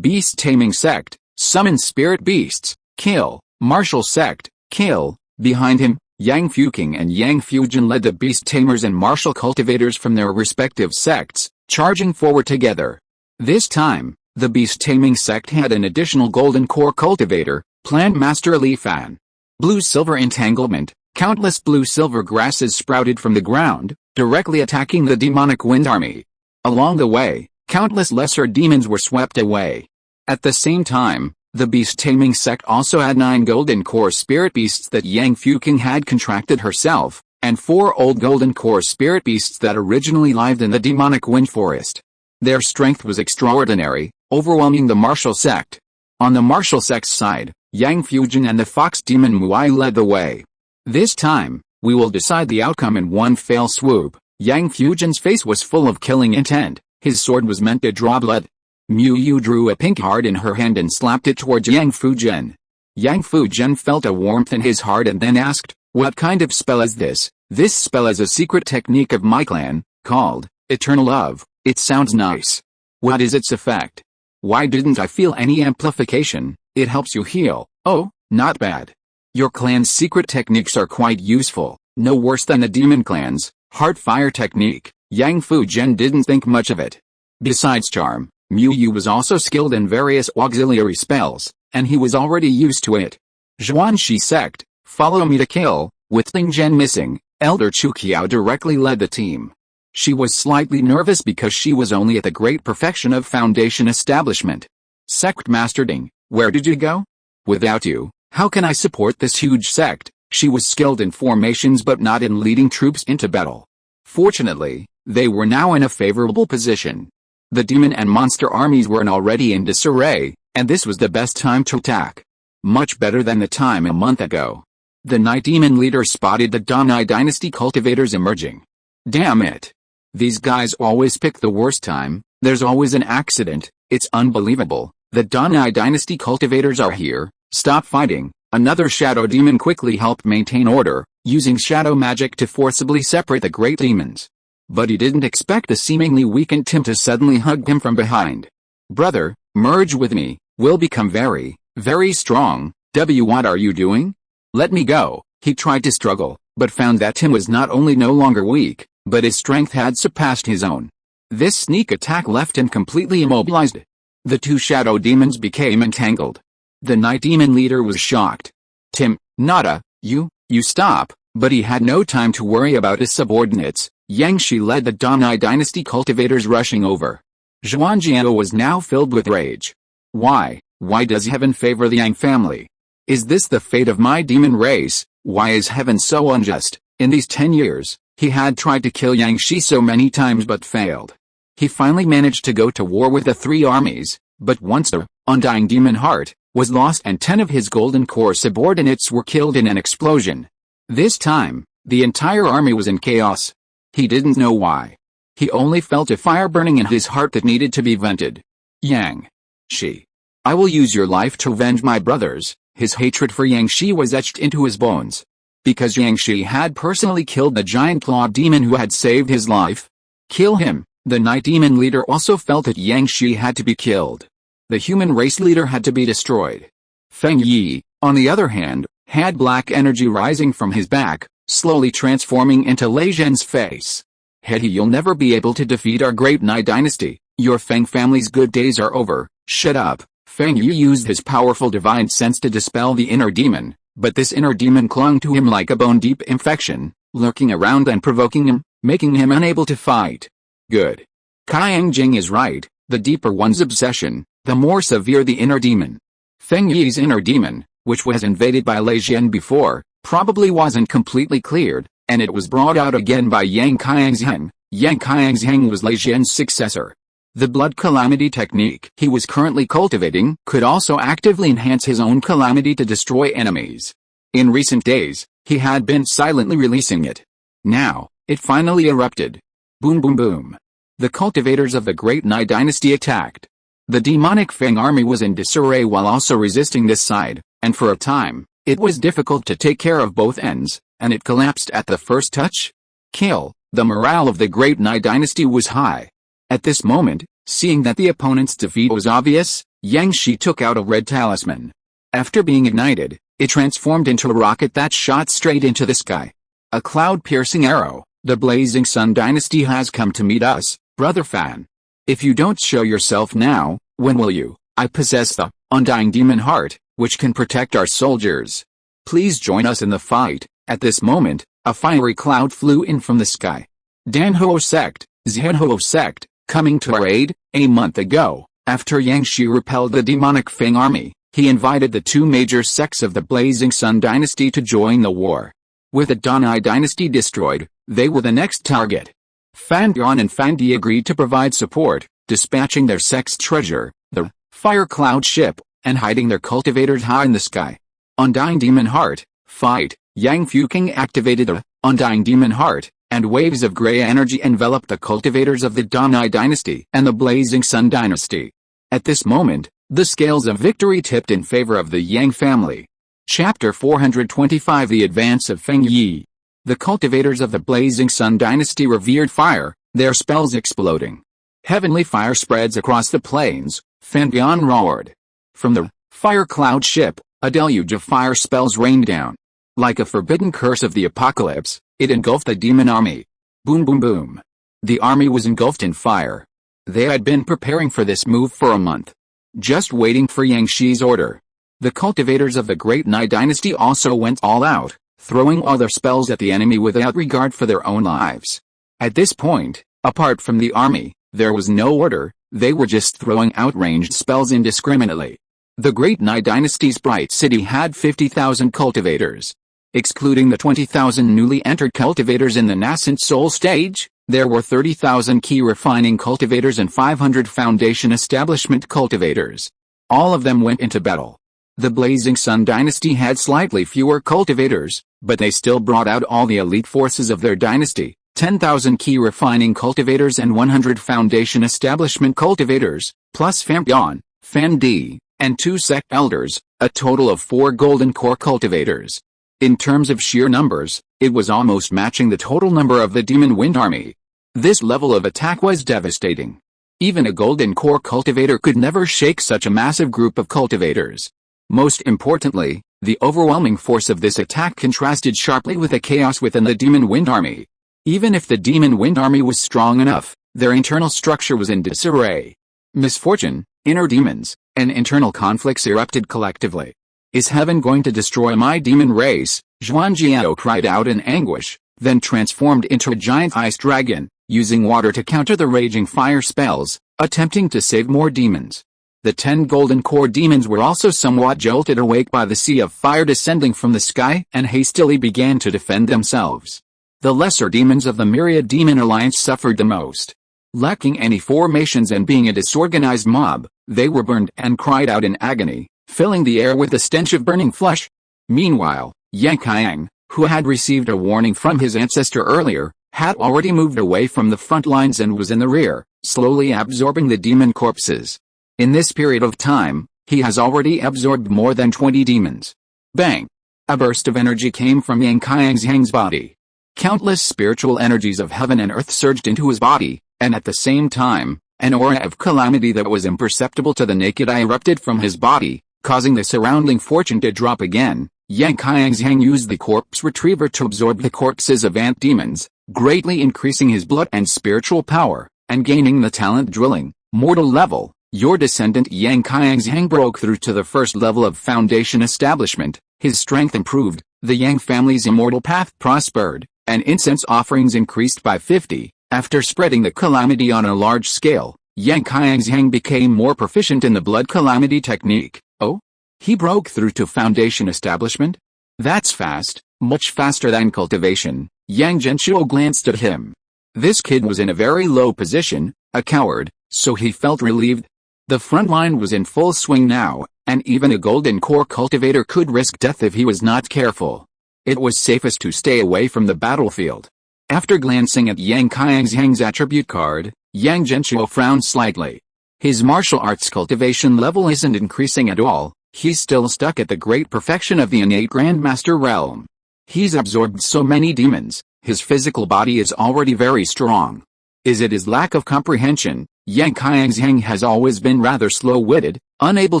Beast taming sect, summon spirit beasts, kill. Martial sect, kill. Behind him, Yang Fuking and Yang Fujin led the beast tamers and martial cultivators from their respective sects, charging forward together. This time, the beast taming sect had an additional golden core cultivator, Plant Master Li Fan. Blue-silver entanglement, countless blue-silver grasses sprouted from the ground, directly attacking the demonic wind army. Along the way, countless lesser demons were swept away. At the same time, the beast taming sect also had 9 golden core spirit beasts that Yang Fuking had contracted herself, and 4 old golden core spirit beasts that originally lived in the demonic wind forest. Their strength was extraordinary, overwhelming the martial sect. On the martial sect's side, Yang Fujin and the fox demon Muai led the way. This time, we will decide the outcome in one fell swoop. Yang Fujin's face was full of killing intent. His sword was meant to draw blood. Mu Yu drew a pink heart in her hand and slapped it towards Yang Fujin. Yang Fujin felt a warmth in his heart and then asked, "What kind of spell is this?" "This spell is a secret technique of my clan, called Eternal Love." "It sounds nice. What is its effect?" "Why didn't I feel any amplification?" "It helps you heal." "Oh, not bad. Your clan's secret techniques are quite useful, no worse than the demon clan's heart fire technique." Yang Fujin didn't think much of it. Besides charm, Mu Yu was also skilled in various auxiliary spells, and he was already used to it. Shi sect, follow me to kill. With Ling Zhen missing, Elder Chu Qiao directly led the team. She was slightly nervous because she was only at the great perfection of foundation establishment. "Sect Master Ding, where did you go? Without you, how can I support this huge sect?" She was skilled in formations but not in leading troops into battle. Fortunately, they were now in a favorable position. The demon and monster armies were already in disarray, and this was the best time to attack. Much better than the time a month ago. The Night Demon leader spotted the Danai Dynasty cultivators emerging. "Damn it. These guys always pick the worst time, there's always an accident, it's unbelievable. The Danai Dynasty cultivators are here, stop fighting." Another shadow demon quickly helped maintain order, using shadow magic to forcibly separate the great demons. But he didn't expect the seemingly weakened Tim to suddenly hug him from behind. "Brother, merge with me, we'll become very, very strong." What are you doing? "Let me go." He tried to struggle, but found that Tim was not only no longer weak, but his strength had surpassed his own. This sneak attack left him completely immobilized. The two shadow demons became entangled. The Night Demon leader was shocked. "Tim, Nada, you stop," but he had no time to worry about his subordinates. Yang Shi led the Danai Dynasty cultivators rushing over. Zhuan Jiao was now filled with rage. Why does heaven favor the Yang family? Is this the fate of my demon race? Why is heaven so unjust? In these 10 years, he had tried to kill Yang Shi so many times but failed. He finally managed to go to war with the 3 armies, but once the undying demon heart was lost and 10 of his golden core subordinates were killed in an explosion. This time, the entire army was in chaos. He didn't know why. He only felt a fire burning in his heart that needed to be vented. "Yang Shi, I will use your life to avenge my brothers." His hatred for Yang Shi was etched into his bones. Because Yang Shi had personally killed the giant clawed demon who had saved his life. Kill him. The Night Demon leader also felt that Yang Shi had to be killed. The human race leader had to be destroyed. Feng Yi, on the other hand, had black energy rising from his back, slowly transforming into Lei Zhen's face. "He, you'll never be able to defeat our great Nai dynasty. Your Feng family's good days are over." "Shut up." Feng Yi used his powerful divine sense to dispel the inner demon, but this inner demon clung to him like a bone-deep infection, lurking around and provoking him, making him unable to fight. Good. Kaiang Jing is right, the deeper one's obsession, the more severe the inner demon. Feng Yi's inner demon, which was invaded by Lei Zhen before, probably wasn't completely cleared, and it was brought out again by Yang Qiangzheng. Yang Qiangzheng was Lei Zhen's successor. The blood calamity technique he was currently cultivating could also actively enhance his own calamity to destroy enemies. In recent days, he had been silently releasing it. Now, it finally erupted. Boom boom boom. The cultivators of the Great Nai dynasty attacked. The demonic Feng army was in disarray while also resisting this side, and for a time, it was difficult to take care of both ends, and it collapsed at the first touch. Kill. The morale of the Great Nai dynasty was high. At this moment, seeing that the opponent's defeat was obvious, Yang Shi took out a red talisman. After being ignited, it transformed into a rocket that shot straight into the sky. A cloud-piercing arrow. The Blazing Sun dynasty has come to meet us, brother Fan. If you don't show yourself now, when will you? I possess the undying demon heart, which can protect our soldiers. Please join us in the fight. At this moment, a fiery cloud flew in from the sky. Danhuo sect, Zhenhuo sect, coming to our aid. A month ago, after Yang Shi repelled the demonic Feng army, he invited the two major sects of the Blazing Sun dynasty to join the war. With the Danai dynasty destroyed, they were the next target. Fan Yuan and Fan Di agreed to provide support, dispatching their sect's treasure, the fire cloud ship, and hiding their cultivators high in the sky. Undying Demon Heart, fight. Yang Fuking activated the Undying Demon Heart, and waves of gray energy enveloped the cultivators of the Danai dynasty and the Blazing Sun dynasty. At this moment, the scales of victory tipped in favor of the Yang family. Chapter 425 The Advance of Feng Yi. The cultivators of the Blazing Sun dynasty revered fire, their spells exploding. Heavenly fire spreads across the plains. Fan Bian roared. From the fire cloud ship, a deluge of fire spells rained down. Like a forbidden curse of the apocalypse, it engulfed the demon army. Boom boom boom. The army was engulfed in fire. They had been preparing for this move for a month. Just waiting for Yang Shi's order. The cultivators of the Great Nai dynasty also went all out, throwing all their spells at the enemy without regard for their own lives. At this point, apart from the army, there was no order, they were just throwing out ranged spells indiscriminately. The Great Nai dynasty's bright city had 50,000 cultivators. Excluding the 20,000 newly entered cultivators in the nascent soul stage, there were 30,000 key refining cultivators and 500 foundation establishment cultivators. All of them went into battle. The Blazing Sun dynasty had slightly fewer cultivators, but they still brought out all the elite forces of their dynasty, 10,000 key refining cultivators and 100 foundation establishment cultivators, plus Fan Bian, Fan Di, and 2 sect elders, a total of 4 golden core cultivators. In terms of sheer numbers, it was almost matching the total number of the Demon Wind Army. This level of attack was devastating. Even a golden core cultivator could never shake such a massive group of cultivators. Most importantly, the overwhelming force of this attack contrasted sharply with the chaos within the Demon Wind Army. Even if the Demon Wind Army was strong enough, their internal structure was in disarray. Misfortune, inner demons, and internal conflicts erupted collectively. Is heaven going to destroy my demon race? Zhuan Jiao cried out in anguish, then transformed into a giant ice dragon, using water to counter the raging fire spells, attempting to save more demons. The 10 golden core demons were also somewhat jolted awake by the sea of fire descending from the sky and hastily began to defend themselves. The lesser demons of the Myriad Demon Alliance suffered the most. Lacking any formations and being a disorganized mob, they were burned and cried out in agony, filling the air with the stench of burning flesh. Meanwhile, Yang Qiang, who had received a warning from his ancestor earlier, had already moved away from the front lines and was in the rear, slowly absorbing the demon corpses. In this period of time, he has already absorbed more than 20 demons. Bang! A burst of energy came from Yang Qiang's body. Countless spiritual energies of heaven and earth surged into his body, and at the same time, an aura of calamity that was imperceptible to the naked eye erupted from his body, causing the surrounding fortune to drop again. Yang Qiang used the corpse retriever to absorb the corpses of ant demons, greatly increasing his blood and spiritual power, and gaining the talent drilling, mortal level. Your descendant Yang Qiang broke through to the first level of foundation establishment, his strength improved, the Yang family's immortal path prospered, and incense offerings increased by 50. After spreading the calamity on a large scale, Yang Qiang became more proficient in the blood calamity technique. Oh? He broke through to foundation establishment? That's fast, much faster than cultivation. Yang Genshuo glanced at him. This kid was in a very low position, a coward, so he felt relieved. The front line was in full swing now, and even a golden core cultivator could risk death if he was not careful. It was safest to stay away from the battlefield. After glancing at Yang Qiang's attribute card, Yang Genshuo frowned slightly. His martial arts cultivation level isn't increasing at all, he's still stuck at the great perfection of the innate Grandmaster realm. He's absorbed so many demons, His physical body is already very strong. Is it his lack of comprehension? Yang Qiangzhang has always been rather slow-witted, unable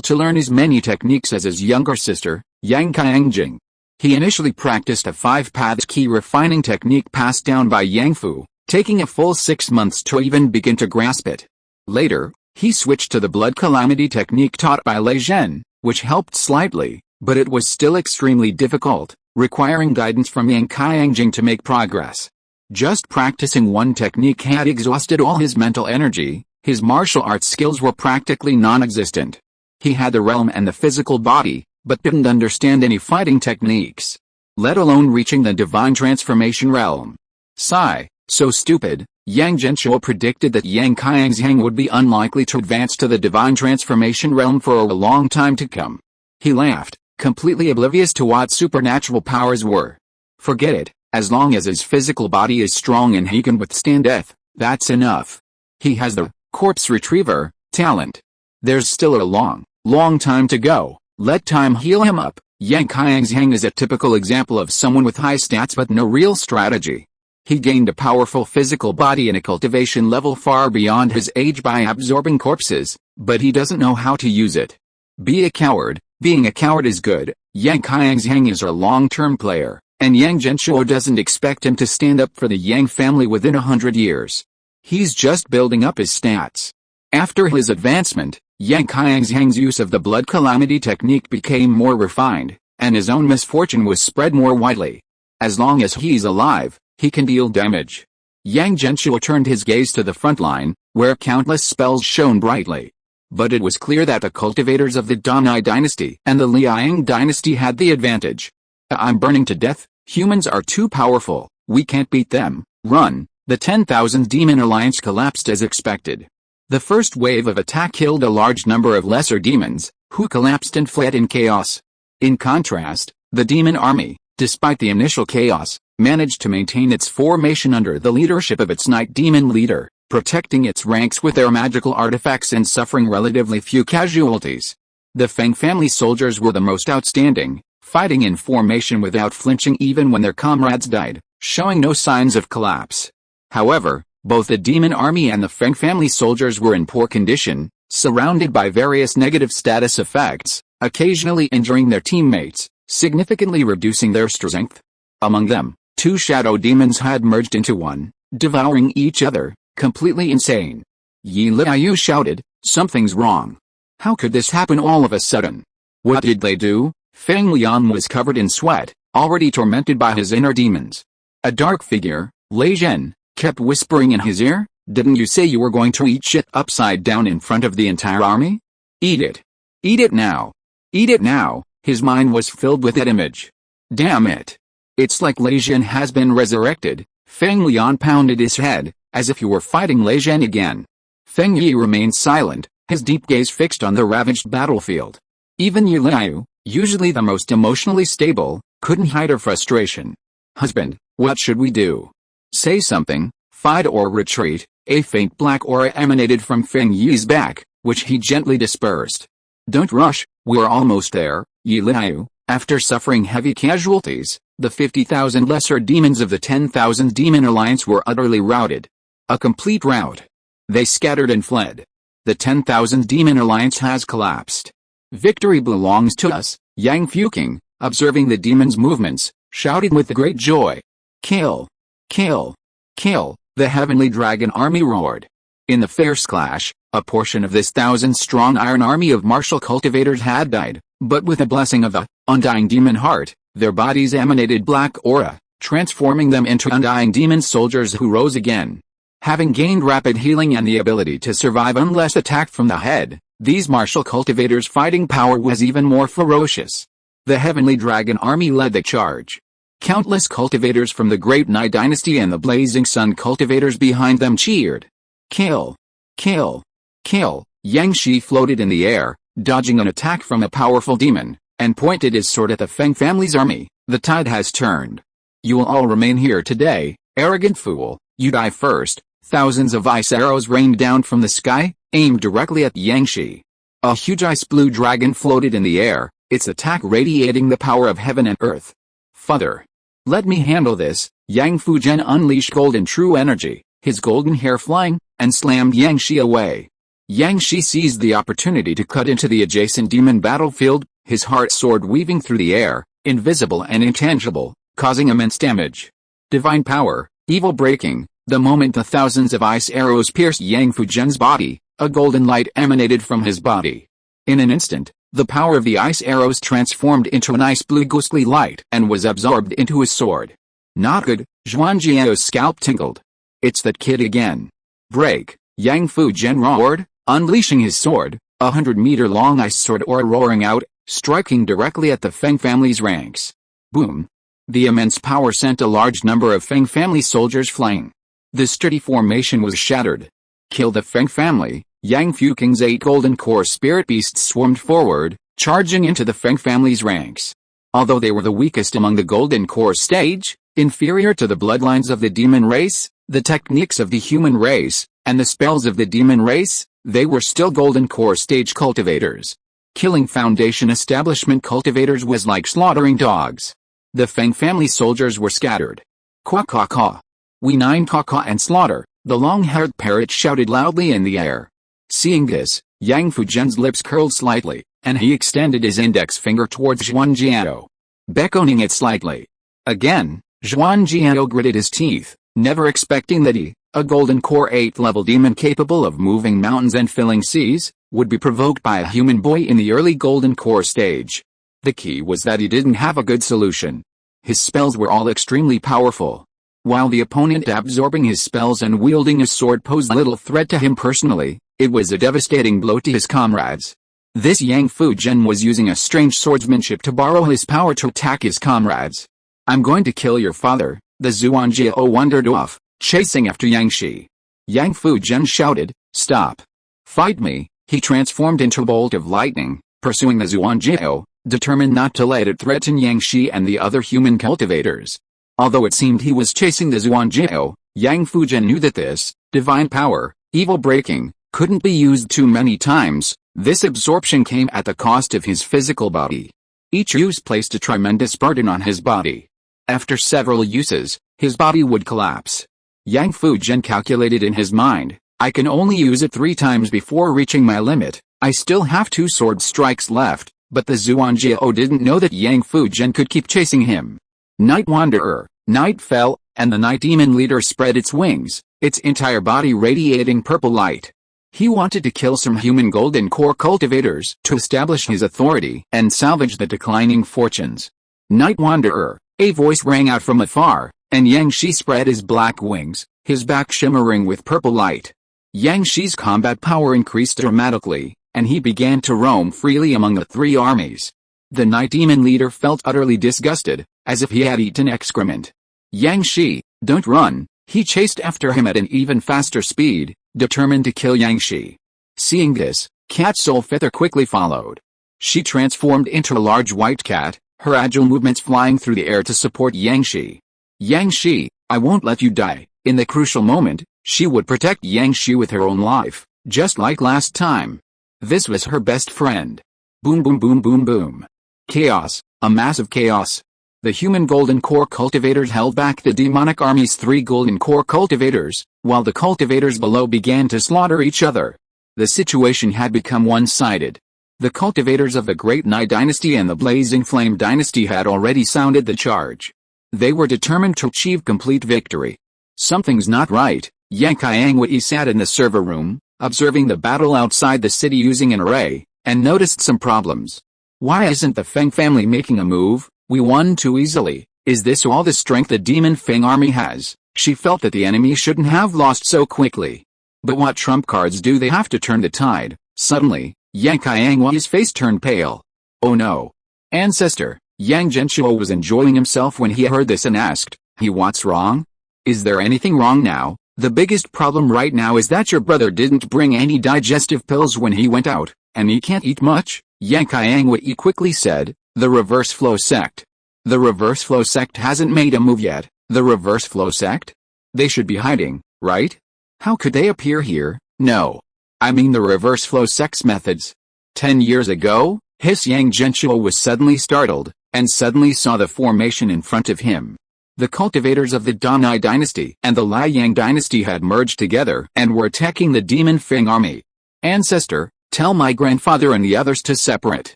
to learn as many techniques as his younger sister, Yang Qiangjing. He initially practiced a 5-paths key refining technique passed down by Yang Fu, taking a full 6 months to even begin to grasp it. Later, he switched to the blood calamity technique taught by Lei Zhen, which helped slightly, but it was still extremely difficult, requiring guidance from Yang Qiangjing to make progress. Just practicing one technique had exhausted all his mental energy. His martial arts skills were practically non-existent. He had the realm and the physical body, but didn't understand any fighting techniques, let alone reaching the divine transformation realm. Sigh, so stupid. Yang Genshuo predicted that Yang Qiangzhang would be unlikely to advance to the divine transformation realm for a long time to come. He laughed, completely oblivious to what supernatural powers were. Forget it, as long as his physical body is strong and he can withstand death, that's enough. He has the corpse retriever talent. There's still a long time to go. Let time heal him up. Yang Qiangzhang is a typical example of someone with high stats but no real strategy. He gained a powerful physical body and a cultivation level far beyond his age by absorbing corpses, but he doesn't know how to use it. Be a coward. Being a coward is good. Yang Qiangzhang is a long-term player, and Yang Genshuo doesn't expect him to stand up for the Yang family within 100 years. He's just building up his stats. After his advancement, Yang Qiangzhang's use of the blood calamity technique became more refined, and his own misfortune was spread more widely. As long as he's alive, he can deal damage. Yang Genshuo turned his gaze to the front line, where countless spells shone brightly. But it was clear that the cultivators of the Danai dynasty and the Liang dynasty had the advantage. I'm burning to death, humans are too powerful, we can't beat them, run. The 10,000 demon alliance collapsed as expected. The first wave of attack killed a large number of lesser demons, who collapsed and fled in chaos. In contrast, the demon army, despite the initial chaos, managed to maintain its formation under the leadership of its night demon leader, protecting its ranks with their magical artifacts and suffering relatively few casualties. The Feng family soldiers were the most outstanding, fighting in formation without flinching even when their comrades died, showing no signs of collapse. However, both the demon army and the Feng family soldiers were in poor condition, surrounded by various negative status effects, occasionally injuring their teammates, significantly reducing their strength. Among them, 2 shadow demons had merged into one, devouring each other, completely insane. Yi Liu shouted, something's wrong. How could this happen all of a sudden? What did they do? Feng Lian was covered in sweat, already tormented by his inner demons. A dark figure, Lei Zhen, kept whispering in his ear, didn't you say you were going to eat shit upside down in front of the entire army? Eat it. Eat it now. Eat it now. His mind was filled with that image. Damn it. It's like Lei Zhen has been resurrected. Feng Lian pounded his head, as if he were fighting Lei Zhen again. Feng Yi remained silent, his deep gaze fixed on the ravaged battlefield. Even Yi Liu, usually the most emotionally stable, couldn't hide her frustration. Husband, what should we do? Say something, fight or retreat. A faint black aura emanated from Feng Yi's back, which he gently dispersed. Don't rush, we're almost there. Yi Liu, after suffering heavy casualties, the 50,000 lesser demons of the 10,000 demon alliance were utterly routed. A complete rout. They scattered and fled. The 10,000 demon alliance has collapsed. Victory belongs to us. Yang Fuking, observing the demons' movements, shouted with great joy. Kill! Kill! Kill! The heavenly dragon army roared. In the fierce clash, a portion of this 1,000-strong iron army of martial cultivators had died, but with the blessing of the undying demon heart, their bodies emanated black aura, transforming them into undying demon soldiers who rose again. Having gained rapid healing and the ability to survive unless attacked from the head, these martial cultivators' fighting power was even more ferocious. The heavenly dragon army led the charge. Countless cultivators from the Great Nai dynasty and the Blazing Sun cultivators behind them cheered. Kill! Kill! Kill! Yang Shi floated in the air, dodging an attack from a powerful demon, and pointed his sword at the Feng family's army. The tide has turned. You will all remain here today, arrogant fool, you die first. Thousands of ice arrows rained down from the sky, aimed directly at Yang Shi. A huge ice blue dragon floated in the air, its attack radiating the power of heaven and earth. Father! Let me handle this. Yang Fuzhen unleashed golden true energy, his golden hair flying, and slammed Yang Shi away. Yang Shi seized the opportunity to cut into the adjacent demon battlefield, his heart sword weaving through the air, invisible and intangible, causing immense damage. Divine power, evil breaking. The moment the thousands of ice arrows pierced Yang Fuzhen's body, a golden light emanated from his body. In an instant, the power of the ice arrows transformed into an ice blue ghostly light and was absorbed into his sword. Not good, Zhuangjiao's scalp tingled. It's that kid again. Break, Yang Fuzhen roared, unleashing his sword, 100-meter-long ice sword aura roaring out, striking directly at the Feng family's ranks. Boom. The immense power sent a large number of Feng family soldiers flying. The sturdy formation was shattered. Kill the Feng family. Yang Fuking's 8 golden core spirit beasts swarmed forward, charging into the Feng family's ranks. Although they were the weakest among the golden core stage, inferior to the bloodlines of the demon race, the techniques of the human race, and the spells of the demon race, they were still golden core stage cultivators. Killing Foundation establishment cultivators was like slaughtering dogs. The Feng family soldiers were scattered. Quack quack quack. We nine caw caw and slaughter, the long-haired parrot shouted loudly in the air. Seeing this, Yang Fuzhen's lips curled slightly, and he extended his index finger towards Zhuangjiao, beckoning it slightly. Again, Zhuangjiao gritted his teeth, never expecting that he, a golden core 8th-level demon capable of moving mountains and filling seas, would be provoked by a human boy in the early golden core stage. The key was that he didn't have a good solution. His spells were all extremely powerful. While the opponent absorbing his spells and wielding his sword posed little threat to him personally, it was a devastating blow to his comrades. This Yang Fuzhen was using a strange swordsmanship to borrow his power to attack his comrades. I'm going to kill your father, the Zhuangjiao wandered off, chasing after Yang Shi. Yang Fuzhen shouted, stop. Fight me. He transformed into a bolt of lightning, pursuing the Zhuangjiao, determined not to let it threaten Yang Shi and the other human cultivators. Although it seemed he was chasing the Zhuangjiao, Yang Fuzhen knew that this, divine power, evil breaking, couldn't be used too many times. This absorption came at the cost of his physical body. Each use placed a tremendous burden on his body. After several uses, his body would collapse. Yang Fuzhen calculated in his mind, I can only use it 3 times before reaching my limit. I still have 2 sword strikes left, but the Zhuangjiao didn't know that Yang Fuzhen could keep chasing him. Night Wanderer, night fell, and the night demon leader spread its wings, its entire body radiating purple light. He wanted to kill some human golden core cultivators to establish his authority and salvage the declining fortunes. Night Wanderer, a voice rang out from afar, and Yang Shi spread his black wings, his back shimmering with purple light. Yang Shi's combat power increased dramatically, and he began to roam freely among the 3 armies. The night demon leader felt utterly disgusted, as if he had eaten excrement. Yang Shi, don't run. He chased after him at an even faster speed, determined to kill Yang Shi. Seeing this, Cat Soul Feather quickly followed. She transformed into a large white cat, her agile movements flying through the air to support Yang Shi. Yang Shi, I won't let you die. In the crucial moment, she would protect Yang Shi with her own life, just like last time. This was her best friend. Boom boom boom boom boom. Chaos, a massive chaos. The human golden core cultivators held back the demonic army's 3 golden core cultivators, while the cultivators below began to slaughter each other. The situation had become one-sided. The cultivators of the Great Night Dynasty and the Blazing Flame Dynasty had already sounded the charge. They were determined to achieve complete victory. Something's not right. Yang Qiangwei sat in the server room, observing the battle outside the city using an array, and noticed some problems. Why isn't the Feng family making a move? We won too easily. Is this all the strength the Demon Feng army has? She felt that the enemy shouldn't have lost so quickly. But what trump cards do they have to turn the tide? Suddenly, Yang Qiangwei's face turned pale. Oh no. Ancestor, Yang Genshuo was enjoying himself when he heard this and asked, what's wrong? Is there anything wrong now? The biggest problem right now is that your brother didn't bring any digestive pills when he went out, and he can't eat much. Yang Qiangwei quickly said, the reverse flow sect. The reverse flow sect hasn't made a move yet. The reverse flow sect? They should be hiding, right? How could they appear here? No. I mean the reverse flow sect's methods. 10 years ago, his Yang Genshuo was suddenly startled, and suddenly saw the formation in front of him. The cultivators of the Danai dynasty and the Liang dynasty had merged together and were attacking the demon Feng army. Ancestor, tell my grandfather and the others to separate.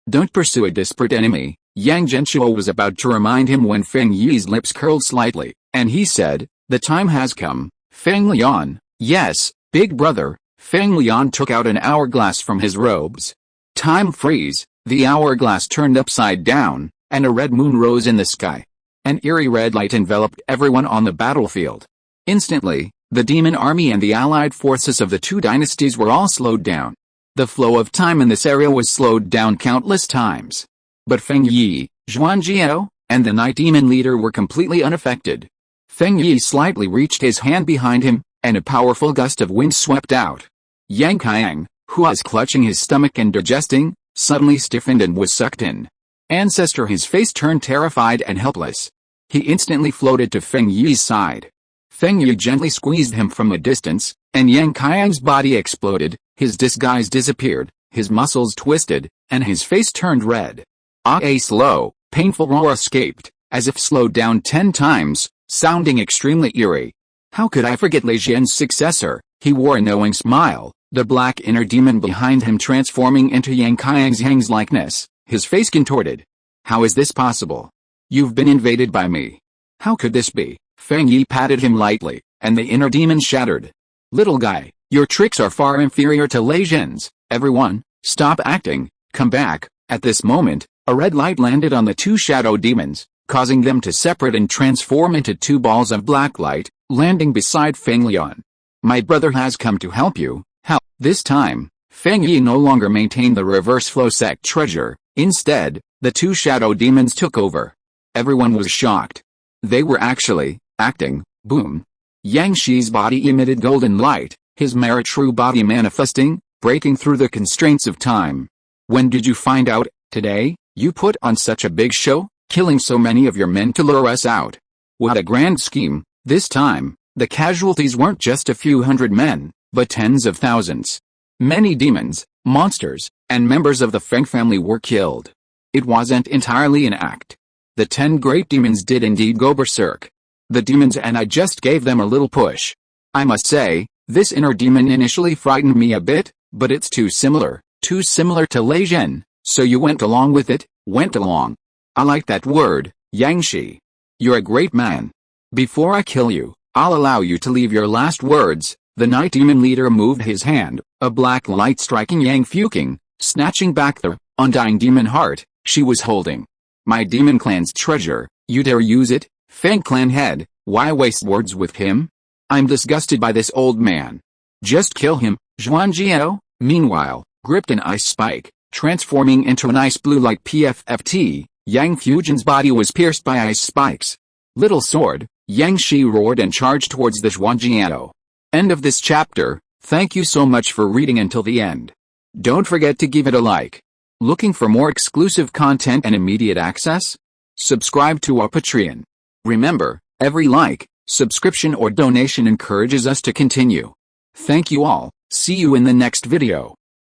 Don't pursue a disparate enemy. Yang Genshuo was about to remind him when Feng Yi's lips curled slightly, and he said, the time has come. Feng Lian, yes, big brother. Feng Lian took out an hourglass from his robes. Time freeze, the hourglass turned upside down, and a red moon rose in the sky. An eerie red light enveloped everyone on the battlefield. Instantly, the demon army and the allied forces of the two dynasties were all slowed down. The flow of time in this area was slowed down countless times. But Feng Yi, Zhuangjiao, and the night demon leader were completely unaffected. Feng Yi slightly reached his hand behind him, and a powerful gust of wind swept out. Yang Qiang, who was clutching his stomach and digesting, suddenly stiffened and was sucked in. Ancestor, his face turned terrified and helpless. He instantly floated to Feng Yi's side. Feng Yi gently squeezed him from a distance, and Yang Qiang's body exploded, his disguise disappeared, his muscles twisted, and his face turned red. A slow, painful roar escaped, as if slowed down 10 times, sounding extremely eerie. How could I forget Lei Zhen's successor? He wore a knowing smile, the black inner demon behind him transforming into Yang Qiang's likeness, his face contorted. How is this possible? You've been invaded by me. How could this be? Feng Yi patted him lightly, and the inner demon shattered. Little guy, your tricks are far inferior to Lei Zhen's. Everyone, stop acting, come back. At this moment, a red light landed on the two shadow demons, causing them to separate and transform into two balls of black light, landing beside Feng Lian. My brother has come to help you. How? This time, Feng Yi no longer maintained the reverse flow sect treasure. Instead, the two shadow demons took over. Everyone was shocked. They were actually acting. Boom. Yang Shi's body emitted golden light, his mirror true body manifesting, breaking through the constraints of time. When did you find out? Today? You put on such a big show, killing so many of your men to lure us out. What a grand scheme. This time, the casualties weren't just a few hundred men, but tens of thousands. Many demons, monsters, and members of the Feng family were killed. It wasn't entirely an act. The 10 great demons did indeed go berserk. The demons and I just gave them a little push. I must say, this inner demon initially frightened me a bit, but it's too similar to Lei Zhen, so you went along with it. Went along. I like that word, Yang Shi. You're a great man. Before I kill you, I'll allow you to leave your last words. The night demon leader moved his hand, a black light striking Yang Fuking, snatching back the undying demon heart she was holding. My demon clan's treasure, you dare use it? Feng clan head, why waste words with him? I'm disgusted by this old man. Just kill him. Zhuangjiao, meanwhile, gripped an ice spike, transforming into an ice blue like PFFT. Yang Fujian's body was pierced by ice spikes. Little sword, Yang Shi roared and charged towards the Zhuangjiao. End of this chapter. Thank you so much for reading until the end. Don't forget to give it a like. Looking for more exclusive content and immediate access? Subscribe to our Patreon. Remember, every like, subscription or donation encourages us to continue. Thank you all. See you in the next video.